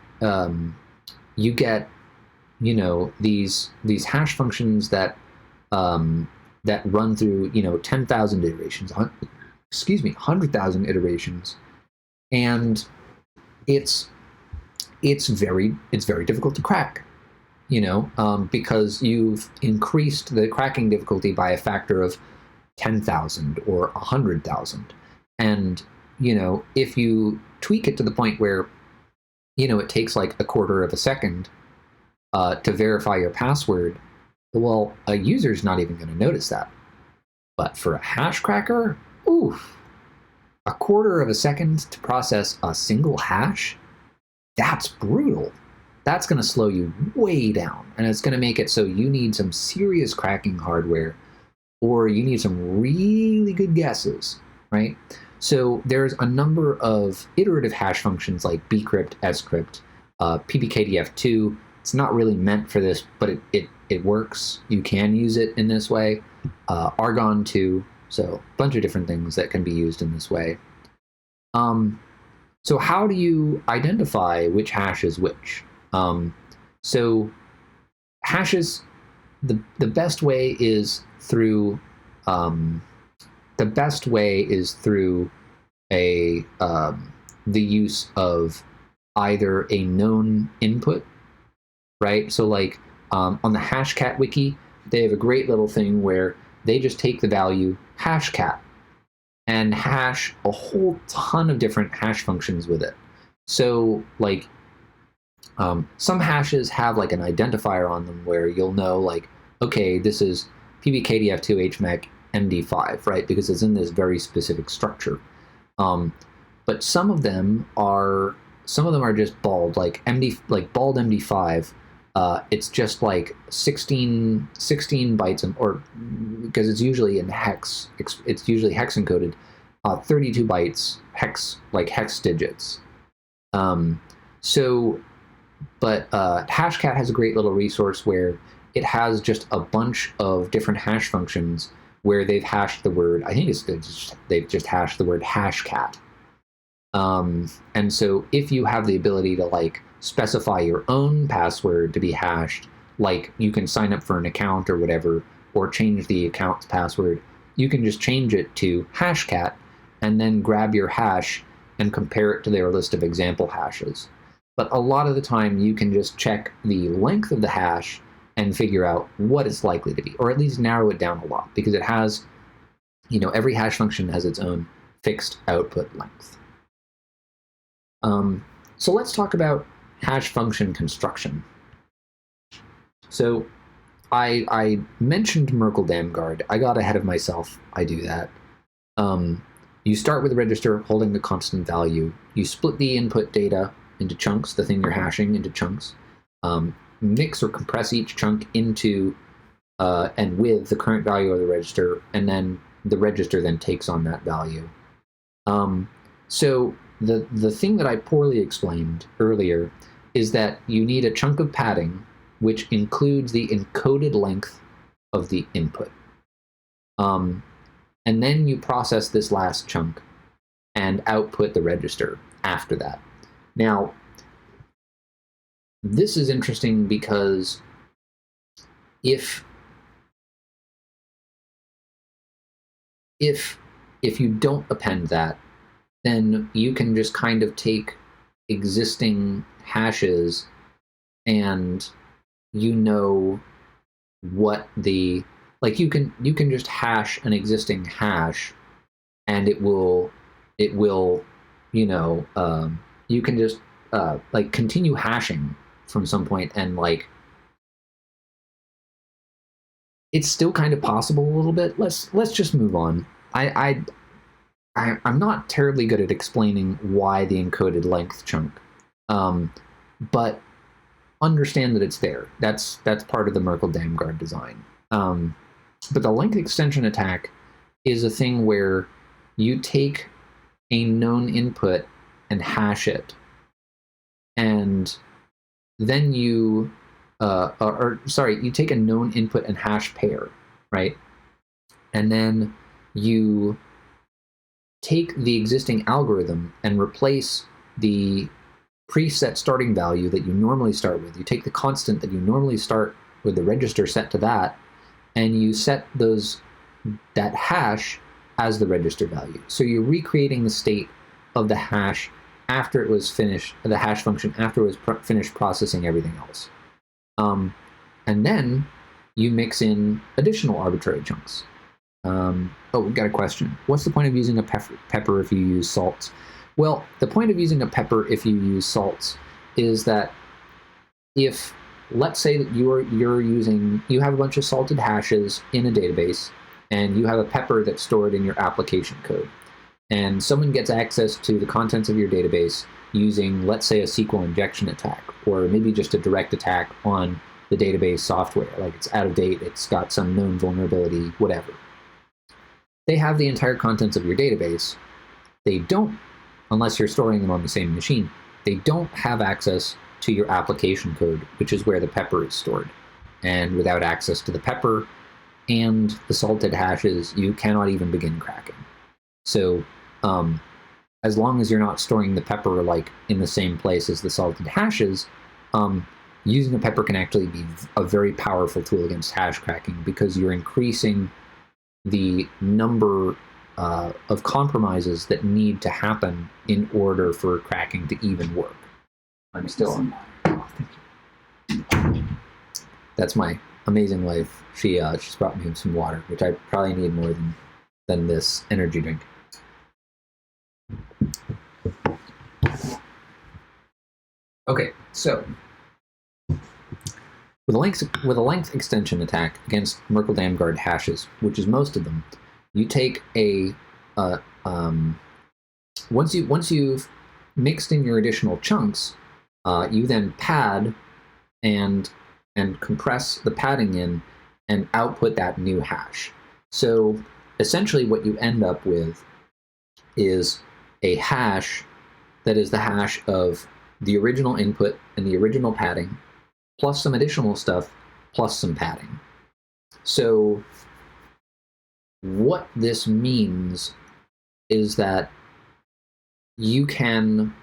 these hash functions that run through 10,000 iterations, 100,000 iterations, and it's very difficult to crack, because you've increased the cracking difficulty by a factor of 10,000 or 100,000, and if you tweak it to the point where it takes like a quarter of a second to verify your password, well, a user's not even going to notice that. But for a hash cracker, oof, a quarter of a second to process a single hash, that's brutal. That's going to slow you way down, and it's going to make it so you need some serious cracking hardware, or you need some really good guesses, right? So there's a number of iterative hash functions like bcrypt, scrypt, pbkdf2. It's not really meant for this, but it works. You can use it in this way. Argon 2, so a bunch of different things that can be used in this way. So how do you identify which hash is which? So hashes the best way is through a the use of either a known input, right? So like on the Hashcat wiki, they have a great little thing where they just take the value hashcat and hash a whole ton of different hash functions with it. So like some hashes have like an identifier on them where you'll know like, okay, this is PBKDF2 HMEC MD5, right? Because it's in this very specific structure. But some of them are just bald, like bald MD5. It's just like 16 bytes, or because it's usually in hex. It's usually hex encoded, 32 bytes hex digits. But Hashcat has a great little resource where it has just a bunch of different hash functions where they've hashed the word. I think they've just hashed the word hashcat. And so if you have the ability to like specify your own password to be hashed, like you can sign up for an account or whatever, or change the account's password, you can just change it to hashcat and then grab your hash and compare it to their list of example hashes. But a lot of the time you can just check the length of the hash and figure out what it's likely to be, or at least narrow it down a lot, because it has, every hash function has its own fixed output length. So let's talk about hash function construction. So I mentioned Merkle-Damgard. I got ahead of myself. I do that. You start with a register holding the constant value. You split the input data into chunks, the thing you're hashing into chunks. Mix or compress each chunk into and with the current value of the register, and then the register then takes on that value. So the thing that I poorly explained earlier is that you need a chunk of padding which includes the encoded length of the input. And then you process this last chunk and output the register after that. Now, this is interesting because if you don't append that, then you can just kind of take existing hashes and what the, like you can just hash an existing hash and it will you can just like continue hashing from some point, and like it's still kind of possible a little bit. Let's just move on. I'm not terribly good at explaining why the encoded length chunk, but understand that it's there. That's part of the Merkle-Damgard design. But the length extension attack is a thing where you take a known input and hash it, and then you take a known input and hash pair, right? And then you take the existing algorithm and replace the preset starting value that you normally start with. You take the constant that you normally start with the register set to that, and you set that hash as the register value. So you're recreating the state of the hash after it was finished, the hash function after it was finished processing everything else. And then you mix in additional arbitrary chunks. We've got a question. What's the point of using a pepper if you use salts? Well, the point of using a pepper if you use salts is that if, let's say that you have a bunch of salted hashes in a database, and you have a pepper that's stored in your application code, and someone gets access to the contents of your database using, let's say, a SQL injection attack, or maybe just a direct attack on the database software, like it's out of date, it's got some known vulnerability, whatever. They have the entire contents of your database. They don't, unless you're storing them on the same machine, they don't have access to your application code, which is where the pepper is stored. And without access to the pepper and the salted hashes, you cannot even begin cracking. So as long as you're not storing the pepper like in the same place as the salted hashes, using a pepper can actually be a very powerful tool against hash cracking because you're increasing the number of compromises that need to happen in order for cracking to even work. I'm still on. Oh, thank you. That's my amazing wife. She's brought me some water, which I probably need more than this energy drink. Okay, so with a length extension attack against Merkle-Damgard hashes, which is most of them, you take once you've mixed in your additional chunks, you then pad and compress the padding in and output that new hash. So essentially what you end up with is a hash that is the hash of the original input and the original padding, plus some additional stuff, plus some padding. So what this means is that you can,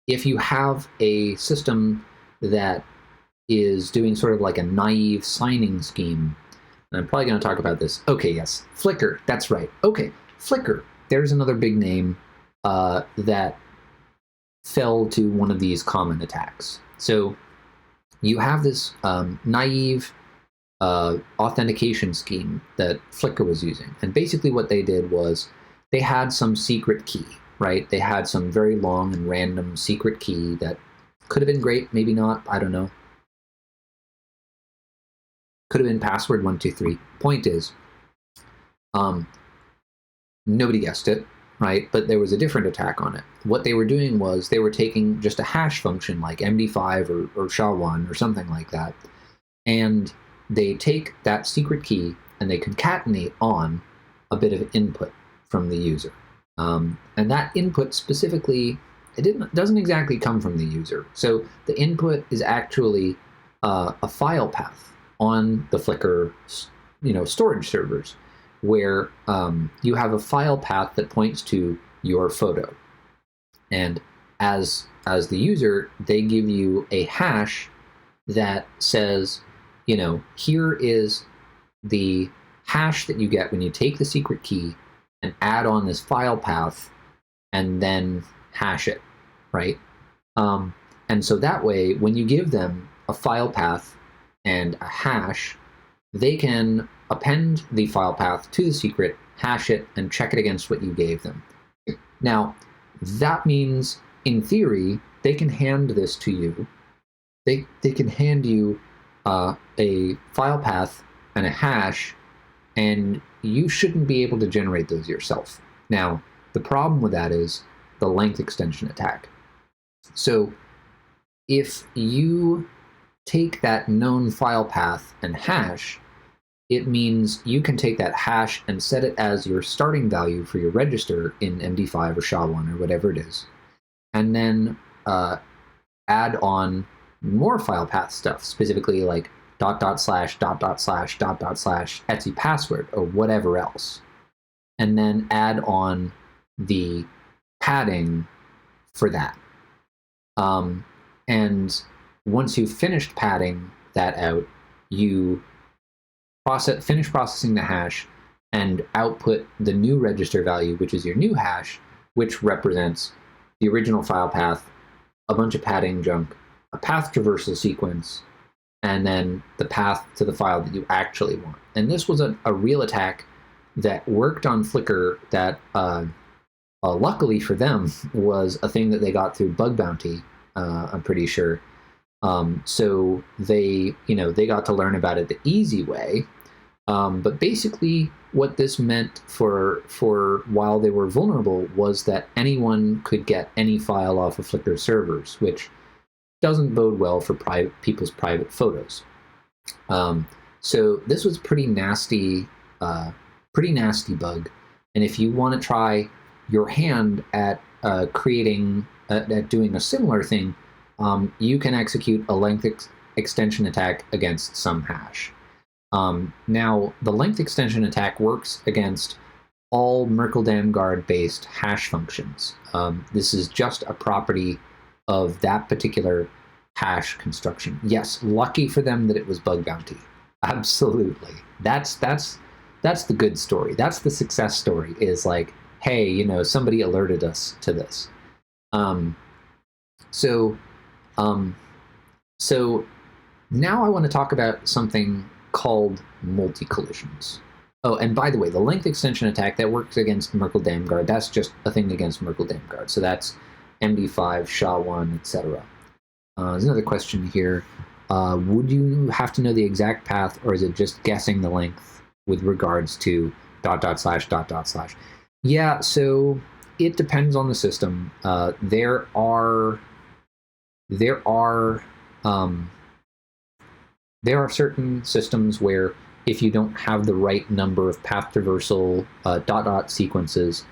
if you have a system that is doing sort of like a naive signing scheme, and I'm probably going to talk about this. Okay, yes, Flickr, that's right. Okay, Flickr, there's another big name that fell to one of these common attacks. So you have this naive authentication scheme that Flickr was using. And basically what they did was they had some secret key, right? They had some very long and random secret key that could have been great, maybe not, I don't know. Could have been password 123. Point is, nobody guessed it, right? But there was a different attack on it. What they were doing was they were taking just a hash function like MD5 or SHA-1 or something like that, and they take that secret key and they concatenate on a bit of input from the user. And that input specifically, it doesn't exactly come from the user. So the input is actually a file path on the Flickr, storage servers, where you have a file path that points to your photo. And as the user, they give you a hash that says, here is the hash that you get when you take the secret key and add on this file path and then hash it, right? And so that way, when you give them a file path and a hash, they can append the file path to the secret, hash it, and check it against what you gave them. Now, that means, in theory, they can hand this to you. They can hand you a file path and a hash, and you shouldn't be able to generate those yourself. Now, the problem with that is the length extension attack. So if you take that known file path and hash, it means you can take that hash and set it as your starting value for your register in MD5 or SHA-1 or whatever it is, and then add on more file path stuff, specifically like ... Etsy password or whatever else, and then add on the padding for that. And once you've finished padding that out, you finish processing the hash and output the new register value, which is your new hash, which represents the original file path, a bunch of padding junk, a path traversal sequence, and then the path to the file that you actually want. And this was a real attack that worked on Flickr that, luckily for them, was a thing that they got through bug bounty, I'm pretty sure. So they got to learn about it the easy way. But basically what this meant for while they were vulnerable was that anyone could get any file off of Flickr servers, which doesn't bode well for people's private photos. So this was pretty nasty bug. And if you want to try your hand at doing a similar thing, you can execute a length extension attack against some hash. Now, the length extension attack works against all hash construction. Yes, lucky for them that it was bug bounty. Absolutely. That's the good story. That's the success story, is like, hey, you know, somebody alerted us to this. So now I want to talk about something called multi-collisions. Oh, and by the way, the length extension attack that works against Merkle-Damgard, that's just a thing against Merkle-Damgard. So that's MD5, SHA-1, etc. There's another question here. Would you have to know the exact path, or is it just guessing the length with regards to ... /... Yeah, so it depends on the system. There are certain systems where if you don't have the right number of path traversal ... sequences,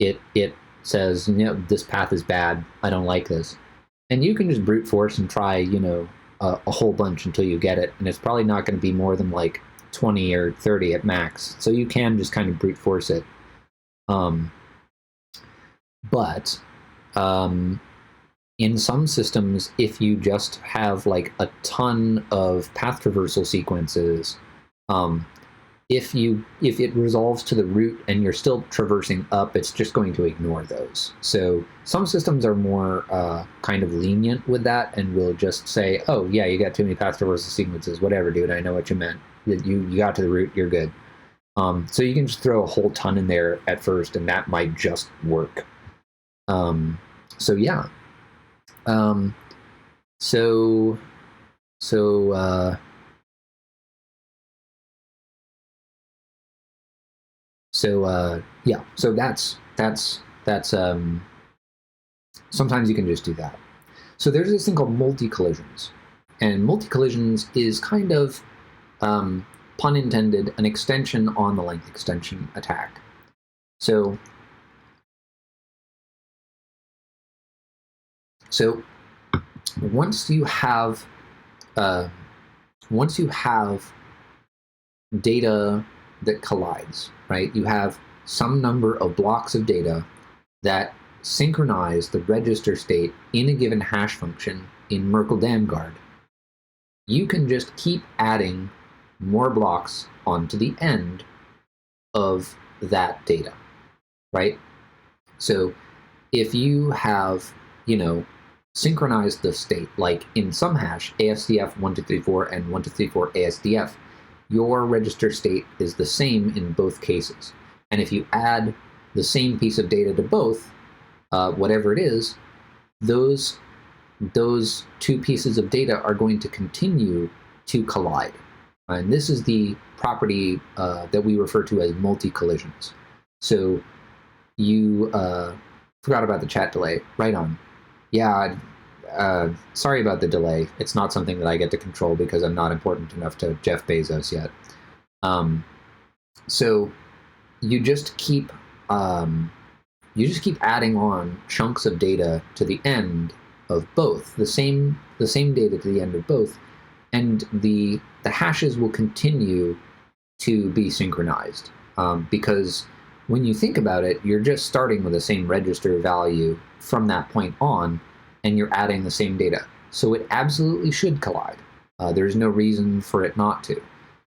it says, you know, this path is bad, I don't like this. And you can just brute force and try, you know, a whole bunch until you get it, and it's probably not going to be more than like 20 or 30 at max. So you can just kind of brute force it. But in some systems, if you just have like a ton of path traversal sequences, if it resolves to the root and you're still traversing up, it's just going to ignore those. So some systems are more kind of lenient with that and will just say, oh yeah, you got too many path traversal sequences, whatever, dude, I know what you meant. You got to the root, you're good. So you can just throw a whole ton in there at first, and that might just work. So yeah. So that's sometimes you can just do that. So there's this thing called multi-collisions, and multi-collisions is kind of, pun intended, an extension on the length extension attack. So once you have data that collides, right? You have some number of blocks of data that synchronize the register state in a given hash function in Merkle-Damgard. You can just keep adding more blocks onto the end of that data, right? So if you have, you know, synchronized the state, like in some hash, ASDF 1234 and 1234 ASDF, your register state is the same in both cases. And if you add the same piece of data to both, whatever it is, those two pieces of data are going to continue to collide. And this is the property that we refer to as multi-collisions. So you forgot about the chat delay. Right on. Yeah, sorry about the delay. It's not something that I get to control because I'm not important enough to Jeff Bezos yet. So you just keep adding on chunks of data to the end of both, the same data to the end of both, and the hashes will continue to be synchronized, because when you think about it, you're just starting with the same register value from that point on, and you're adding the same data. So it absolutely should collide. There's no reason for it not to.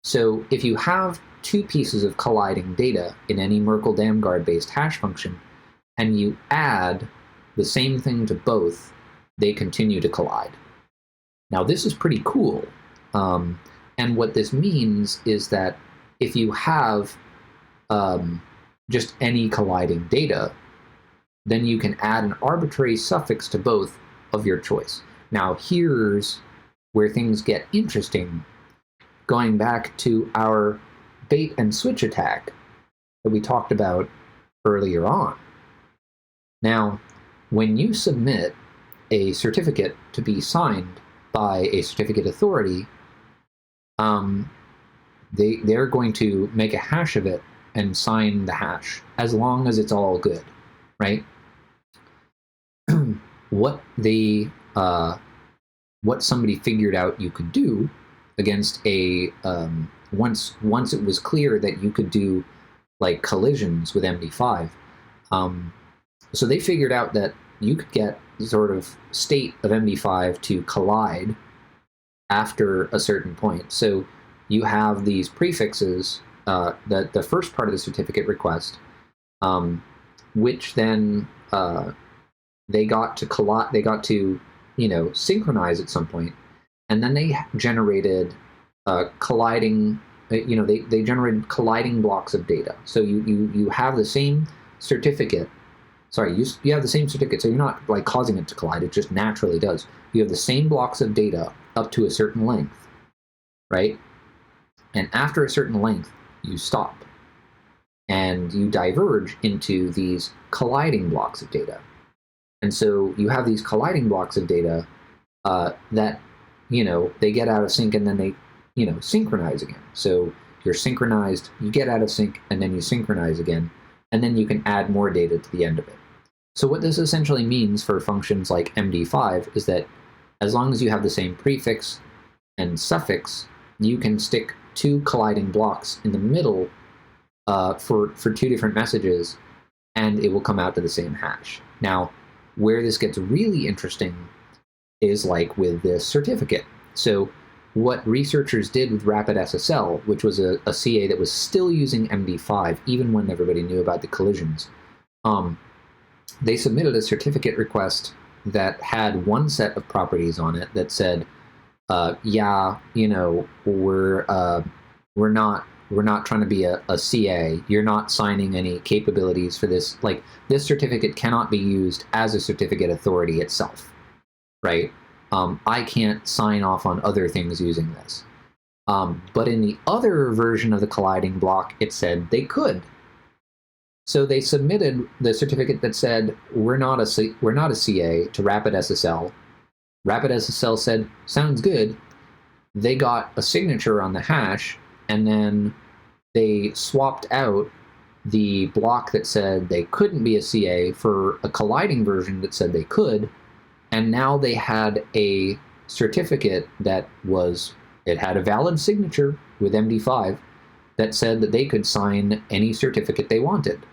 So if you have two pieces of colliding data in any Merkle-Damgard-based hash function, and you add the same thing to both, they continue to collide. Now this is pretty cool. And what this means is that if you have just any colliding data, then you can add an arbitrary suffix to both of your choice. Now here's where things get interesting, going back to our bait and switch attack that we talked about earlier on. Now, when you submit a certificate to be signed by a certificate authority, they're going to make a hash of it and sign the hash, as long as it's all good, right? What somebody figured out you could do against a once it was clear that you could do like collisions with MD5, so they figured out that you could get sort of state of MD5 to collide after a certain point. So you have these prefixes, the first part of the certificate request, which then they got to synchronize at some point, and then they generated colliding. They generated colliding blocks of data. So you have the same certificate. Sorry, you have the same certificate, so you're not like causing it to collide. It just naturally does. You have the same blocks of data up to a certain length, right? And after a certain length, you stop, and you diverge into these colliding blocks of data. And so you have these colliding blocks of data that, they get out of sync, and then they, synchronize again. So you're synchronized, you get out of sync, and then you synchronize again, and then you can add more data to the end of it. So what this essentially means for functions like MD5 is that as long as you have the same prefix and suffix, you can stick two colliding blocks in the middle for two different messages, and it will come out to the same hash. Now, where this gets really interesting is like with this certificate. So what researchers did with RapidSSL, which was a CA that was still using MD5 even when everybody knew about the collisions, they submitted a certificate request that had one set of properties on it that said, we're not trying to be a CA. You're not signing any capabilities for this. Like, this certificate cannot be used as a certificate authority itself, right? I can't sign off on other things using this. But in the other version of the colliding block, it said they could. So they submitted the certificate that said, we're not a CA to RapidSSL. RapidSSL said, sounds good. They got a signature on the hash, and then they swapped out the block that said they couldn't be a CA for a colliding version that said they could, and now they had a certificate that had a valid signature with MD5 that said that they could sign any certificate they wanted.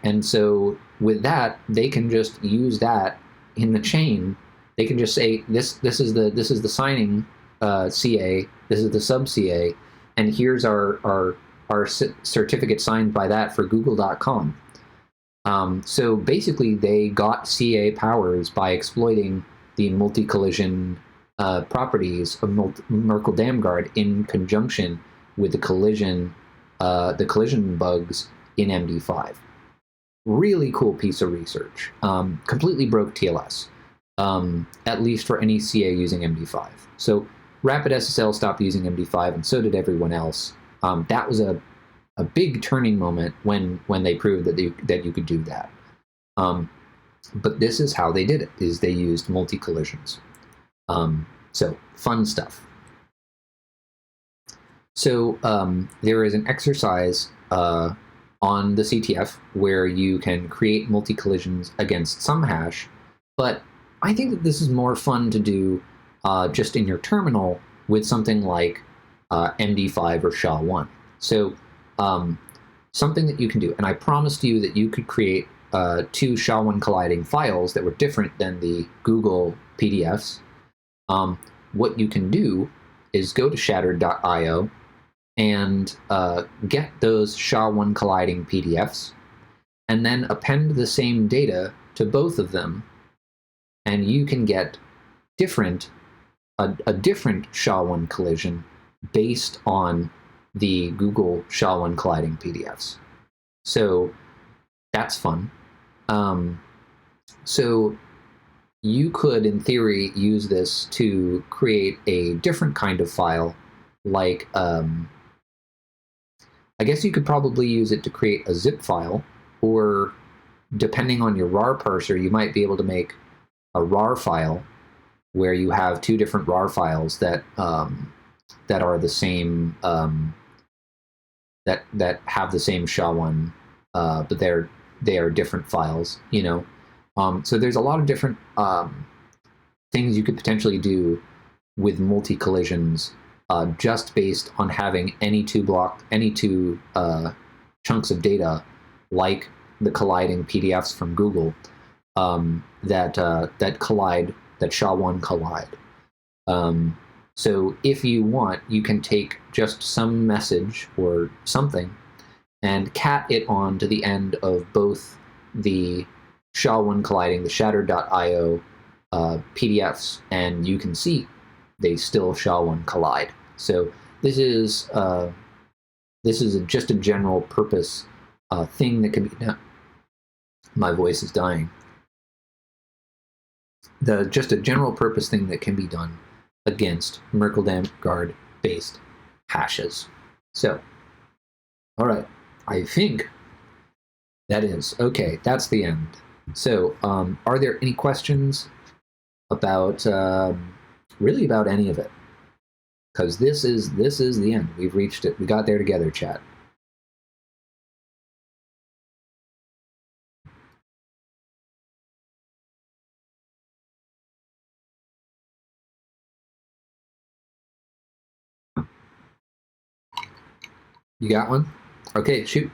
And so with that, they can just use that in the chain. They can just say, this is the signing CA, this is the sub CA, and here's our certificate signed by that for google.com. So basically they got CA powers by exploiting the multi-collision properties of Merkle-Damgard in conjunction with the collision bugs in MD5. Really cool piece of research. Completely broke TLS, at least for any CA using MD5. So RapidSSL stopped using MD5, and so did everyone else. That was a big turning moment when they proved that you could do that. But this is how they did it, is they used multi-collisions. So fun stuff. So there is an exercise on the CTF where you can create multi-collisions against some hash, but I think that this is more fun to do just in your terminal with something like MD5 or SHA-1. So something that you can do, and I promised you that you could create two SHA-1 colliding files that were different than the Google PDFs. What you can do is go to shattered.io and get those SHA-1 colliding PDFs, and then append the same data to both of them, and you can get a different SHA-1 collision based on the Google SHA-1 colliding PDFs. So that's fun. So you could, in theory, use this to create a different kind of file, like, I guess you could probably use it to create a zip file, or depending on your RAR parser, you might be able to make a RAR file where you have two different RAR files that are the same, that have the same SHA-1, but they are different files, So there's a lot of different things you could potentially do with multi-collisions just based on having any two chunks of data, like the colliding PDFs from Google, that collide, that SHA-1 collide. So if you want, you can take just some message or something and cat it on to the end of both the SHA-1 colliding, the shattered.io PDFs, and you can see they still SHA-1 collide. So this is just a general purpose thing that can be done. My voice is dying. Just a general purpose thing that can be done against Merkle-Damgard-based hashes. So, all right, I think that is okay. That's the end. So, are there any questions about really about any of it? Because this is the end. We've reached it. We got there together, chat. You got one? Okay, shoot.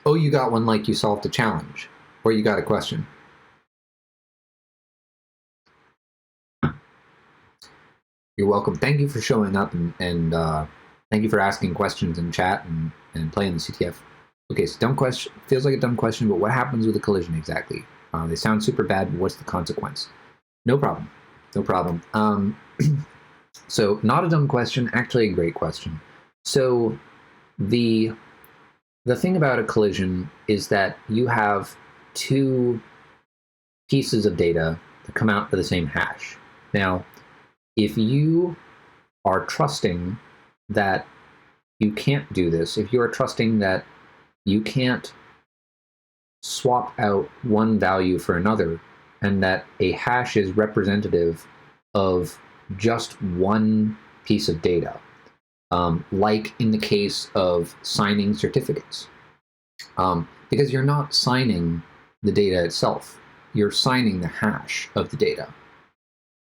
Oh, you got one like you solved a challenge, or you got a question. You're welcome. Thank you for showing up, and thank you for asking questions in chat and playing the CTF. Okay, so dumb question. Feels like a dumb question, but what happens with a collision exactly? They sound super bad, but what's the consequence? No problem. No problem. So not a dumb question, actually a great question. So the thing about a collision is that you have two pieces of data that come out to the same hash. Now, if you are trusting that you can't do this, if you are trusting that you can't swap out one value for another, and that a hash is representative of just one piece of data, like in the case of signing certificates, because you're not signing the data itself, you're signing the hash of the data.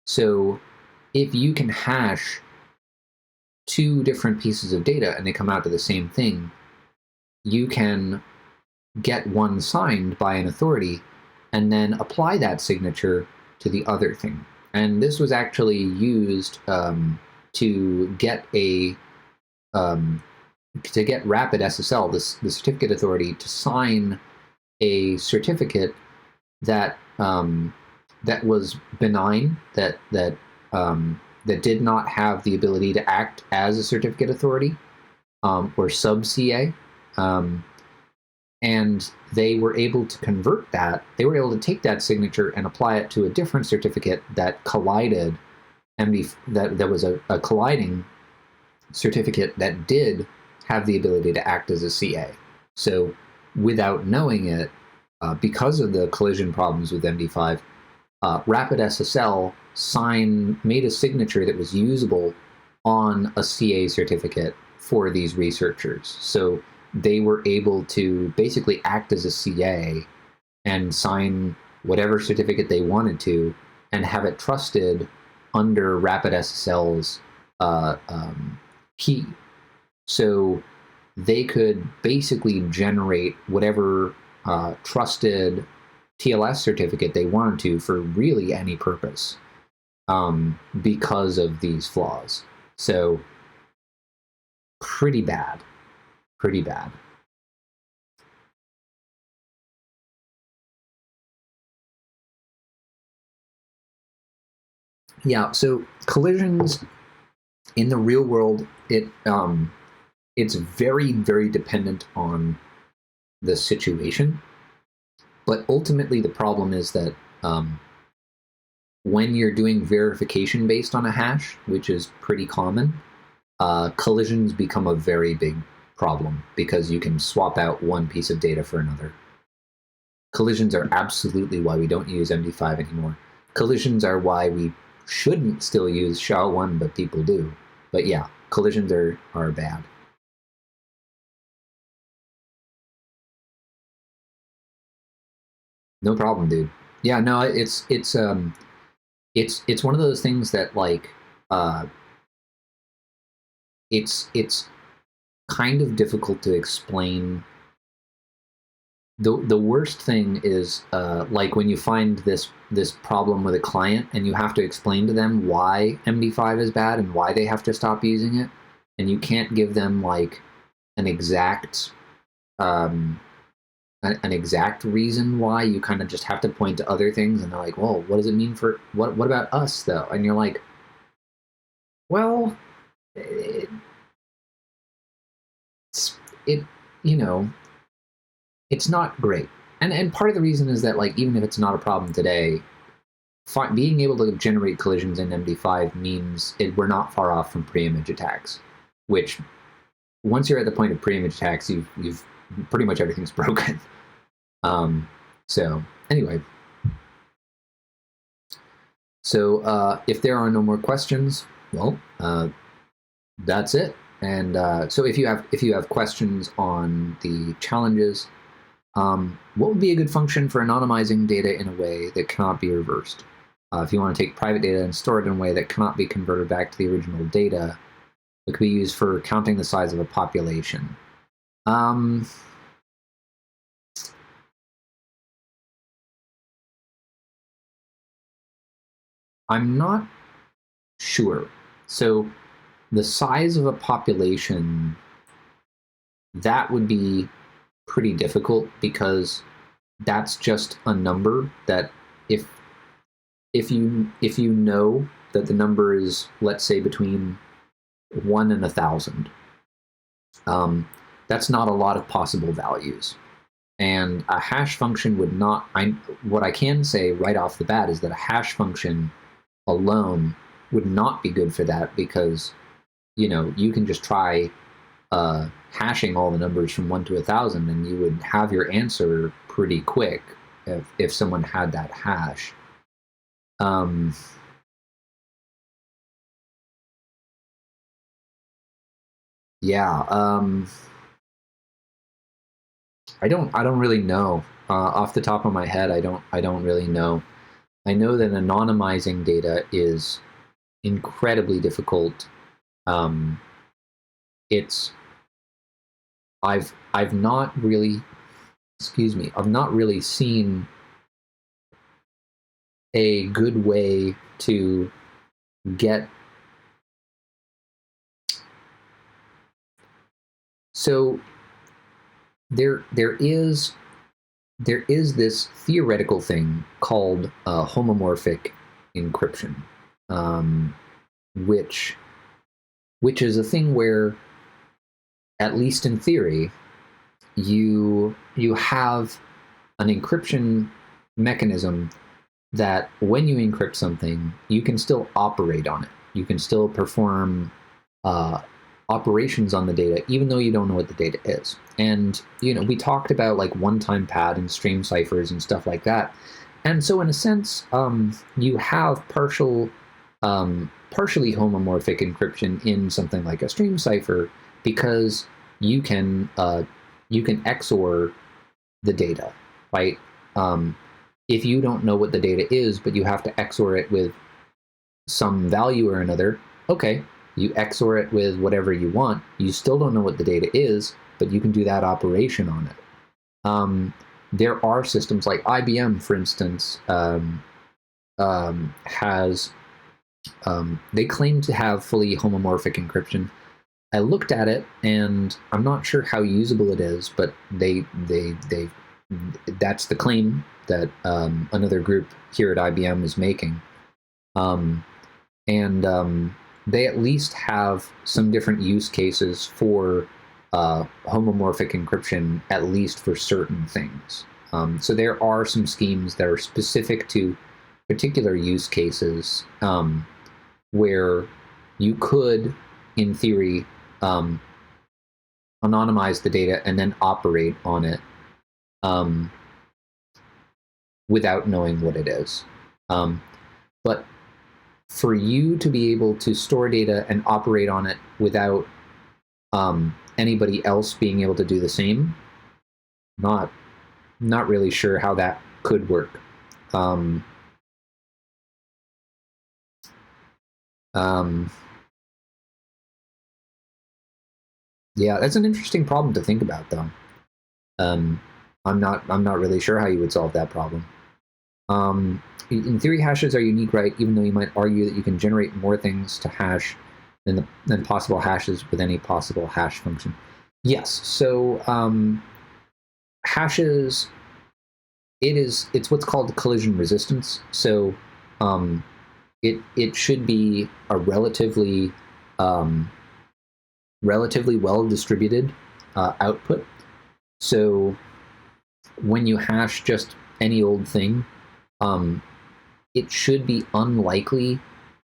So if you can hash two different pieces of data and they come out to the same thing, you can get one signed by an authority and then apply that signature to the other thing. And this was actually used to get Rapid SSL, the certificate authority, to sign a certificate that that was benign, that did not have the ability to act as a certificate authority, or sub-CA. And they were able to convert that. They were able to take that signature and apply it to a different certificate that collided, that was a colliding certificate that did have the ability to act as a CA. So without knowing it, because of the collision problems with MD5, Rapid SSL made a signature that was usable on a CA certificate for these researchers. So they were able to basically act as a CA and sign whatever certificate they wanted to and have it trusted under Rapid SSL's key. So they could basically generate whatever trusted TLS certificate they wanted to for really any purpose, because of these flaws. So pretty bad. Pretty bad. Yeah, so collisions in the real world, it's very, very dependent on the situation. But ultimately, the problem is that when you're doing verification based on a hash, which is pretty common, collisions become a very big problem because you can swap out one piece of data for another. Collisions are absolutely why we don't use MD5 anymore. Collisions are why we shouldn't still use SHA-1, but people do. But yeah, collisions are bad. No problem, dude. Yeah, no, it's one of those things that like it's kind of difficult to explain. The worst thing is like when you find this problem with a client and you have to explain to them why MD5 is bad and why they have to stop using it, and you can't give them like an exact an exact reason why. You kind of just have to point to other things, and they're like, well, what does it mean for what about us though? And you're like, well, it you know, it's not great. And part of the reason is that like even if it's not a problem today, being able to generate collisions in MD5 means we're not far off from pre-image attacks, which once you're at the point of pre-image attacks, you've pretty much everything's broken. So anyway, so if there are no more questions, well, that's it. And so if you have questions on the challenges, what would be a good function for anonymizing data in a way that cannot be reversed? If you want to take private data and store it in a way that cannot be converted back to the original data, it could be used for counting the size of a population. I'm not sure. So the size of a population, that would be pretty difficult because that's just a number that if you know that the number is, let's say, between 1 and 1,000, that's not a lot of possible values. And a hash function would not, what I can say right off the bat is that a hash function alone would not be good for that, because, you know, you can just try hashing all the numbers from 1 to 1,000 and you would have your answer pretty quick if someone had that hash. Yeah, I don't really know. Off the top of my head, I don't really know. I know that anonymizing data is incredibly difficult. I've not really, I've not really seen a good way to get. So there is this theoretical thing called homomorphic encryption, which is a thing where, at least in theory, you have an encryption mechanism that when you encrypt something, you can still operate on it. You can still perform operations on the data, even though you don't know what the data is. And, you know, we talked about like one-time pad and stream ciphers and stuff like that. And so in a sense, you have partially homomorphic encryption in something like a stream cipher, because you can XOR the data, right? If you don't know what the data is, but you have to XOR it with some value or another, okay, you XOR it with whatever you want. You still don't know what the data is, but you can do that operation on it. There are systems like IBM, for instance, has they claim to have fully homomorphic encryption. I looked at it, and I'm not sure how usable it is, but they that's the claim that another group here at IBM is making. They at least have some different use cases for homomorphic encryption, at least for certain things. So there are some schemes that are specific to particular use cases where you could, in theory, anonymize the data and then operate on it without knowing what it is. But for you to be able to store data and operate on it without anybody else being able to do the same, not really sure how that could work. Yeah, that's an interesting problem to think about, though. I'm not really sure how you would solve that problem. In theory, hashes are unique, right? Even though you might argue that you can generate more things to hash than possible hashes with any possible hash function. Yes. So hashes, it's what's called collision resistance. So it should be a relatively well distributed output. So when you hash just any old thing, it should be unlikely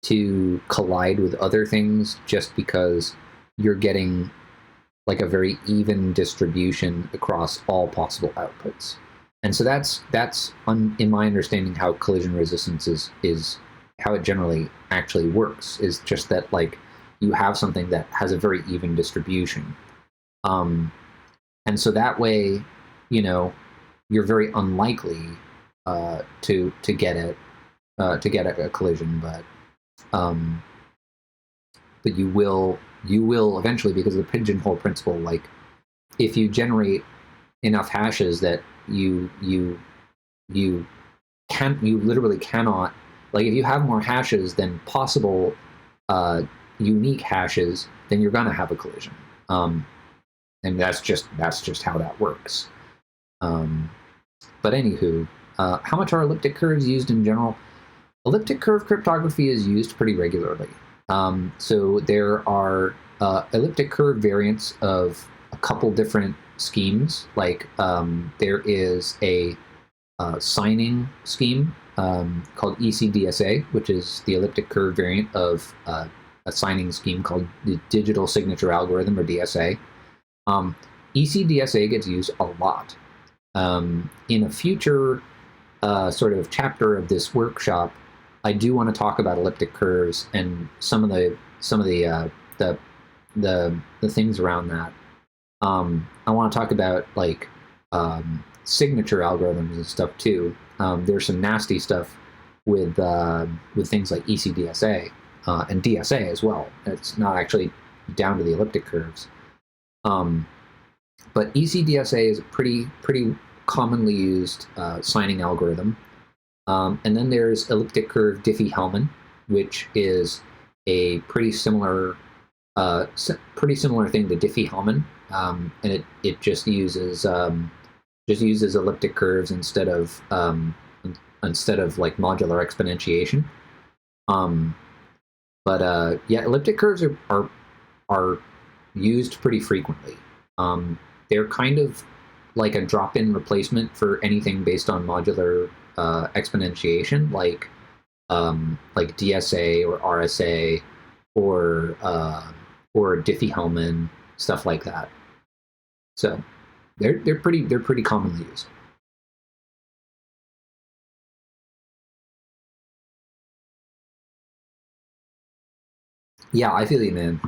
to collide with other things just because you're getting like a very even distribution across all possible outputs. And so that's in my understanding how collision resistance is how it generally actually works, is just that like you have something that has a very even distribution. And so that way, you know, you're very unlikely to get a collision, but you will eventually, because of the pigeonhole principle. Like if you generate enough hashes that you literally cannot, like if you have more hashes than possible unique hashes, then you're gonna have a collision. And that's just how that works. But anywho, how much are elliptic curves used in general? Elliptic curve cryptography is used pretty regularly. So there are elliptic curve variants of a couple different schemes. Like there is a signing scheme called ECDSA, which is the elliptic curve variant of a signing scheme called the digital signature algorithm, or DSA. ECDSA gets used a lot. In a future sort of chapter of this workshop, I do want to talk about elliptic curves and some of the things around that. I want to talk about like signature algorithms and stuff too. There's some nasty stuff with things like ECDSA and DSA as well. It's not actually down to the elliptic curves. But ECDSA is a pretty commonly used signing algorithm. And then there's elliptic curve Diffie-Hellman, which is a pretty similar thing to Diffie-Hellman, and it just uses elliptic curves instead of like modular exponentiation. Yeah, elliptic curves are used pretty frequently. They're kind of like a drop-in replacement for anything based on modular exponentiation, like DSA or RSA or Diffie-Hellman, stuff like that. So they're pretty commonly used. Yeah, I feel you, man.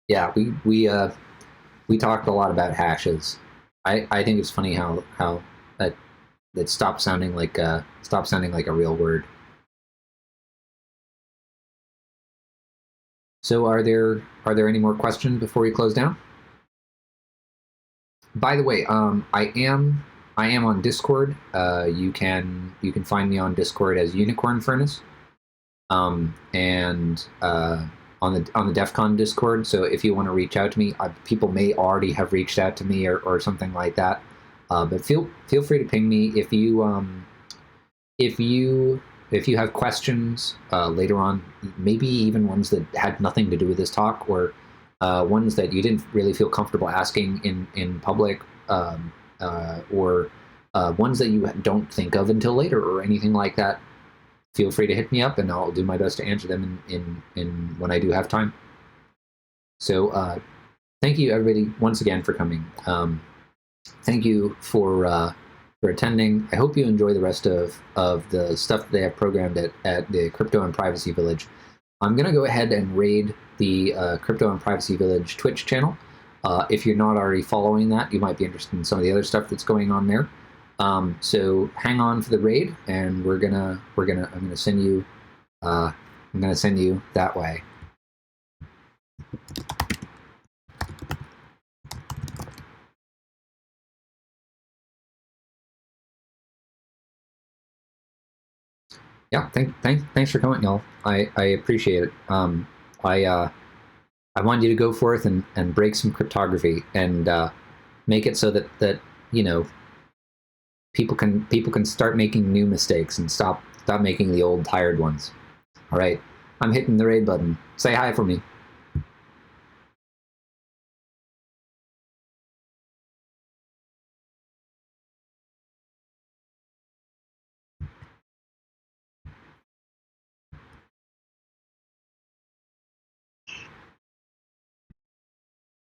Yeah, we talked a lot about hashes. I think it's funny how that stopped sounding like a real word. So are there any more questions before we close down? By the way, I am on Discord. You can find me on Discord as Unicorn Furnace, and on the DEFCON Discord. So if you want to reach out to me, people may already have reached out to me or something like that. But feel free to ping me if you have questions later on, maybe even ones that had nothing to do with this talk, or ones that you didn't really feel comfortable asking in public, or ones that you don't think of until later, or anything like that. Feel free to hit me up, and I'll do my best to answer them in when I do have time. So thank you, everybody, once again for coming. Thank you for attending. I hope you enjoy the rest of the stuff that they have programmed at the Crypto and Privacy Village. I'm going to go ahead and raid the Crypto and Privacy Village Twitch channel. If you're not already following that, you might be interested in some of the other stuff that's going on there. So hang on for the raid, and I'm gonna send you that way. Yeah, thanks for coming, y'all. I appreciate it. I want you to go forth and break some cryptography and make it so that you know people can start making new mistakes and stop making the old tired ones. All right, I'm hitting the raid button. Say hi for me.